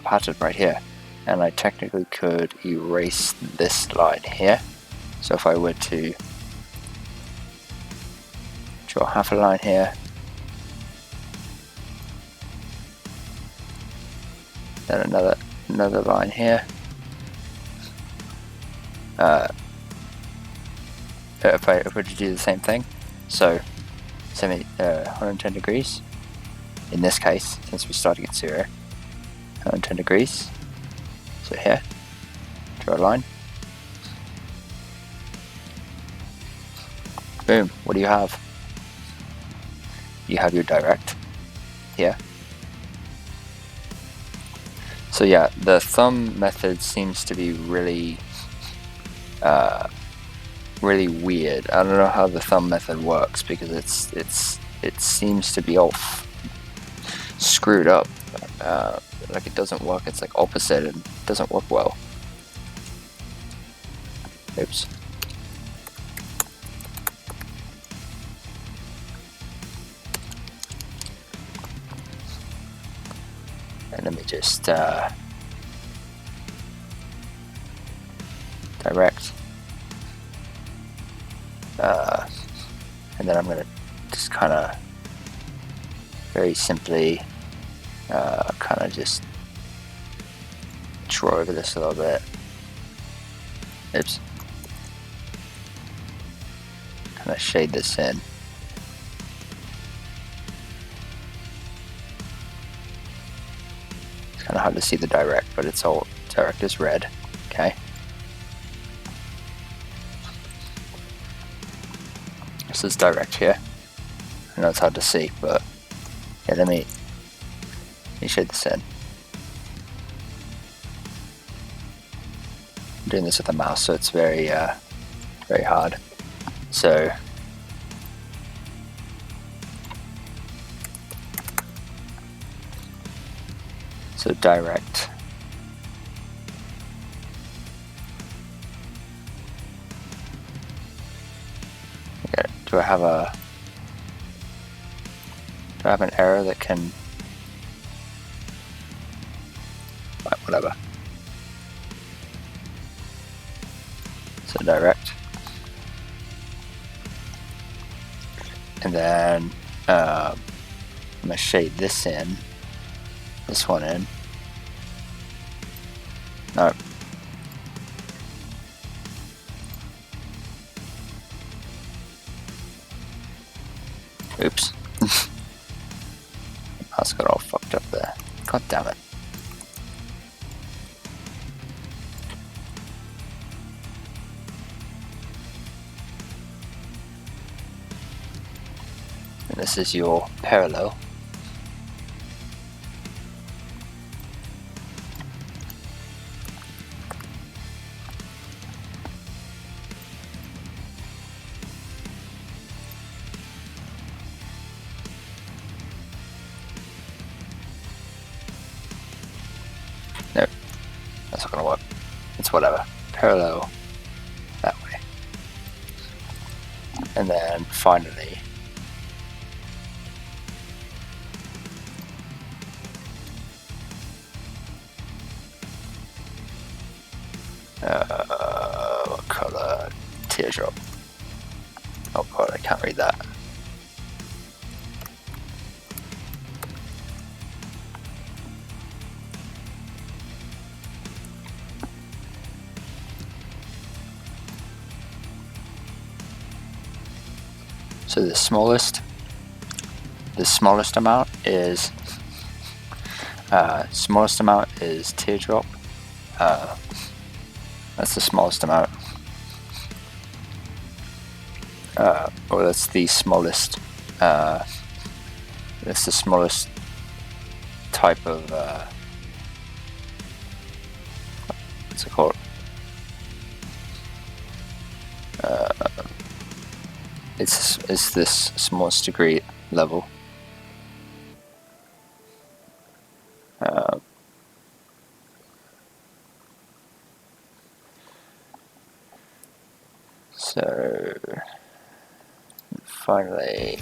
pattern right here. And I technically could erase this line here. So if I were to draw half a line here, then another line here. If I were to do the same thing, so 110 degrees. In this case, since we're starting at 0, 110 degrees. So here, draw a line. Boom, what do you have? You have your direct here. So yeah, the thumb method seems to be really really weird. I don't know how the thumb method works, because it seems to be all screwed up. Like it doesn't work, it's like opposite and it doesn't work well. Oops. And let me just direct. And then I'm going to just kind of very simply kind of just draw over this a little bit. Oops. Kind of shade this in. It's kind of hard to see the direct, but it's all direct is red. Okay. This is direct here. I know it's hard to see, but yeah, let me shade this in. I'm doing this with a mouse, so it's very very hard. So direct. Okay, do I have an arrow that can? Right, whatever. So direct. And then I'm going to shade this in, this one in. No. Oops. Mouse got all fucked up there. God damn it. And this is your parallel. No, that's not gonna work. It's whatever. Parallel that way. And then finally, what color? teardrop. Oh god, I can't read that. So the smallest amount is teardrop. That's the smallest amount. Or that's the smallest. That's the smallest type of. What's it called? It's this smallest degree level. So finally,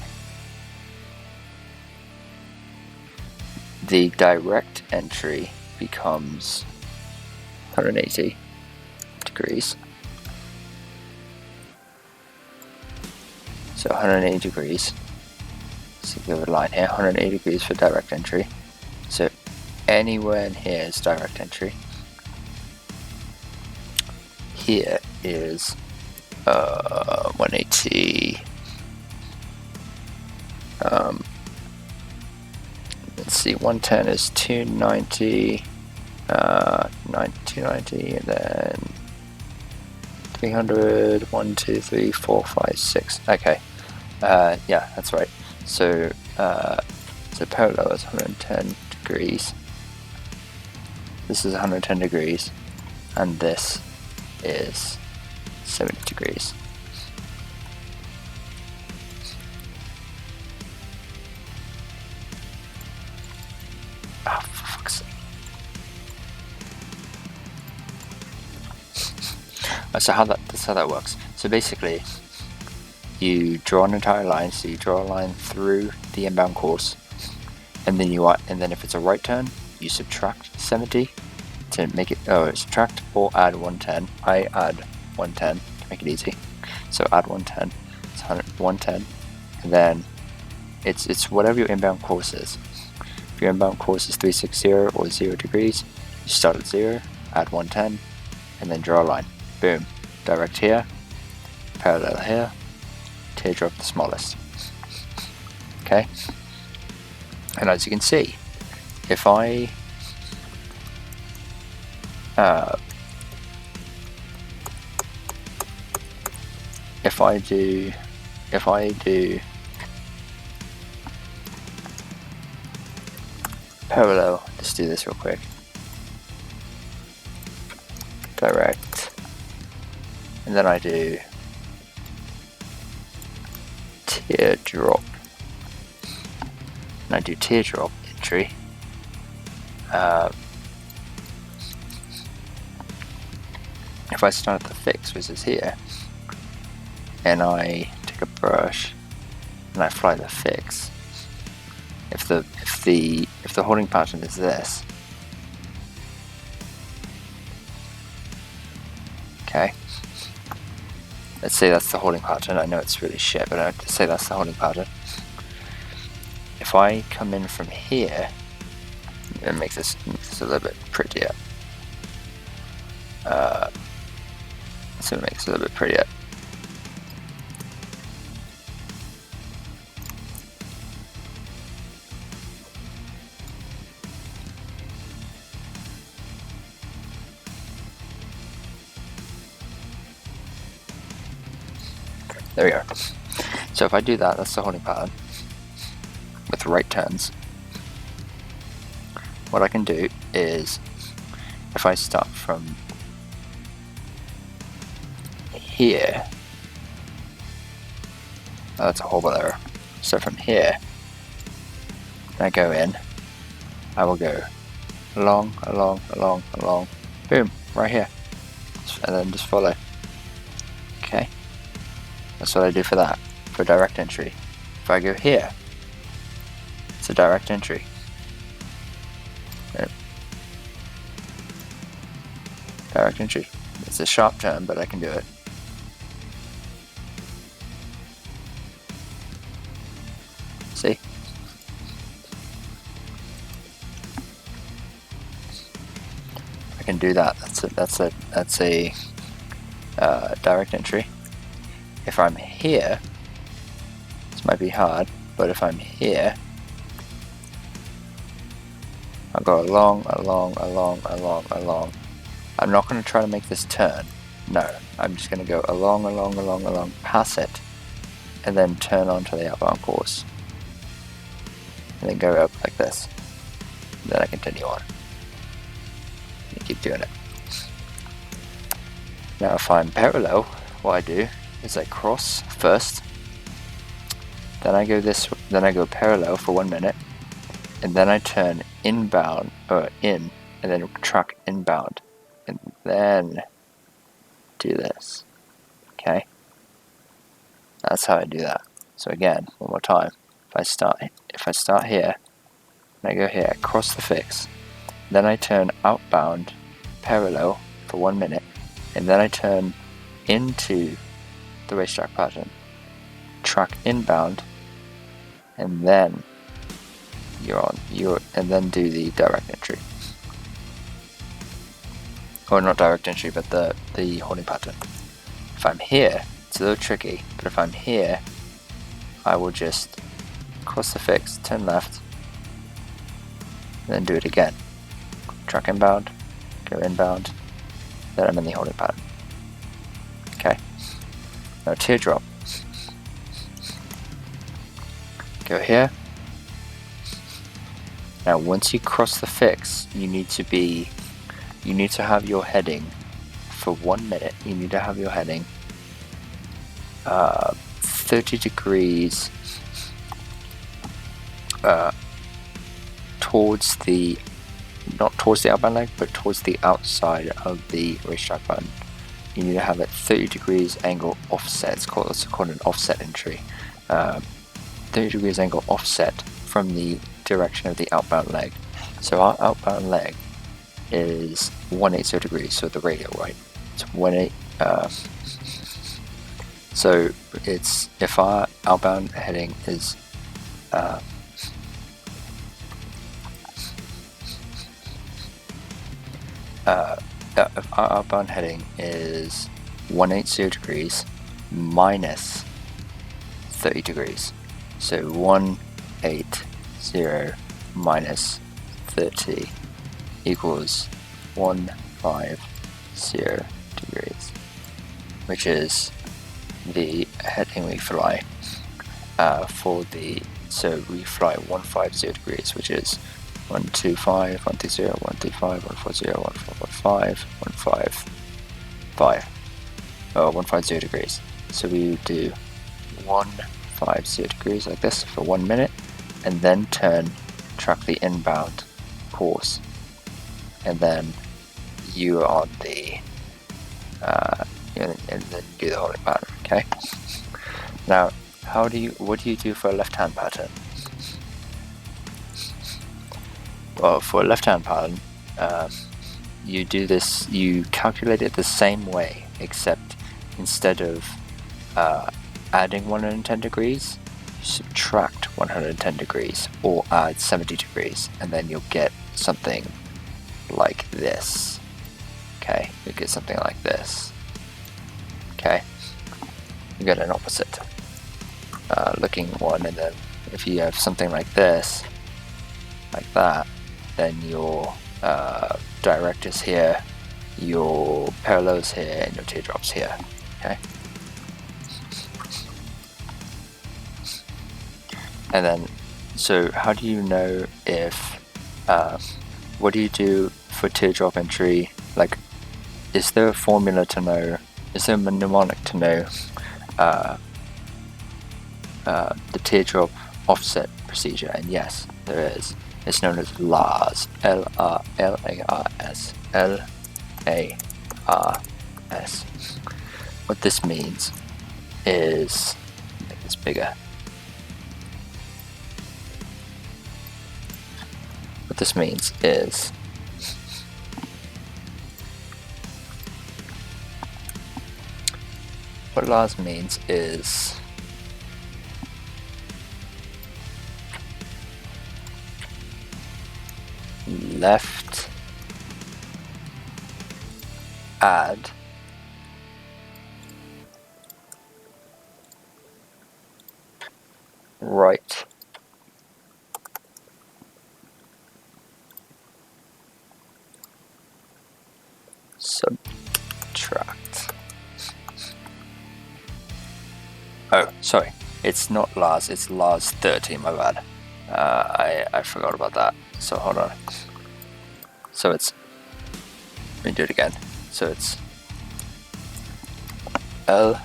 the direct entry becomes 180 degrees. So 180 degrees. So give a line here, 180 degrees for direct entry. So anywhere in here is direct entry. Here is 180. Let's see, 110 is 290, 290, and then 300, 1, 2, 3, 4, 5, 6. Okay, yeah, that's right. So, so parallel is 110 degrees. This is 110 degrees, and this is 70 degrees. Oh, for fuck's sake. So that's how that works. So basically, you draw an entire line. So you draw a line through the inbound course, and then if it's a right turn, you subtract 70 to make it. Subtract or add 110. I add 110 to make it easy. So add 110. It's 110, and then it's whatever your inbound course is. If your inbound course is 360 or 0 degrees, you start at 0, add 110, and then draw a line. Boom. Direct here, parallel here, teardrop the smallest. Okay? And as you can see, if I do parallel, let's do this real quick. Direct, and then I do teardrop, and I do teardrop entry. If I start at the fix, which is here, and I take a brush and I fly the fix, if the holding pattern is this, okay, let's say that's the holding pattern. I know it's really shit, but I'd say that's the holding pattern. If I come in from here and make this a little bit prettier, so it makes it a little bit prettier. There we go. So if I do that, that's the holding pattern with right turns. What I can do is, if I start from here, that's a horrible error. So from here, and I go in, I will go along, boom, right here, and then just follow. Okay. That's what I do for that, for direct entry. If I go here, it's a direct entry. Direct entry. It's a sharp turn, but I can do it. See? I can do that. That's a direct entry. If I'm here, this might be hard, but if I'm here, I'll go along. I'm not going to try to make this turn. No, I'm just going to go along, pass it, and then turn onto the outbound course. And then go up like this. And then I continue on. And keep doing it. Now if I'm parallel, what I do is I cross first, then I go parallel for 1 minute, and then I turn inbound, or in, and then track inbound, and then do this. Okay? That's how I do that. So again, one more time. If I start here, and I go here, cross the fix, then I turn outbound parallel for 1 minute, and then I turn into the racetrack pattern, track inbound, and then and then do the direct entry. Or not direct entry, but the holding pattern. If I'm here, it's a little tricky, but if I'm here, I will just cross the fix, turn left, and then do it again. Track inbound, go inbound, then I'm in the holding pattern. Okay. Now teardrop. Go here. Now once you cross the fix, you need to have your heading for 1 minute. You need to have your heading 30 degrees towards the, not towards the outbound leg, but towards the outside of the racetrack button. You need to have it 30 degrees angle offset. It's also called an offset entry. 30 degrees angle offset from the direction of the outbound leg. So our outbound leg is 180 degrees, so the radial, right? It's 180. So it's, if our outbound heading is if our outbound heading is 180 degrees minus 30 degrees. So 180 minus 30 equals 150 degrees, which is the heading we fly so we fly 150 degrees, which is 125, 130, 135, 140, 145, 155, 150 degrees. So we would do 150 degrees like this for 1 minute, and then track the inbound course, and then you are on the and then do the holding pattern. Okay. Now, what do you do for a left-hand pattern? Well, for a left-hand pattern, you do this. You calculate it the same way, except instead of adding 110 degrees, you subtract 110 degrees or add 70 degrees, and then you'll get something like this. Okay, you get something like this. Okay, you get an opposite looking one, and then if you have something like this, like that, then your direct is here, your parallel is here, and your teardrop's here. Okay. And then, so how do you know if, what do you do for teardrop entry? Like, is there a formula to know, is there a mnemonic to know the teardrop offset procedure? And yes, there is. It's known as LARS, L-A-R-S, L-A-R-S. What this means is, make this bigger. What this means is, what LARS means is, left, add, right, subtract. Oh, sorry, it's not Lars, it's Lars 30, my bad. I forgot about that, so hold on. So it's, let me do it again. So it's L,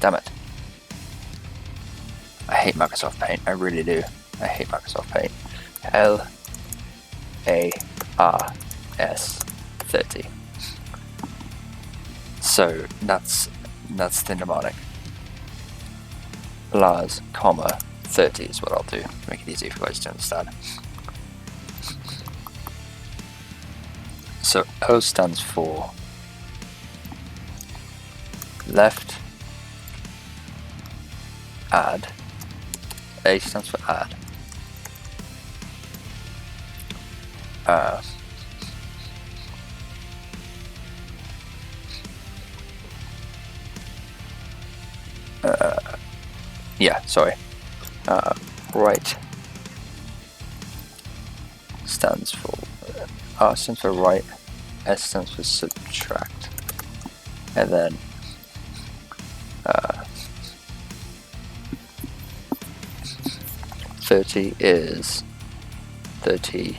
damn it. I hate Microsoft Paint, I really do. I hate Microsoft Paint. LARS 30. So that's the mnemonic. Lars, comma, 30 is what I'll do to make it easy for you guys to understand. So O stands for left, add. A stands for add. Yeah, sorry. Right stands for R stands for right, S stands for subtract, and then 30 is 30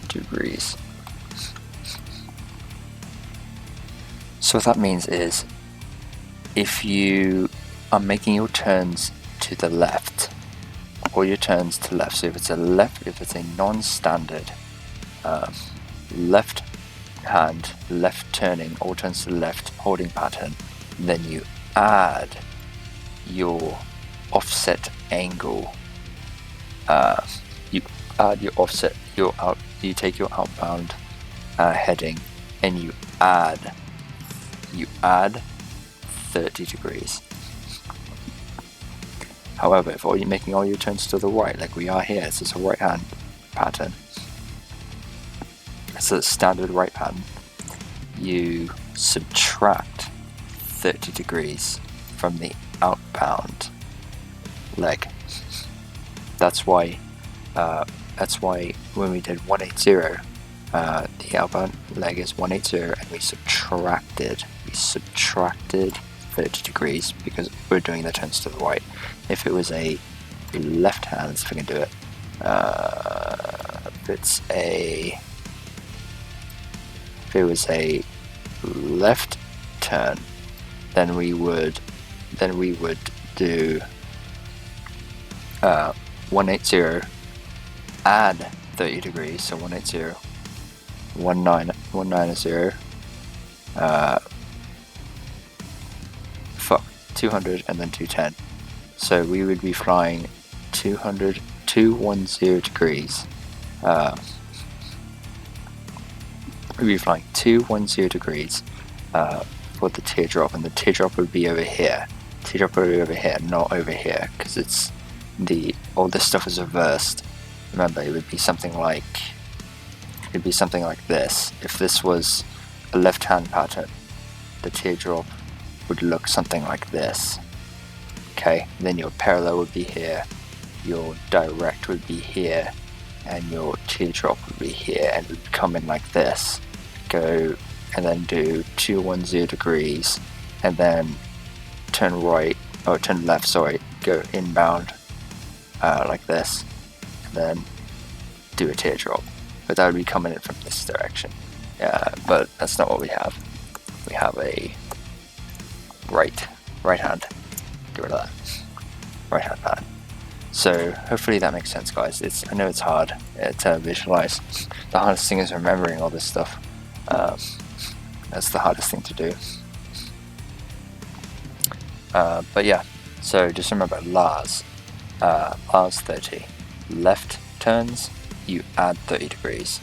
degrees. So what that means is, if you are making your turns to the left, or your turns to left, so if it's a non-standard left hand, left turning, all turns to the left holding pattern, then you add your offset angle. You add your offset, you take your outbound heading, and you add 30 degrees. However, if you're making all your turns to the right, like we are here, so it's a right hand pattern. It's a standard right pattern. You subtract 30 degrees from the outbound leg. That's why when we did 180, the outbound leg is 180, and we subtracted 30 degrees because we're doing the turns to the right. If it was a left hand, if I can do it, if it was a left turn, then we would do 180, add 30 degrees, so 180, 190, 200, and then 210. So we would be flying 210 degrees. We'd be flying 210 degrees for the teardrop, and the teardrop would be over here. Teardrop would be over here, not over here, because it's all this stuff is reversed. Remember, it would be something like this. If this was a left-hand pattern, the teardrop would look something like this. Okay, then your parallel would be here, your direct would be here, and your teardrop would be here, and it would come in like this. Go and then do 210 degrees, and then turn left, sorry, go inbound like this, and then do a teardrop. But that would be coming in from this direction. But that's not what we have. We have a right hand. Get rid of that. Right hand pattern. So hopefully that makes sense, guys. I know it's hard to visualize. The hardest thing is remembering all this stuff. That's the hardest thing to do. But yeah, so just remember Lars 30. Left turns, you add 30 degrees.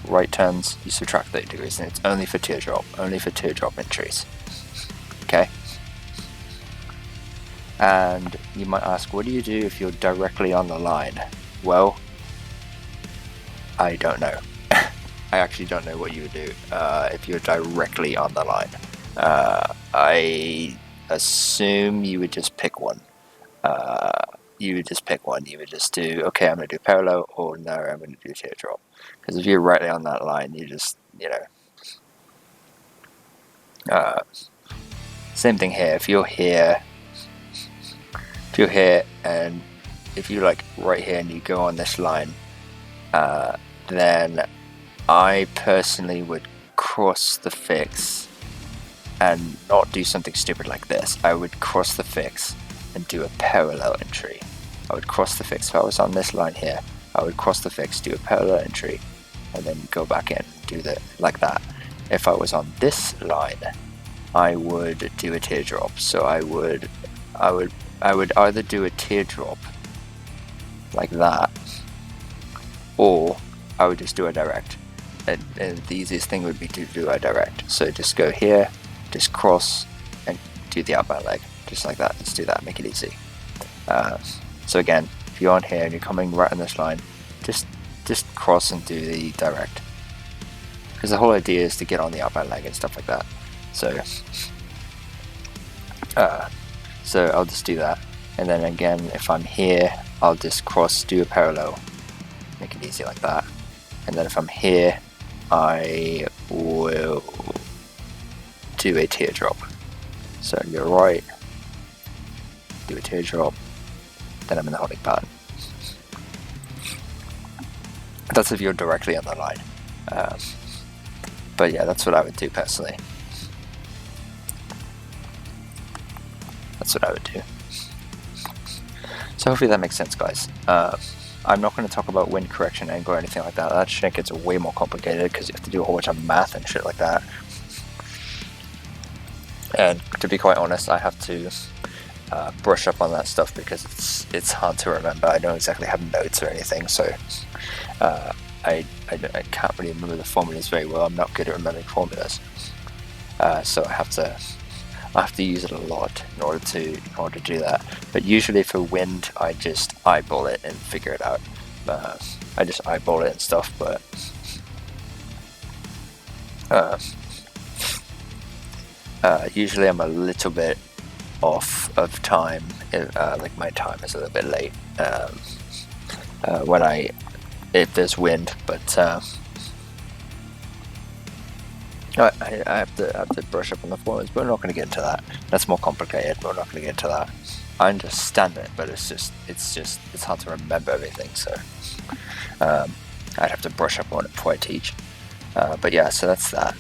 Right turns, you subtract 30 degrees, and it's only for teardrop entries. Okay? And you might ask, what do you do if you're directly on the line? Well, I don't know. I actually don't know what you would do if you're directly on the line. I assume you would just pick one. You would just pick one. You would just do, okay, I'm going to do parallel, or no, I'm going to do teardrop. Because if you're right on that line, you just, same thing here. If you're here, and if you like right here and you go on this line, then I personally would cross the fix and not do something stupid like this. I would cross the fix and do a parallel entry. I would cross the fix. If I was on this line here, I would cross the fix, do a parallel entry, and then go back in, do that like that. If I was on this line, I would do a teardrop. So I would either do a teardrop like that, or I would just do a direct. And the easiest thing would be to do a direct. So just go here, just cross, and do the outbound leg, just like that. Let's do that, make it easy. So again, if you're on here and you're coming right on this line, just cross and do the direct. Because the whole idea is to get on the outbound leg and stuff like that. So I'll just do that. And then again, if I'm here, I'll just cross, do a parallel, make it easy like that. And then if I'm here, I will do a teardrop. So you're right, do a teardrop, then I'm in the holding pattern. That's if you're directly on the line. But yeah, that's what I would do personally. That's what I would do. So hopefully that makes sense, guys. I'm not going to talk about wind correction angle or anything like that. That shit gets way more complicated because you have to do a whole bunch of math and shit like that. And to be quite honest, I have to brush up on that stuff because it's hard to remember. I don't exactly have notes or anything, so I can't really remember the formulas very well. I'm not good at remembering formulas, so I have to use it a lot in order to do that. But usually for wind, I just eyeball it and figure it out. I just eyeball it and stuff, but usually I'm a little bit off of time. Like my time is a little bit late if there's wind, but I have to brush up on the formulas, but we're not going to get into that. That's more complicated. We're not going to get into that. I understand it, but it's hard to remember everything. So I'd have to brush up on it before I teach. But yeah, so that's that.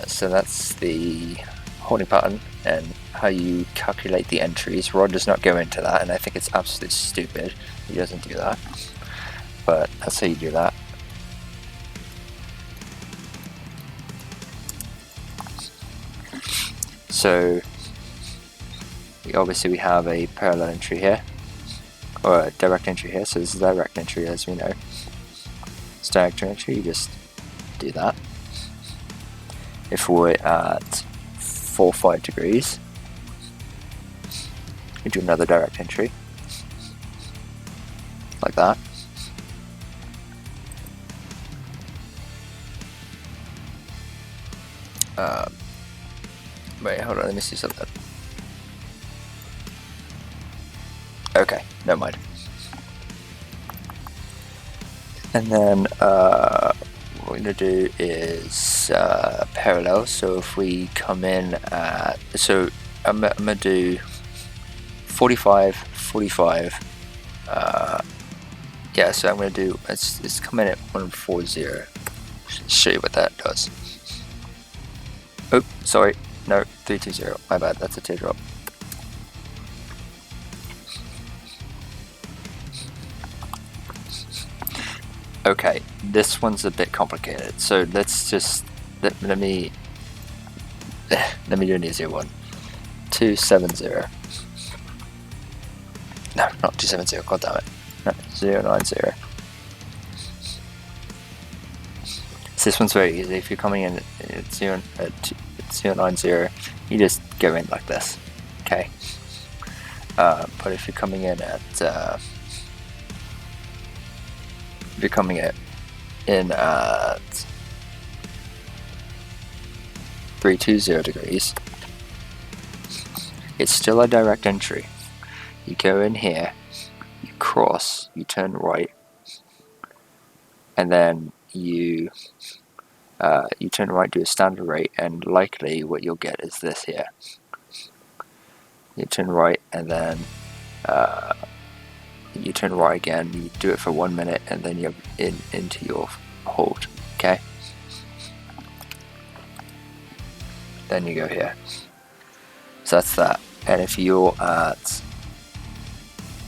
So that's the holding pattern and how you calculate the entries. Rod does not go into that, and I think it's absolutely stupid. He doesn't do that, but that's how you do that. So obviously we have a parallel entry here, or a direct entry here, so this is a direct entry as we know. It's direct entry, you just do that. If we're at 45 degrees, you do another direct entry, like that. Wait, hold on, let me see something. Okay, never mind. And then what we're going to do is parallel. So if we come in at, so I'm going to do 45, 45. Yeah, so I'm going to do, it's come in at 140. Show you what that does. Oh, sorry. No, 320. My bad. That's a teardrop. Okay, this one's a bit complicated. So let's just let me do an easier one. 270. No, not 270. God damn it. No, 090. So this one's very easy. If you're coming in at 090, you just go in like this, okay? But if you're coming in at If you're coming in at 320 degrees, it's still a direct entry. You go in here, you cross, you turn right, and then you turn right to a standard rate, and likely what you'll get is this here. You turn right, and then you turn right again, you do it for 1 minute, and then you're into your hold, okay? Then you go here. So that's that. And if you're at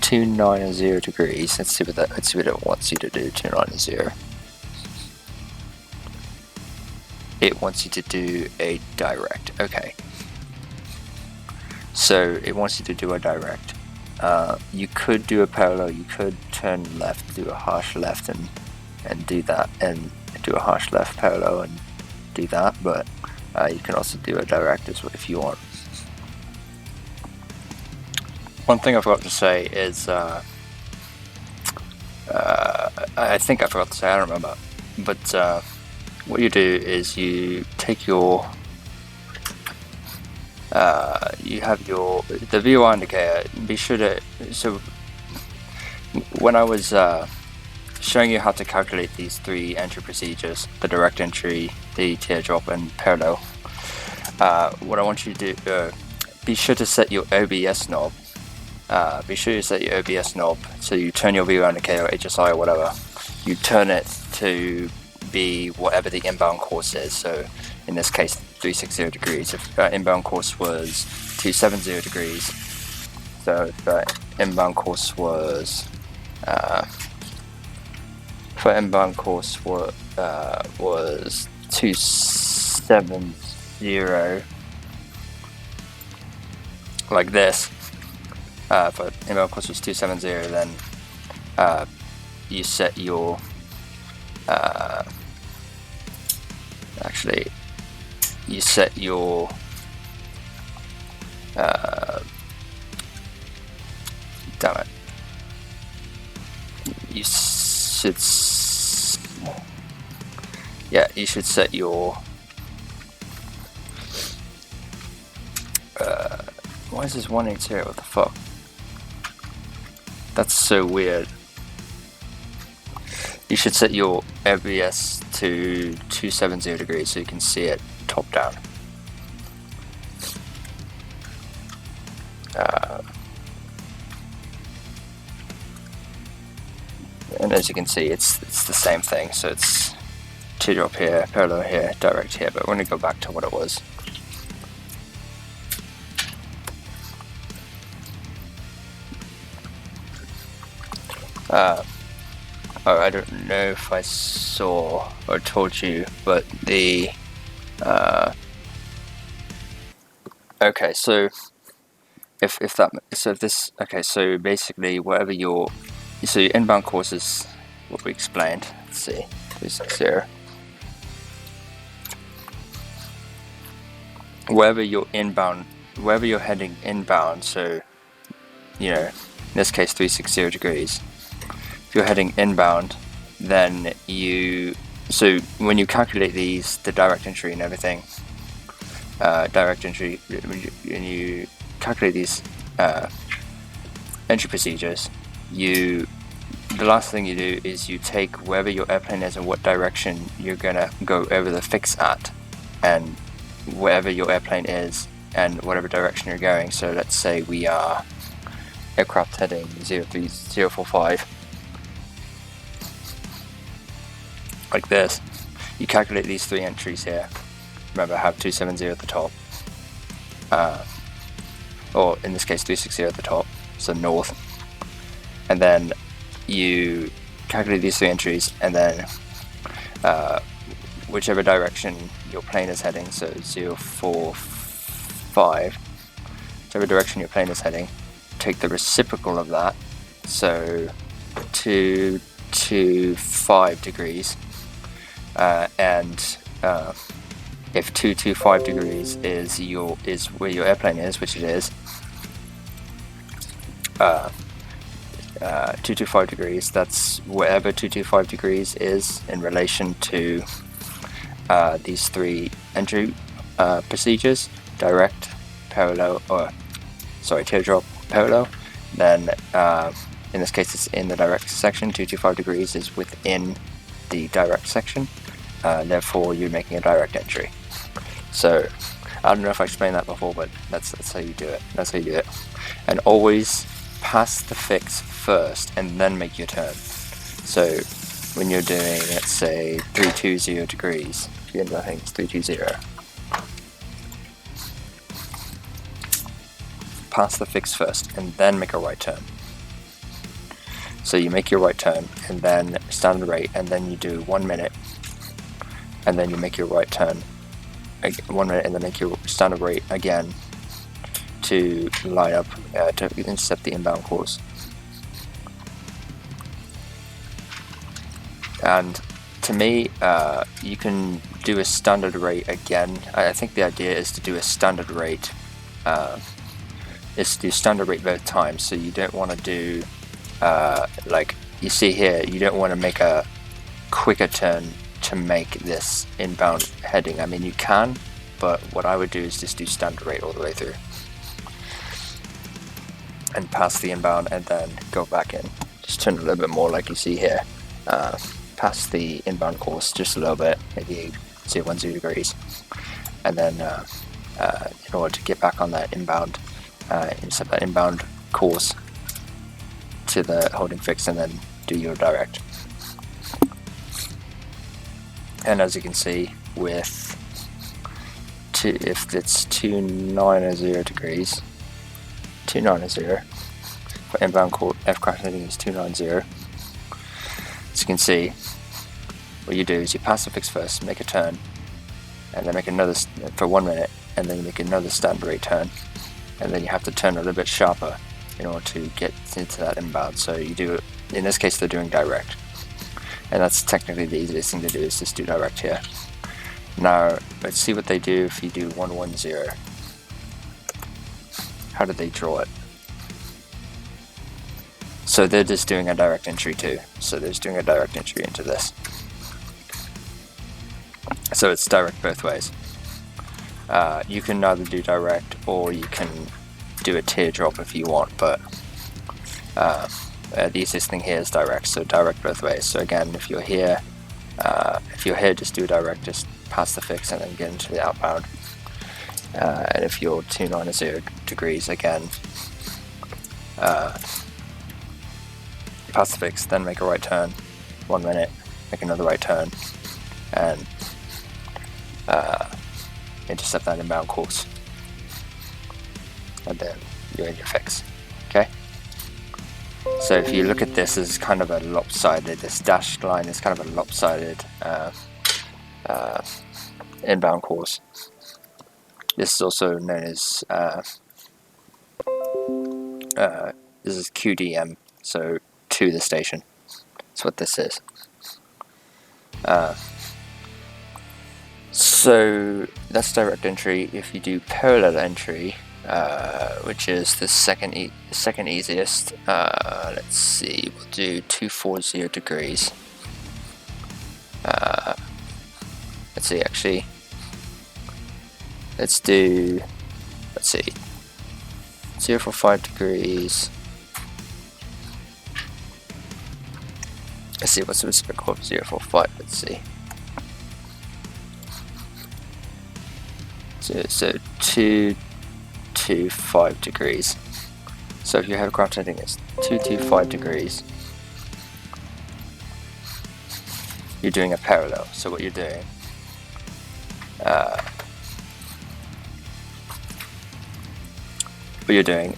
290 degrees, let's see what it wants you to do. 290. It wants you to do a direct. Okay. So it wants you to do a direct. You could do a parallel. You could turn left, do a harsh left, and do that, and do a harsh left parallel and do that. But you can also do a direct as well if you want. One thing I forgot to say is, I think I forgot to say, I don't remember, but what you do is you take your, you have the VOR indicator. Be sure to, so when I was showing you how to calculate these 3 entry procedures, the direct entry, the teardrop, and parallel, what I want you to do, be sure to set your OBS knob. Be sure you set your OBS knob, so you turn your VOR indicator, HSI or whatever, you turn it to be whatever the inbound course is. So in this case 360 degrees. If inbound course was 270 degrees, so if inbound course was 270, like this. For inbound course was 270, then you set your damn it, you should set your why is this 180? What the fuck? That's so weird. You should set your OBS to 270 degrees so you can see it top down. And as you can see, it's the same thing. So it's teardrop here, parallel here, direct here. But we're going to go back to what it was. I don't know if I saw or told you, but the okay, so if this, okay, so basically whatever your inbound course is what we explained. Let's see, 360. Wherever you're heading inbound, so in this case 360 degrees. If you're heading inbound, then so when you calculate these, the direct entry and everything, when you calculate these entry procedures, the last thing you do is you take wherever your airplane is and what direction you're gonna go over the fix at, and wherever your airplane is and whatever direction you're going. So let's say we are aircraft heading 03045. Like this, you calculate these 3 entries here. Remember, I have 270 at the top, or in this case 360 at the top, so north. And then you calculate these 3 entries, and then whichever direction your plane is heading, so 045, whichever direction your plane is heading, take the reciprocal of that, so 225 degrees. And if 225 degrees is where your airplane is, which it is, 225 degrees, that's wherever 225 degrees is in relation to these three entry procedures: direct, parallel, teardrop, parallel. Then in this case it's in the direct section. 225 degrees is within the direct section, therefore you're making a direct entry. So I don't know if I explained that before, but that's how you do it. That's how you do it. And always pass the fix first and then make your turn. So when you're doing, let's say, 320 degrees, I think it's 320, pass the fix first and then make a right turn. So you make your right turn and then standard rate, and then you do 1 minute, and then you make your right turn 1 minute, and then make your standard rate again to line up to intercept the inbound course. And to me, you can do a standard rate again. I think the idea is to do a standard rate, is to do standard rate both times. So you don't want to do, like you see here, you don't want to make a quicker turn to make this inbound heading. I mean, you can, but what I would do is just do standard rate all the way through and pass the inbound, and then go back in. Just turn a little bit more, like you see here. Pass the inbound course just a little bit, maybe 010 degrees, and then in order to get back on that inbound, intercept that inbound course to the holding fix, and then do your direct. And as you can see, with if it's 290 degrees, 290 for inbound aircraft heading is 290. As you can see, what you do is you pass the fix first, make a turn, and then make another for 1 minute, and then you make another standard rate turn, and then you have to turn a little bit sharper in order to get into that inbound. So you do it, in this case they're doing direct, and that's technically the easiest thing to do, is just do direct here. Now let's see what they do if you do 110. How did they draw it? So they're just doing a direct entry too. So they're just doing a direct entry into this. So it's direct both ways. You can either do direct, or you can do a teardrop if you want, but the easiest thing here is direct, so direct both ways. So again, if you're here, just do direct, just pass the fix and then get into the outbound. And if you're 290 degrees, again, pass the fix, then make a right turn, 1 minute, make another right turn, and intercept that inbound course, and then you're in your fix. Okay. So if you look at this as kind of a lopsided, this dashed line is kind of a lopsided inbound course. This is also known as this is QDM, so to the station. That's what this is. So that's direct entry. If you do parallel entry, which is the second easiest, let's see, we'll do 240 degrees. Let's see, actually, let's see, 045 degrees. Let's see what's the reciprocal of 045. Let's see. So 225 degrees. So if your aircraft heading is 225 degrees, you're doing a parallel. So what you're doing,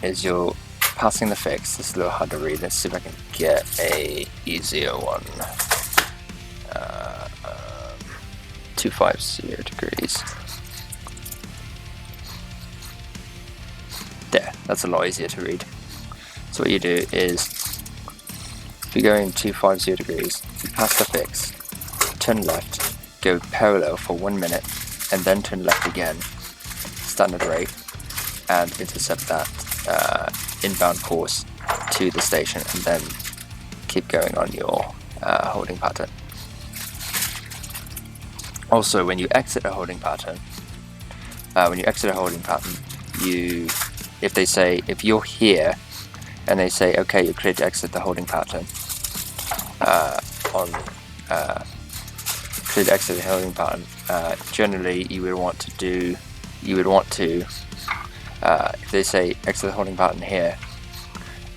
is you're passing the fix. This is a little hard to read. Let's see if I can get a easier one. 250 degrees. There, that's a lot easier to read. So what you do is, if you're going 250 degrees, you pass the fix, turn left, go parallel for 1 minute, and then turn left again, standard rate, and intercept that inbound course to the station, and then keep going on your holding pattern. Also, when you exit a holding pattern, if you're here and they say, okay, you're clear to exit the holding pattern, generally you would want to, if they say exit the holding pattern here,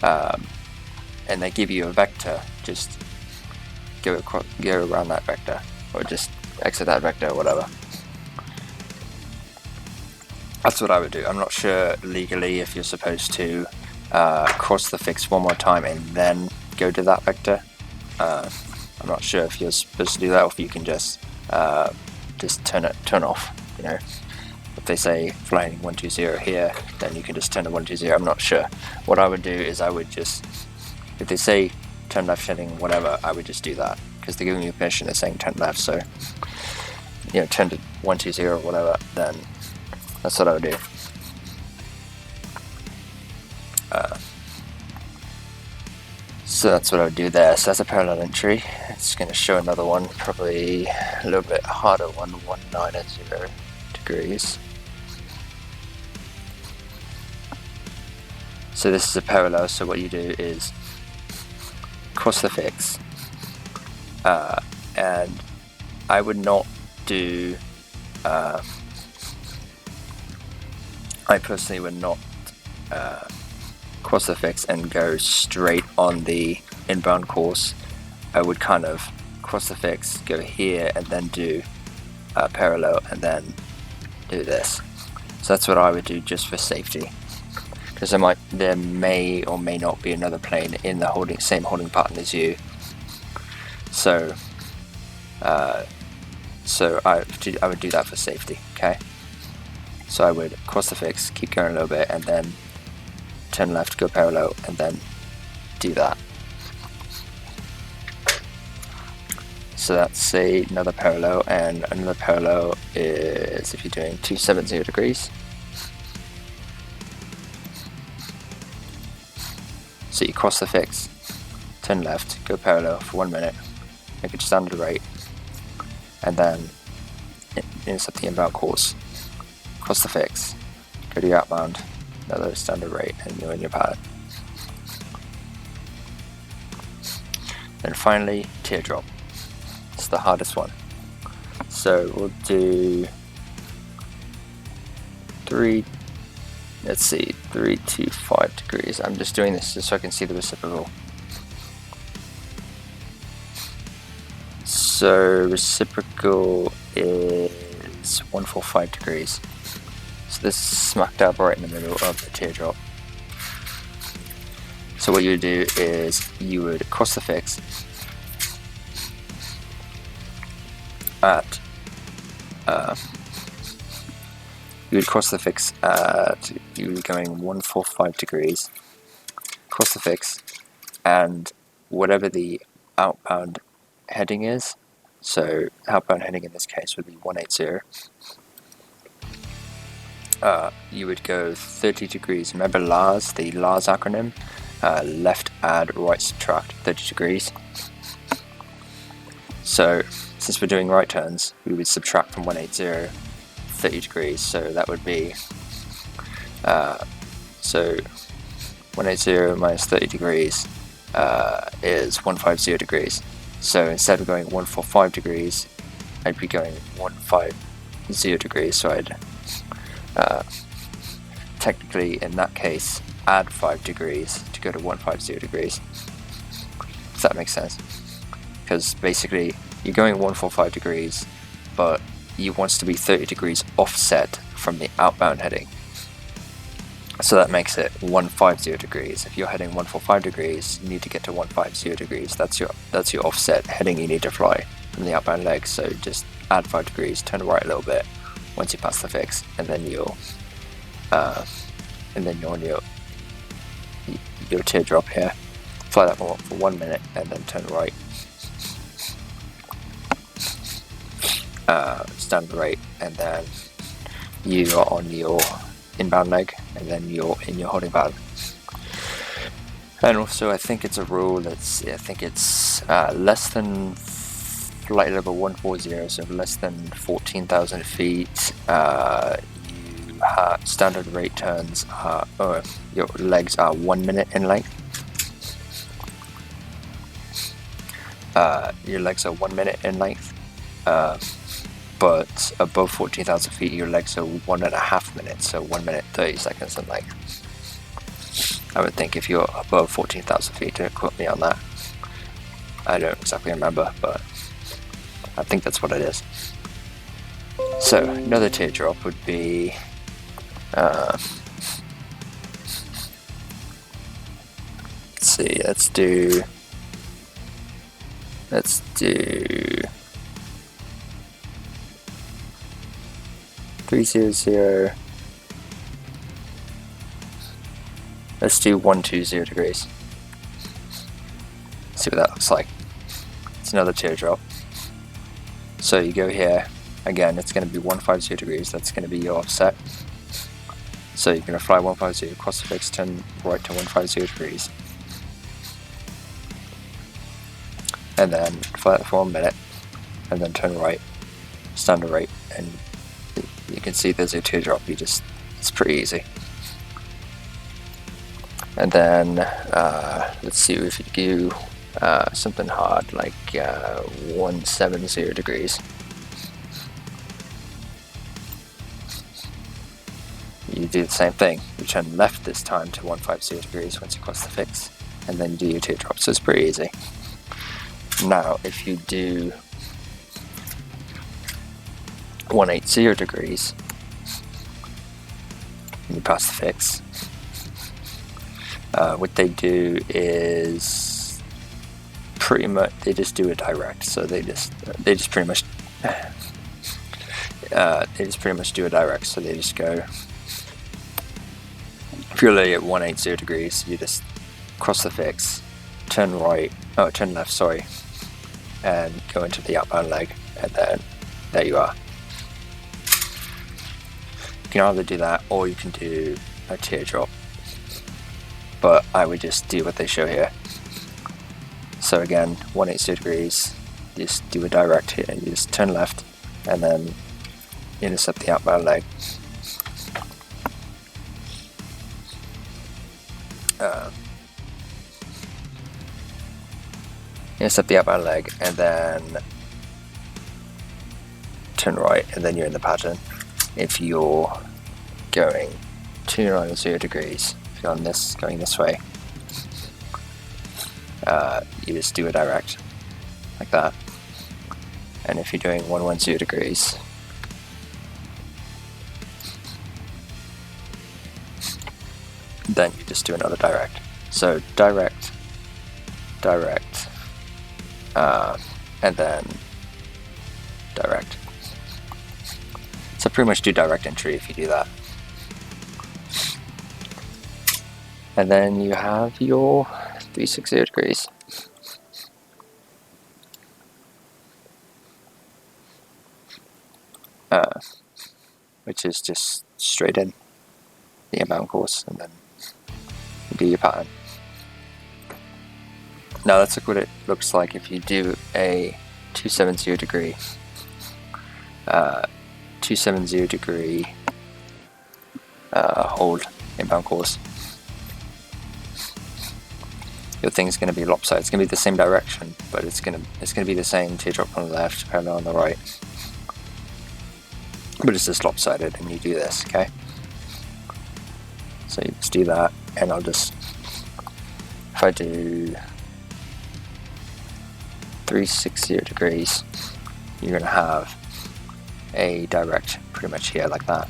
and they give you a vector, just go around that vector, or just exit that vector, or whatever. That's what I would do. I'm not sure legally if you're supposed to cross the fix one more time and then go to that vector. I'm not sure if you're supposed to do that, or if you can just turn off. You know, if they say flying 120 here, then you can just turn to 120. I'm not sure. What I would do is I would just, if they say turn left heading whatever, I would just do that, because they're giving you permission. They're saying turn left, so you know, turn to 120 or whatever. Then that's what I would do. So that's what I would do there. So that's a parallel entry. It's going to show another one, probably a little bit harder one, 190 degrees. So this is a parallel, so what you do is cross the fix, and I would not do, I personally would not cross the fix and go straight on the inbound course. I would kind of cross the fix, go here, and then do parallel, and then do this. So that's what I would do, just for safety, because there may or may not be another plane in the same holding pattern as you. So I would do that for safety. Okay, so I would cross the fix, keep going a little bit, and then turn left, go parallel, and then do that. So that's another parallel, and another parallel is if you're doing 270 degrees. So you cross the fix, turn left, go parallel for 1 minute, make it standard rate, and then intercept the inbound course, cross the fix, go to your outbound, another standard rate, and you're in your pattern. Then finally, teardrop. It's the hardest one. So we'll do 3 to 5 degrees. I'm just doing this just so I can see the reciprocal. So reciprocal is 145 degrees. So this is smack dab right in the middle of the teardrop. So what you would do is you would cross the fix at you would cross the fix at, you would be going 145 degrees, cross the fix, and whatever the outbound heading is, so outbound heading in this case would be 180, you would go 30 degrees. Remember LARS, the LARS acronym, left add, right subtract, 30 degrees. So since we're doing right turns, we would subtract from 180 30 degrees, so that would be so 180 minus 30 degrees is 150 degrees. So instead of going 145 degrees, I'd be going 150 degrees. So I'd technically in that case add 5 degrees to go to 150 degrees. Does that make sense? Because basically you're going 145 degrees, but you want to be 30 degrees offset from the outbound heading. So that makes it 150 degrees. If you're heading 145 degrees, you need to get to 150 degrees. That's your offset heading you need to fly from the outbound leg. So just add 5 degrees, turn right a little bit once you pass the fix, and then you're on your teardrop here. Fly that for 1 minute and then turn right. Standard rate, and then you are on your inbound leg, and then you're in your holding pattern. And also, I think it's a rule that's, I think it's less than flight level 140, so less than 14,000 feet. You have standard rate turns are, or your legs are 1 minute in length. Your legs are 1 minute in length, but above 14,000 feet, your legs are 1.5 minutes, so 1 minute 30 seconds in length. I would think if you're above 14,000 feet, don't quote me on that. I don't exactly remember, but I think that's what it is. So another teardrop would be let's see, let's do 300. Let's do 120 degrees. See what that looks like. It's another teardrop. So you go here, again it's going to be 150 degrees, that's going to be your offset. So you're going to fly 150, across the fixed, turn right to 150 degrees. And then fly that for 1 minute, and then turn right, standard rate, and you can see there's a teardrop, it's pretty easy. And then let's see if you do something hard like 170 degrees. You do the same thing. You turn left this time to 150 degrees once you cross the fix, and then you do your teardrop. So it's pretty easy. Now, if you do 180 degrees, and you pass the fix, what they do is pretty much they just do a direct. So they just pretty much do a direct. So they just go. If you're literally at 180 degrees, you just cross the fix, turn left, sorry, and go into the outbound leg, and then there you are. You can either do that, or you can do a teardrop. But I would just do what they show here. So again, 180 degrees, you just do a direct here, and you just turn left, and then intercept the outbound leg. Intercept the outbound leg, and then turn right, and then you're in the pattern. If you're going 290 degrees, if you're going this way, you just do a direct like that. And if you're doing 110 degrees, then you just do another direct. So direct, and then direct. So pretty much do direct entry if you do that. And then you have your 360 degrees. Which is just straight in the inbound course, and then you do your pattern. Now let's look what it looks like if you do a 270 degree. 270 degree hold inbound course. Your thing's going to be lopsided. It's going to be the same direction, but it's going to be the same teardrop on the left, parallel on the right. But it's just lopsided, and you do this, okay? So you just do that, and if I do 360 degrees, you're going to have a direct pretty much here like that.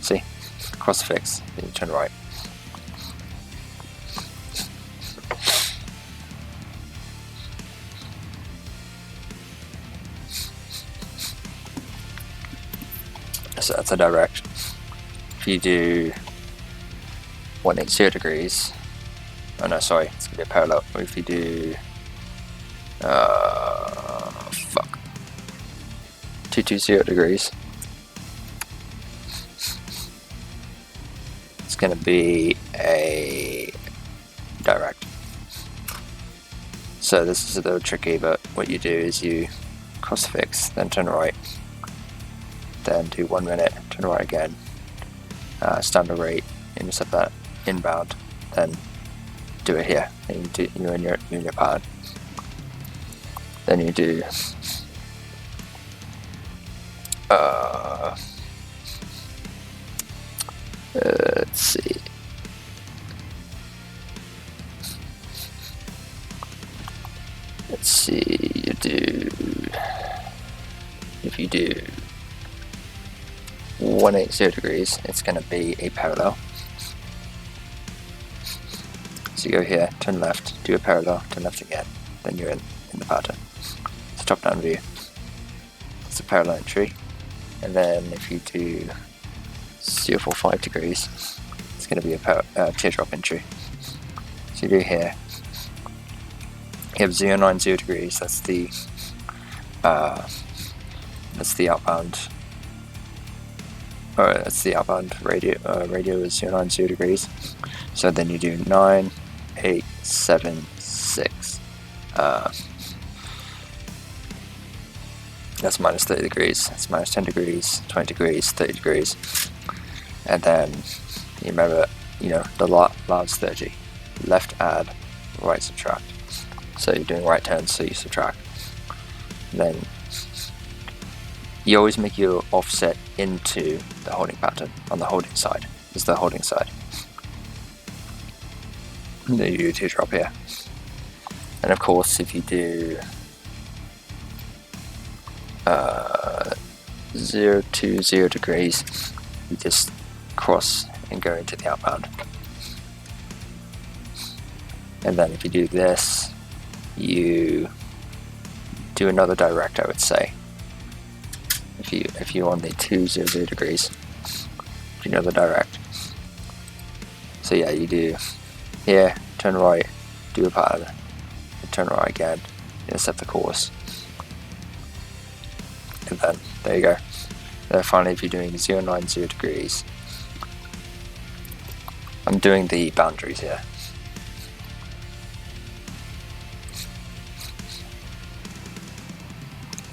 See? Cross fix, then you turn right. So that's a direct. If you do 180 degrees, oh no, sorry, it's going to be a parallel. Or if you do 220 degrees, it's going to be a direct. So this is a little tricky, but what you do is you cross fix, then turn right, then do 1 minute, turn right again, standard rate, intercept that inbound, then do it here, and you're in your pattern. Then you do let's see. If you do 180 degrees, it's going to be a parallel. So you go here, turn left, do a parallel, turn left again, then you're in the pattern. It's a top-down view. It's a parallel entry. And then if you do 045 degrees, it's going to be a teardrop entry. So you do here. You have 090 degrees. That's the outbound. Or that's the outbound radio. Radio is 090 degrees. So then you do 9, 8, 7, 6. That's minus 30 degrees. That's minus 10 degrees, 20 degrees, 30 degrees. And then you remember, the last 30. Left add, right subtract. So you're doing right turns, so you subtract. And then you always make your offset into the holding pattern on the holding side. Is the holding side. And then you do a teardrop here. And of course, if you do 0 to 0 degrees, you just cross and go into the outbound. And then if you do this, you do another direct, I would say. If you're on the 200 degrees, do another direct. So yeah, you do here, turn right, do a pattern, turn right again, intercept the course. And then there you go. Then finally, if you're doing 090 degrees, I'm doing the boundaries here.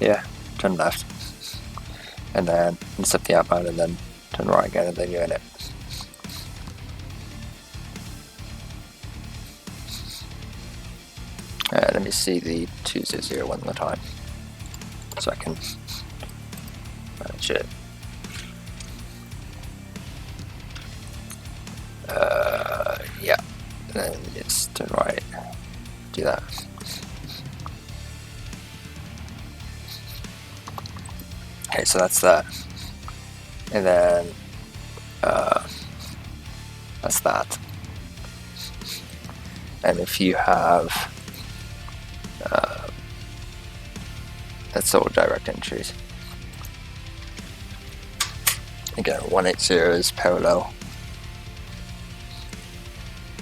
Yeah, turn left, and then intercept the outbound, and then turn right again, and then you're in it. Let me see the 200 one more time, so I can manage it. Yeah, and then just turn right, do that. Okay, so that's that. And then that's that. And if you have that's all direct entries. Again, 180 is parallel.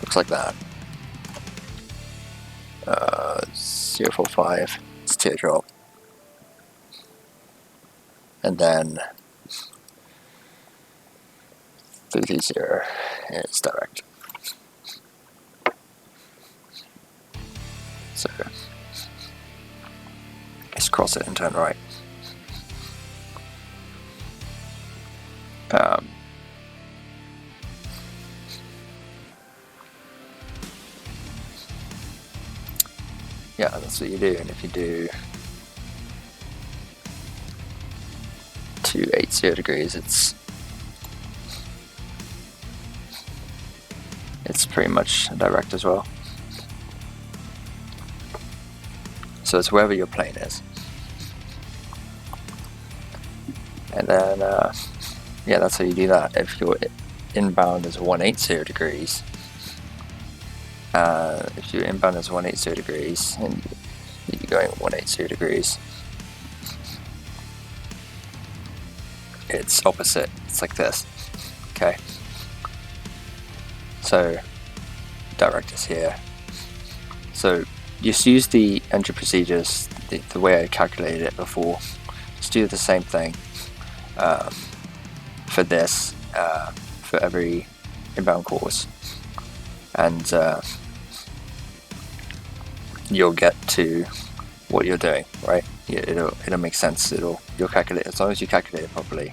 Looks like that. 045 is teardrop. And then 330 is direct. So just cross it and turn right. Yeah, that's what you do. And if you do 280 degrees, it's pretty much direct as well. So it's wherever your plane is. And then yeah, that's how you do that. If your inbound is 180 degrees, if your inbound is 180 degrees and you're going 180 degrees, it's opposite. It's like this. Okay. So direct is here. So just use the entry procedures the way I calculated it before. Just do the same thing for this, for every inbound course, and you'll get to what you're doing, right? It'll make sense. You'll calculate, as long as you calculate it properly.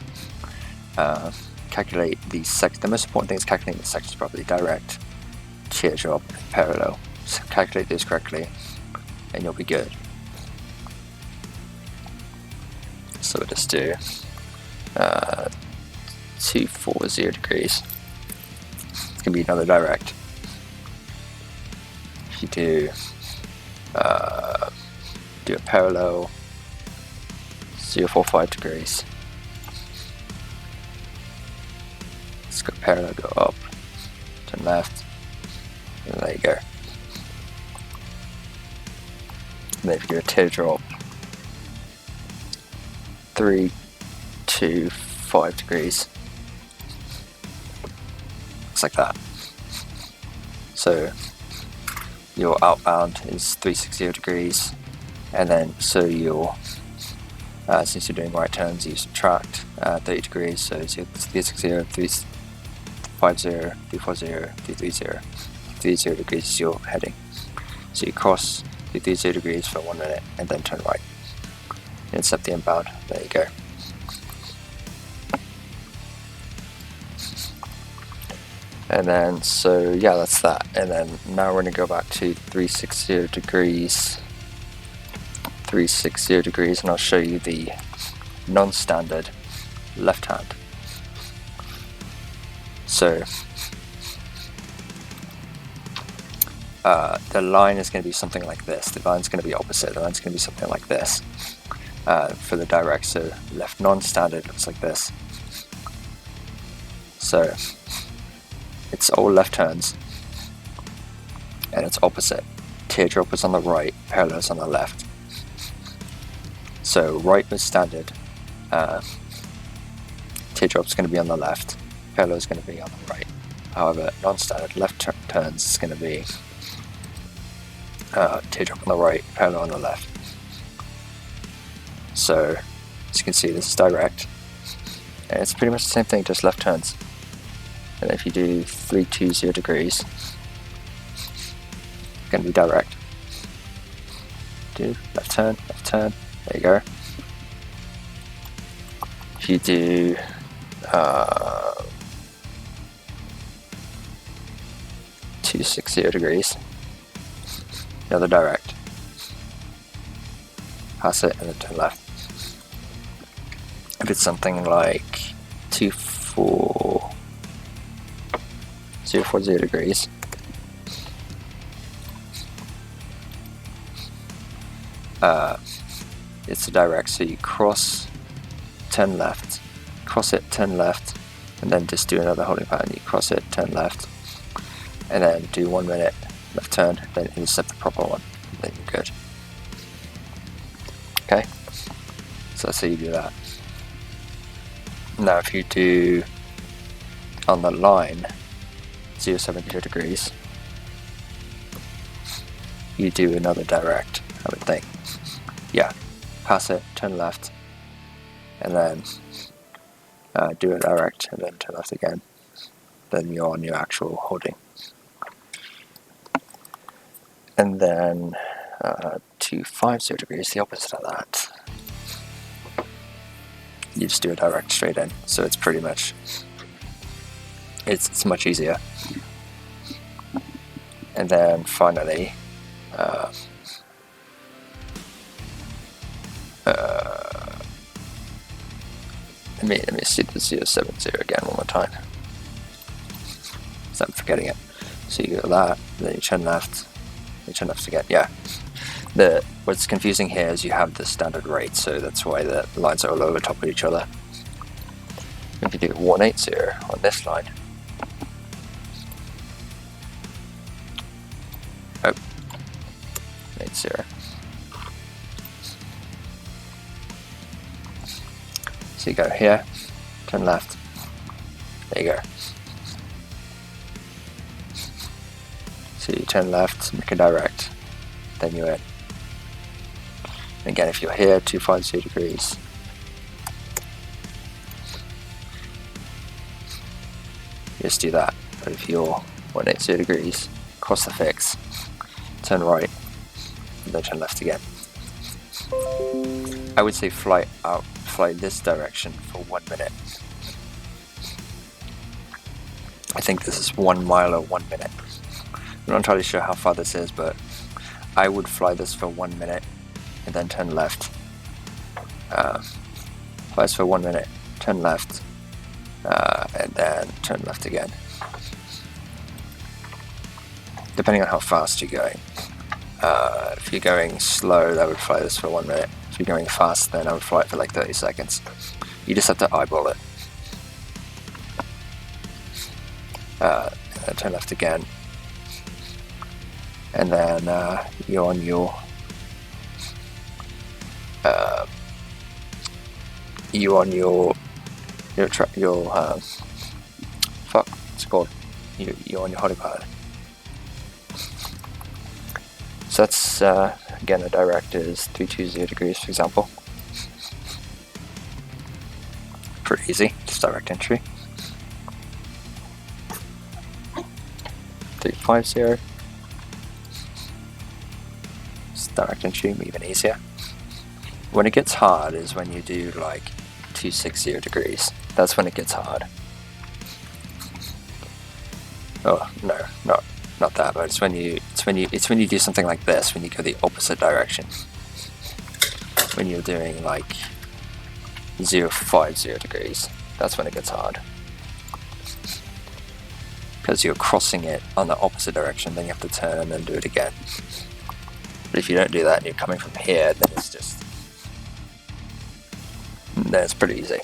Calculate the sections. The most important thing is calculating the sections properly. Direct, teardrop, and parallel. So calculate those correctly, and you'll be good. So we'll just do 240 degrees. It's gonna be another direct. If you do a parallel, 045 degrees. Let's go parallel, go up, turn left, and there you go. And then if you do a teardrop, 3 to 5 degrees. Looks like that. So your outbound is 360 degrees, and then so your since you're doing right turns, you subtract 30 degrees, so it's 360, 350, 340, 330. 330 degrees is your heading. So you cross 330 degrees for 1 minute and then turn right. Intercept the inbound. There you go. And then, so yeah, that's that. And then now we're going to go back to 360 degrees. 360 degrees, and I'll show you the non-standard left hand. So the line is going to be something like this. The line's going to be opposite. The line's going to be something like this for the direct. So left non-standard looks like this. So it's all left turns, and it's opposite. Teardrop is on the right, parallel is on the left. So right was standard, teardrop's going to be on the left, parallel is going to be on the right. However, non-standard left turns is going to be teardrop on the right, parallel on the left. So as you can see, this is direct, and it's pretty much the same thing, just left turns. And if you do 320 degrees, it's going to be direct. Do left turn, there you go. If you do 260 degrees, another direct. Pass it and then turn left. If it's something like 040 degrees, it's a direct, so you cross, turn left, cross it, turn left, and then just do another holding pattern. You cross it, turn left, and then do 1 minute left turn, then intercept the proper one, and then you're good. Okay, so that's how you do that. Now if you do on the line 070 degrees, you do another direct, I would think. Yeah, pass it, turn left, and then do a direct, and then turn left again. Then you're on your actual holding. And then 250 degrees, the opposite of that. You just do a direct straight in, so it's pretty much, it's much easier. And then finally, let me see the 070 again one more time, so I'm forgetting it. So you go that, then you turn left again. Yeah. What's confusing here is you have the standard rate, so that's why the lines are all over top of each other. If you do 180 on this line, oh, 80. So you go here, turn left, there you go. So you turn left, make a direct, then you're in. And again, if you're here, 250 degrees, you just do that. But if you're 180 degrees, cross the fix, turn right, and then turn left again. I would say fly this direction for 1 minute. I think this is 1 mile or 1 minute. I'm not entirely sure how far this is, but I would fly this for 1 minute and then turn left. Fly this for 1 minute, turn left, and then turn left again. Depending on how fast you're going. If you're going slow, that would fly this for 1 minute. If you're going fast, then I would fly it for like 30 seconds. You just have to eyeball it. And then turn left again. And then you're on your fuck, it's called. You're on your holopad. So that's, again, the direct is 320 degrees, for example. Pretty easy, just direct entry. 350. It's direct entry, even easier. When it gets hard is when you do like 260 degrees. That's when it gets hard. Oh no, not that, but it's when you do something like this, when you go the opposite direction. When you're doing like 050 degrees, that's when it gets hard. Because you're crossing it on the opposite direction, then you have to turn and then do it again. But if you don't do that and you're coming from here, then it's pretty easy.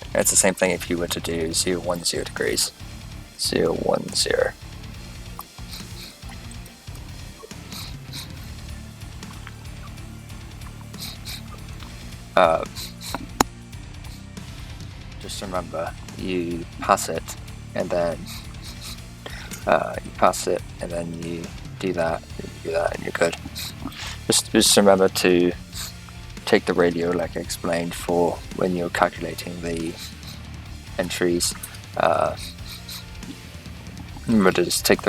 And it's the same thing if you were to do 010 degrees. 010. Just remember, you pass it, and then you do that, and you're good. Just remember to take the radio, like I explained, for when you're calculating the entries. Remember to just take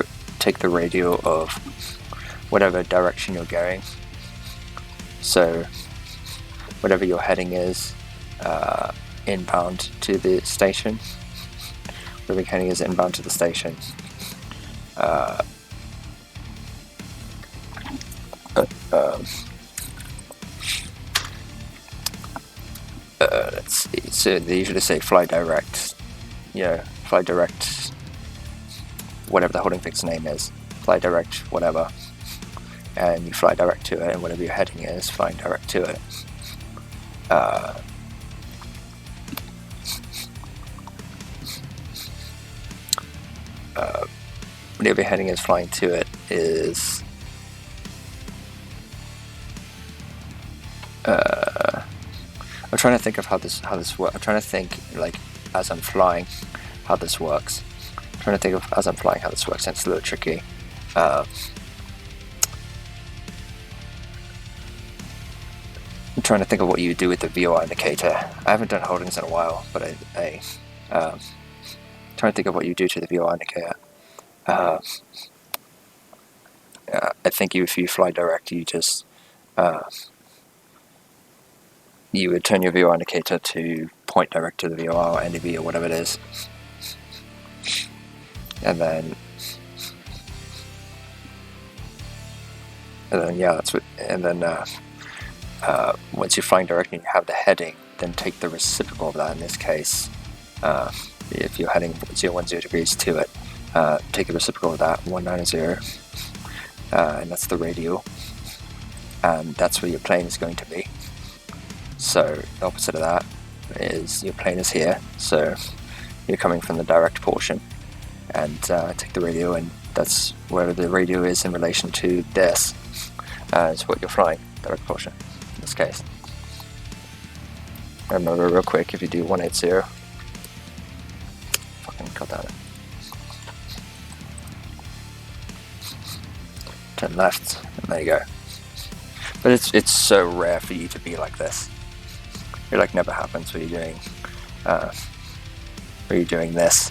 the radio of whatever direction you're going. So whatever your heading is, inbound to the station. Whatever your heading is inbound to the station. Let's see. So they usually say fly direct. Fly direct. Whatever the holding fixed name is, fly direct, whatever, and you fly direct to it, and whatever your heading is, flying direct to it. Whatever your heading is, flying to it is. I'm trying to think of how this works. I'm trying to think, like, as I'm flying, how this works. I'm trying to think of as I'm flying how this works, and it's a little tricky. I'm trying to think of what you do with the VOR indicator. I haven't done holdings in a while, but I'm trying to think of what you do to the VOR indicator. I think if you fly direct, you just you would turn your VOR indicator to point direct to the VOR or NDV or whatever it is, and then yeah, that's what. And then once you're flying direct and you have the heading, then take the reciprocal of that. In this case, if you're heading 010 degrees to it, take the reciprocal of that, 190, and that's the radial, and that's where your plane is going to be. So the opposite of that is your plane is here, so you're coming from the direct portion, and take the radial, and that's where the radial is in relation to this, is what you're flying, direct portion in this case. Remember real quick, if you do 180, fucking cut that. Turn left, and there you go. But it's so rare for you to be like this. It like never happens where you're doing this.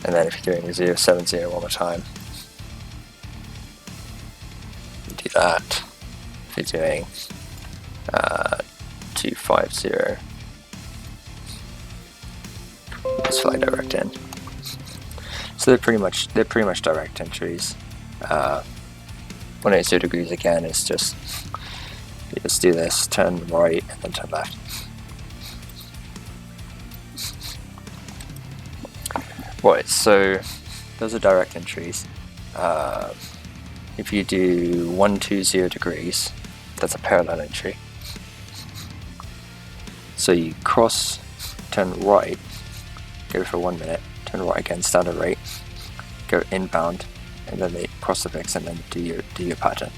And then if you're doing 070 one more time, you do that. If you're doing 250, just fly direct in. So they're pretty much direct entries. 180 degrees again is just, you just do this, turn right and then turn left. Right, so those are direct entries. If you do 120 degrees, that's a parallel entry. So you cross, turn right, go for 1 minute, turn right again, standard rate, go inbound, and then they cross the fix and then do your pattern.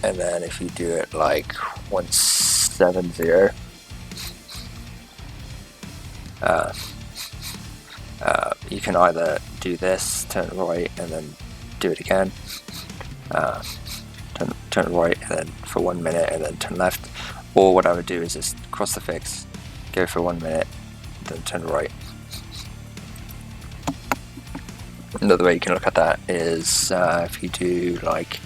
And then if you do it like 170, you can either do this, turn right, and then do it again. Turn right and then for 1 minute and then turn left. Or what I would do is just cross the fix, go for 1 minute, then turn right. Another way you can look at that is if you do like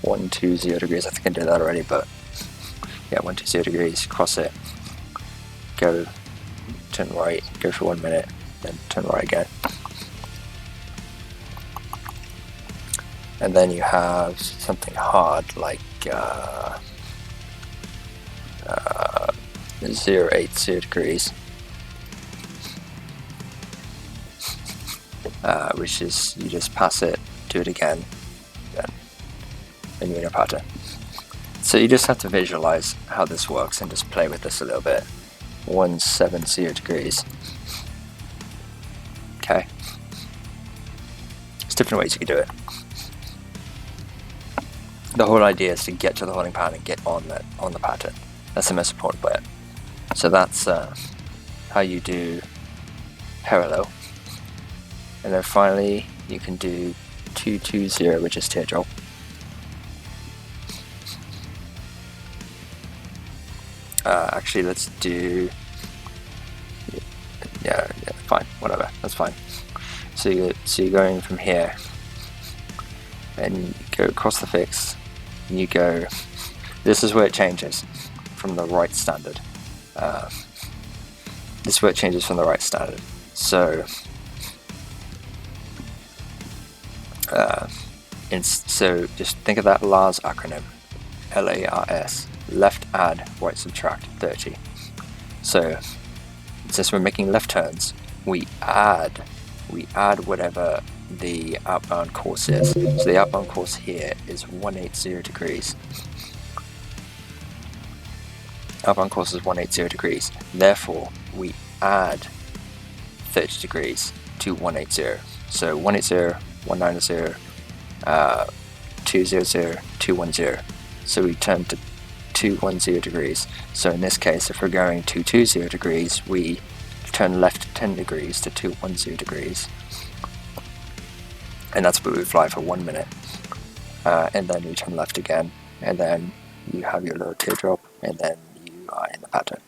120 degrees, I think I did that already, but yeah, 120 degrees, cross it, go, turn right, go for 1 minute, then turn right again. And then you have something hard like 080 degrees, which is you just pass it, do it again, then you're in a pattern. So you just have to visualize how this works and just play with this a little bit. 170 degrees. Okay. There's different ways you can do it. The whole idea is to get to the holding pattern and get on the pattern. That's the most important bit. So that's how you do parallel. And then finally you can do 220, which is teardrop. Actually, let's do, yeah, fine, whatever, that's fine. So you're going from here, and you go across the fix, and you go, this is where it changes from the right standard. This is where it changes from the right standard. So, so just think of that LARS acronym, LARS. Left add, right subtract 30. So since we're making left turns, we add whatever the outbound course is. So the outbound course here is 180 degrees. Outbound course is 180 degrees. Therefore, we add 30 degrees to 180. So 180, 190, 200, 210. So we turn to 210 degrees. So in this case, if we're going 220 degrees, we turn left 10 degrees to 210 degrees. And that's what we fly for 1 minute. And then you turn left again, and then you have your little teardrop, and then you are in the pattern.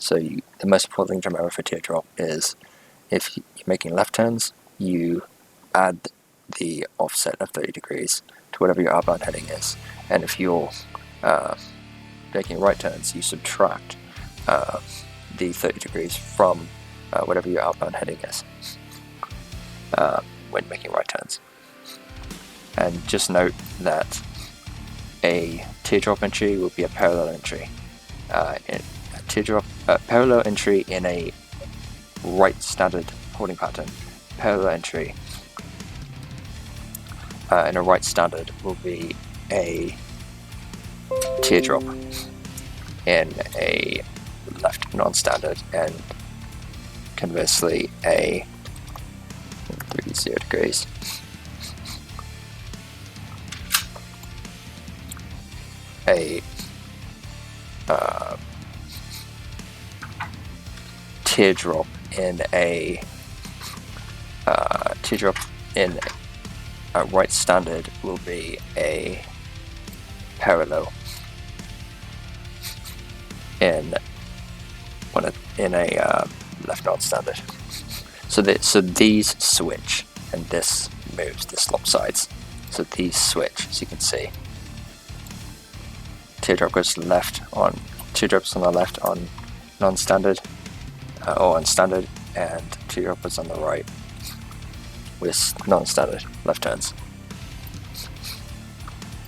So the most important thing to remember for teardrop is if you're making left turns, you add the offset of 30 degrees to whatever your outbound heading is. And if you're making right turns, you subtract the 30 degrees from whatever your outbound heading is when making right turns. And just note that a teardrop entry will be a parallel entry. Parallel entry in a right standard holding pattern. Parallel entry in a right standard will be a teardrop in a left non-standard, and conversely a 30 degrees. A teardrop in a right standard will be a parallel. in a left non-standard. So these switch and this moves, this lopsides. So these switch, as you can see. Teardrop goes to the left on, teardrops on the left on non-standard or on standard, and teardrop goes on the right with non-standard left turns.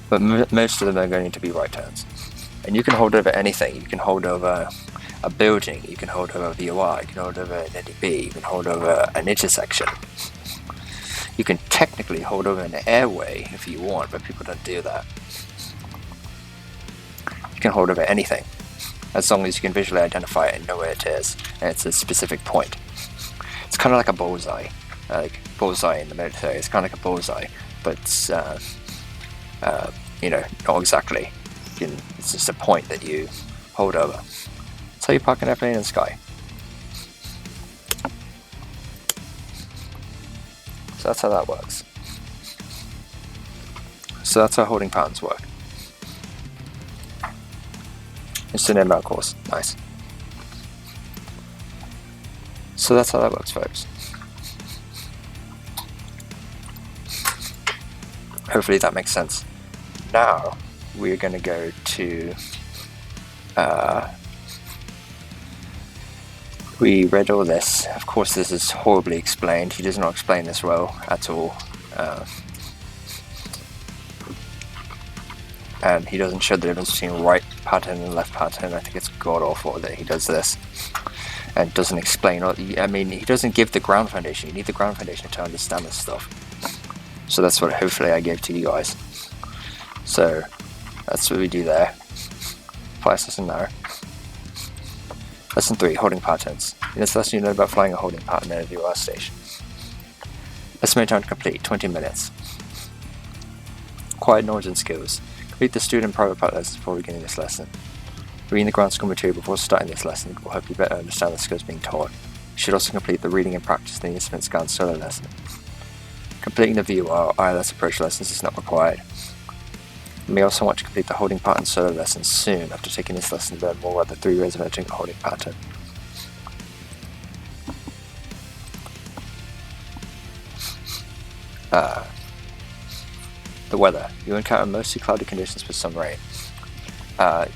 But most of them are going to be right turns. And you can hold over anything. You can hold over a building, you can hold over a VOR, you can hold over an NDB, you can hold over an intersection. You can technically hold over an airway if you want, but people don't do that. You can hold over anything, as long as you can visually identify it and know where it is, and it's a specific point. It's kind of like a bullseye, in the military. It's kind of like a bullseye, but not exactly. It's just a point that you hold over. That's how you park an airplane in the sky. So that's how that works. So that's how holding patterns work. Instant inbound course. Nice. So that's how that works, folks. Hopefully that makes sense. Now we're going to go to we read all this. Of course this is horribly explained. He does not explain this well at all, and he doesn't show the difference between right pattern and left pattern. I think it's god awful that he does this and doesn't explain. I mean, he doesn't give the ground foundation. You need the ground foundation to understand this stuff. So that's what hopefully I gave to you guys. So that's what we do there. Flight lesson now. Lesson 3, holding patterns. In this lesson you learn about flying a holding pattern at a VOR station. Estimated time to complete, 20 minutes. Quiet knowledge and skills. Complete the student and private pilot lessons before beginning this lesson. Reading the ground school material before starting this lesson will help you better understand the skills being taught. You should also complete the reading and practice in the instrument scan solo lesson. Completing the VOR or ILS approach lessons is not required. You may also want to complete the holding pattern solo lesson soon after taking this lesson to learn more about the 3 ways of entering a holding pattern. The weather. You encounter mostly cloudy conditions with some rain.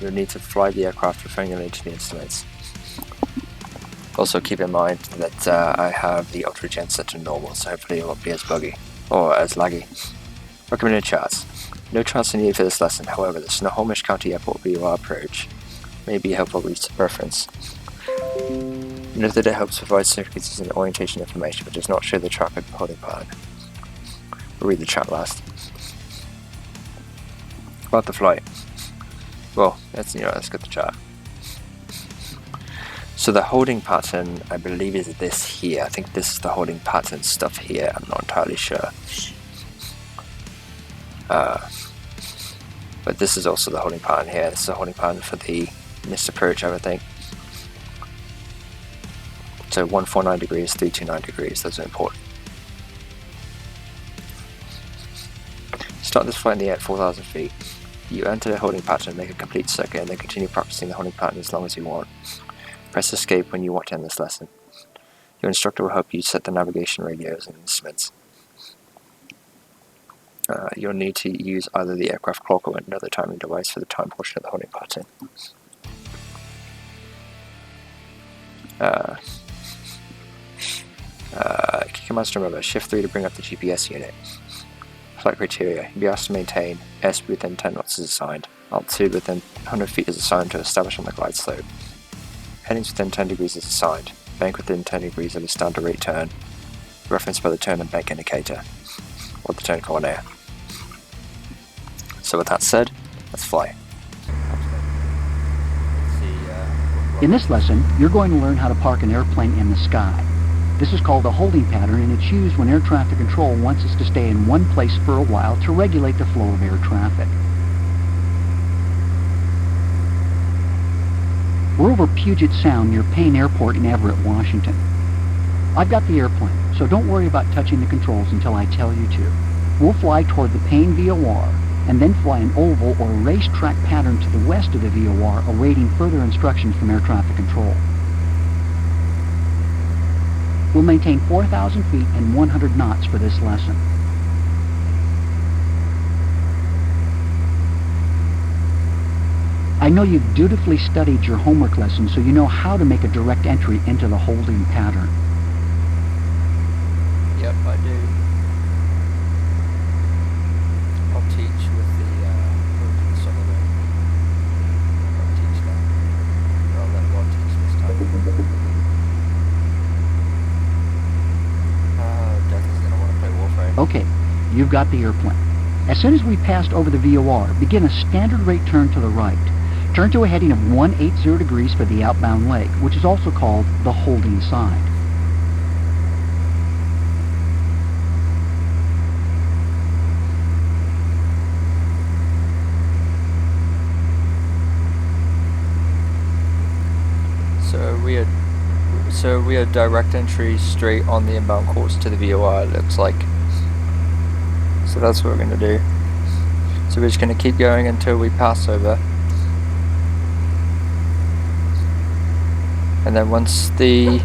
You'll need to fly the aircraft referring only to the instruments. Also keep in mind that I have the ultra gen set to normal, so hopefully it won't be as buggy or as laggy. Recommended charts. No charts are needed for this lesson, however the Snohomish County Airport VOR approach may be a helpful reference. Note that it helps provide significance and orientation information, but does not show the traffic holding pattern. We'll read the chart last. About the flight. Well, let's get the chart. So the holding pattern, I believe, is this here. I think this is the holding pattern stuff here. I'm not entirely sure. But this is also the holding pattern here. This is the holding pattern for the missed approach, I would think. So 149 degrees, 329 degrees, those are important. Start this flight in the air at 4,000 feet. You enter the holding pattern, make a complete circuit, and then continue practicing the holding pattern as long as you want. Press escape when you want to end this lesson. Your instructor will help you set the navigation radios and instruments. You'll need to use either the aircraft clock or another timing device for the time portion of the holding pattern. Key commands to remember. Shift 3 to bring up the GPS unit. Flight criteria. You'll be asked to maintain airspeed within 10 knots is assigned. Altitude within 100 feet is assigned to establish on the glide slope. Headings within 10 degrees is assigned. Bank within 10 degrees of a standard rate turn. Referenced by the turn and bank indicator. Or the turn coordinator. So with that said, let's fly. In this lesson, you're going to learn how to park an airplane in the sky. This is called a holding pattern, and it's used when air traffic control wants us to stay in one place for a while to regulate the flow of air traffic. We're over Puget Sound near Payne Airport in Everett, Washington. I've got the airplane, so don't worry about touching the controls until I tell you to. We'll fly toward the Payne VOR, and then fly an oval or racetrack pattern to the west of the VOR, awaiting further instructions from air traffic control. We'll maintain 4,000 feet and 100 knots for this lesson. I know you've dutifully studied your homework lesson, so you know how to make a direct entry into the holding pattern. Yep, I do. I'll teach with the holding some of them. I'll teach that. Or I'll let Rod teach this time. Death is gonna want to play Warframe. Okay, you've got the airplane. As soon as we passed over the VOR, begin a standard rate turn to the right. Turn to a heading of 180 degrees for the outbound leg, which is also called the holding side. So we are direct entry straight on the inbound course to the VOR, it looks like. So that's what we're going to do. So we're just going to keep going until we pass over. And then once this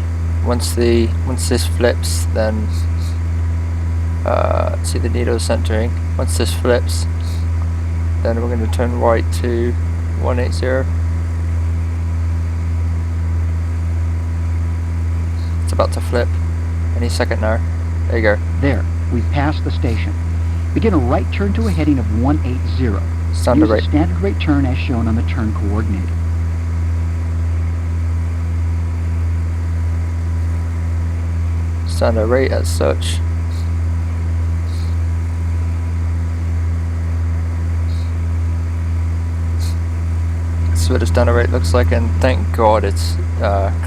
flips, then see the needle centering. Once this flips, then we're going to turn right to 180. It's about to flip any second now. There you go. There, we've passed the station. Begin a right turn to a heading of 180. Standard Use rate. a standard rate turn as shown on the turn coordinator. Standard rate as such. That's what a standard rate looks like, and thank God it's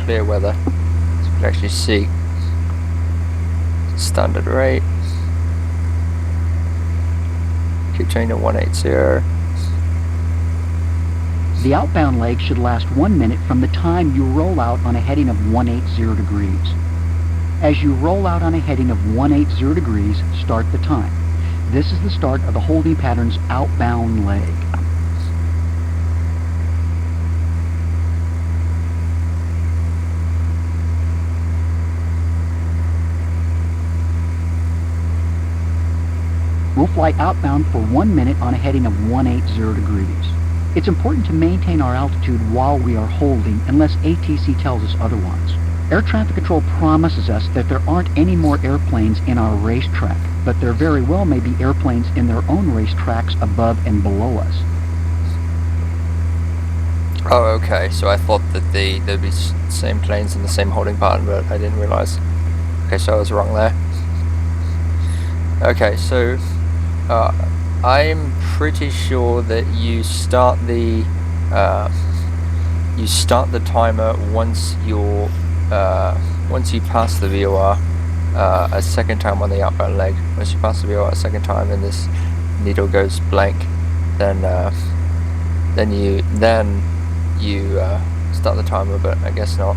clear weather, so you can actually see. Standard rate. Keep turning to 180. The outbound leg should last 1 minute from the time you roll out on a heading of 180 degrees. As you roll out on a heading of 180 degrees, start the time. This is the start of the holding pattern's outbound leg. We'll fly outbound for 1 minute on a heading of 180 degrees. It's important to maintain our altitude while we are holding unless ATC tells us otherwise. Air traffic control promises us that there aren't any more airplanes in our racetrack, but there very well may be airplanes in their own racetracks above and below us. Oh, okay. So I thought that there'd be same planes in the same holding pattern, but I didn't realize. Okay, so I was wrong there. Okay, so I'm pretty sure that you start the timer once you pass the VOR a second time on the outbound leg. Once you pass the VOR a second time and this needle goes blank, then you start the timer, but I guess not.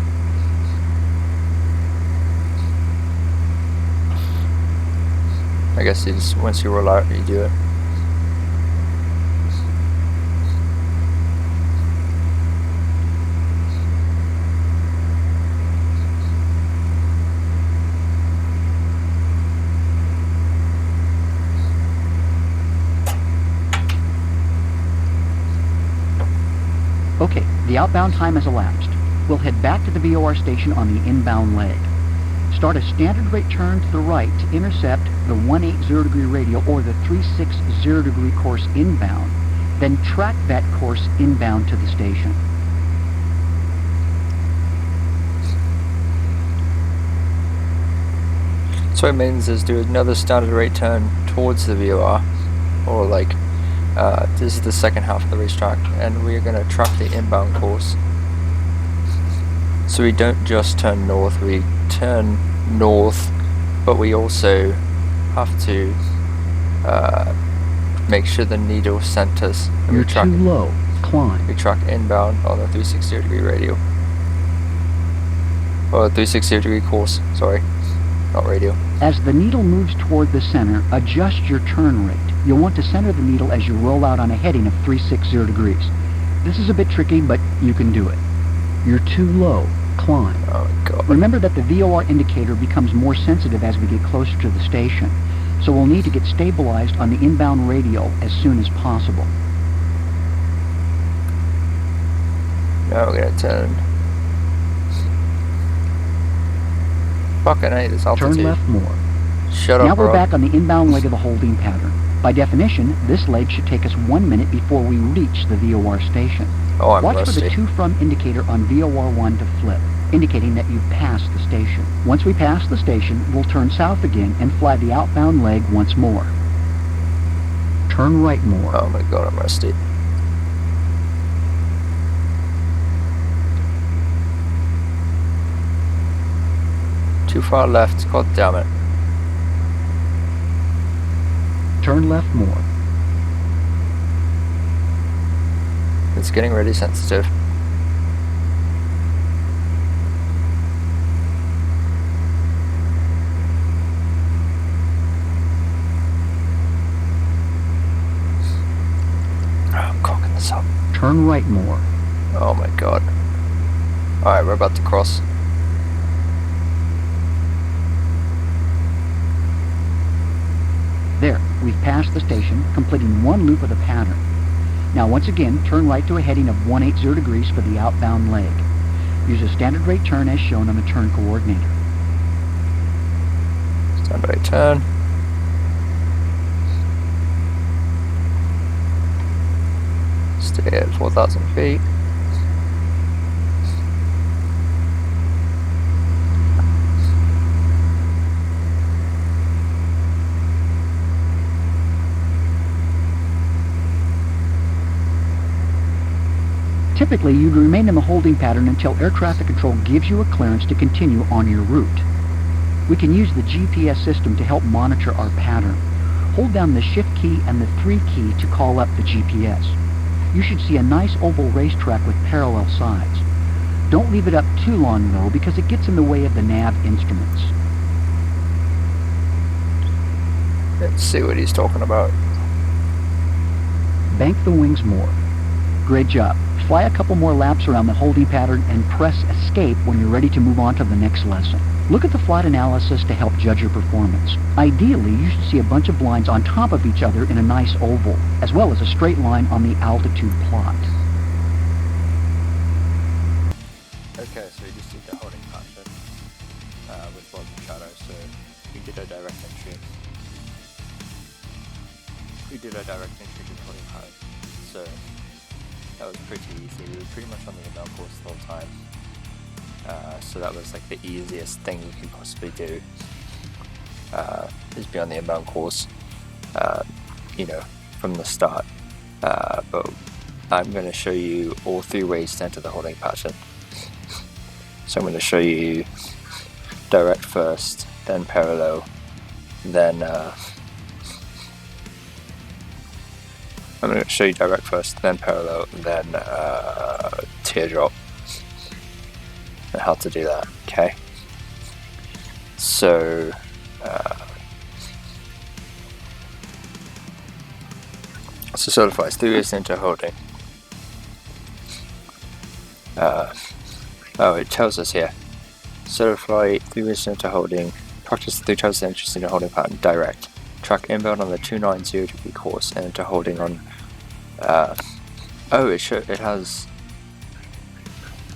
I guess you just, once you roll out, you do it. Okay, the outbound time has elapsed. We'll head back to the VOR station on the inbound leg. Start a standard rate turn to the right to intercept the 180 degree radial or the 360 degree course inbound, then track that course inbound to the station. So what it means is do another standard rate turn towards the VOR, or like this is the second half of the racetrack, and we're going to track the inbound course. So we don't just turn north, we turn north, but we also have to make sure the needle centers. And You're too low. Climb. We track inbound on the 360 degree radial. Or 360 degree course, sorry, not radial. As the needle moves toward the center, adjust your turn rate. You'll want to center the needle as you roll out on a heading of 360 degrees. This is a bit tricky, but you can do it. You're too low. Climb. Oh my god. Remember that the VOR indicator becomes more sensitive as we get closer to the station, so we'll need to get stabilized on the inbound radial as soon as possible. Now we're gonna turn. Fucking hate this altitude. Turn left more. Shut up, Now we're Rod. back on the inbound leg of the holding pattern. By definition, this leg should take us 1 minute before we reach the VOR station. Oh, I'm Watch rusty. for the to from indicator on VOR 1 to flip, indicating that you've passed the station. Once we pass the station, we'll turn south again and fly the outbound leg once more. Turn right more. Oh my god, I'm rusty. Too far left, god damn it. Turn left more. It's getting really sensitive. Oh, I'm cocking this up. Turn right more. Oh my god. Alright, we're about to cross. There, we've passed the station, completing one loop of the pattern. Now once again, turn right to a heading of 180 degrees for the outbound leg. Use a standard rate turn as shown on the turn coordinator. Stand right turn. Stay at 4,000 feet. Typically, you'd remain in the holding pattern until air traffic control gives you a clearance to continue on your route. We can use the GPS system to help monitor our pattern. Hold down the Shift key and the 3 key to call up the GPS. You should see a nice oval racetrack with parallel sides. Don't leave it up too long though, because it gets in the way of the nav instruments. Let's see what he's talking about. Bank the wings more. Great job. Fly a couple more laps around the holding pattern and press escape when you're ready to move on to the next lesson. Look at the flight analysis to help judge your performance. Ideally, you should see a bunch of lines on top of each other in a nice oval, as well as a straight line on the altitude plot. Okay, so you just did the holding pattern with Rod Machado, so we did a direct entry. We did a direct entry to the holding pattern, so that was pretty easy. We were pretty much on the inbound course the whole time. So that was like the easiest thing you can possibly do, is be on the inbound course, from the start. But I'm going to show you all 3 ways to enter the holding pattern. So I'm going to show you direct first, then parallel, then I'm going to show you direct first, then parallel, then teardrop, and how to do that, okay? So, certifies 3 ways into holding. It tells us here. Certify 3 ways into holding. Practice 3 times the entries into holding pattern. Direct. Track inbound on the 290 degree course and into holding on.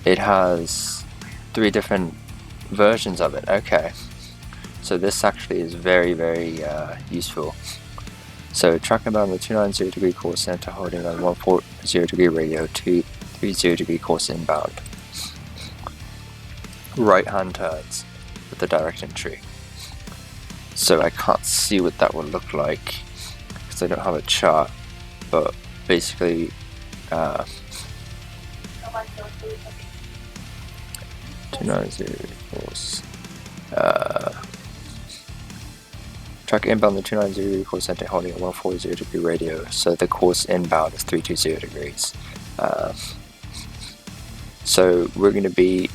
It has 3 different versions of it. Okay, so this actually is very, very useful. So track inbound on the 290 degree course and into holding on 140 degree radio, 230 degree course inbound. Right hand turns with the direct entry. So I can't see what that would look like because I don't have a chart, but basically 290 course, track inbound the 290 degree course center holding at 140 degree radio, so the course inbound is 320 degrees. So we're going to be,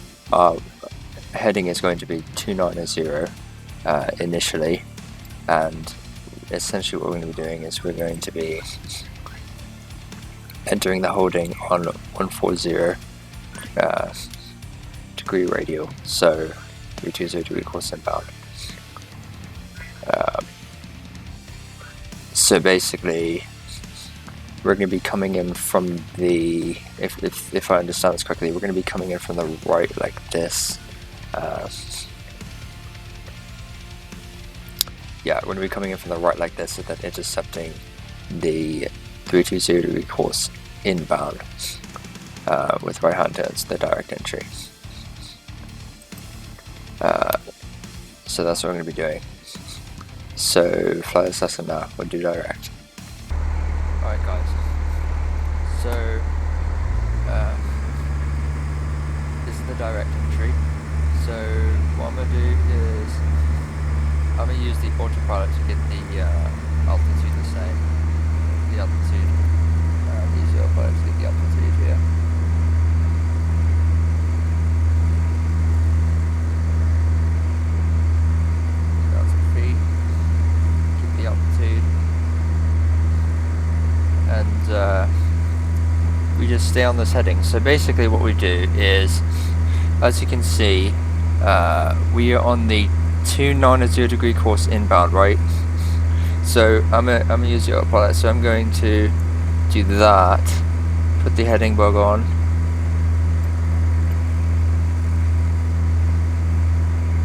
heading is going to be 290, initially, and essentially what we're going to be doing is we're going to be entering the holding on 140 degree radial, so 320 degree course inbound. So basically we're going to be coming in from the, if I understand this correctly, we're going to be coming in from the right like this. Yeah, we're going to be coming in from the right like this, and then intercepting the 320 degree course inbound with right hand turns, the direct entry. So that's what we're going to be doing. So fly the Cessna now, we'll do direct. Alright guys, so this is the direct entry. So what I'm going to do is I'm going to use the autopilot to get the altitude the same. The altitude, use the autopilot to get the altitude here. 2,000 feet, keep the altitude, and we just stay on this heading. So basically what we do is, as you can see, we are on the 290 degree course inbound, right? So I'm gonna use the autopilot, so I'm going to do that, put the heading bug on,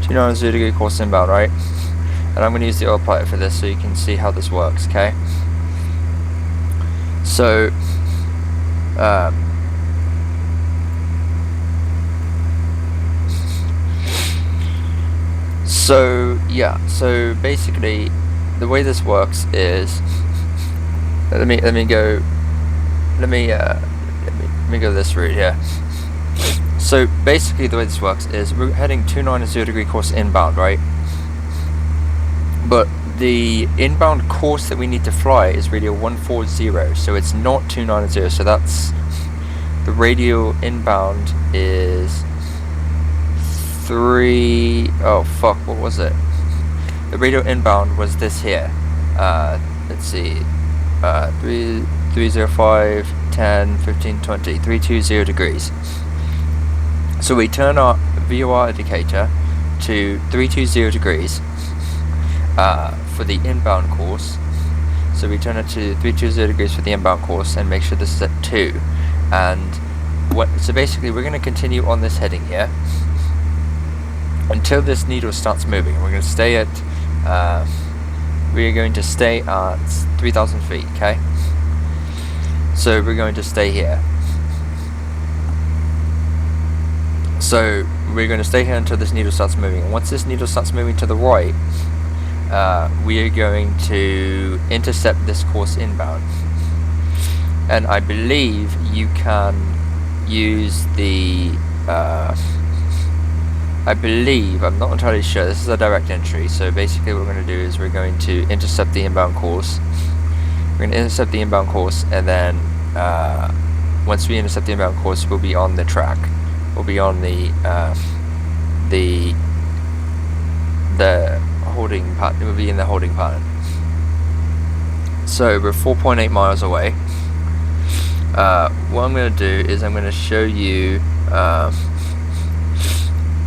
degree course inbound, right? And I'm going to use the autopilot for this so you can see how this works, okay? So so basically the way this works is, let me go this route here. So basically the way this works is we're heading 290 degree course inbound, right? But the inbound course that we need to fly is radial 140, so it's not 290, so that's the radial inbound is what was it? The radial inbound was this here. Let's see, 305, 10, 15, 20, 320 degrees. So we turn our VOR indicator to 320 degrees for the inbound course. So we turn it to 320 degrees for the inbound course and make sure this is at 2. And so basically we're going to continue on this heading here until this needle starts moving. We're going to stay at 3,000 feet, okay? So we're going to stay here. So we're going to stay here until this needle starts moving. And once this needle starts moving to the right, we are going to intercept this course inbound. And I believe you can use the I'm not entirely sure, this is a direct entry, so basically what we're going to do is we're going to intercept the inbound course. We're going to intercept the inbound course, and then once we intercept the inbound course, we'll be on the track. We'll be on the holding pattern. We'll be in the holding pattern. So we're 4.8 miles away. What I'm going to do is I'm going to show you.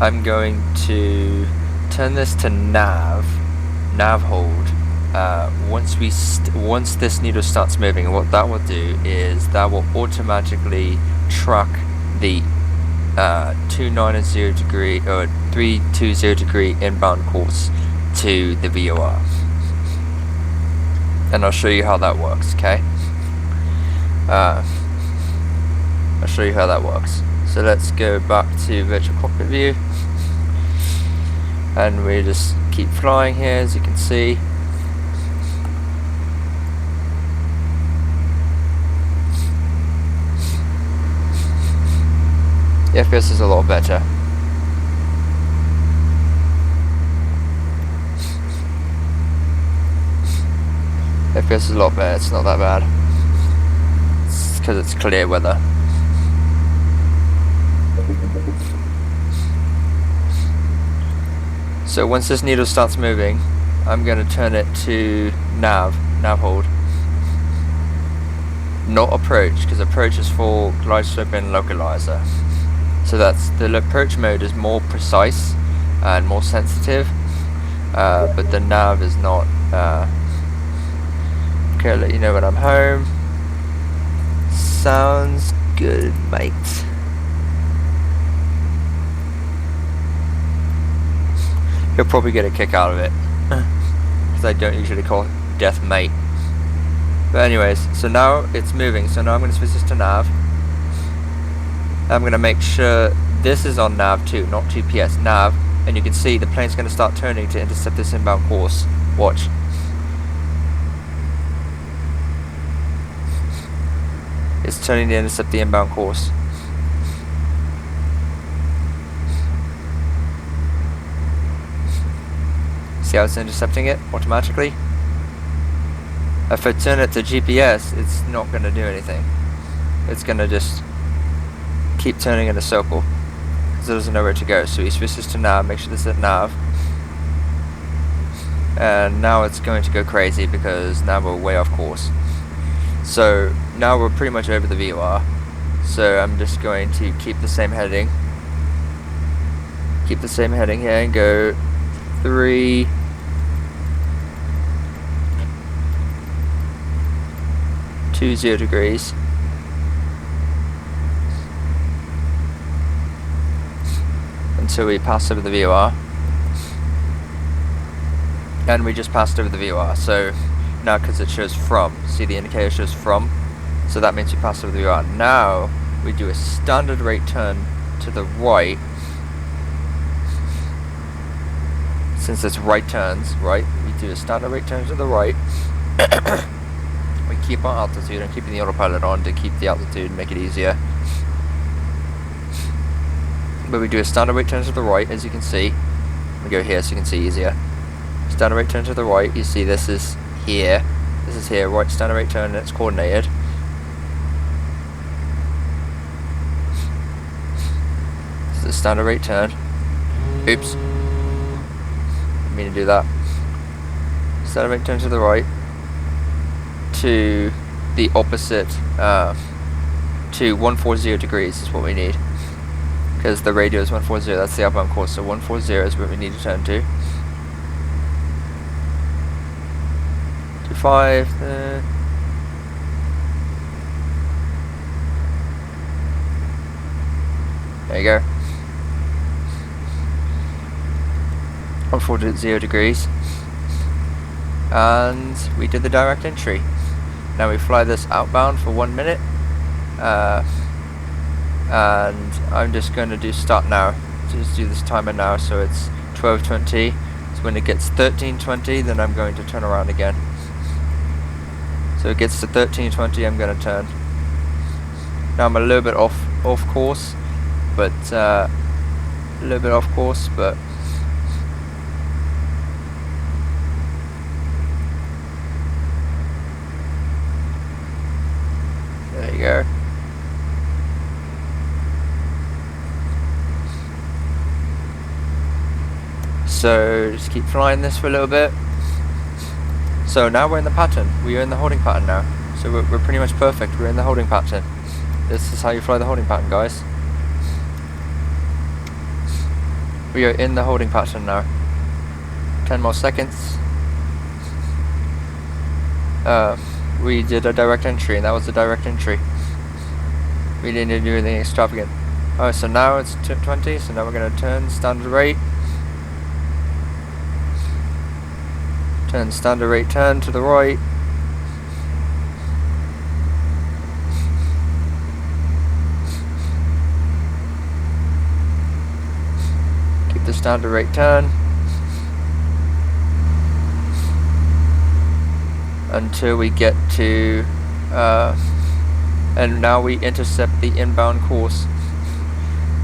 I'm going to turn this to nav hold. Once this needle starts moving, and what that will do is that will automatically track the 290 degree or 320 degree inbound course to the VOR, and I'll show you how that works. Okay, I'll show you how that works. So let's go back to virtual cockpit view, and we just keep flying here, as you can see. The FPS is a lot better. FPS is a lot better, it's not that bad. It's because it's clear weather. So once this needle starts moving, I'm going to turn it to nav hold. Not approach, because approach is for glide slope and localizer. So that's the approach mode is more precise and more sensitive, but the nav is not. Okay, I'll let you know when I'm home. Sounds good, mate. He'll probably get a kick out of it, because I don't usually call death mate. But anyways, so now it's moving, so now I'm going to switch this to nav. I'm going to make sure this is on nav too, not GPS, nav. And you can see the plane's going to start turning to intercept this inbound course. Watch. It's turning to intercept the inbound course. See how it's intercepting it automatically? If I turn it to GPS, it's not going to do anything. It's going to just keep turning in a circle, because it doesn't know where to go. So he switches to nav, make sure this is at nav. And now it's going to go crazy, because now we're way off course. So now we're pretty much over the VOR. So I'm just going to keep the same heading. Keep the same heading here and go 3... to 0 degrees. Until we pass over the VOR. And we just passed over the VOR. So now, because it shows from, see the indicator shows from, so that means we passed over the VOR. Now we do a standard rate turn to the right. Since it's right turns, right? We do a standard rate turn to the right. We keep our altitude and keeping the autopilot on to keep the altitude and make it easier. But we do a standard rate turn to the right, as you can see. We go here so you can see easier. Standard rate turn to the right, you see this is here. This is here, right standard rate turn, and it's coordinated. This is a standard rate turn. Oops. Didn't mean to do that. Standard rate turn to the right. To the opposite, to 140 degrees is what we need. Because the radio is 140, that's the outbound course, so 140 is what we need to turn to. 25, there you go. 140 degrees. And we did the direct entry. Now we fly this outbound for 1 minute. And I'm just going to do start now. Just do this timer now, so it's 12:20. So when it gets 13:20, then I'm going to turn around again. So it gets to 13:20, I'm going to turn. Now I'm a little bit off course, but a little bit off course, but there you go. So just keep flying this for a little bit. So now we're in the pattern. We are in the holding pattern now. So we're pretty much perfect. We're in the holding pattern. This is how you fly the holding pattern, guys. We are in the holding pattern now. 10 more seconds. We did a direct entry, and that was a direct entry. We didn't do anything extravagant. Oh, so now it's 20, so now we're going to turn standard rate. Turn standard rate turn to the right. Keep the standard rate turn until we get to and now we intercept the inbound course.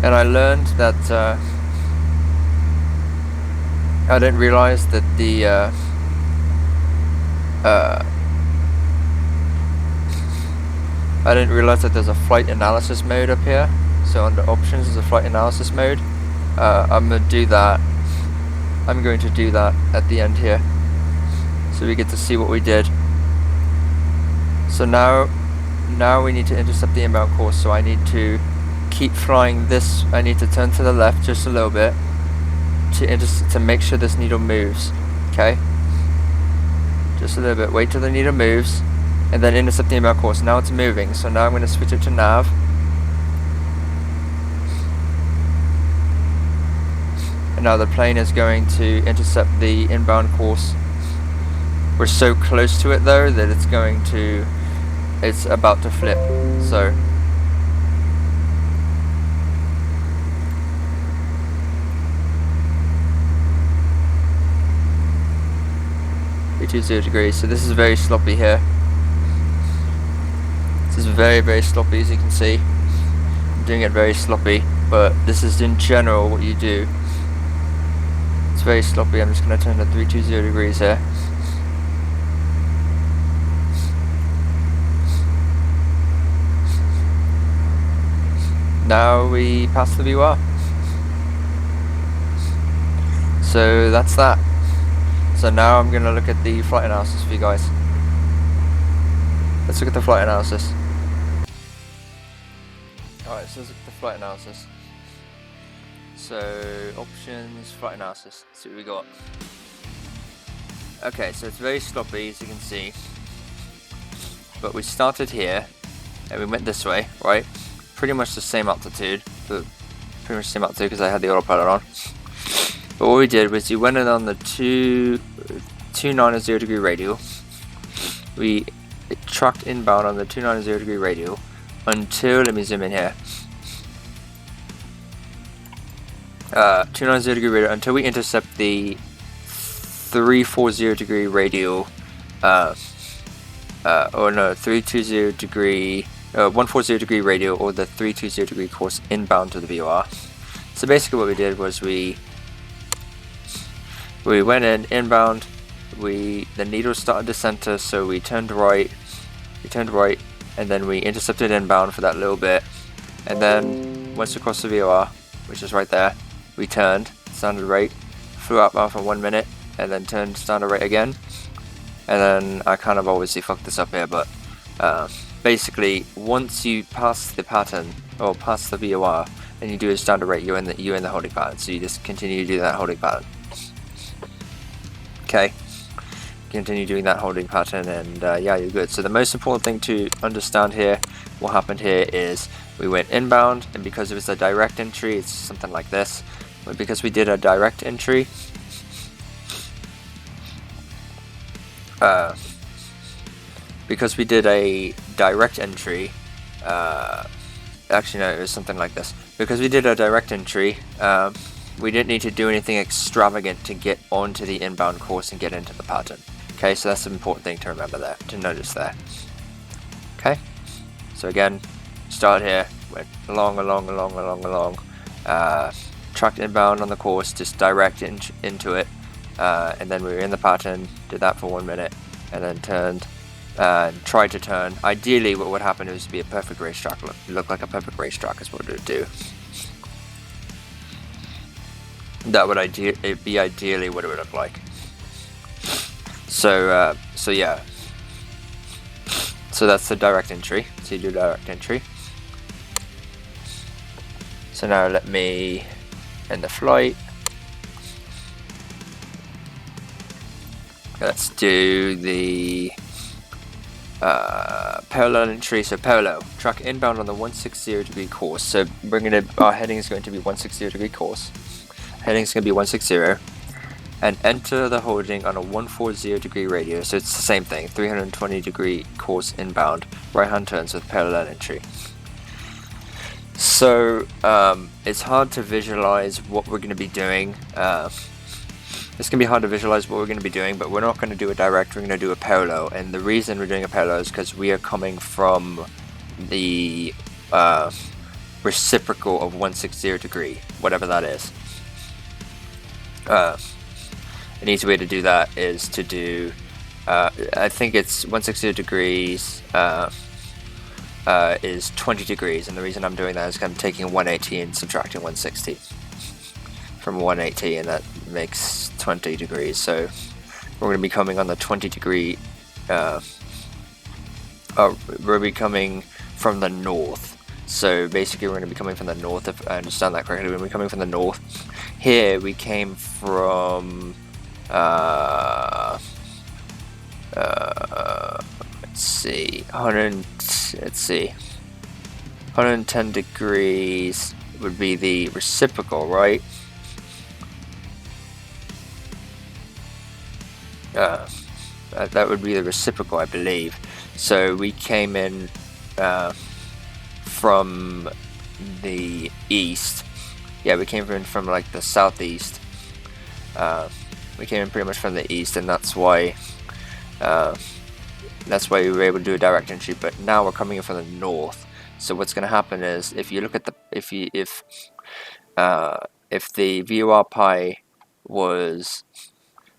And I learned that I didn't realize that the I didn't realize that there's a flight analysis mode up here. So under options there's a flight analysis mode. I'm gonna do that I'm going to do that at the end here, so we get to see what we did. So now we need to intercept the inbound course, so I need to keep flying this. I need to turn to the left just a little bit to make sure this needle moves. Okay, just a little bit. Wait till the needle moves, and then intercept the inbound course. Now it's moving, so now I'm going to switch it to nav. And now the plane is going to intercept the inbound course. We're so close to it though that it's about to flip. So degrees. So this is very sloppy here. This is very, very sloppy, as you can see. I'm doing it very sloppy, but this is in general what you do. It's very sloppy. I'm just going to turn to 320 degrees here. Now we pass the VOR. So that's that. So now I'm going to look at the flight analysis for you guys. Let's look at the flight analysis. Alright, so let's look at the flight analysis. So, options, flight analysis. Let's see what we got. Okay, so it's very sloppy, as you can see. But we started here, and we went this way, right? Pretty much the same altitude. Because I had the autopilot on. But what we did was we went in on the 290 degree radial. We tracked inbound on the 290 degree radial until, let me zoom in here. 290 degree radial until we intercept the 340 degree radial. 320 degree, 140 degree radial, or the 320 degree course inbound to the VOR. So basically what we did was we went in inbound, the needle started to center, so we turned right, and then we intercepted inbound for that little bit, and then once across the VOR, which is right there, we turned, standard rate, flew outbound for 1 minute, and then turned standard rate again. And then I kind of obviously fucked this up here, but basically once you pass the pattern or pass the VOR and you do a standard rate, you're in the holding pattern. So you just continue to do that holding pattern. Okay, continue doing that holding pattern, and yeah, you're good. So the most important thing to understand here, what happened here is we went inbound, and because it was a direct entry, it's something like this. But because we did a direct entry, actually no, it was something like this. Because we did a direct entry, we didn't need to do anything extravagant to get onto the inbound course and get into the pattern. Okay, so that's an important thing to remember there, to notice there. Okay, so again, start here, went along, tracked inbound on the course, just direct into it, and then we were in the pattern, did that for 1 minute, and then turned, tried to turn. Ideally what would happen is to be a perfect racetrack, look like a perfect racetrack is what it would do. That would be ideally what it would look like. So yeah. So that's the direct entry. So you do direct entry. So now let me end the flight. Let's do the parallel entry. So parallel, track inbound on the 160 degree course. So our heading is going to be 160 degree course. Heading is going to be 160, and enter the holding on a 140 degree radius. So it's the same thing, 320 degree course inbound, right hand turns with parallel entry. So it's hard to visualize what we're going to be doing. It's going to be hard to visualize what we're going to be doing, but we're not going to do a direct, we're going to do a parallel. And the reason we're doing a parallel is because we are coming from the reciprocal of 160 degree, whatever that is. An easy way to do that is to do, I think it's 160 degrees is 20 degrees, and the reason I'm doing that is I'm taking 180 and subtracting 160 from 180, and makes 20 degrees. So we're going to be coming on the 20 degree. We're going to be coming from the north. So basically, we're going to be coming from the north. If I understand that correctly, we're going to be coming from the north. Here we came from. Let's see, 110 degrees would be the reciprocal, right? That would be the reciprocal, I believe. So we came in from the east. Yeah, we came in from like the southeast. We came in pretty much from the east, and that's why we were able to do a direct entry. But now we're coming in from the north. So what's going to happen is, if you look at the if the VOR pi was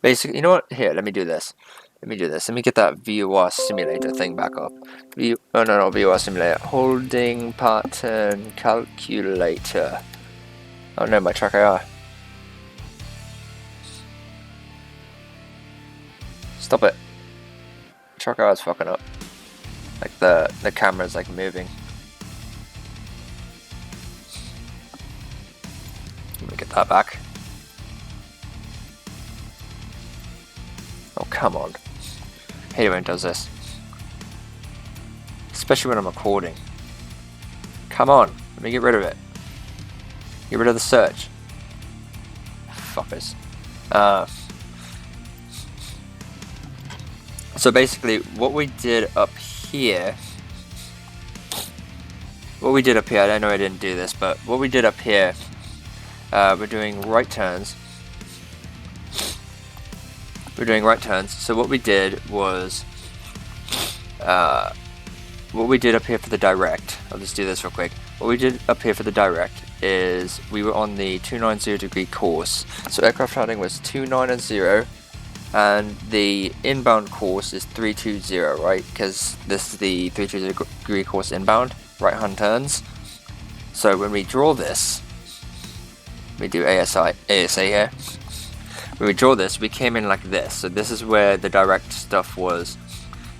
basically, you know what? Here, let me do this. Let me get that VOR simulator thing back up. VOR simulator. Holding pattern calculator. Oh no, my track IR. Stop it. Track IR is fucking up. Like the camera's like moving. Let me get that back. Oh, come on. I hate it when it does this. Especially when I'm recording. Come on, let me get rid of it. Get rid of the search. Fuckers. So basically, what we did up here... I don't know I didn't do this, but what we did up here... we're doing right turns. So what we did was, what we did up here for the direct, I'll just do this real quick. What we did up here for the direct is we were on the 290 degree course. So aircraft landing was 290, and the inbound course is 320, right? Because this is the 320 degree course inbound, right hand turns. So when we draw this, we do ASA here. When we draw this, we came in like this. So this is where the direct stuff was.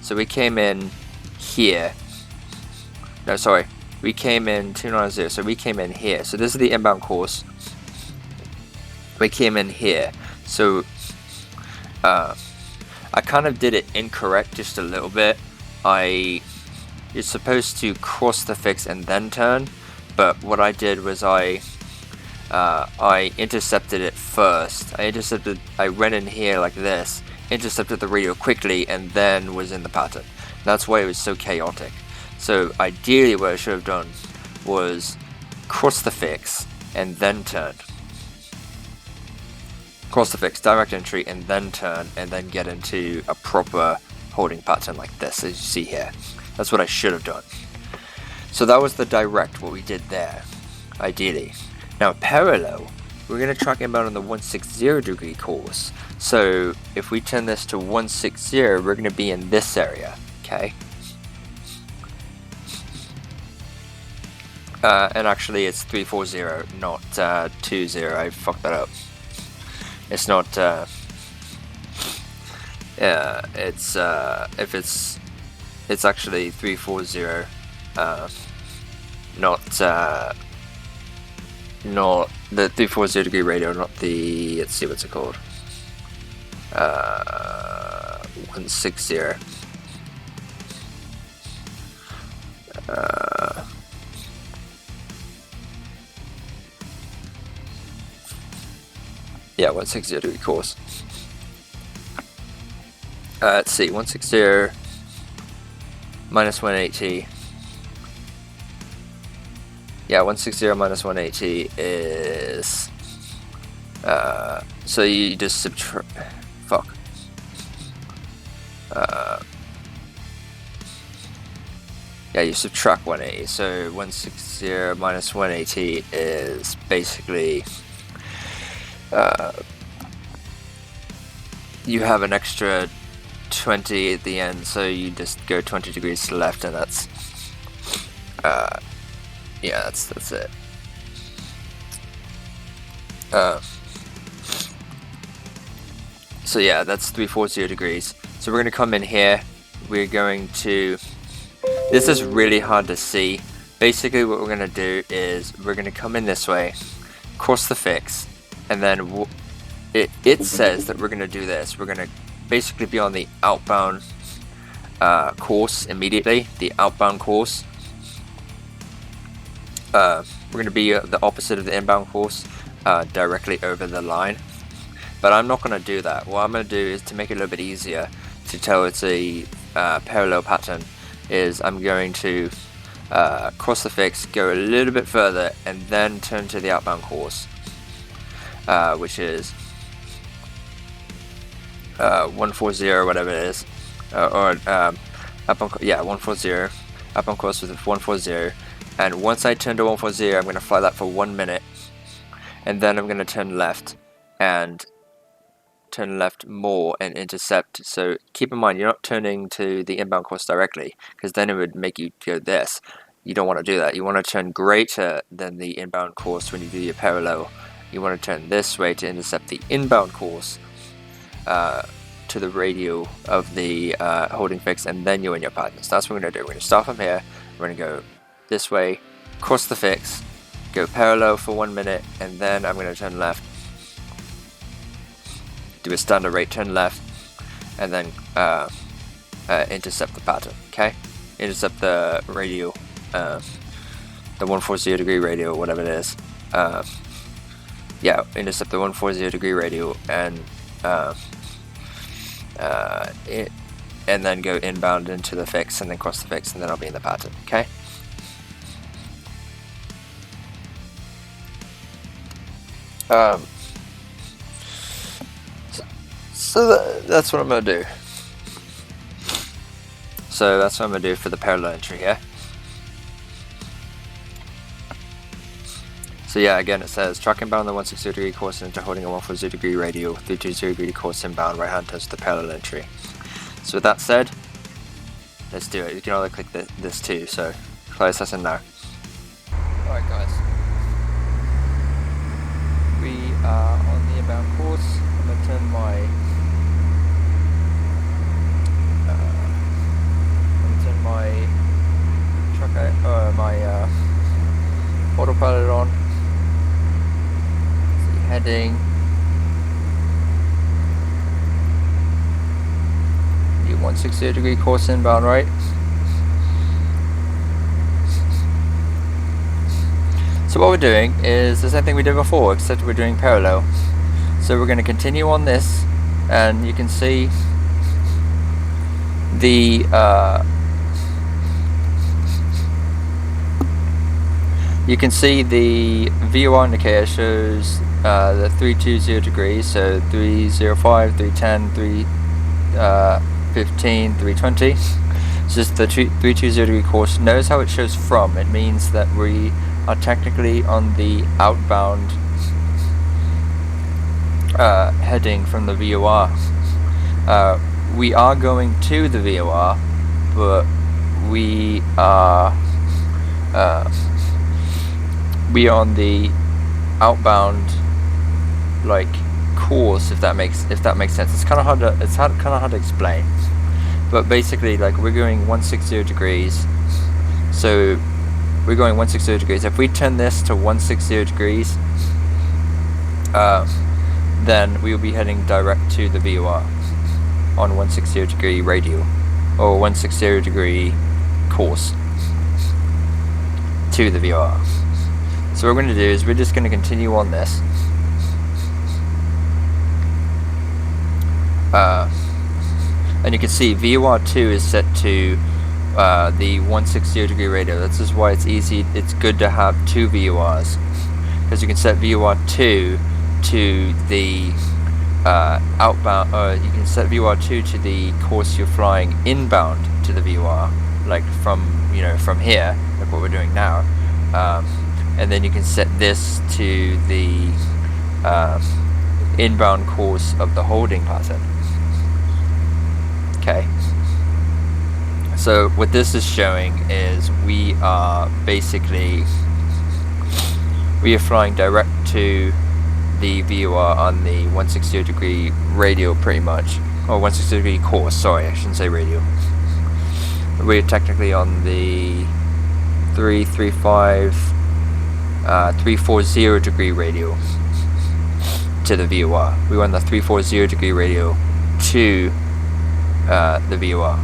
So we came in here. No, sorry. We came in 290. So we came in here. So this is the inbound course. We came in here. So I kind of did it incorrect just a little bit. You're supposed to cross the fix and then turn. But what I did was I intercepted it first. I ran in here like this, intercepted the radio quickly, and then was in the pattern. That's why it was so chaotic. So ideally what I should have done was cross the fix and then turn. Cross the fix, direct entry, and then turn, and then get into a proper holding pattern like this, as you see here. That's what I should have done. So that was the direct, what we did there, ideally. Now parallel, we're going to track inbound on the 160 degree course. So if we turn this to 160, we're going to be in this area, okay? And actually it's 340, not 20. I fucked that up. It's not. It's actually 340. Not the 340 degree radio, not the, let's see, what's it called? 160. Yeah, 160 degree course. Let's see, 160 minus 180. Yeah, 160 minus 180 is, so you just subtract, yeah, you subtract 180, so 160 minus 180 is basically, you have an extra 20 at the end, so you just go 20 degrees to the left, and that's, yeah, that's it. So yeah, that's 340 degrees. So we're going to come in here. We're going to... This is really hard to see. Basically what we're going to do is we're going to come in this way, cross the fix, and then it says that we're going to do this. We're going to basically be on the outbound course immediately, the outbound course. We're going to be the opposite of the inbound course, directly over the line. But I'm not going to do that. What I'm going to do is, to make it a little bit easier to tell it's a parallel pattern, is I'm going to cross the fix, go a little bit further, and then turn to the outbound course, which is 140, whatever it is, or yeah, 140, outbound course with 140. And once I turn to 140, I'm going to fly that for 1 minute, and then I'm going to turn left and turn left more and intercept. So keep in mind, you're not turning to the inbound course directly, because then it would make you go this. You don't want to do that. You want to turn greater than the inbound course when you do your parallel. You want to turn this way to intercept the inbound course to the radio of the holding fix, and then you're in your pattern. So that's what we're going to do. We're going to start from here. We're going to go this way, cross the fix, go parallel for 1 minute, and then I'm going to turn left, do a standard rate turn left, and then intercept the pattern. Okay, intercept the radio, the 140 degree radio, whatever it is. Yeah, intercept the 140 degree radio, and and then go inbound into the fix, and then cross the fix, and then I'll be in the pattern. Okay. So that's what I'm going to do. So that's what I'm going to do for the parallel entry here. So yeah, again it says track inbound the 160 degree course into holding a 140 degree radial, 320 degree course inbound, right hand turns to the parallel entry. So with that said, let's do it. You can either click this too, so close this in now. Alright guys, we are on the inbound course. I'm going to turn my my autopilot on. See heading. The 160 degree course inbound, right? So what we're doing is the same thing we did before, except we're doing parallel. So we're going to continue on this, and you can see the VOR indicator shows the 320 degrees, so 305, 310, 315, 320. So just the 320 degree course. Notice how it shows from. It means that we are technically on the outbound heading from the VOR. We are going to the VOR, but we are on the outbound course, if that makes sense. It's kind of hard to explain, but basically we're going 160 degrees. So we're going 160 degrees. If we turn this to 160 degrees, then we will be heading direct to the VOR on 160 degree radial, or 160 degree course to the VOR. So what we're going to do is we're just going to continue on this. And you can see VOR2 is set to the 160 degree radial. That's just why it's good to have two VORs, because you can set VOR2 to the outbound, or you can set VOR2 to the course you're flying inbound to the VOR, from here, like what we're doing now. And then you can set this to the inbound course of the holding pattern. Okay. So what this is showing is we are flying direct to the VOR on the 160 degree radial pretty much, or 160 degree course, sorry, I shouldn't say radial. We're technically on the 340 degree radial to the VOR. We were on the 340 degree radial to the VOR.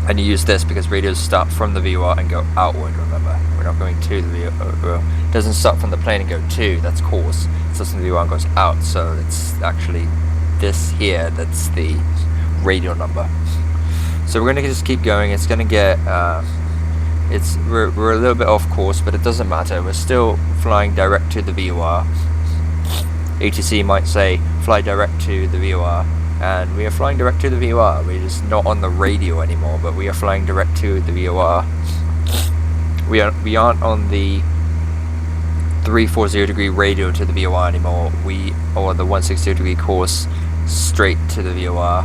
And you use this because radios start from the VOR and go outward, remember. We're not going to the VOR. It doesn't start from the plane and go to, that's course. It starts from the VOR and goes out, so it's actually this here that's the radial number. So we're going to just keep going. It's going to get, we're a little bit off course, but it doesn't matter. We're still flying direct to the VOR. ATC might say, fly direct to the VOR. And we are flying direct to the VOR. We're just not on the radio anymore, but we are flying direct to the VOR. We aren't on the 340 degree radio to the VOR anymore. We are on the 160 degree course straight to the VOR.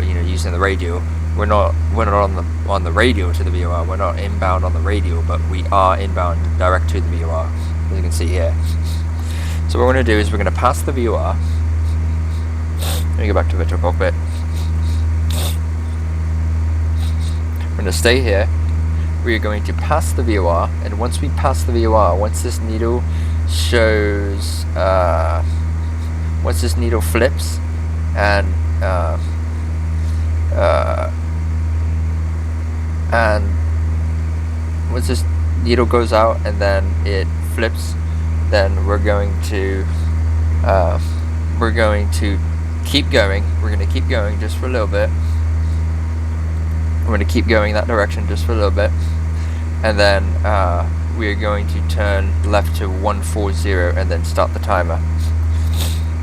You know, using the radio. We're not on the radio to the VOR. We're not inbound on the radio, but we are inbound direct to the VOR, as you can see here. So what we're going to do is we're going to pass the VOR. Let me go back to virtual cockpit. We're going to stay here. We are going to pass the VOR, and once we pass the VOR, once this needle shows, once this needle flips, and once this needle goes out and then it flips, then we're going to keep going. We're going to keep going just for a little bit. We're going to keep going that direction just for a little bit, and then we are going to turn left to 140 and then start the timer.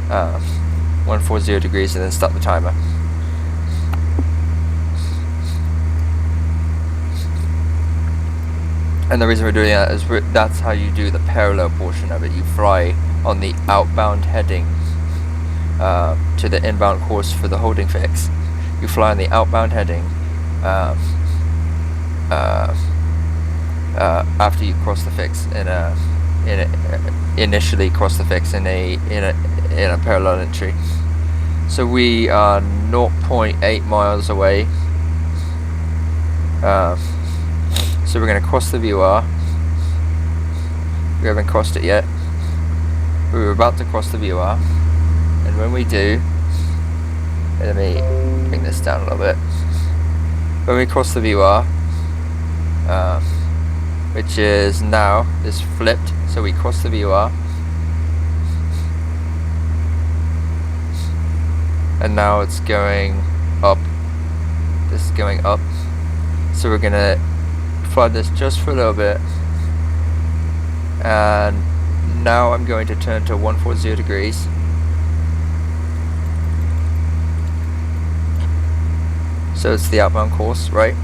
140 degrees and then start the timer. And the reason we're doing that is that's how you do the parallel portion of it. You fly on the outbound heading to the inbound course for the holding fix. You fly on the outbound heading after you cross the fix initially cross the fix in a parallel entry. So we are 0.8 miles away. So we're going to cross the VOR. We haven't crossed it yet. We were about to cross the VOR, and when we do, let me bring this down a little bit. When we cross the VOR, which is now is flipped, so we cross the VOR, and now it's going up. This is going up, so we're gonna fly this just for a little bit, and now I'm going to turn to 140 degrees. So it's the outbound course, right?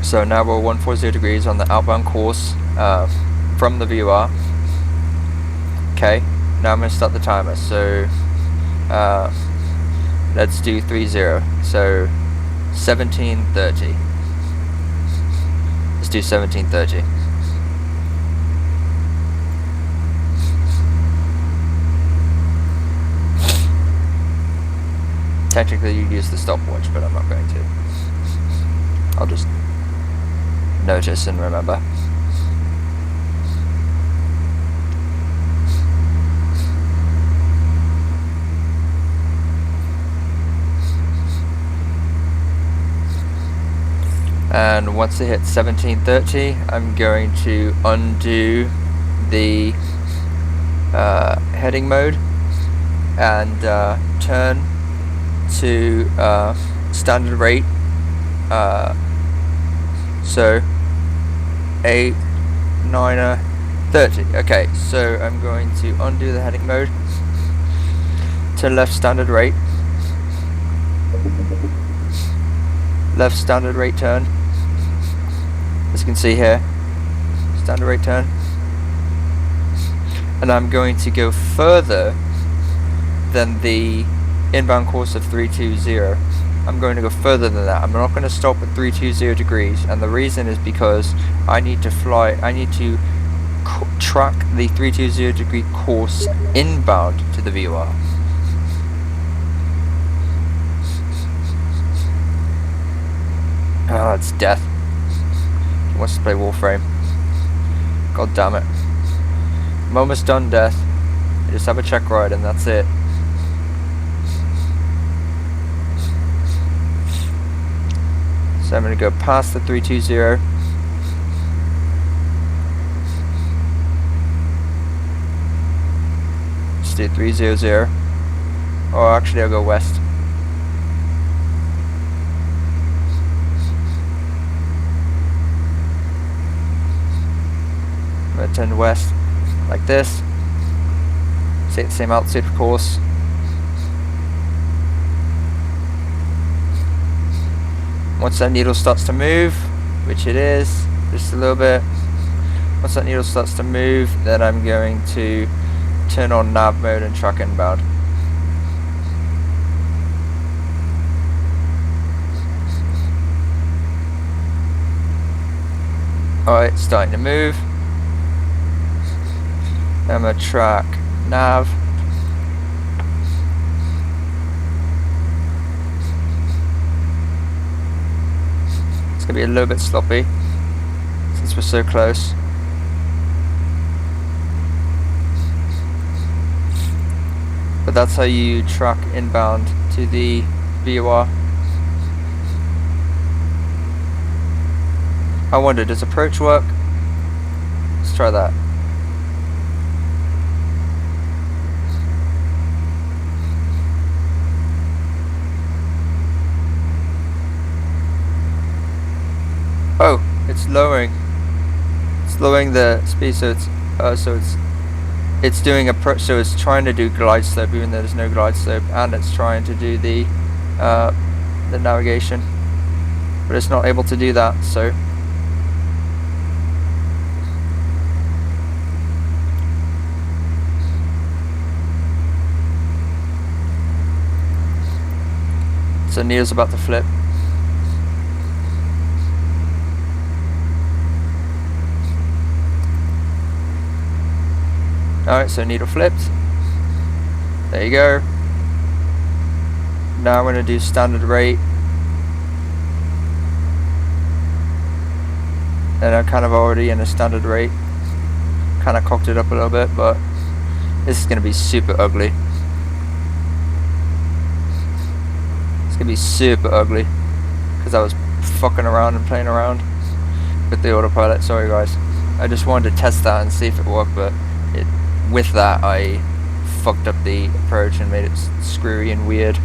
So now we're 140 degrees on the outbound course from the VOR. Okay, now I'm going to start the timer. So let's do 30. So 17:30. Let's do 17:30. Technically you use the stopwatch, but I'm not going to. I'll just notice and remember. And once it hits 17:30, I'm going to undo the heading mode and turn to standard rate. So 8, 9, 30. Okay, so I'm going to undo the heading mode, turn left standard rate, left standard rate turn, as you can see here, standard rate turn, and I'm going to go further than the inbound course of 320. I'm going to go further than that. I'm not going to stop at 320 degrees, and the reason is because I need to track the 320 degree course inbound to the VOR. Oh, it's death. He wants to play Warframe. God damn it. I'm almost done, Death. I just have a check ride and that's it. So I'm going to go past the 320. Let's do 300. Oh, actually I'll go west. I'm going to turn west like this. Stay at the same altitude, of course. Once that needle starts to move, which it is, just a little bit. Once that needle starts to move, then I'm going to turn on nav mode and track inbound. Alright, starting to move. I'm going to track nav. It's going to be a little bit sloppy since we're so close. But that's how you track inbound to the VOR. I wonder, does approach work? Let's try that. Oh, it's lowering. It's lowering the speed, so it's doing approach. So it's trying to do glide slope, even though there's no glide slope, and it's trying to do the navigation, but it's not able to do that. So needle's about to flip. Alright, so needle flipped. There you go. Now I'm going to do standard rate. And I'm kind of already in a standard rate. Kind of cocked it up a little bit, but this is going to be super ugly. It's going to be super ugly. Because I was fucking around and playing around with the autopilot. Sorry guys. I just wanted to test that and see if it worked, but with that I fucked up the approach and made it screwy and weird.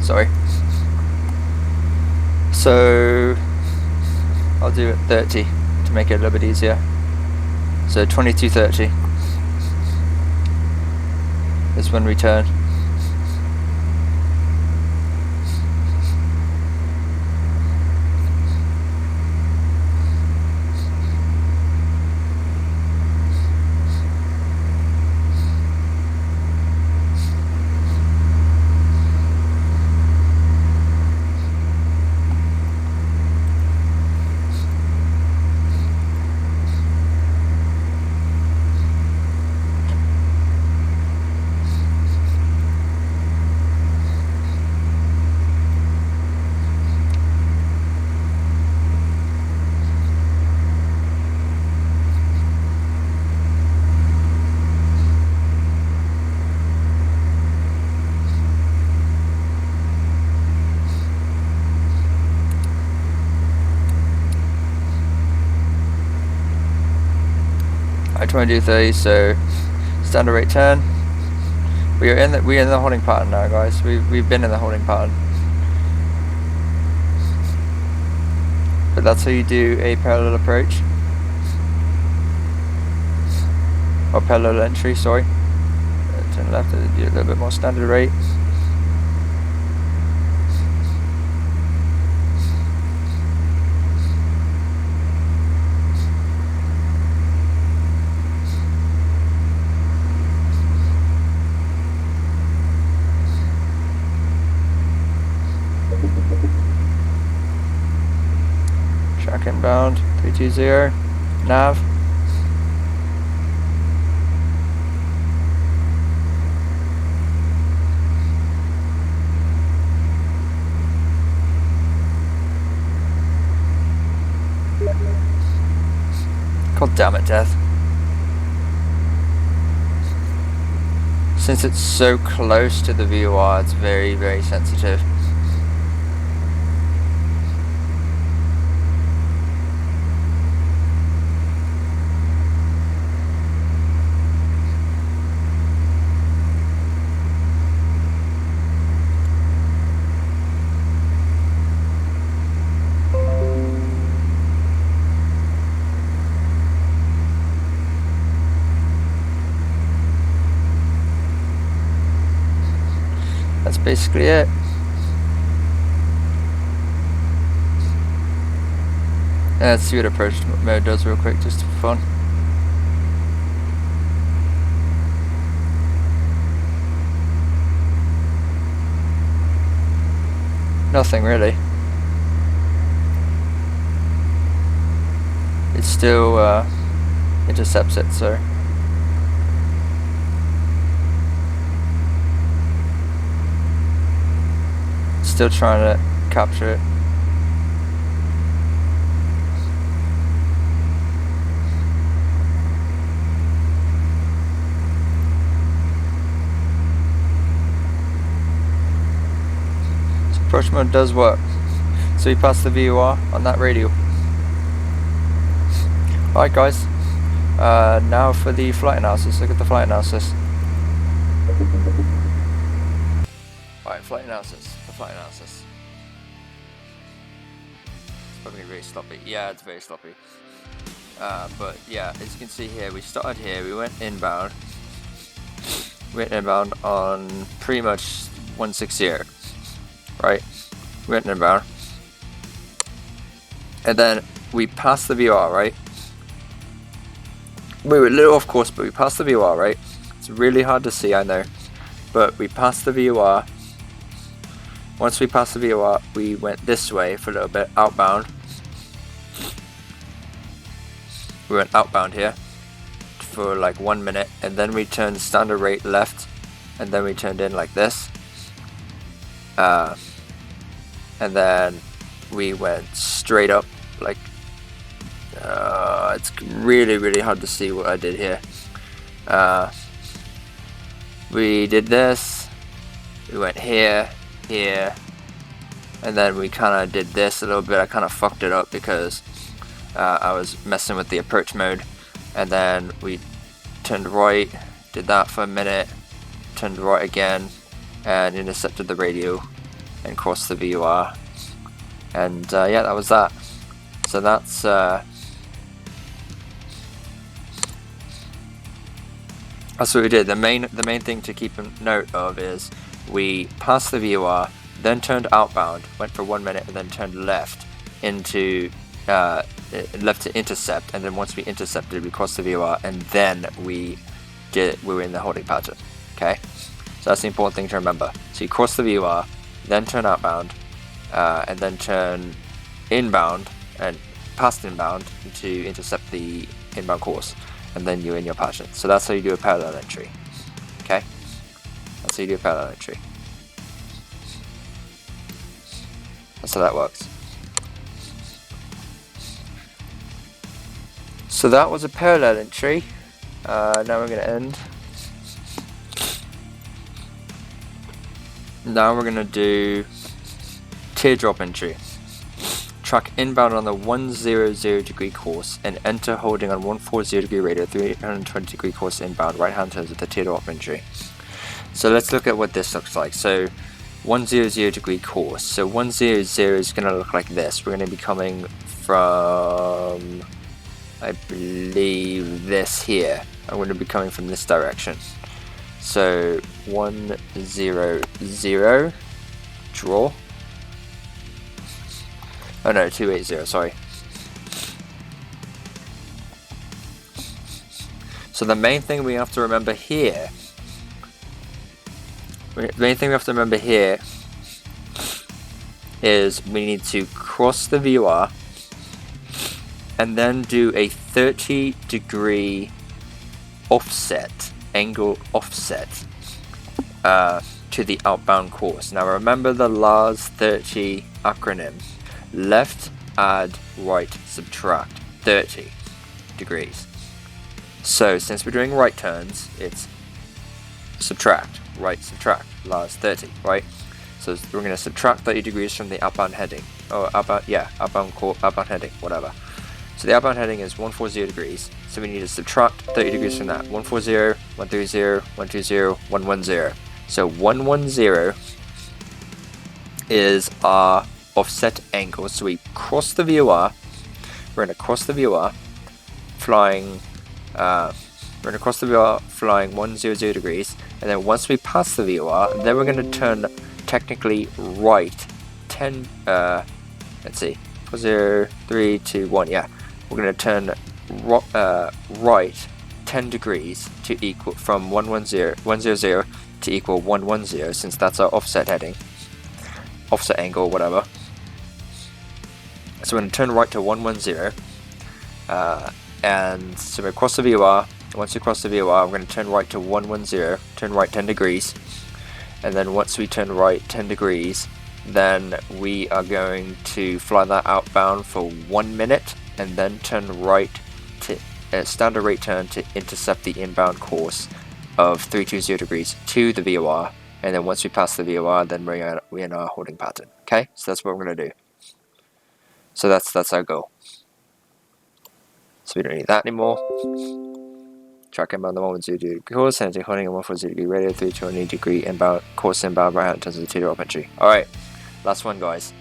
Sorry. So I'll do it 30 to make it a little bit easier. So 22:30 is when we turn. I try and do 30, so standard rate turn. We're in the holding pattern now, guys. We've been in the holding pattern. But that's how you do a parallel approach. Or parallel entry, sorry. turn left, and do a little bit more standard rate. Track inbound, 320, nav. God damn it, Death. Since it's so close to the VOR, it's very, very sensitive. That's basically it. Let's see what approach mode does real quick, just for fun. Nothing really. It still intercepts it, so. Still trying to capture it. So approach mode does work. So we passed the VOR on that radio. Alright guys, now for the flight analysis. Look at the flight analysis. Alright, flight analysis. The flight analysis. It's probably very sloppy. Yeah, it's very sloppy. But yeah, as you can see here, we started here, we went inbound. We went inbound on pretty much 160. Right? We went inbound. And then we passed the VOR, right? We were a little off course, but we passed the VOR, right? It's really hard to see, I know. But we passed the VOR. Once we passed the VOR, we went this way for a little bit, outbound. We went outbound here for like 1 minute, and then we turned standard rate left, and then we turned in like this. And then we went straight up, like, it's really, really hard to see what I did here. We did this, we went here, here, and then we kind of did this a little bit. I kind of fucked it up because I was messing with the approach mode, and then we turned right, did that for a minute, turned right again, and intercepted the radio and crossed the VOR, and yeah, that was that. So that's what we did. The main thing to keep a note of is we passed the VOR, then turned outbound, went for 1 minute, and then turned left into left to intercept, and then once we intercepted, we crossed the VOR, and then we were in the holding pattern. Okay, so that's the important thing to remember. So you cross the VOR, then turn outbound, and then turn inbound and past inbound to intercept the inbound course, and then you're in your pattern. So that's how you do a parallel entry. Okay, that's how you do a parallel entry. That's how that works. So that was a parallel entry. Now we're going to end. Now we're going to do teardrop entry. Track inbound on the 100 degree course and enter holding on 140 degree radio, 320 degree course inbound, right hand turns with the teardrop entry. So let's look at what this looks like. So 100 degree course. So 100 is going to look like this. We're going to be coming from, I believe, this here. I'm going to be coming from this direction. So 1 0 0 draw. Oh no, 280, sorry. So the main thing we have to remember here, is we need to cross the viewer and then do a 30-degree offset, angle offset to the outbound course. Now remember the LARS 30 acronym. Left, add, right, subtract, 30 degrees. So since we're doing right turns, it's subtract, right, subtract, LARS 30, right? So we're going to subtract 30 degrees from the outbound heading, or outbound heading, whatever. So the outbound heading is 140 degrees, so we need to subtract 30 degrees from that. 140, 130, 120, 110. So 110 is our offset angle. So we cross the viewer, we're going to cross the viewer, flying 100 degrees, and then once we pass the viewer, then we're going to turn technically right 10, let's see, 4, 0, 3, 2, 1, yeah. We're going to turn right 10 degrees to equal from 100 to equal 110, since that's our offset heading, offset angle, whatever. So we're going to turn right to 110, and so we cross the viewer. Once we cross the viewer, we're going to turn right to 110, turn right 10 degrees, and then once we turn right 10 degrees, then we are going to fly that outbound for 1 minute, and then turn right to standard rate turn to intercept the inbound course of 320 degrees to the VOR, and then once we pass the VOR, then we're in our holding pattern. Okay, so that's what we're going to do. So that's our goal. So we don't need that anymore. Track inbound the 110 degree course, and holding a 140 degree radio, 320 degree inbound course inbound right out in terms of the 2-door entry. Alright, last one, guys.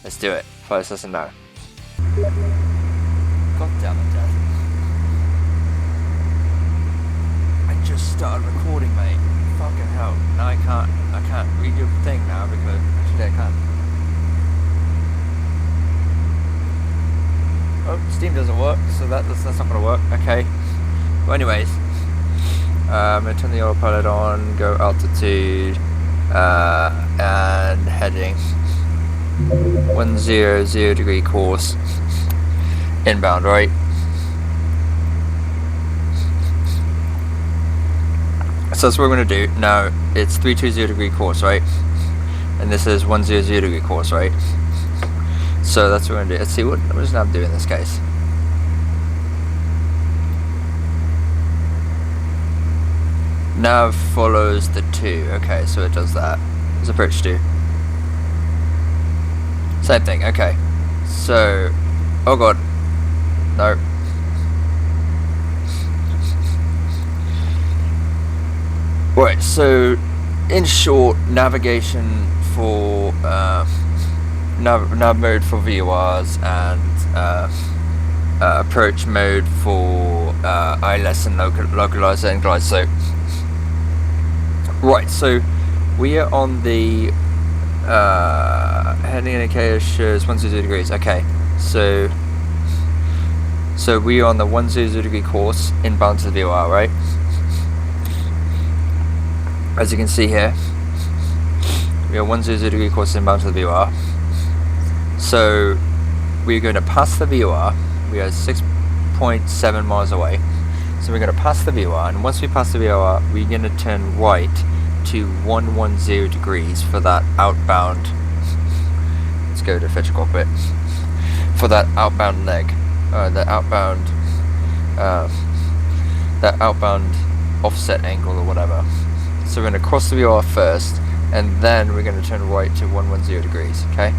Let's do it. First lesson now. God damn it, Dad. I just started recording, mate. Fucking hell. Now I can't read your thing now because actually I can't. Oh, Steam doesn't work, so that's not gonna work. Okay. Well, anyways, I'm going to turn the autopilot on, go altitude, and heading 100 degree course, inbound, right? So that's what we're going to do. Now, it's 320 degree course, right? And this is 100 degree course, right? So that's what we're going to do. Let's see what does nav do in this case. Nav follows the 2. Okay, so it does that. It's approach 2. Same thing. Okay. So, oh god, no. Right. So, in short, navigation for nav mode for VORs and approach mode for ILS and localizer and glide. So. Right, so we are on the heading indicator shows 100 degrees. Okay, so we are on the 100 degree course inbound to the VOR, right? As you can see here, we are 100 degree course inbound to the VOR. So we're going to pass the VOR. We are 6.7 miles away. So we're going to pass the VOR, and once we pass the VOR, we're going to turn right to 110 degrees for that outbound. Let's go to fetch cockpit for that outbound leg, that outbound offset angle or whatever. So we're going to cross the VOR first, and then we're going to turn right to 110 degrees. Okay.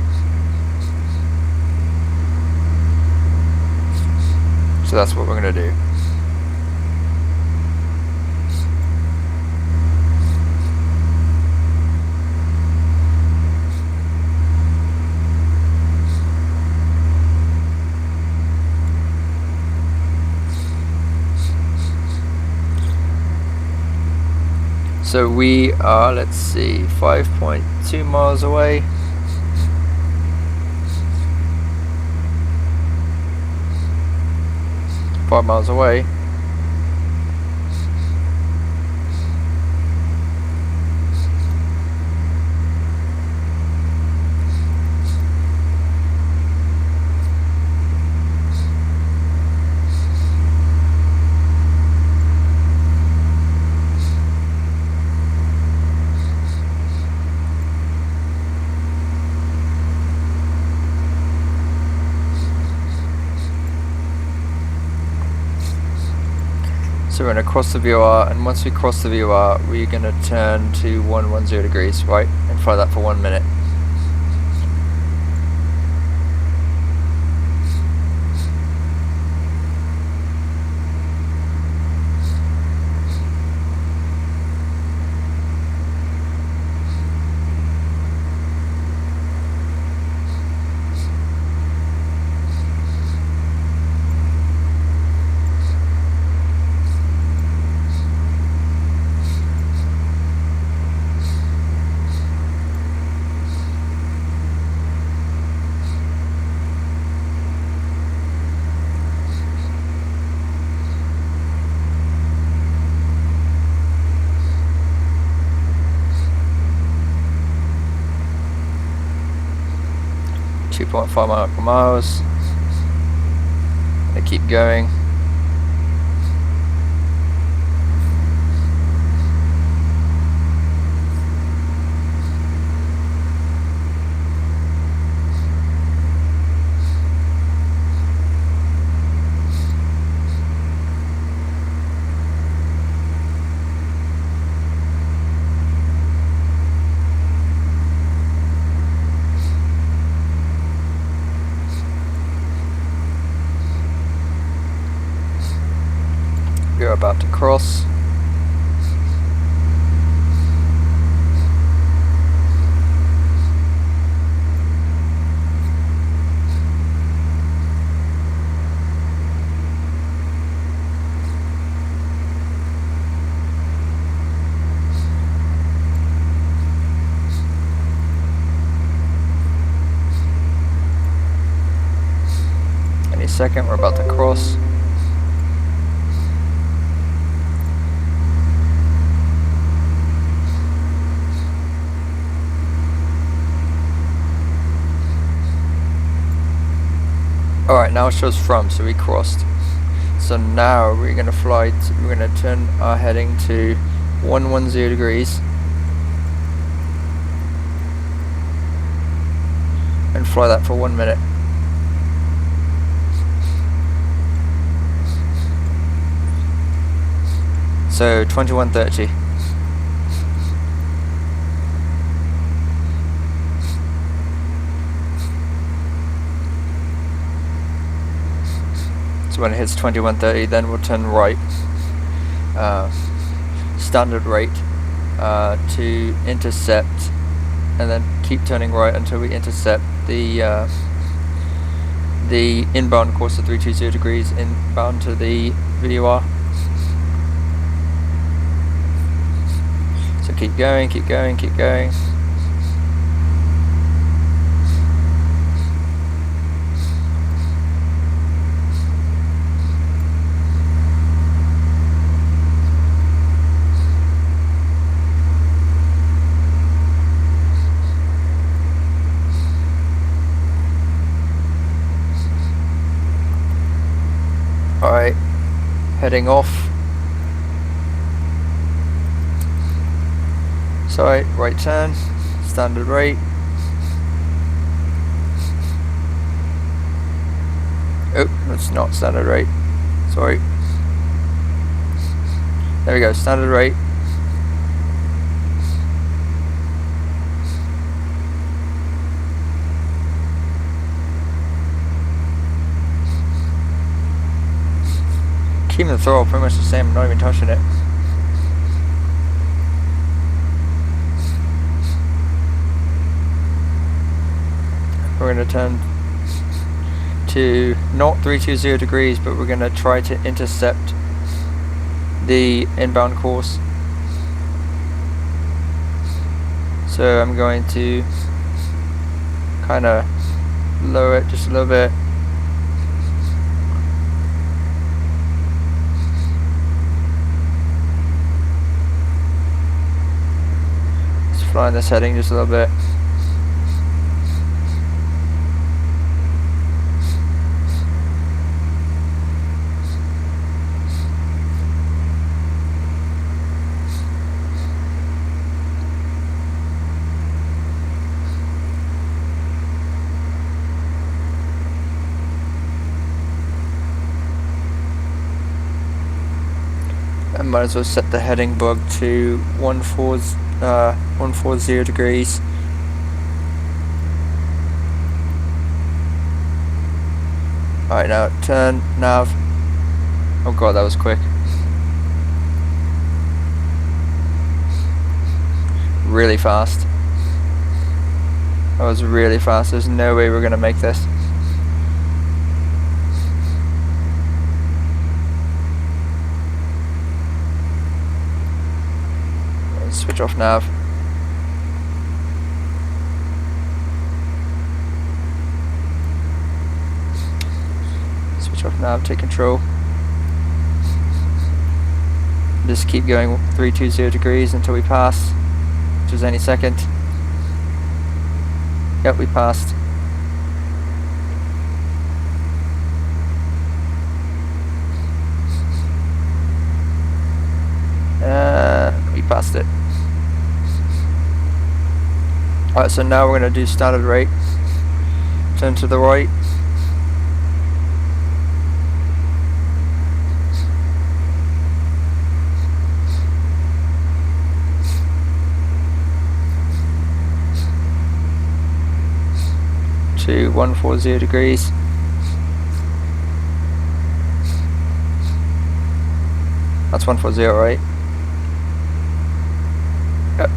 So that's what we're going to do. So we are, let's see, 5.2 miles away. Five miles away. So we're going to cross the VOR, and once we cross the VOR, we're going to turn to 110 degrees, right? And fly that for 1 minute. .5 miles. Gonna keep going. We're about to cross. Any second, we're about to cross. Alright, now it shows from, so we crossed. So now we're going to fly, we're going to turn our heading to 110 degrees. And fly that for 1 minute. So 21:30. So when it hits 21:30, then we'll turn right, standard rate, to intercept, and then keep turning right until we intercept the inbound course of 320 degrees inbound to the VOR. So keep going, keep going, keep going. Alright, heading off. Sorry, right turn, standard rate. Oh, that's not standard rate. Sorry. There we go, standard rate. Keeping the throttle pretty much the same, I'm not even touching it. We're going to turn to not 320 degrees, but we're going to try to intercept the inbound course. So I'm going to kind of lower it just a little bit. Just flying this heading just a little bit. I might as well set the heading bug to 140 degrees. Alright, now turn, nav. Oh god, that was quick. Really fast. That was really fast. There's no way we're going to make this. Switch off nav. Switch off nav, take control. Just keep going 320 degrees until we pass, which is any second. Yep, we passed. We passed it. Alright, so now we're going to do standard rate. Turn to the right. To 140 degrees. That's 140, right? Yep.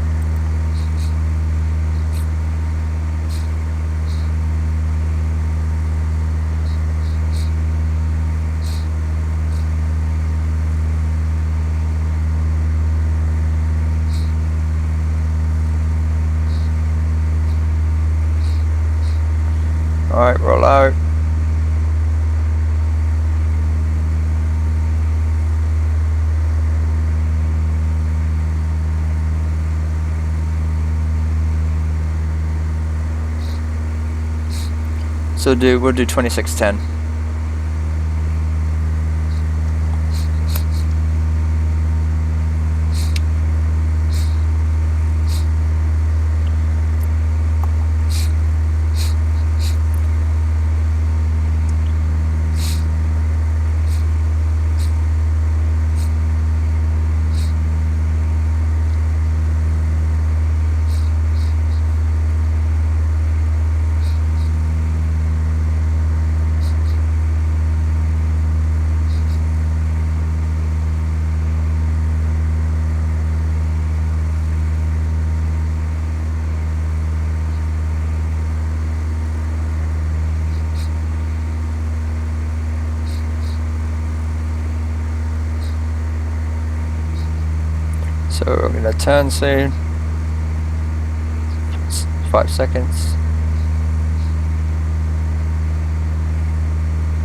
Alright, roll out. So we'll do 2610. So we're going to turn soon. 5 seconds.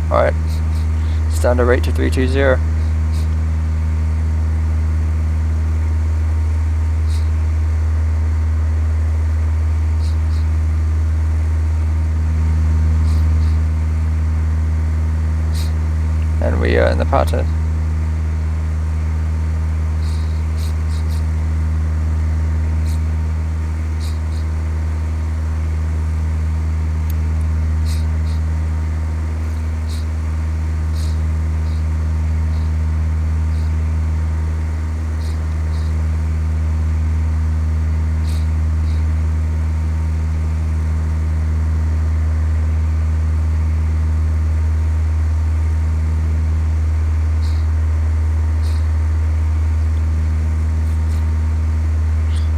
Alright. Standard rate to 320. And we are in the pattern.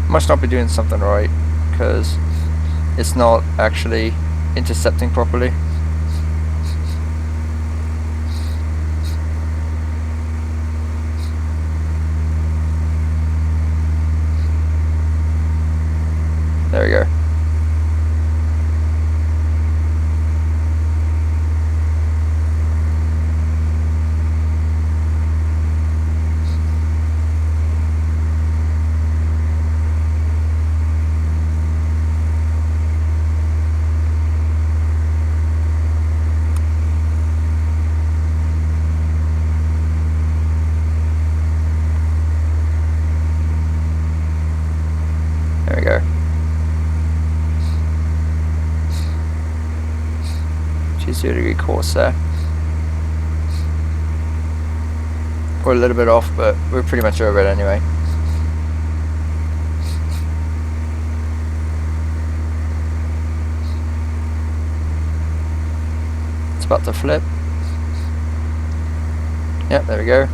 Must not be doing something right, because it's not actually intercepting properly. 20° course there. We're a little bit off, but we're pretty much over it anyway. It's about to flip. Yep, there we go.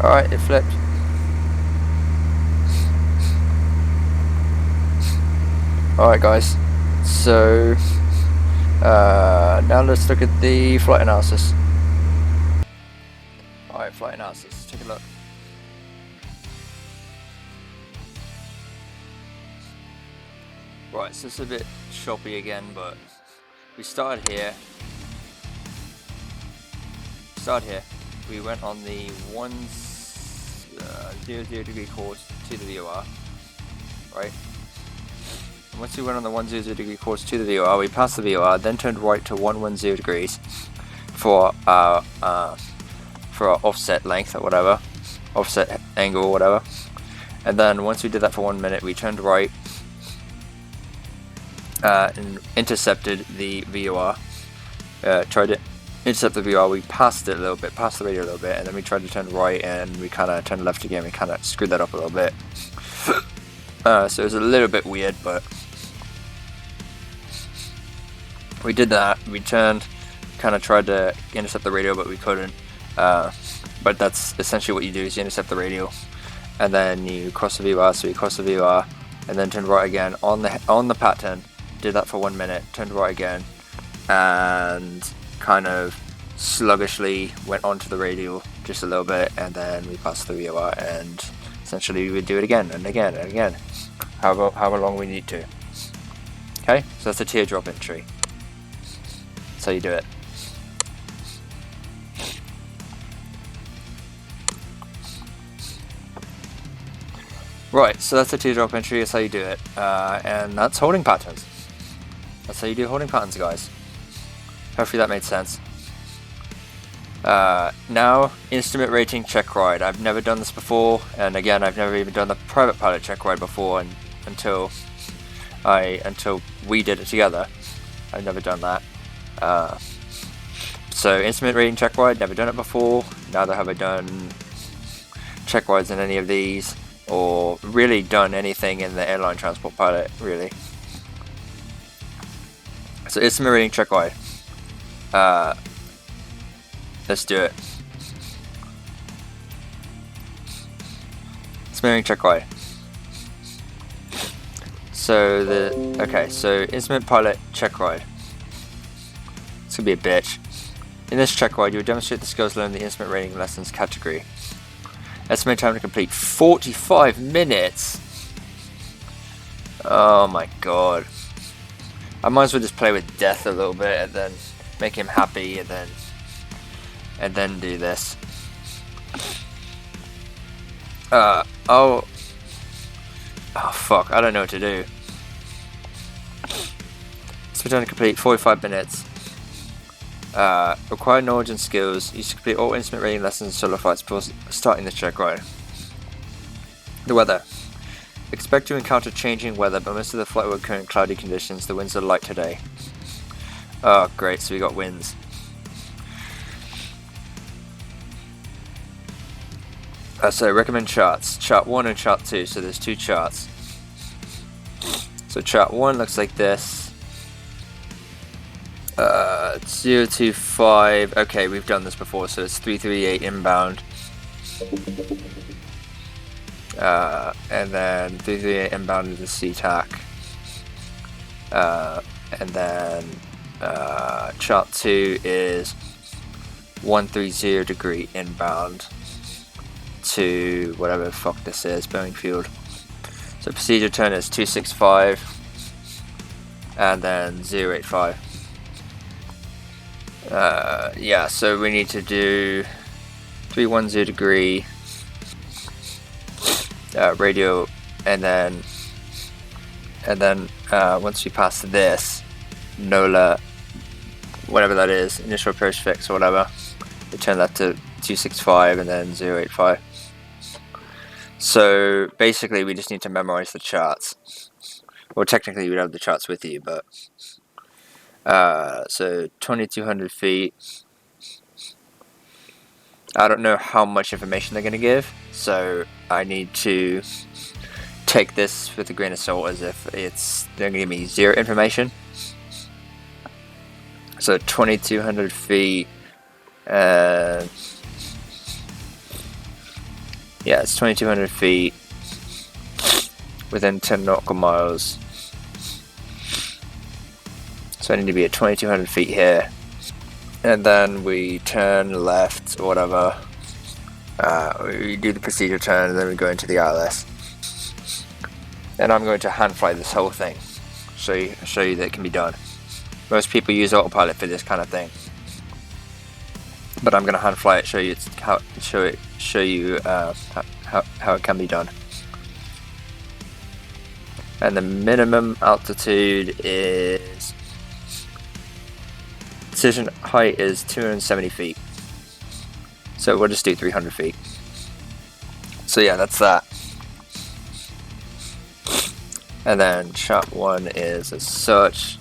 Alright, it flipped. Alright guys, so now let's look at the flight analysis. Alright, flight analysis, take a look. Right, so it's a bit choppy again, but we started here. We went on the 100° course to the VOR, right? And once we went on the 100° course to the VOR, we passed the VOR, then turned right to 110 degrees for our offset length or whatever, offset angle or whatever. And then once we did that for 1 minute, we turned right and intercepted the VOR. Tried to intercept the VOR. We passed it a little bit, passed the radio a little bit, and then we tried to turn right, and we kind of turned left again. We kind of screwed that up a little bit. So it was a little bit weird, but we did that. We turned, kind of tried to intercept the radio, but we couldn't. But that's essentially what you do: is you intercept the radio, and then you cross the VOR. So you cross the VOR, and then turned right again on the pattern. Did that for 1 minute, turned right again, and kind of sluggishly went onto the radio just a little bit, and then we passed the VOR, and essentially we would do it again and again and again, however long we need to. Okay, so that's a teardrop entry. That's how you do it. Right, so that's a teardrop entry, that's how you do it, and that's holding patterns. That's how you do holding patterns, guys. Hopefully that made sense. Now, instrument rating check ride. I've never done this before, and again, I've never even done the private pilot check ride before, and until we did it together. I've never done that. So instrument rating check ride, never done it before. Neither have I done check rides in any of these, or really done anything in the airline transport pilot, really. So instrument rating check ride. Let's do it. Instrument rating check ride. So so instrument pilot check ride. It's gonna be a bitch. In this check ride, you will demonstrate the skills learned in the instrument rating lessons category. Estimated time to complete 45 minutes. Oh my god. I might as well just play with death a little bit and then make him happy and then do this. Oh fuck, I don't know what to do. So we're trying to complete 45 minutes. Required knowledge and skills. You should complete all instrument rating lessons and solo flights before starting the check ride. The weather. Expect to encounter changing weather, but most of the flight will occur in cloudy conditions. The winds are light today. Oh, great, so we got winds. So recommend charts. Chart 1 and chart 2, so there's two charts. So chart 1 looks like this. 025, okay, we've done this before, so it's 338 inbound. And then 338 inbound is the SeaTac. And then chart 2 is 130 degree inbound to whatever the fuck this is, Boeing Field. So procedure turn is 265 and then 085. Yeah, so we need to do 310 degree radio, and then once we pass this NOLA, whatever that is, initial approach fix or whatever, we turn that to 265 and then 085. So basically we just need to memorize the charts. Well, technically you would have the charts with you, but so 2,200 feet. I don't know how much information they're going to give, so I need to take this with a grain of salt as if they're going to give me zero information. So 2,200 feet, yeah, it's 2,200 feet within 10 nautical miles. So I need to be at 2,200 feet here, and then we turn left or whatever. We do the procedure turn, and then we go into the ILS. And I'm going to hand fly this whole thing, show you that it can be done. Most people use autopilot for this kind of thing, but I'm going to hand fly it, show you how it can be done. And the minimum altitude is, decision height is 270 feet. So we'll just do 300 feet. So yeah, that's that. And then chart 1 is as such.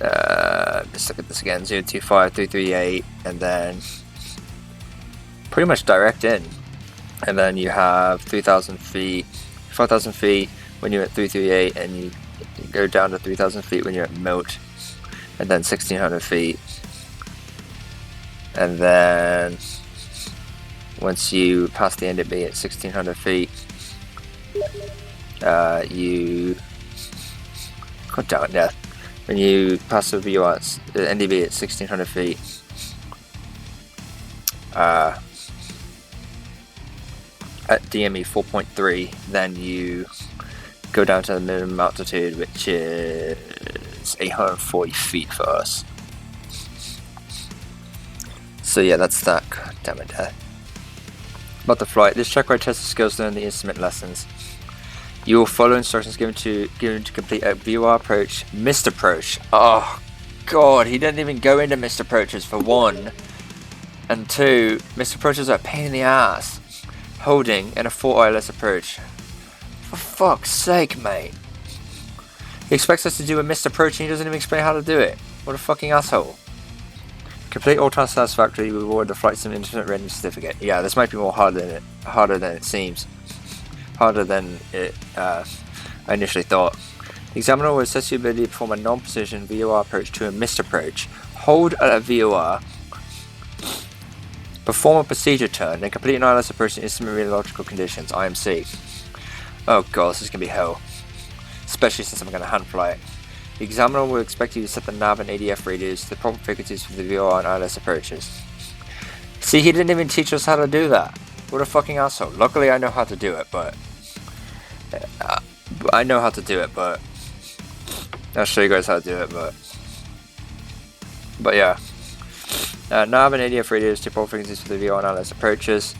Let's look at this again. 025, 338, and then pretty much direct in. And then you have 3,000 feet, 4,000 feet when you're at 338, and you go down to 3,000 feet when you're at Moat, and then 1,600 feet. And then once you pass the NDB at 1,600 feet, you, god damn it, yeah. When you pass the VOR at the NDB at 1,600 feet, at DME 4.3, then you go down to the minimum altitude, which is 840 feet for us. So yeah, that's that. God damn it. About the flight, this check ride tests the skills learned in the instrument lessons. You will follow instructions given to complete a VOR approach, missed approach. Oh god, he didn't even go into missed approaches for 1. And 2, missed approaches are a pain in the ass. Holding and a 4 ILS approach. For fuck's sake, mate. He expects us to do a missed approach and he doesn't even explain how to do it. What a fucking asshole. Complete all tasks satisfactorily, we reward the flight sim instrument readiness certificate. Yeah, this might be more harder than it seems. Harder than I initially thought. The examiner will assess your ability to perform a non-precision VOR approach to a missed approach. Hold at a VOR. Perform a procedure turn, then complete an ILS approach in instrument meteorological conditions, IMC. Oh god, this is going to be hell. Especially since I'm going to hand fly it. The examiner will expect you to set the nav and ADF radios to the proper frequencies for the VOR and ILS approaches. See, he didn't even teach us how to do that. What a fucking asshole. Luckily I know how to do it, but I'll show you guys how to do it, but yeah. Nav and ADF radios to proper frequencies for the VOR and ILS approaches.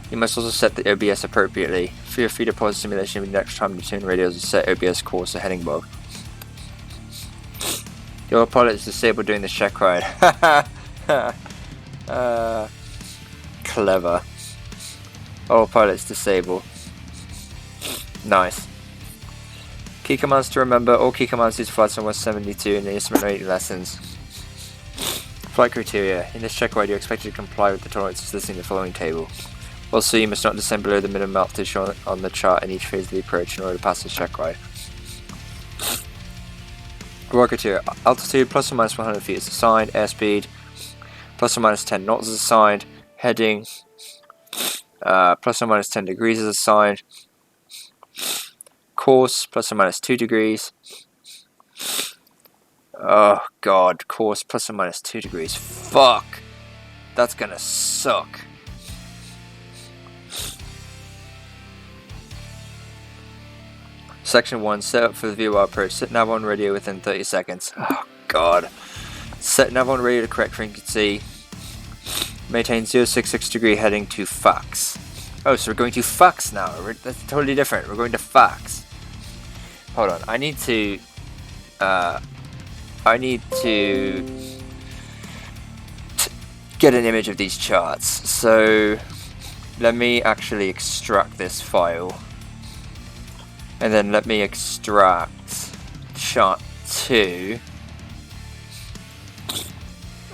You must also set the OBS appropriately. For your feeder pause simulation, the next time you tune radios and set OBS course or heading log. Your pilot is disabled during this check ride. Clever. All pilots disabled. Nice. Key commands to remember. All key commands use flights on 172 in the instrument rating lessons. Flight criteria. In this check ride, you're expected to comply with the tolerances listed in the following table. Also, you must not descend below the minimum altitude shown on the chart in each phase of the approach in order to pass this check ride. Flight criteria. Altitude plus or minus 100 feet is assigned. Airspeed plus or minus 10 knots is assigned. Heading plus or minus 10 degrees is assigned. Course plus or minus 2 degrees. Oh god, course plus or minus 2 degrees. Fuck! That's gonna suck. Section 1, set up for the VOR approach. Set nav on radio within 30 seconds. Oh god. Set nav on radio to correct frequency. Maintain 066 degree heading to fax. Oh, so we're going to fax now. That's totally different. We're going to fax. Hold on, I need to get an image of these charts. So let me actually extract this file. And then let me extract chart 2.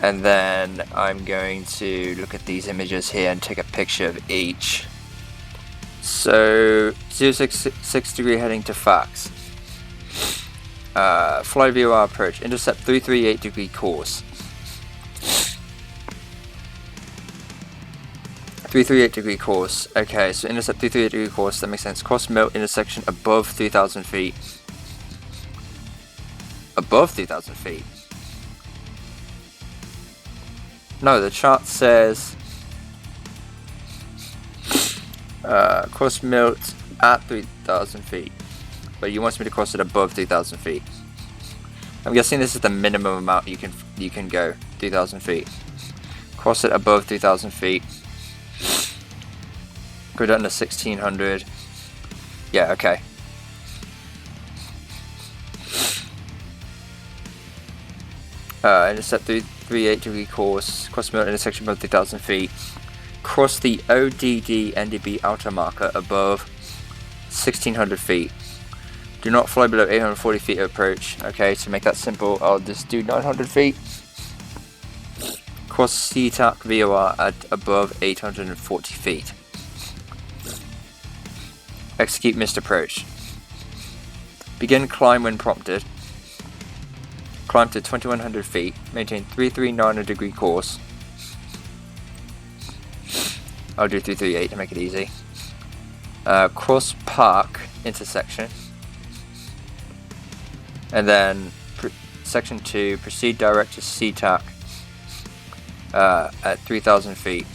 And then I'm going to look at these images here and take a picture of each. So 066 degree heading to fax. Fly VOR approach. Intercept 338 degree course. 338 degree course. Okay, so intercept 338 degree course. That makes sense. Cross melt intersection above 3,000 feet. Above 3,000 feet. No, the chart says cross melt at 3,000 feet, but you want me to cross it above 3,000 feet. I'm guessing this is the minimum amount you can go, 3,000 feet. Cross it above 3,000 feet. Go down to 1,600. Yeah, okay. Intercept 338 degree course, cross melt intersection above 3,000 feet. Cross the ODD NDB outer marker above 1,600 feet. Do not fly below 840 feet of approach. Okay, to make that simple, I'll just do 900 feet. Cross CTAC VOR at above 840 feet. Execute missed approach. Begin climb when prompted. Climb to 2,100 feet. Maintain 339 degree course. I'll do 338 to make it easy. Cross park intersection. And then section 2, proceed direct to CTAC at 3,000 feet.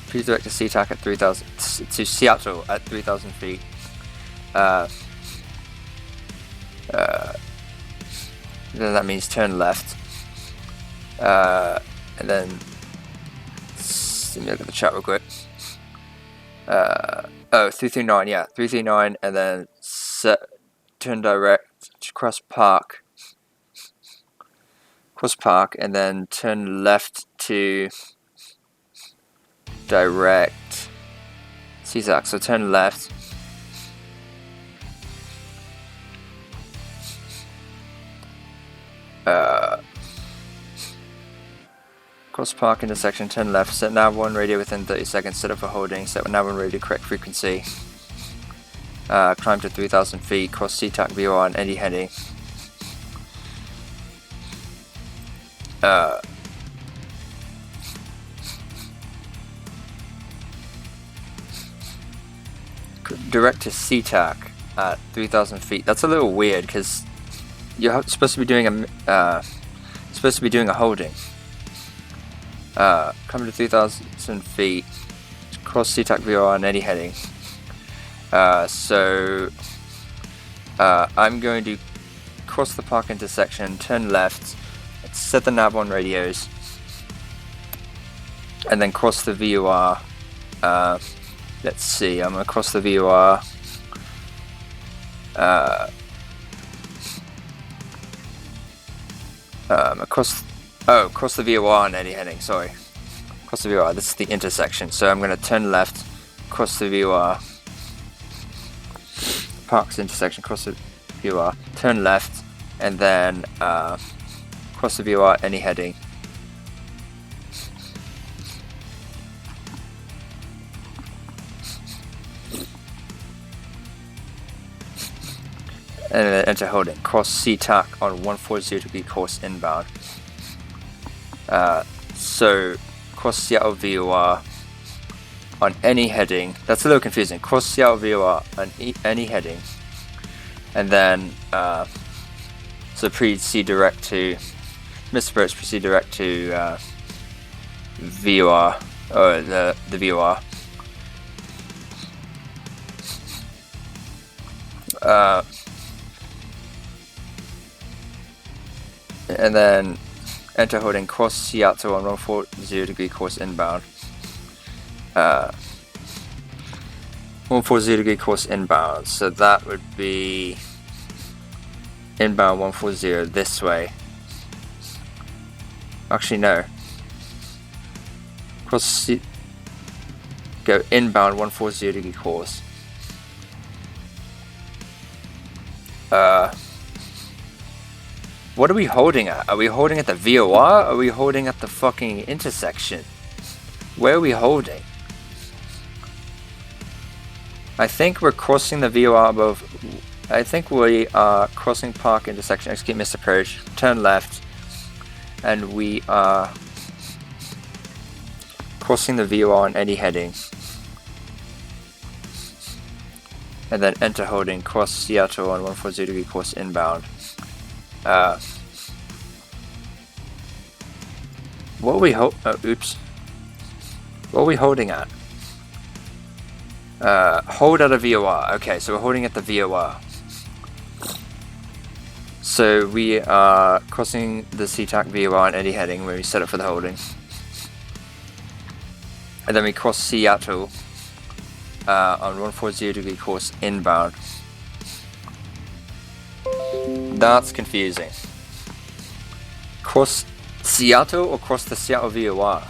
Proceed direct to CTAC at 3,000, to Seattle at 3,000 feet. Then that means turn left. And then let me look at the chat real quick. 339, yeah, 339, and then turn direct, cross park, and then turn left to direct CZAC. So turn left. Cross park intersection, turn left, set nav1 radio within 30 seconds, set up for holding, set nav1 radio correct frequency, climb to 3,000 feet, cross CTAC VOR and any heading. Direct to CTAC at 3,000 feet. That's a little weird because you're supposed to be doing a holding. Come to 3,000 feet, cross CTAC VOR and any heading. I'm going to cross the park intersection, turn left, set the nav1 radios, and then cross the VOR. Let's see, I'm going to cross the VOR. Cross the VOR and any heading, sorry. Cross the VOR, this is the intersection. So I'm going to turn left, cross the VOR. Parks intersection, cross the VOR, turn left, and then cross the VOR, any heading. And then enter holding. Cross CTAC on 140 degree course inbound. So cross Seattle VOR on any heading. That's a little confusing. Cross Seattle VOR on any heading, and then proceed direct to misapproach. Proceed direct to VOR or the VOR. And then enter holding, cross Seattle on 140 degree course inbound. 140 degree course inbound, so that would be inbound 140 this way. Actually no. Go inbound 140 degree course. What are we holding at? Are we holding at the VOR? Or are we holding at the fucking intersection? Where are we holding? I think we're crossing the VOR above. I think we are crossing park intersection, execute missed approach, turn left, and we are crossing the VOR on any heading. And then enter holding, cross Seattle on 140 degree course inbound. What are we oops. What are we holding at? Hold at a VOR. Okay, so we're holding at the VOR. So we are crossing the SeaTac VOR on any heading when we set it for the holding. And then we cross Seattle on 140 degree course inbound. That's confusing. Cross Seattle or cross the Seattle VOR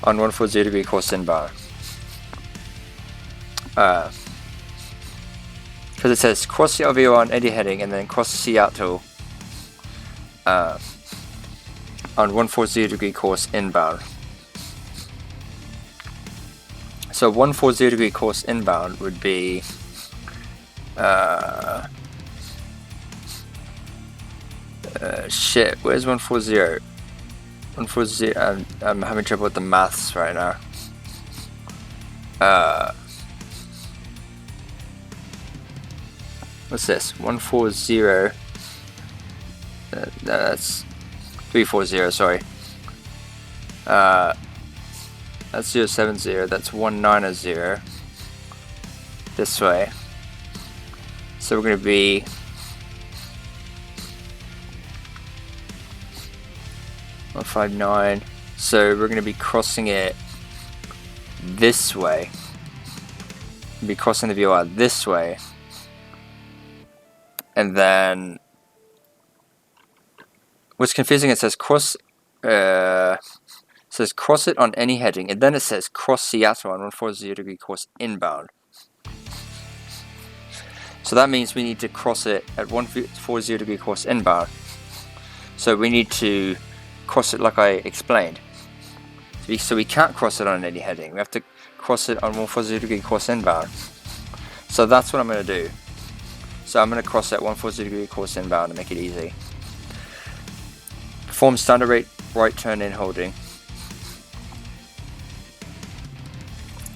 on 140 degree course inbound. Because it says cross Seattle VOR on any heading and then cross Seattle on 140 degree course inbound. So 140 degree course inbound would be shit, where's 140? 140, I'm having trouble with the maths right now. What's this? 140. That's 340, sorry. That's 070, that's 190 this way. So we're going to be $159. So we're going to be crossing it this way. We'll be crossing the VOR this way. And then what's confusing, it says cross it on any heading, and then it says cross Seattle on 140 degree course inbound. So that means we need to cross it at 140 degree course inbound. So we need to cross it like I explained. So we can't cross it on any heading. We have to cross it on 140 degree course inbound. So that's what I'm going to do. So I'm going to cross it 140 degree course inbound to make it easy. Perform standard right turn in holding.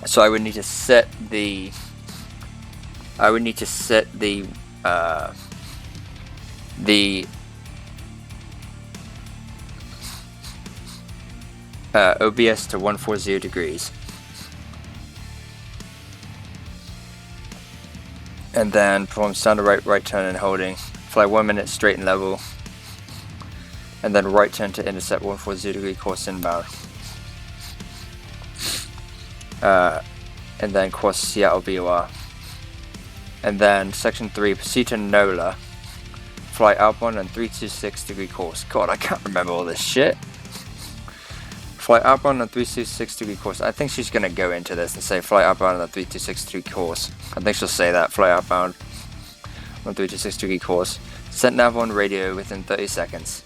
So I would need to set the OBS to 140 degrees. And then perform standard right turn and holding. Fly 1 minute straight and level. And then right turn to intercept 140 degree course inbound. And then cross Seattle VOR. And then section 3, proceed to NOLA. Fly outbound on 326 degree course. God, I can't remember all this shit. Fly outbound on 326 degree course. I think she's gonna go into this and say fly outbound on the 326 degree course. I think she'll say that, fly outbound on 326 degree course. Set nav on radio within 30 seconds.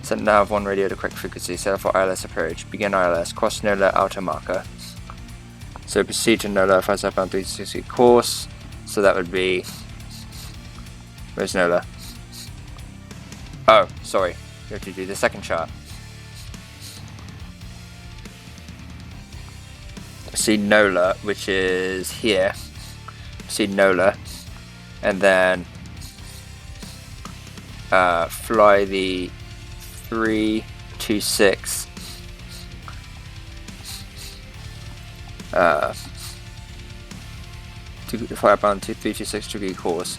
Set nav on radio to correct frequency. Set up for ILS approach. Begin ILS. Cross NOLA outer marker. So proceed to NOLA, fly southbound 326 degree course. So that would be, where's NOLA? Oh, sorry. You have to do the second chart. See NOLA, which is here. See NOLA, and then fly the 326 to fly up to 326 degree course.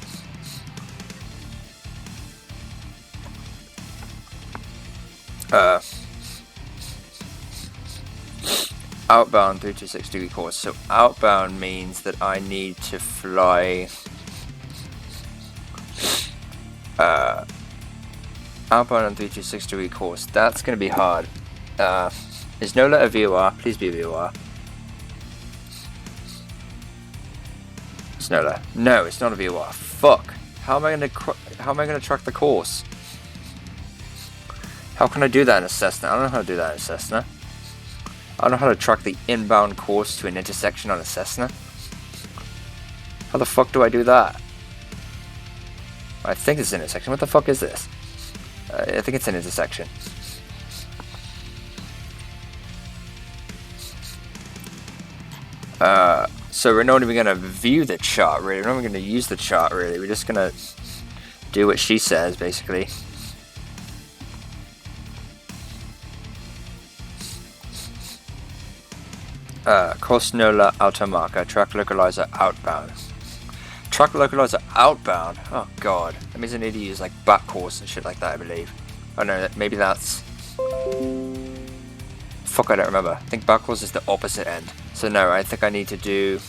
Outbound 326 degree course. So outbound means that I need to fly outbound on 326 degree course. That's going to be hard. Is Nola a VOR? Please be a VOR. It's Nola. No, it's not a VOR. Fuck. How am I gonna track the course? How can I do that in a Cessna? I don't know how to do that in a Cessna. I don't know how to track the inbound course to an intersection on a Cessna. How the fuck do I do that? I think it's an intersection. What the fuck is this? I think it's an intersection. So we're not even going to view the chart, really. We're not even going to use the chart, really. We're just going to do what she says, basically. Course Nola outer marker, track localizer outbound. Track localizer outbound? Oh god. That means I need to use like back course and shit like that, I believe. Oh no, maybe that's... Fuck, I don't remember. I think back course is the opposite end. So no, I think I need to do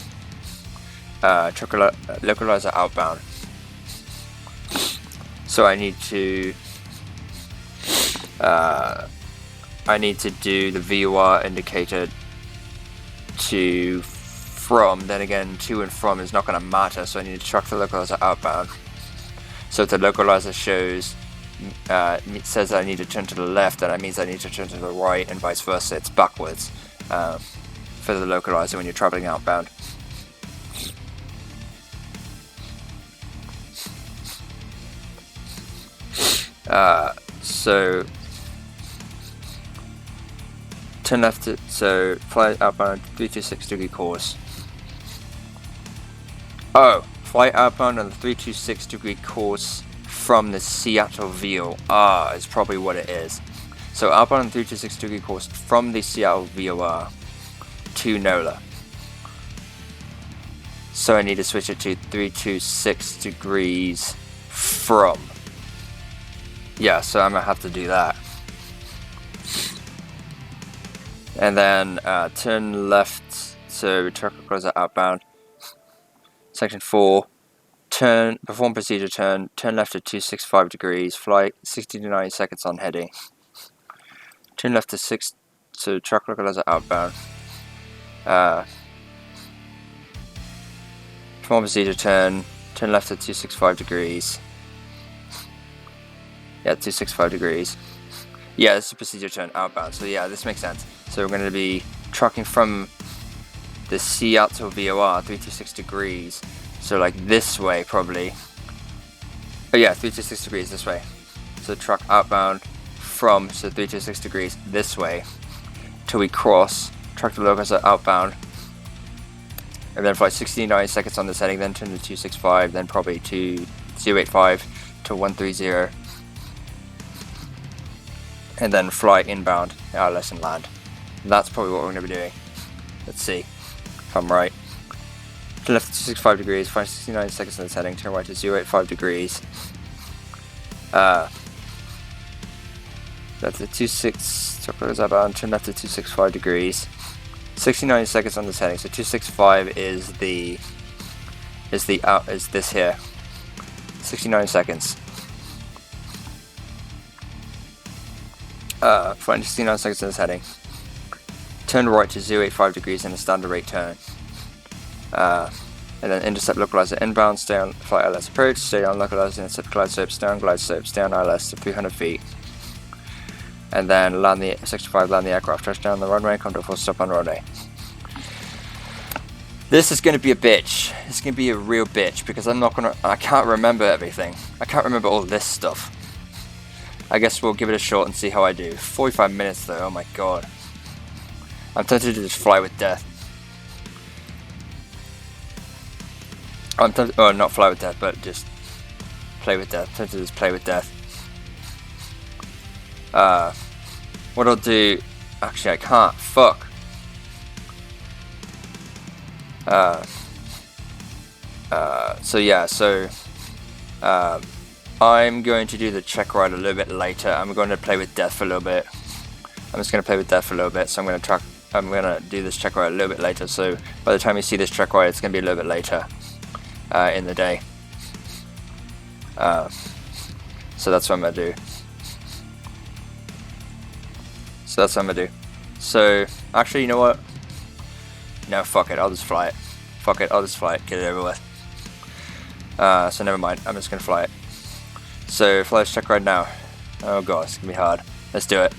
track localizer outbound. So I need to do the VOR indicator to from, then again to and from is not going to matter, so I need to track the localizer outbound. So if the localizer shows says I need to turn to the left, then that means I need to turn to the right, and vice versa. It's backwards for the localizer when you're traveling outbound. So turn left to, so fly outbound 326 degree course. Oh, fly outbound on the 326 degree course from the Seattle VOR is probably what it is. So outbound on 326 degree course from the Seattle VOR to NOLA. So I need to switch it to 326 degrees from. Yeah, so I'm gonna have to do that. And then turn left, so truck closer outbound. Section 4, perform procedure turn left at 265 degrees, fly 69 seconds on heading. Turn left to 6, so truck localizer outbound. Perform procedure turn left at 265 degrees. Yeah, 265 degrees. Yeah, this is a procedure turn outbound, so yeah, this makes sense. So we're going to be trucking from the Seattle VOR 326 degrees, so like this way probably. Oh yeah, 326 degrees this way. So truck outbound from, so 326 degrees this way till we cross, truck the localizer outbound, and then fly 69 seconds on this heading, then turn to 265, then probably to 085 to 130. And then fly inbound, ILS and land. And that's probably what we're going to be doing. Let's see if I'm right. Turn left to 265 degrees, fly 69 seconds on this heading, turn right to 085 degrees. Left to 26, turn left to 265 degrees. 69 seconds on this heading, so 265 is this here. 69 seconds. Flying 69 seconds in this heading. Turn right to 085 degrees in a standard rate turn. And then intercept localizer inbound, stay on flight ILS approach, stay on localizer, intercept glide slope, stay on glide slope, stay on ILS to 300 feet. And then land the section 5, land the aircraft, touchdown the runway, come to a full stop on runway. This is going to be a bitch. It's going to be a real bitch because I can't remember everything. I can't remember all this stuff. I guess we'll give it a shot and see how I do. 45 minutes though, oh my god. I'm tempted to just fly with death. Oh, not fly with death, but just play with death. I'm tempted to just play with death. What I'll do... Actually, I can't. Fuck. So yeah, I'm going to do the check ride a little bit later. I'm going to play with death for a little bit. I'm just going to play with death for a little bit, so I'm going to do this check ride a little bit later. So by the time you see this check ride, it's going to be a little bit later in the day. So that's what I'm going to do. So, actually, you know what? No, fuck it, I'll just fly it. Fuck it, I'll just fly it, get it over with. So never mind, I'm just gonna fly it. So, fly this check right now. Oh god, it's gonna be hard. Let's do it.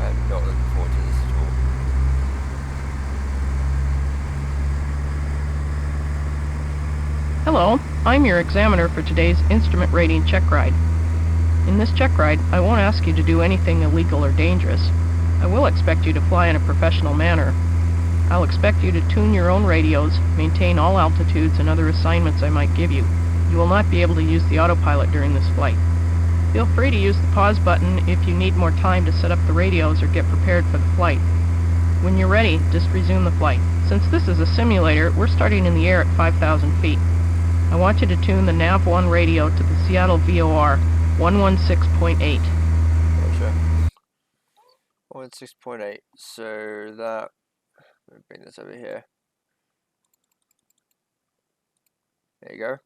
I'm not looking forward to this at all. Hello, I'm your examiner for today's instrument rating check ride. In this check ride, I won't ask you to do anything illegal or dangerous. I will expect you to fly in a professional manner. I'll expect you to tune your own radios, maintain all altitudes and other assignments I might give you. You will not be able to use the autopilot during this flight. Feel free to use the pause button if you need more time to set up the radios or get prepared for the flight. When you're ready, just resume the flight. Since this is a simulator, we're starting in the air at 5,000 feet. I want you to tune the NAV1 radio to the Seattle VOR 116.8. Gotcha. 116.8. So that. Let me bring this over here. There you go.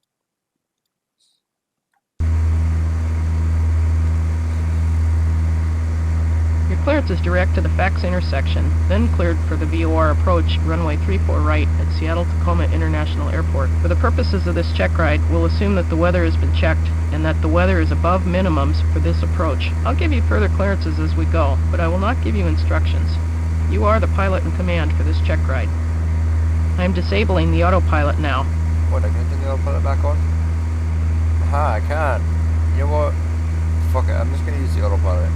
Your clearance is direct to the FAX intersection, then cleared for the VOR approach, runway 34 right at Seattle-Tacoma International Airport. For the purposes of this check ride, we'll assume that the weather has been checked and that the weather is above minimums for this approach. I'll give you further clearances as we go, but I will not give you instructions. You are the pilot in command for this check ride. I am disabling the autopilot now. What, I can turn the autopilot back on? Aha, I can. You know what? Fuck it, I'm just gonna use the autopilot.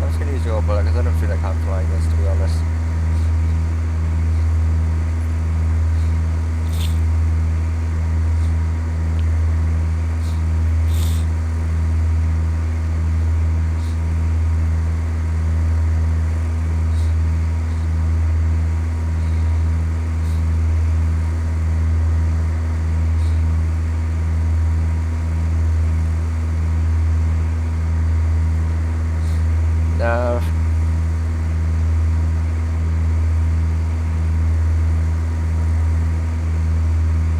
I'm just gonna use the autopilot because I don't feel like I'm flying this, to be honest. Nav.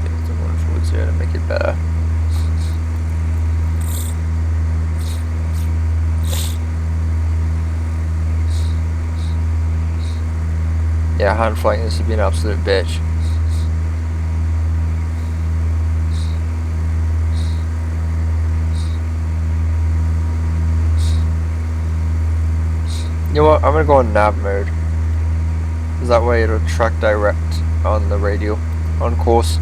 Take some more towards here to make it better. Yeah, hand flying this would be an absolute bitch. You know what, I'm gonna go on nav mode. Because that way it'll track direct on the radio, on course.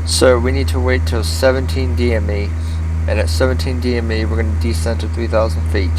So we need to wait till 17 DME, and at 17 DME we're going to descend to 3,000 feet.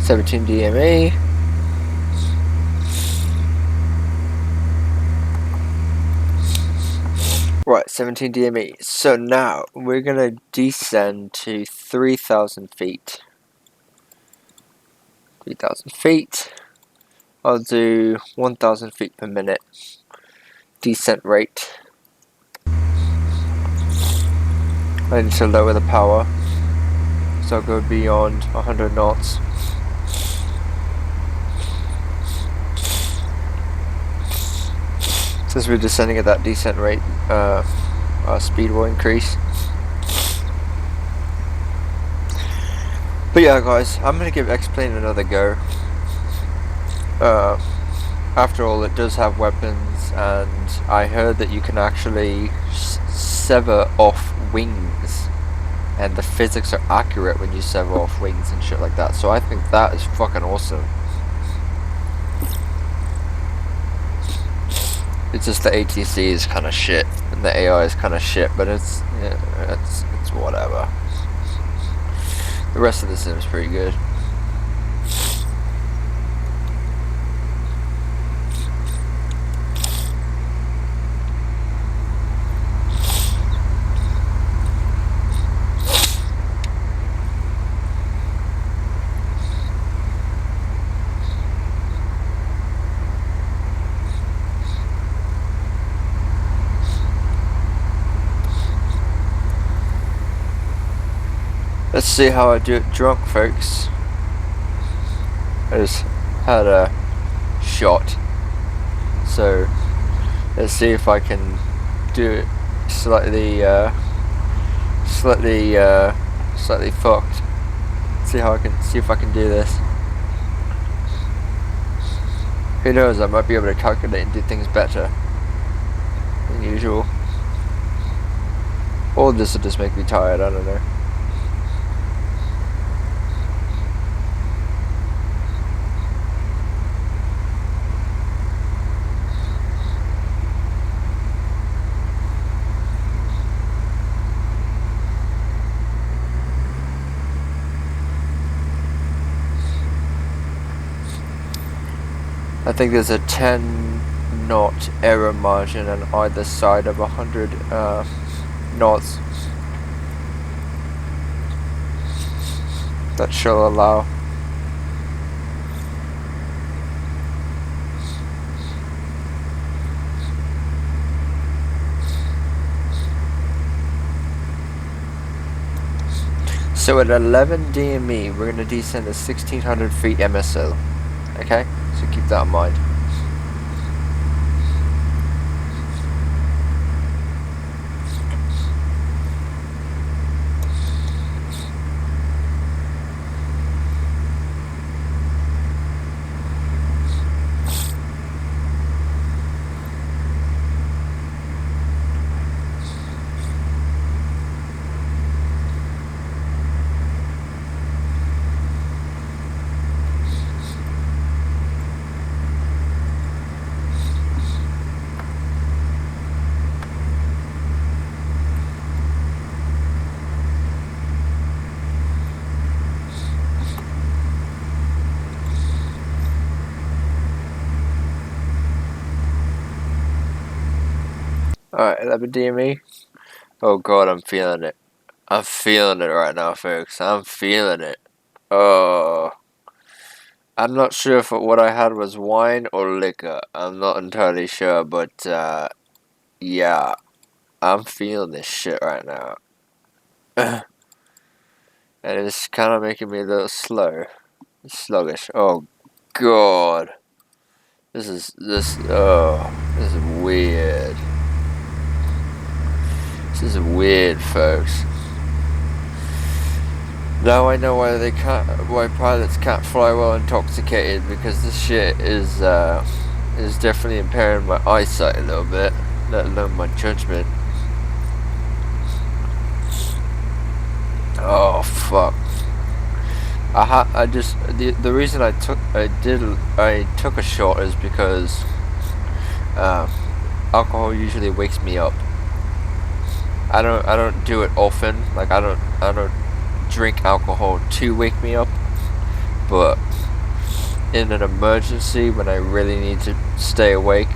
17 DME. Right, 17 DME. So now we're gonna descend to 3,000 feet. 3,000 feet. I'll do 1,000 feet per minute descent rate. I need to lower the power, so I'll go beyond 100 knots. Since we're descending at that descent rate, our speed will increase. But yeah, guys, I'm gonna give X-Plane another go. After all, it does have weapons, and I heard that you can actually sever off wings, and the physics are accurate when you sever off wings and shit like that. So I think that is fucking awesome. It's just the ATC is kind of shit, and the AI is kind of shit, but it's whatever. The rest of the sim's pretty good. Let's see how I do it drunk, folks. I just had a shot, so let's see if I can do it slightly fucked. See if I can do this. Who knows? I might be able to calculate and do things better than usual, or this will just make me tired. I don't know. I think there's a 10 knot error margin on either side of 100 knots. That shall allow. So at 11 DME, we're going to descend to 1,600 feet MSL. Okay? So keep that in mind. Alright, 11 DME. Oh god, I'm feeling it. I'm feeling it right now, folks. I'm feeling it. Oh. I'm not sure if what I had was wine or liquor. I'm not entirely sure, but yeah. I'm feeling this shit right now. And it's kind of making me a little sluggish. Oh god. This is weird. This is weird, folks. Now I know why pilots can't fly well intoxicated, because this shit is definitely impairing my eyesight a little bit, let alone my judgment. Oh fuck. The reason I took a shot is because alcohol usually wakes me up. I don't do it often. Like I don't drink alcohol to wake me up, but in an emergency when I really need to stay awake,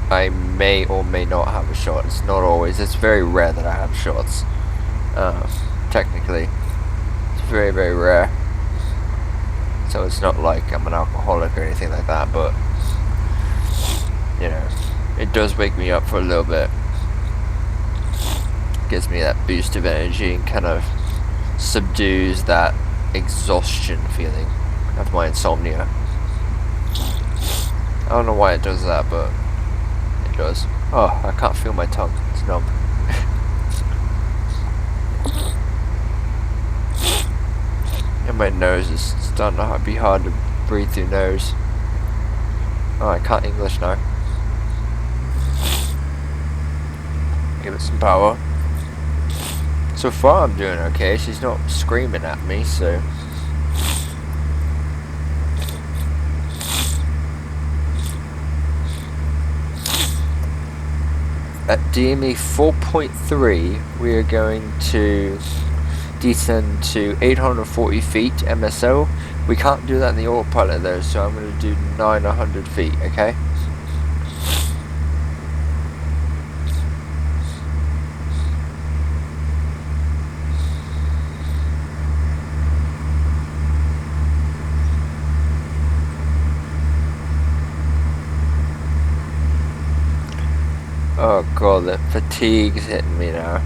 I may or may not have a shot. It's not always. It's very rare that I have shots. Technically, it's very, very rare. So it's not like I'm an alcoholic or anything like that, but you know, it does wake me up for a little bit. Gives me that boost of energy and kind of subdues that exhaustion feeling of my insomnia. I don't know why it does that, but it does. Oh, I can't feel my tongue. It's numb. And my nose is starting to be hard to breathe through nose. Oh, I can't English now. Give it some power. So far I'm doing okay. She's not screaming at me, so... At DME 4.3, we are going to descend to 840 feet MSO. We can't do that in the autopilot though, so I'm going to do 900 feet, okay? Oh god, the fatigue's hitting me now.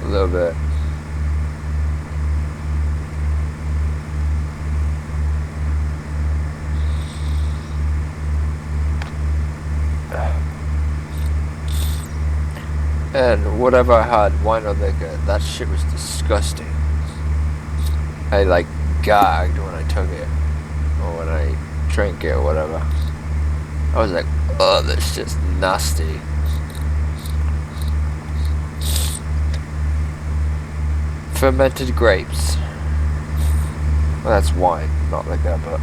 A little bit. And whatever I had, wine or liquor, that shit was disgusting. I like gagged when I took it. Or when I drank it or whatever. I was like, oh, that's just nasty. Fermented grapes. Well, that's wine, not liquor, but...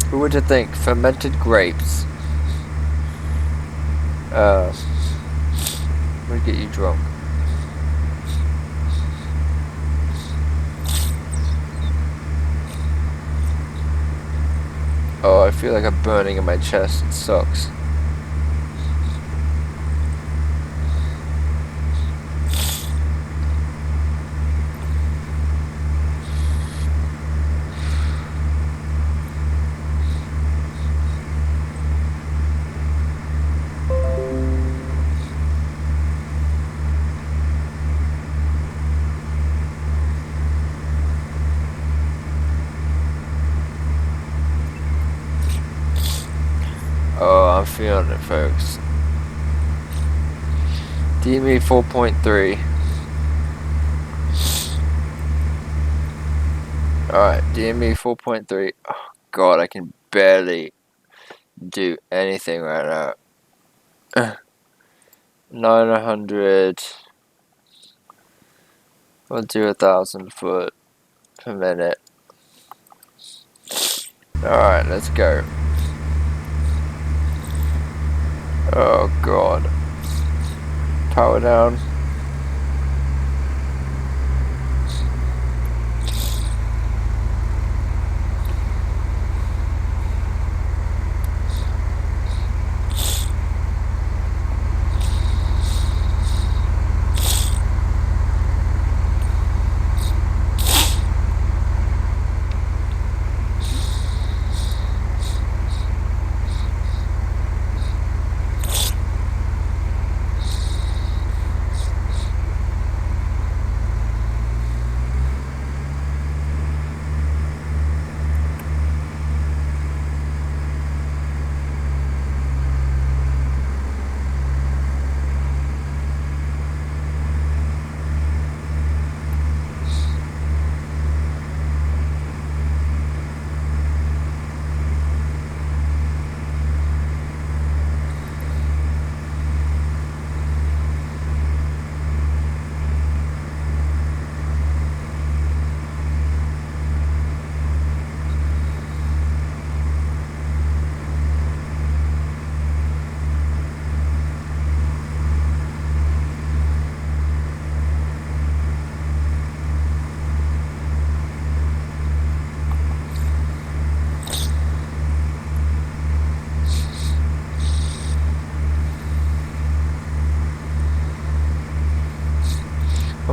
Who would you think? Fermented grapes. Would get you drunk. Oh, I feel like I'm burning in my chest. It sucks. Oh, I'm feeling it, folks. DME 4.3. Alright, DME 4.3. Oh, God, I can barely do anything right now. 900. We'll do 1,000 foot per minute. Alright, let's go. Oh god. Power down.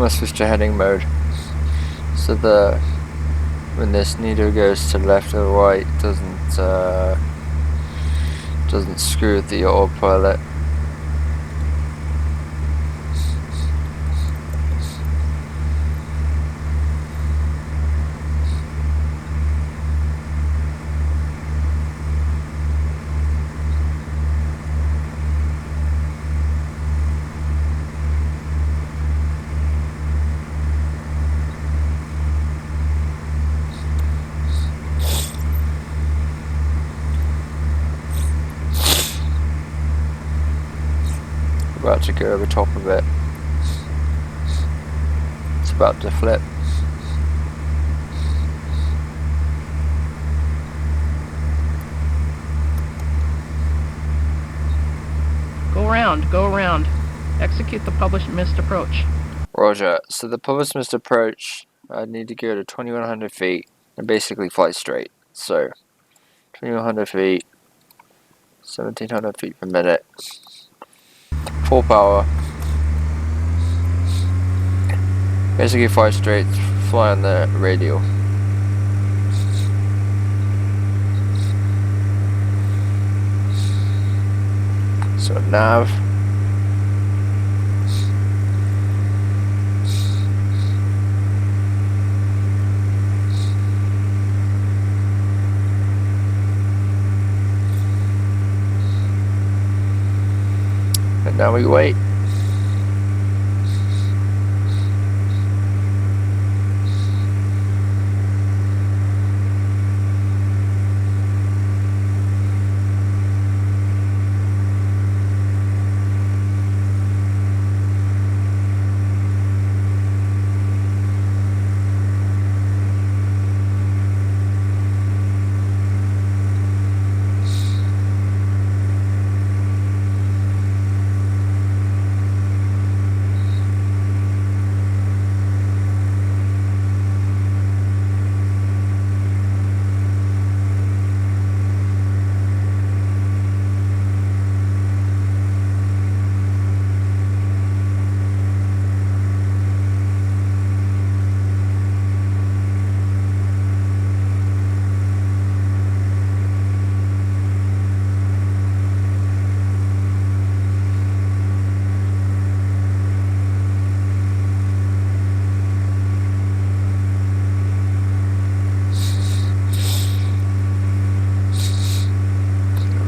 gonna switch to heading mode. So when this needle goes to left or right, doesn't screw with the autopilot. About to go over top of it. It's about to flip. Go around. Execute the published missed approach. Roger. So the published missed approach, I need to go to 2100 feet and basically fly straight. So 2100 feet, 1700 feet per minute, full power. Basically fly straight, fly on the radial. So nav. And now we wait.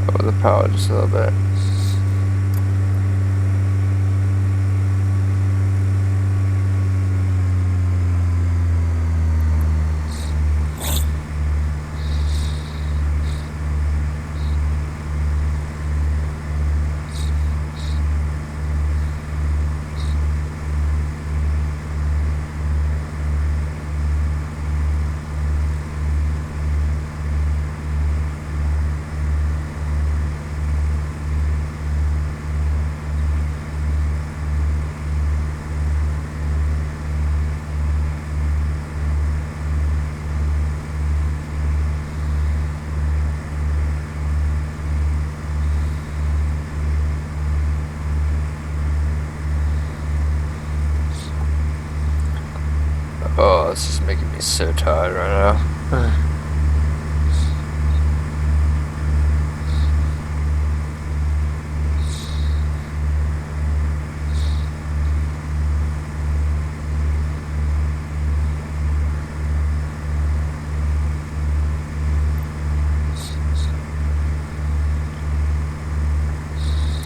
Lower the power just a little bit. Oh, this is making me so tired right now.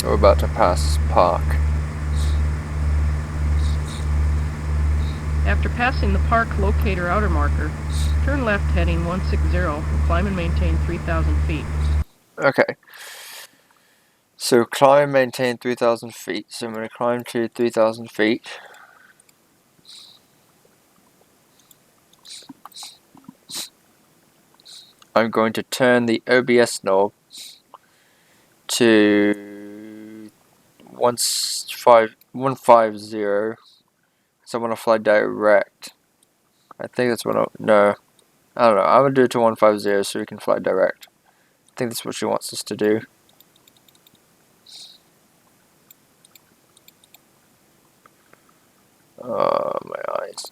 We're about to pass park. After passing the park locator outer marker, turn left heading 160 and climb and maintain 3,000 feet. Okay. So climb and maintain 3,000 feet. So I'm going to climb to 3,000 feet. I'm going to turn the OBS knob to 150. So I want to fly direct. I think that's what no. I don't know. I'm going to do it to 150 so we can fly direct. I think that's what she wants us to do. My eyes.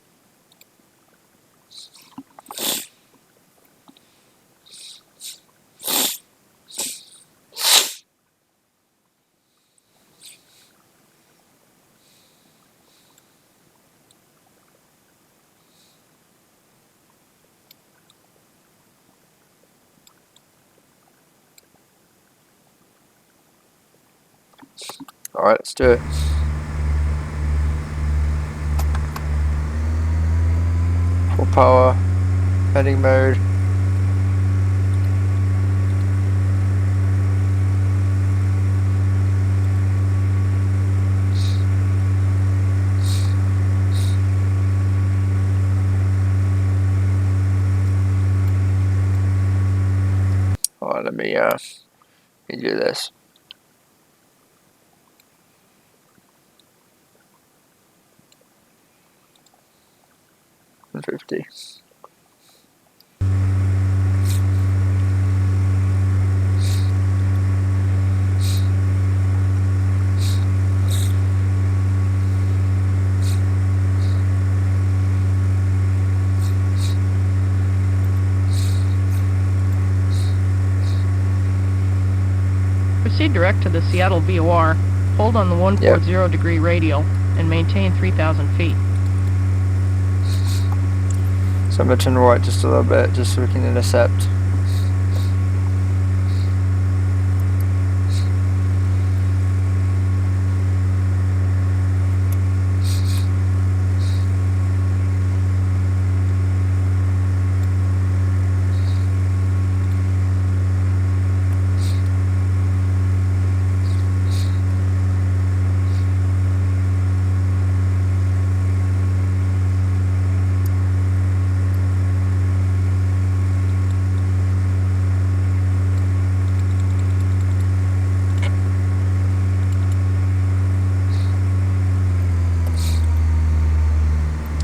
Alright, let's do it. Full power. Heading mode. Alright, let me do this. 150. Proceed direct to the Seattle VOR, hold on the 140 degree radial, and maintain 3,000 feet. So I'm going to turn right just a little bit, just so we can intercept.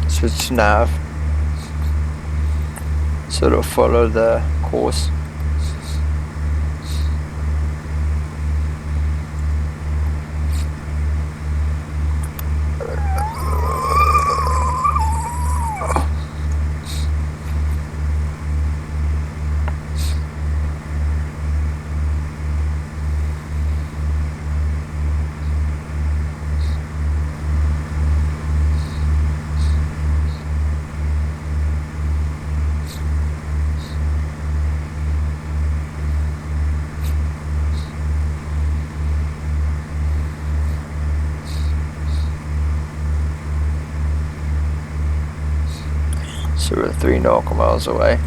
Switch to nav. Sort of follow the course. So we're 3 nautical miles away.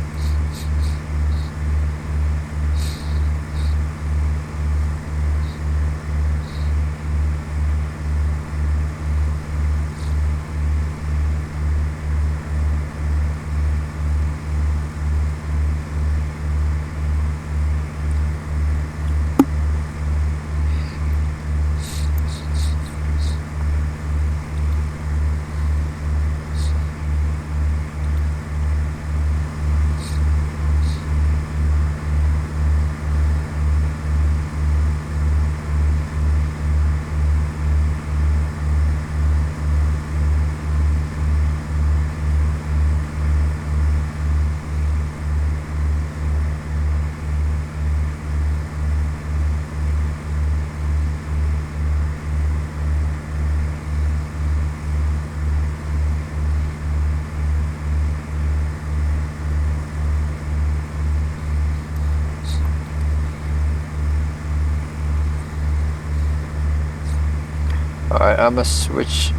Alright, I'm gonna switch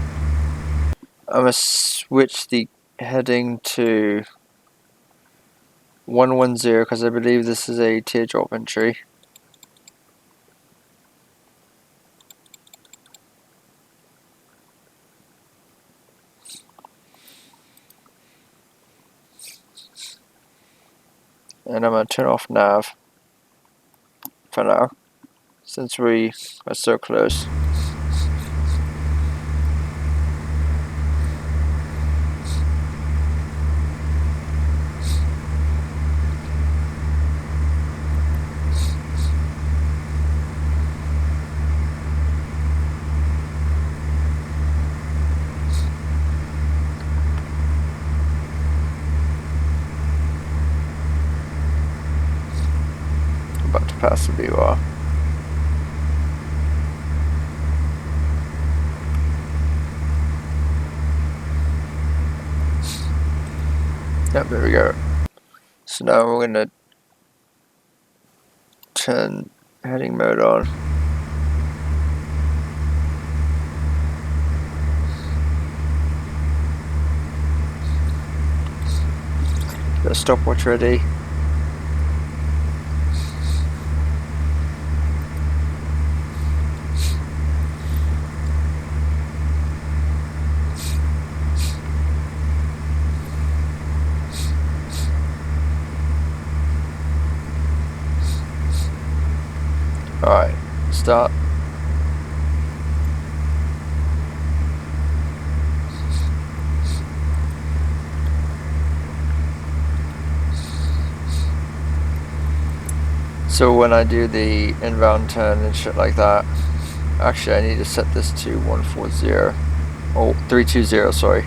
the heading to 110 because I believe this is a teardrop entry. And I'm gonna turn off nav for now, since we are so close. past the BOR. Yep, there we go. So now we're going to turn heading mode on. Got a stopwatch ready. Alright, start. So when I do the inbound turn and shit like that, actually I need to set this to 140, oh, 320, sorry.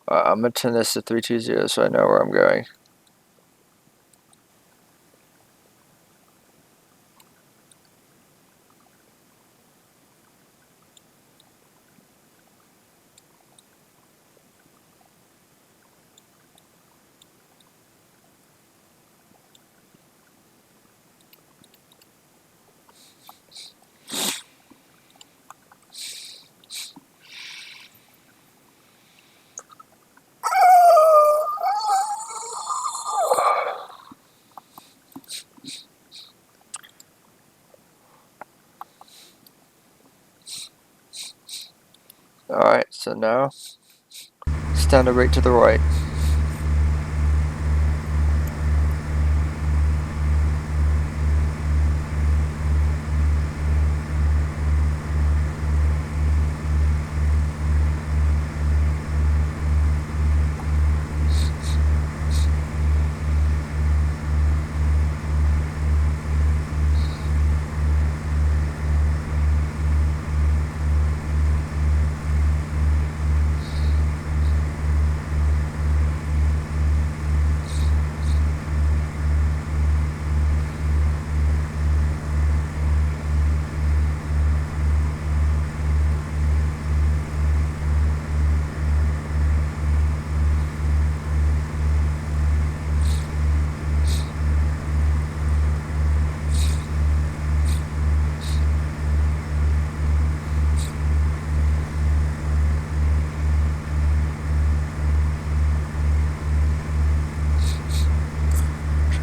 I'm going to turn this to 320 so I know where I'm going. Alright, so now, standard rate to the right.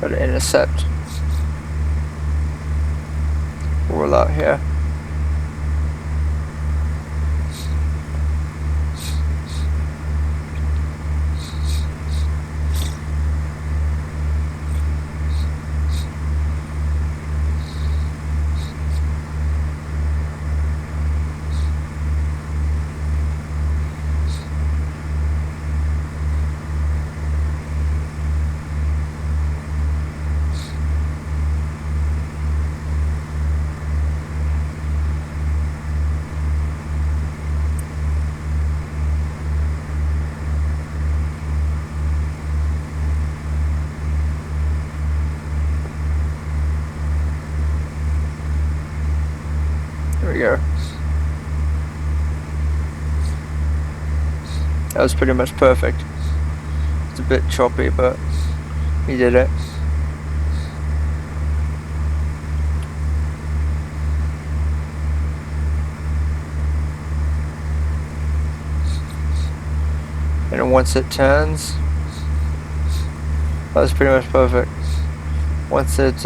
Try to intercept. Roll out here. There we go. That was pretty much perfect. It's a bit choppy, but he did it. And once it turns, that was pretty much perfect. once it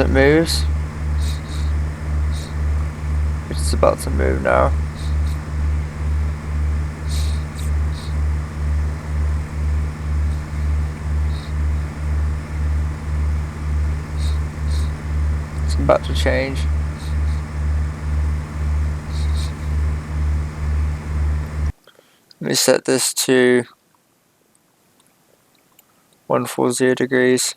moves, which is about to move now. It's about to change. Let me set this to 140 degrees.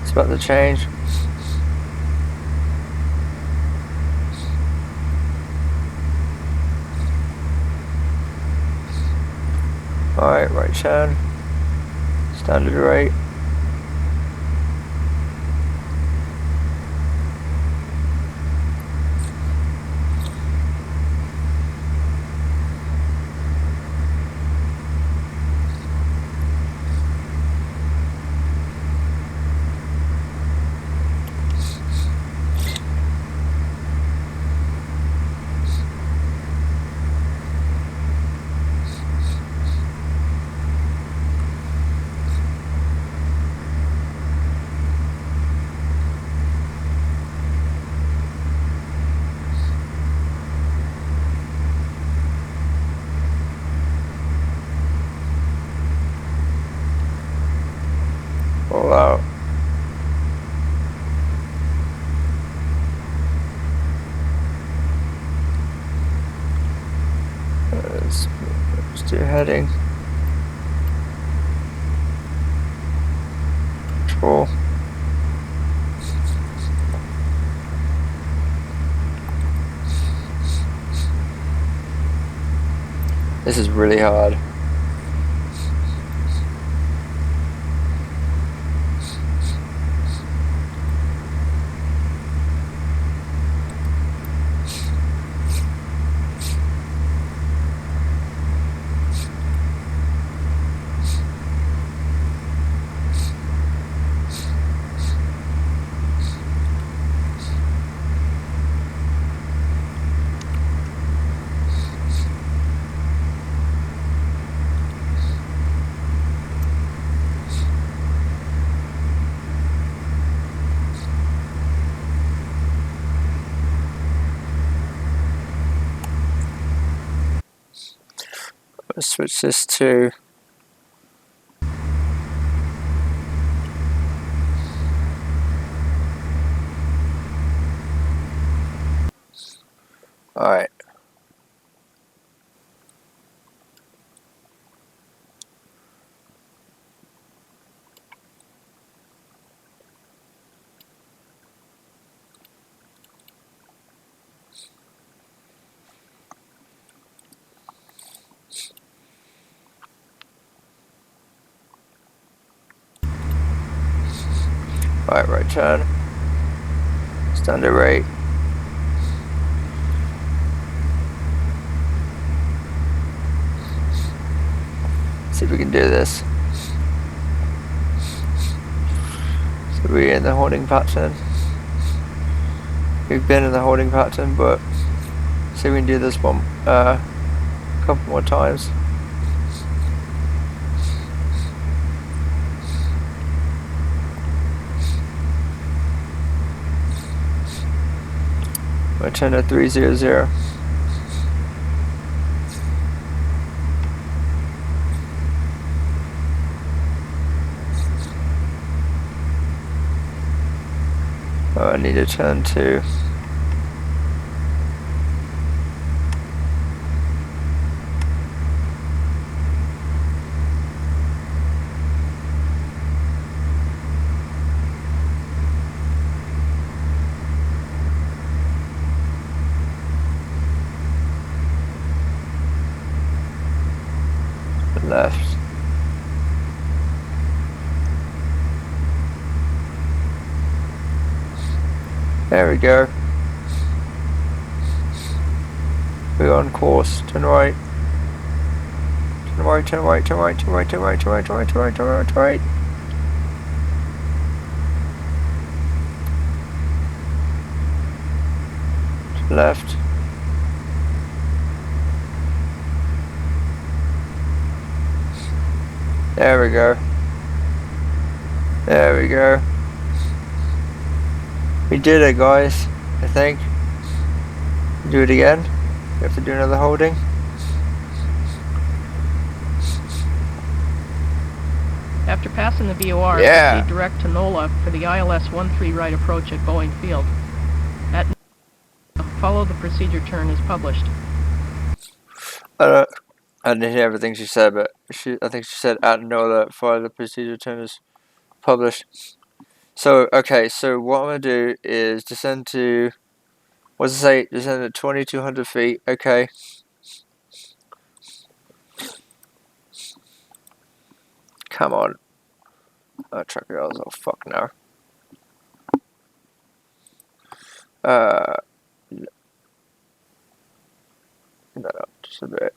It's about to change. Alright, right turn. Standard rate. Roll out. Let's do heading. Control. This is really hard. Let's switch this to alright. Alright, right turn. Standard rate. See if we can do this. So we're in the holding pattern. We've been in the holding pattern, but see if we can do this one a couple more times. We'll turn to 300. Oh, I need to turn to left. There we go. We're on course. Turn right. Turn right, turn right, turn right, turn right, turn right, turn right, turn right, turn right, turn right, turn right. left. There we go. There we go. We did it, guys. I think. Do it again. We have to do another holding. After passing the VOR, Yeah. proceed direct to NOLA for the ILS 13 right approach at Boeing Field. At follow the procedure turn as published. I didn't hear everything she said, but I think she said at NOLA follow the procedure turn as published. So, okay, so what I'm going to do is descend to, what does it say? Descend at 2,200 feet. Okay. Come on. Oh, tracker girls. Oh, fuck now. No, just a bit.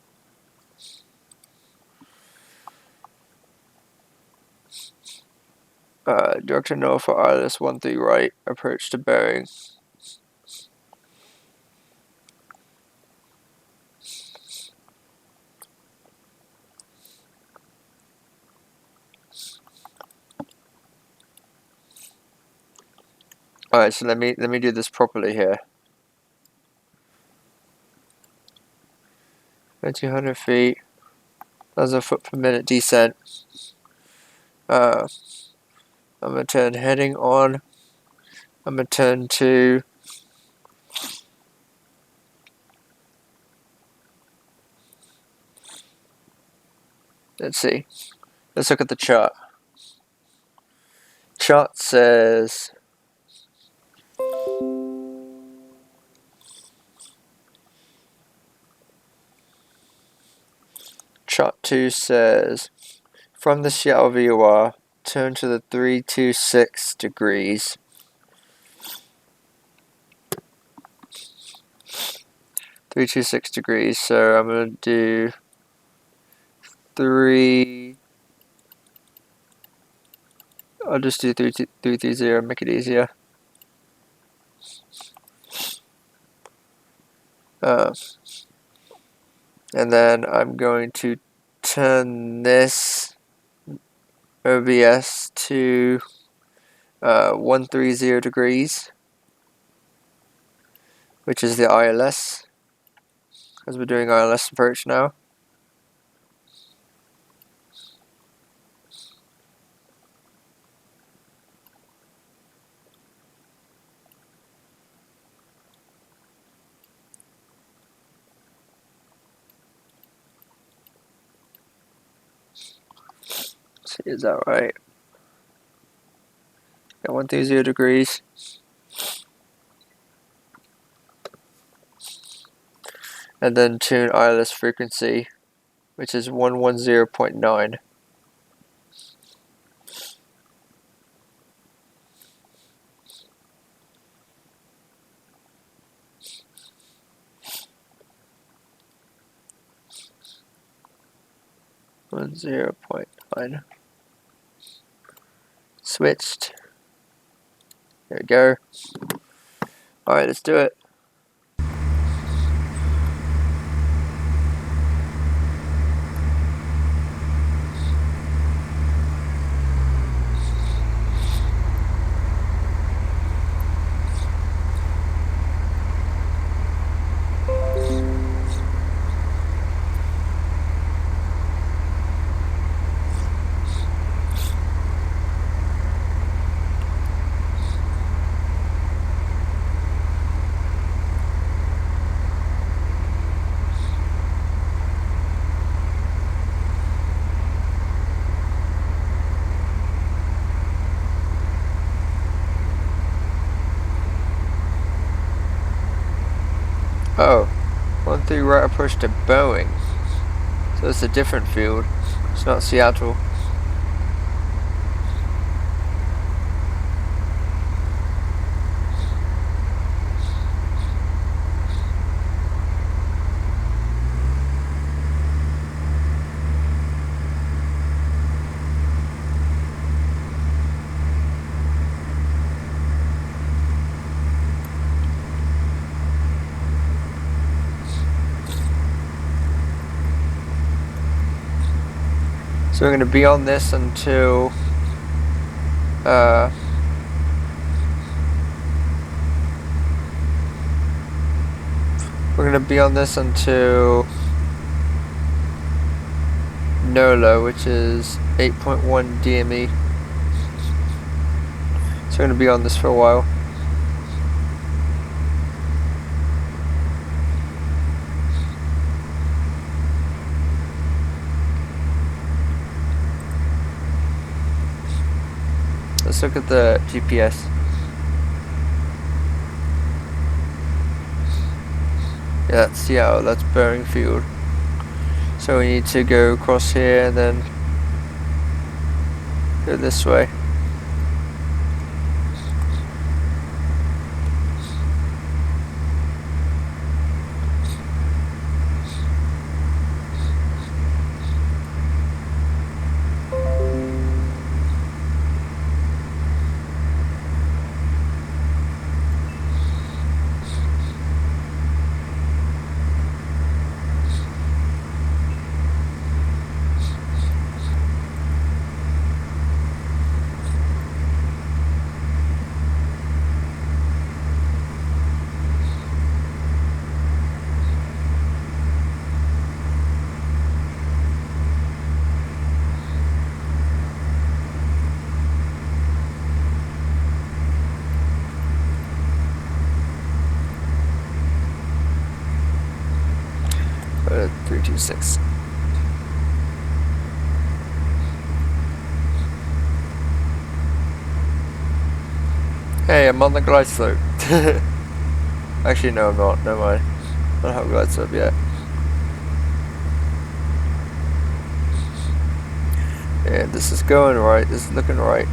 Director NOLA for ILS 13 right, approach to Bearing. Alright, so let me do this properly here. 200 feet. That's a foot per minute descent. I'm gonna turn heading on. I'm gonna turn to let's see. Let's look at the chart. Chart says Chart 2 says from the Seattle VOR turn to the 326 degrees. So I'm gonna do 3. I'll just do 330, make it easier. And then I'm going to turn this OBS to 130 degrees, which is the ILS, as we're doing ILS approach now. See, is that right? Got 130 degrees. And then tune ILS frequency, which is 110.9. Switched. There we go. Alright, let's do it. Oh, 13 right approach to Boeing. So it's a different field. It's not Seattle. So we're going to be on this until NOLA, which is 8.1 DME. So we're going to be on this for a while. Let's look at the GPS. Yeah, that's Seattle, that's Bering Field. So we need to go across here and then go this way. at 326. Hey, I'm on the glide slope. Actually, no, I'm not. Never mind. I don't have a glide slope yet. Yeah, this is going right. This is looking right.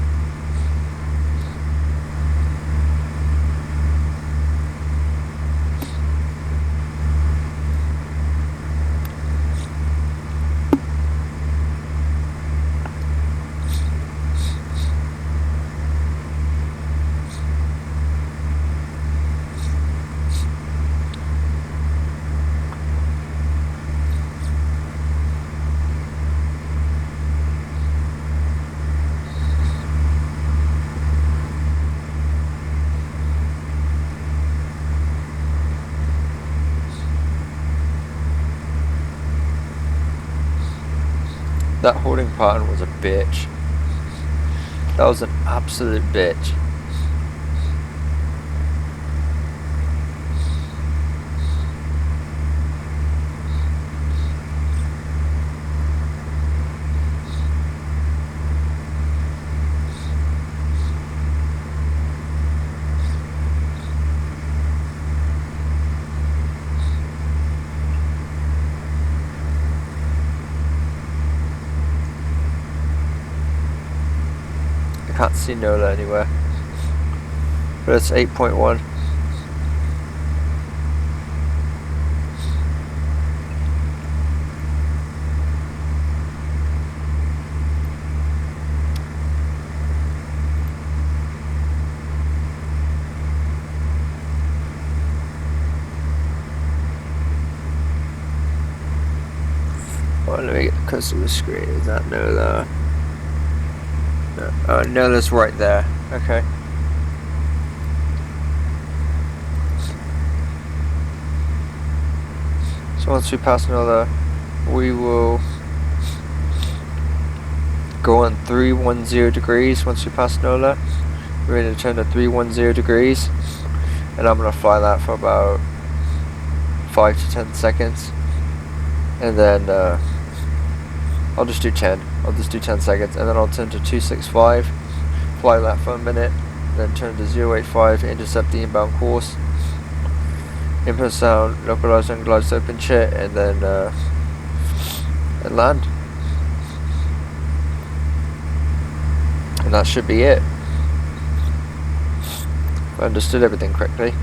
That holding pattern was a bitch. That was an absolute bitch. I can't see NOLA anywhere, but it's 8.1. Oh, let me get close to the screen. Is that NOLA? No. Oh, NOLA's right there. Okay. So once we pass NOLA, we will go on 310 degrees. Once we pass NOLA, we're going to turn to 310 degrees, and I'm going to fly that for about 5 to 10 seconds, and then I'll just do 10. I'll just do 10 seconds, and then I'll turn to 265, fly that for a minute, then turn to 085, intercept the inbound course, input sound, localize and glide slope and shit, and then and land. And that should be it. If I understood everything correctly.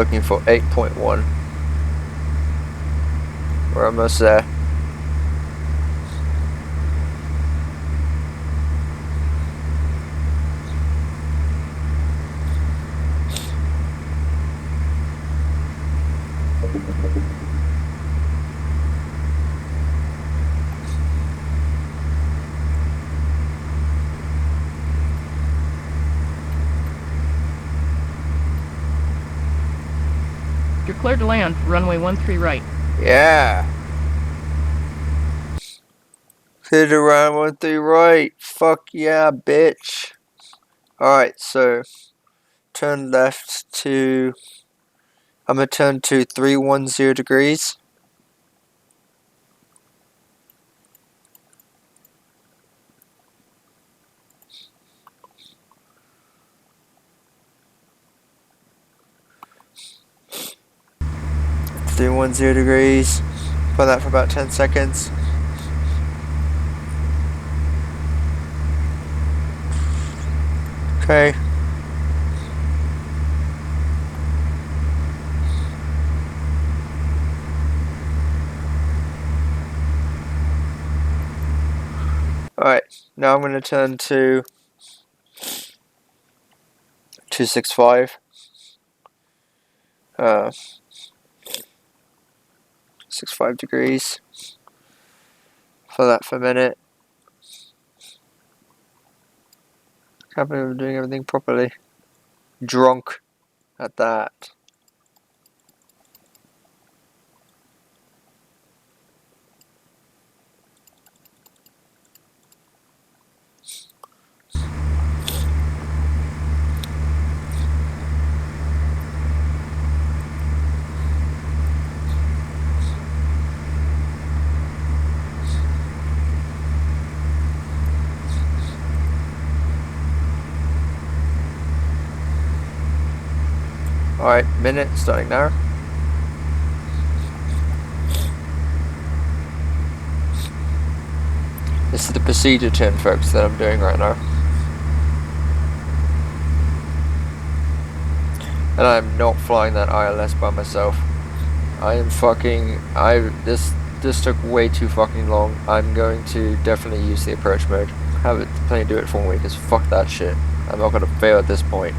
looking for 8.1. We're almost there. You're cleared to land, runway 13 right. Yeah. Clear to run 13 right. Fuck yeah, bitch. Alright, so turn left to. I'm gonna turn to 310 degrees. Do 10 degrees. Put that for about 10 seconds. Okay. Alright, now I'm going to turn to 265. 65 degrees. For that for a minute. Can't believe I'm doing everything properly. Drunk at that. Alright, minute starting now. This is the procedure turn, folks, that I'm doing right now. And I'm not flying that ILS by myself. I am fucking. This took way too fucking long. I'm going to definitely use the approach mode. Have it plane do it for me, because fuck that shit. I'm not gonna fail at this point.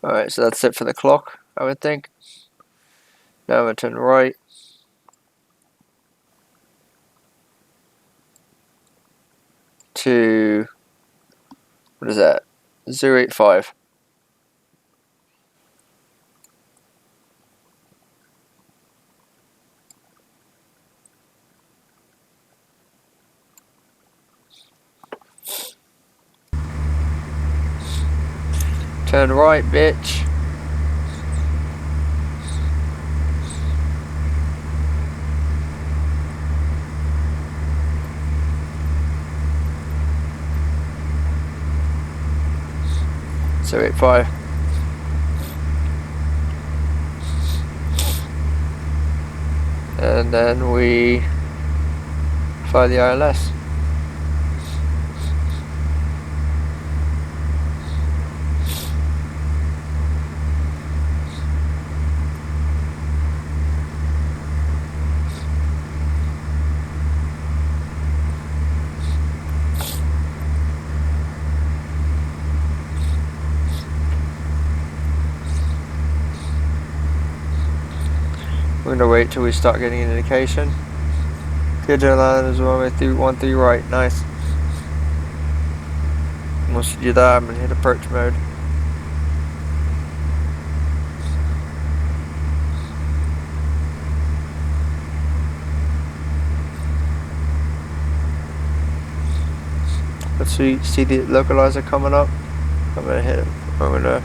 Alright, so that's it for the clock, I would think. Now I'm going to turn right. To. What is that? 085. Turn right, bitch. So 85. And then we fly the ILS. We're gonna wait till we start getting an indication. Clear to land as well, 13 right, nice. Once you do that, I'm gonna hit approach mode. see the localizer coming up. I'm gonna hit him. I'm gonna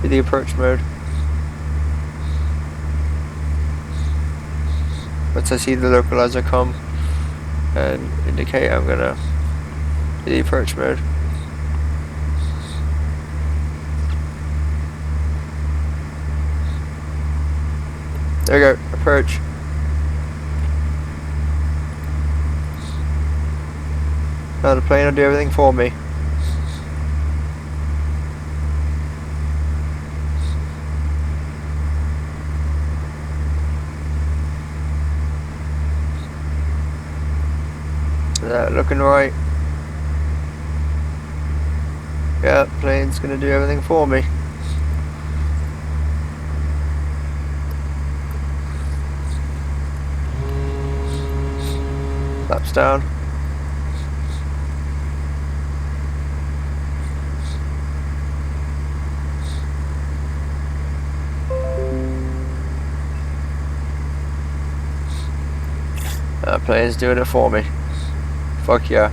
do the approach mode. Once I see the localizer come and indicate, I'm gonna do the approach mode. There we go, approach. Now the plane will do everything for me. Is that looking right? Yeah, plane's gonna do everything for me. Flaps down. That plane's doing it for me. Fuck yeah.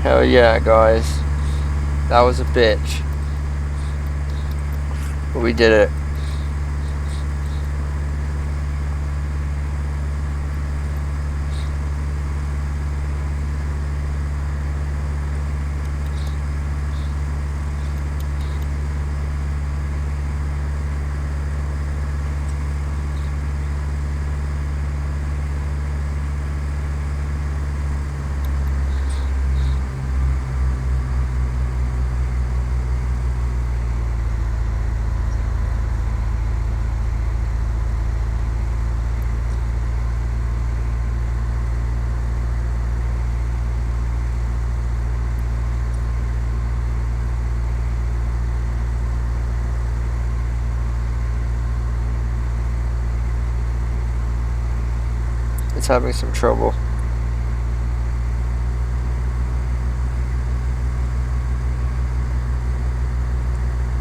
Hell yeah, guys. That was a bitch. But we did it. It's having some trouble.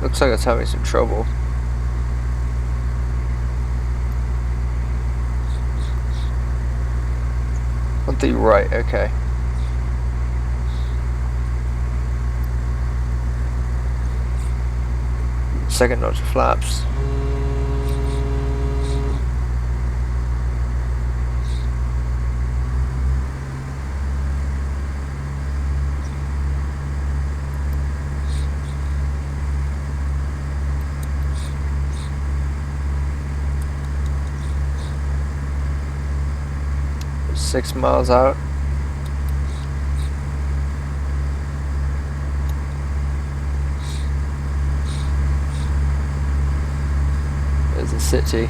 Looks like it's having some trouble. On the right, okay. Second notch of flaps. We're 6 miles out. There's the city.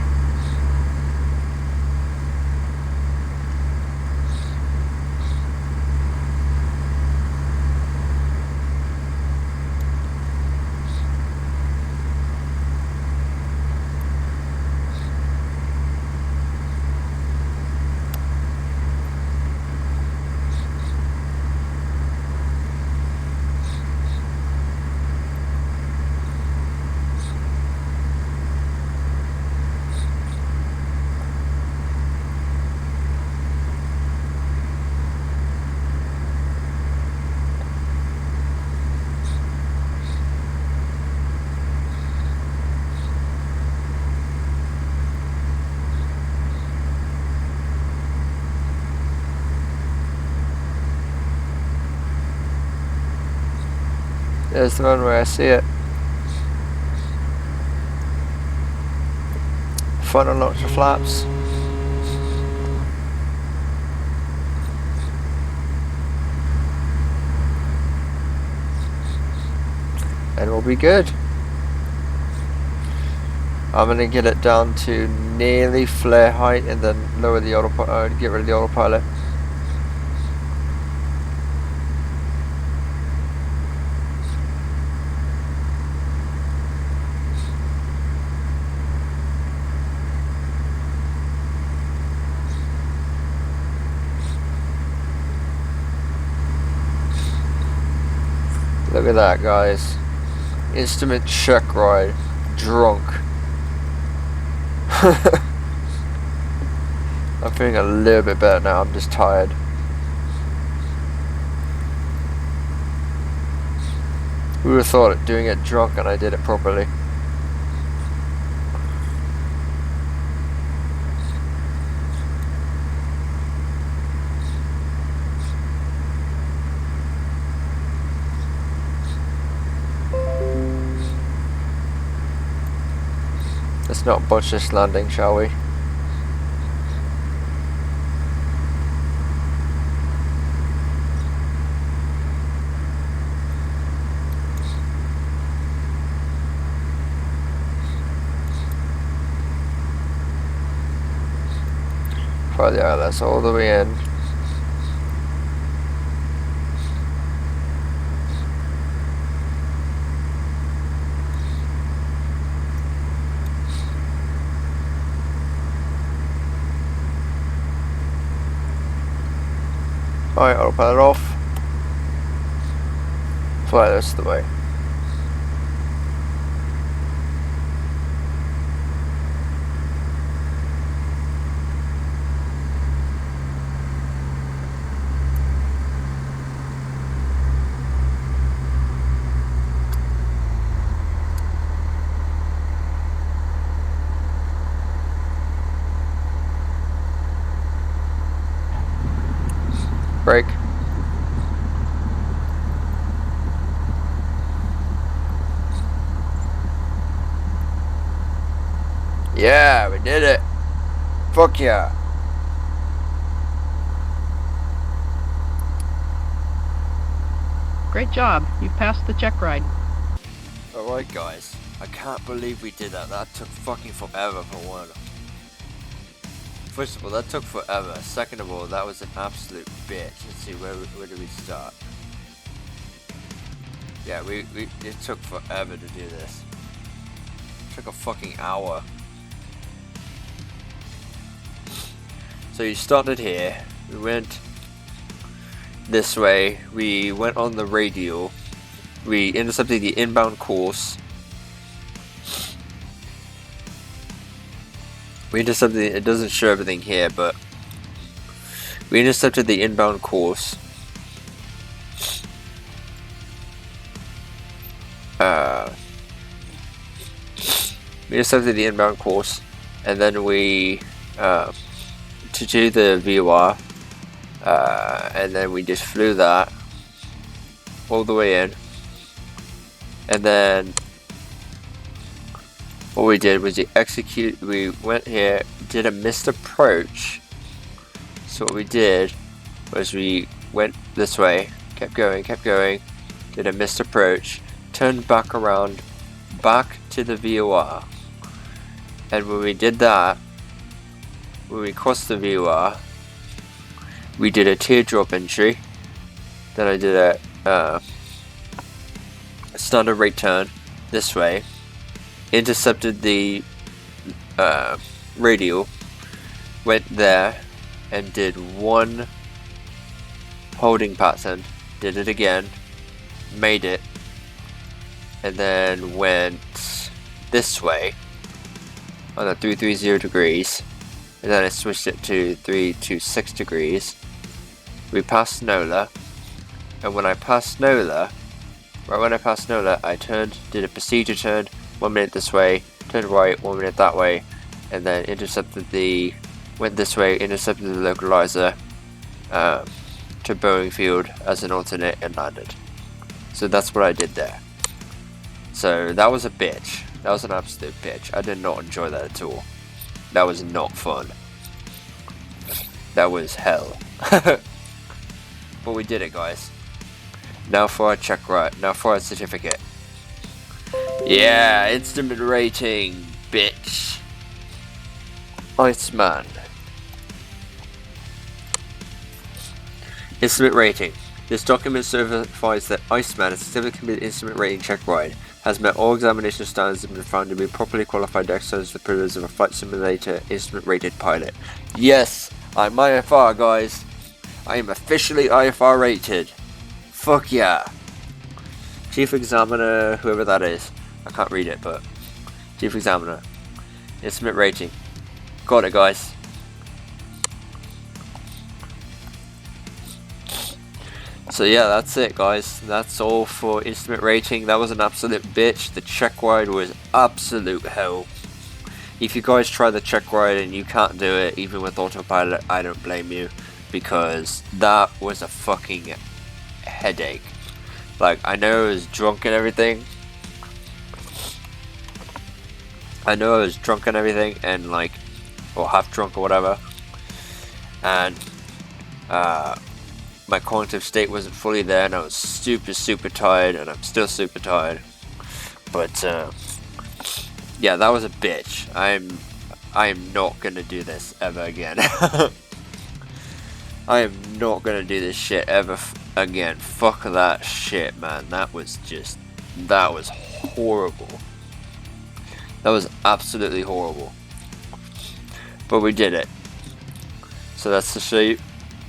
There's the runway, I see it. Front unlock the flaps. And we'll be good. I'm gonna get it down to nearly flare height and then lower the autopilot, get rid of the autopilot. Look at that, guys. Instrument check ride. Drunk. I'm feeling a little bit better now, I'm just tired. Who would have thought of doing it drunk and I did it properly? Let's not botch this landing, shall we? Right there, that's all the way in. Alright, I'll put it off. Fly this the way. Break. Yeah, we did it. Fuck yeah. Great job. You passed the check ride. Alright guys, I can't believe we did that. That took fucking forever for one. First of all, that took forever. Second of all, that was an absolute bitch. Let's see, where do we start? Yeah, it took forever to do this. It took a fucking hour. So you started here, we went this way, we went on the radial, we intercepted the inbound course. We intercepted, it doesn't show everything here, but we intercepted the inbound course. We intercepted the inbound course, and then we to do the VOR, and then we just flew that all the way in, and then what we did was we went here, did a missed approach. So what we did was we went this way, kept going, did a missed approach, turned back around, back to the VOR, and when we did that, when we crossed the VOR, we did a teardrop entry, then I did a standard rate turn this way, intercepted the radial, went there and did one holding pattern, did it again, made it, and then went this way on the 330 degrees, and then I switched it to 326 degrees. We passed NOLA, and when I passed NOLA, I turned, did a procedure turn, 1 minute this way, turned right, 1 minute that way, and then went this way, intercepted the localizer to Boeing Field as an alternate and landed. So that's what I did there. So that was a bitch. That was an absolute bitch. I did not enjoy that at all. That was not fun. That was hell. But we did it, guys. Now for our check ride. Now for our certificate. Yeah, instrument rating, bitch. Iceman. Instrument rating. This document certifies that Iceman, a certificate committed instrument rating check ride, has met all examination standards and been found to be properly qualified to exercise the privileges of a flight simulator instrument rated pilot. Yes, I'm IFR, guys. I am officially IFR rated. Fuck yeah. Chief Examiner, whoever that is. I can't read it, but Chief Examiner. Instrument rating. Got it, guys. So yeah, that's it guys. That's all for instrument rating. That was an absolute bitch. The check ride was absolute hell. If you guys try the check ride and you can't do it even with autopilot, I don't blame you, because that was a fucking headache. Like, I know I was drunk and everything. And like, or half drunk or whatever. And my cognitive state wasn't fully there, and I was super tired, and I'm still super tired. But yeah, that was a bitch. I am not gonna do this ever again. I am not gonna do this shit ever again. Fuck that shit, man. That was horrible. That was absolutely horrible. But we did it. So that's to show you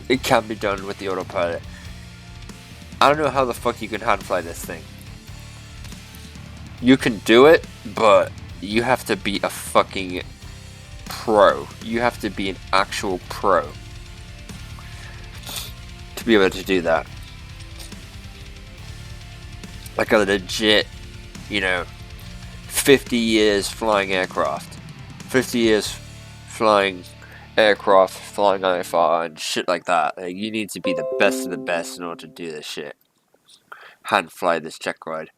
it can be done with the autopilot. I don't know how the fuck you can hand fly this thing. You can do it, but you have to be a fucking pro. You have to be an actual pro to be able to do that. Like a legit, 50 years flying aircraft. 50 years flying aircraft, flying IFR and shit like that. Like, you need to be the best of the best in order to do this shit. Hand fly this check ride.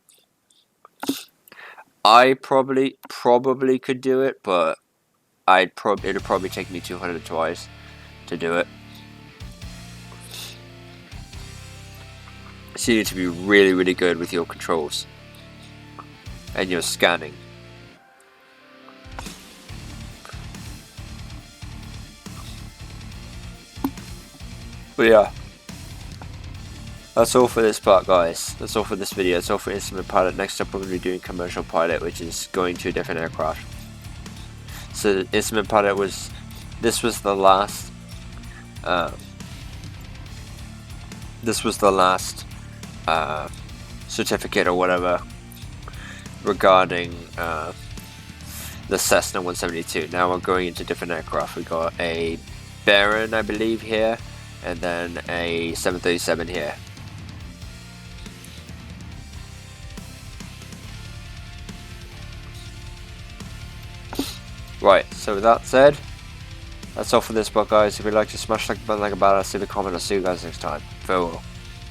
I probably could do it, but it'd probably take me 200 twice to do it. So you need to be really good with your controls and your scanning. But yeah, that's all for this part, guys. That's all for this video. That's all for Instrument Pilot. Next up, we're going to be doing Commercial Pilot, which is going to a different aircraft. So Instrument Pilot was the last. This was the last certificate or whatever regarding the Cessna 172. Now we're going into different aircraft. We got a Baron, I believe, here, and then a 737 here. Right, so with that said, that's all for this part, guys. If you'd like to smash like the button like a badass, leave a comment. I'll see you guys next time. Farewell.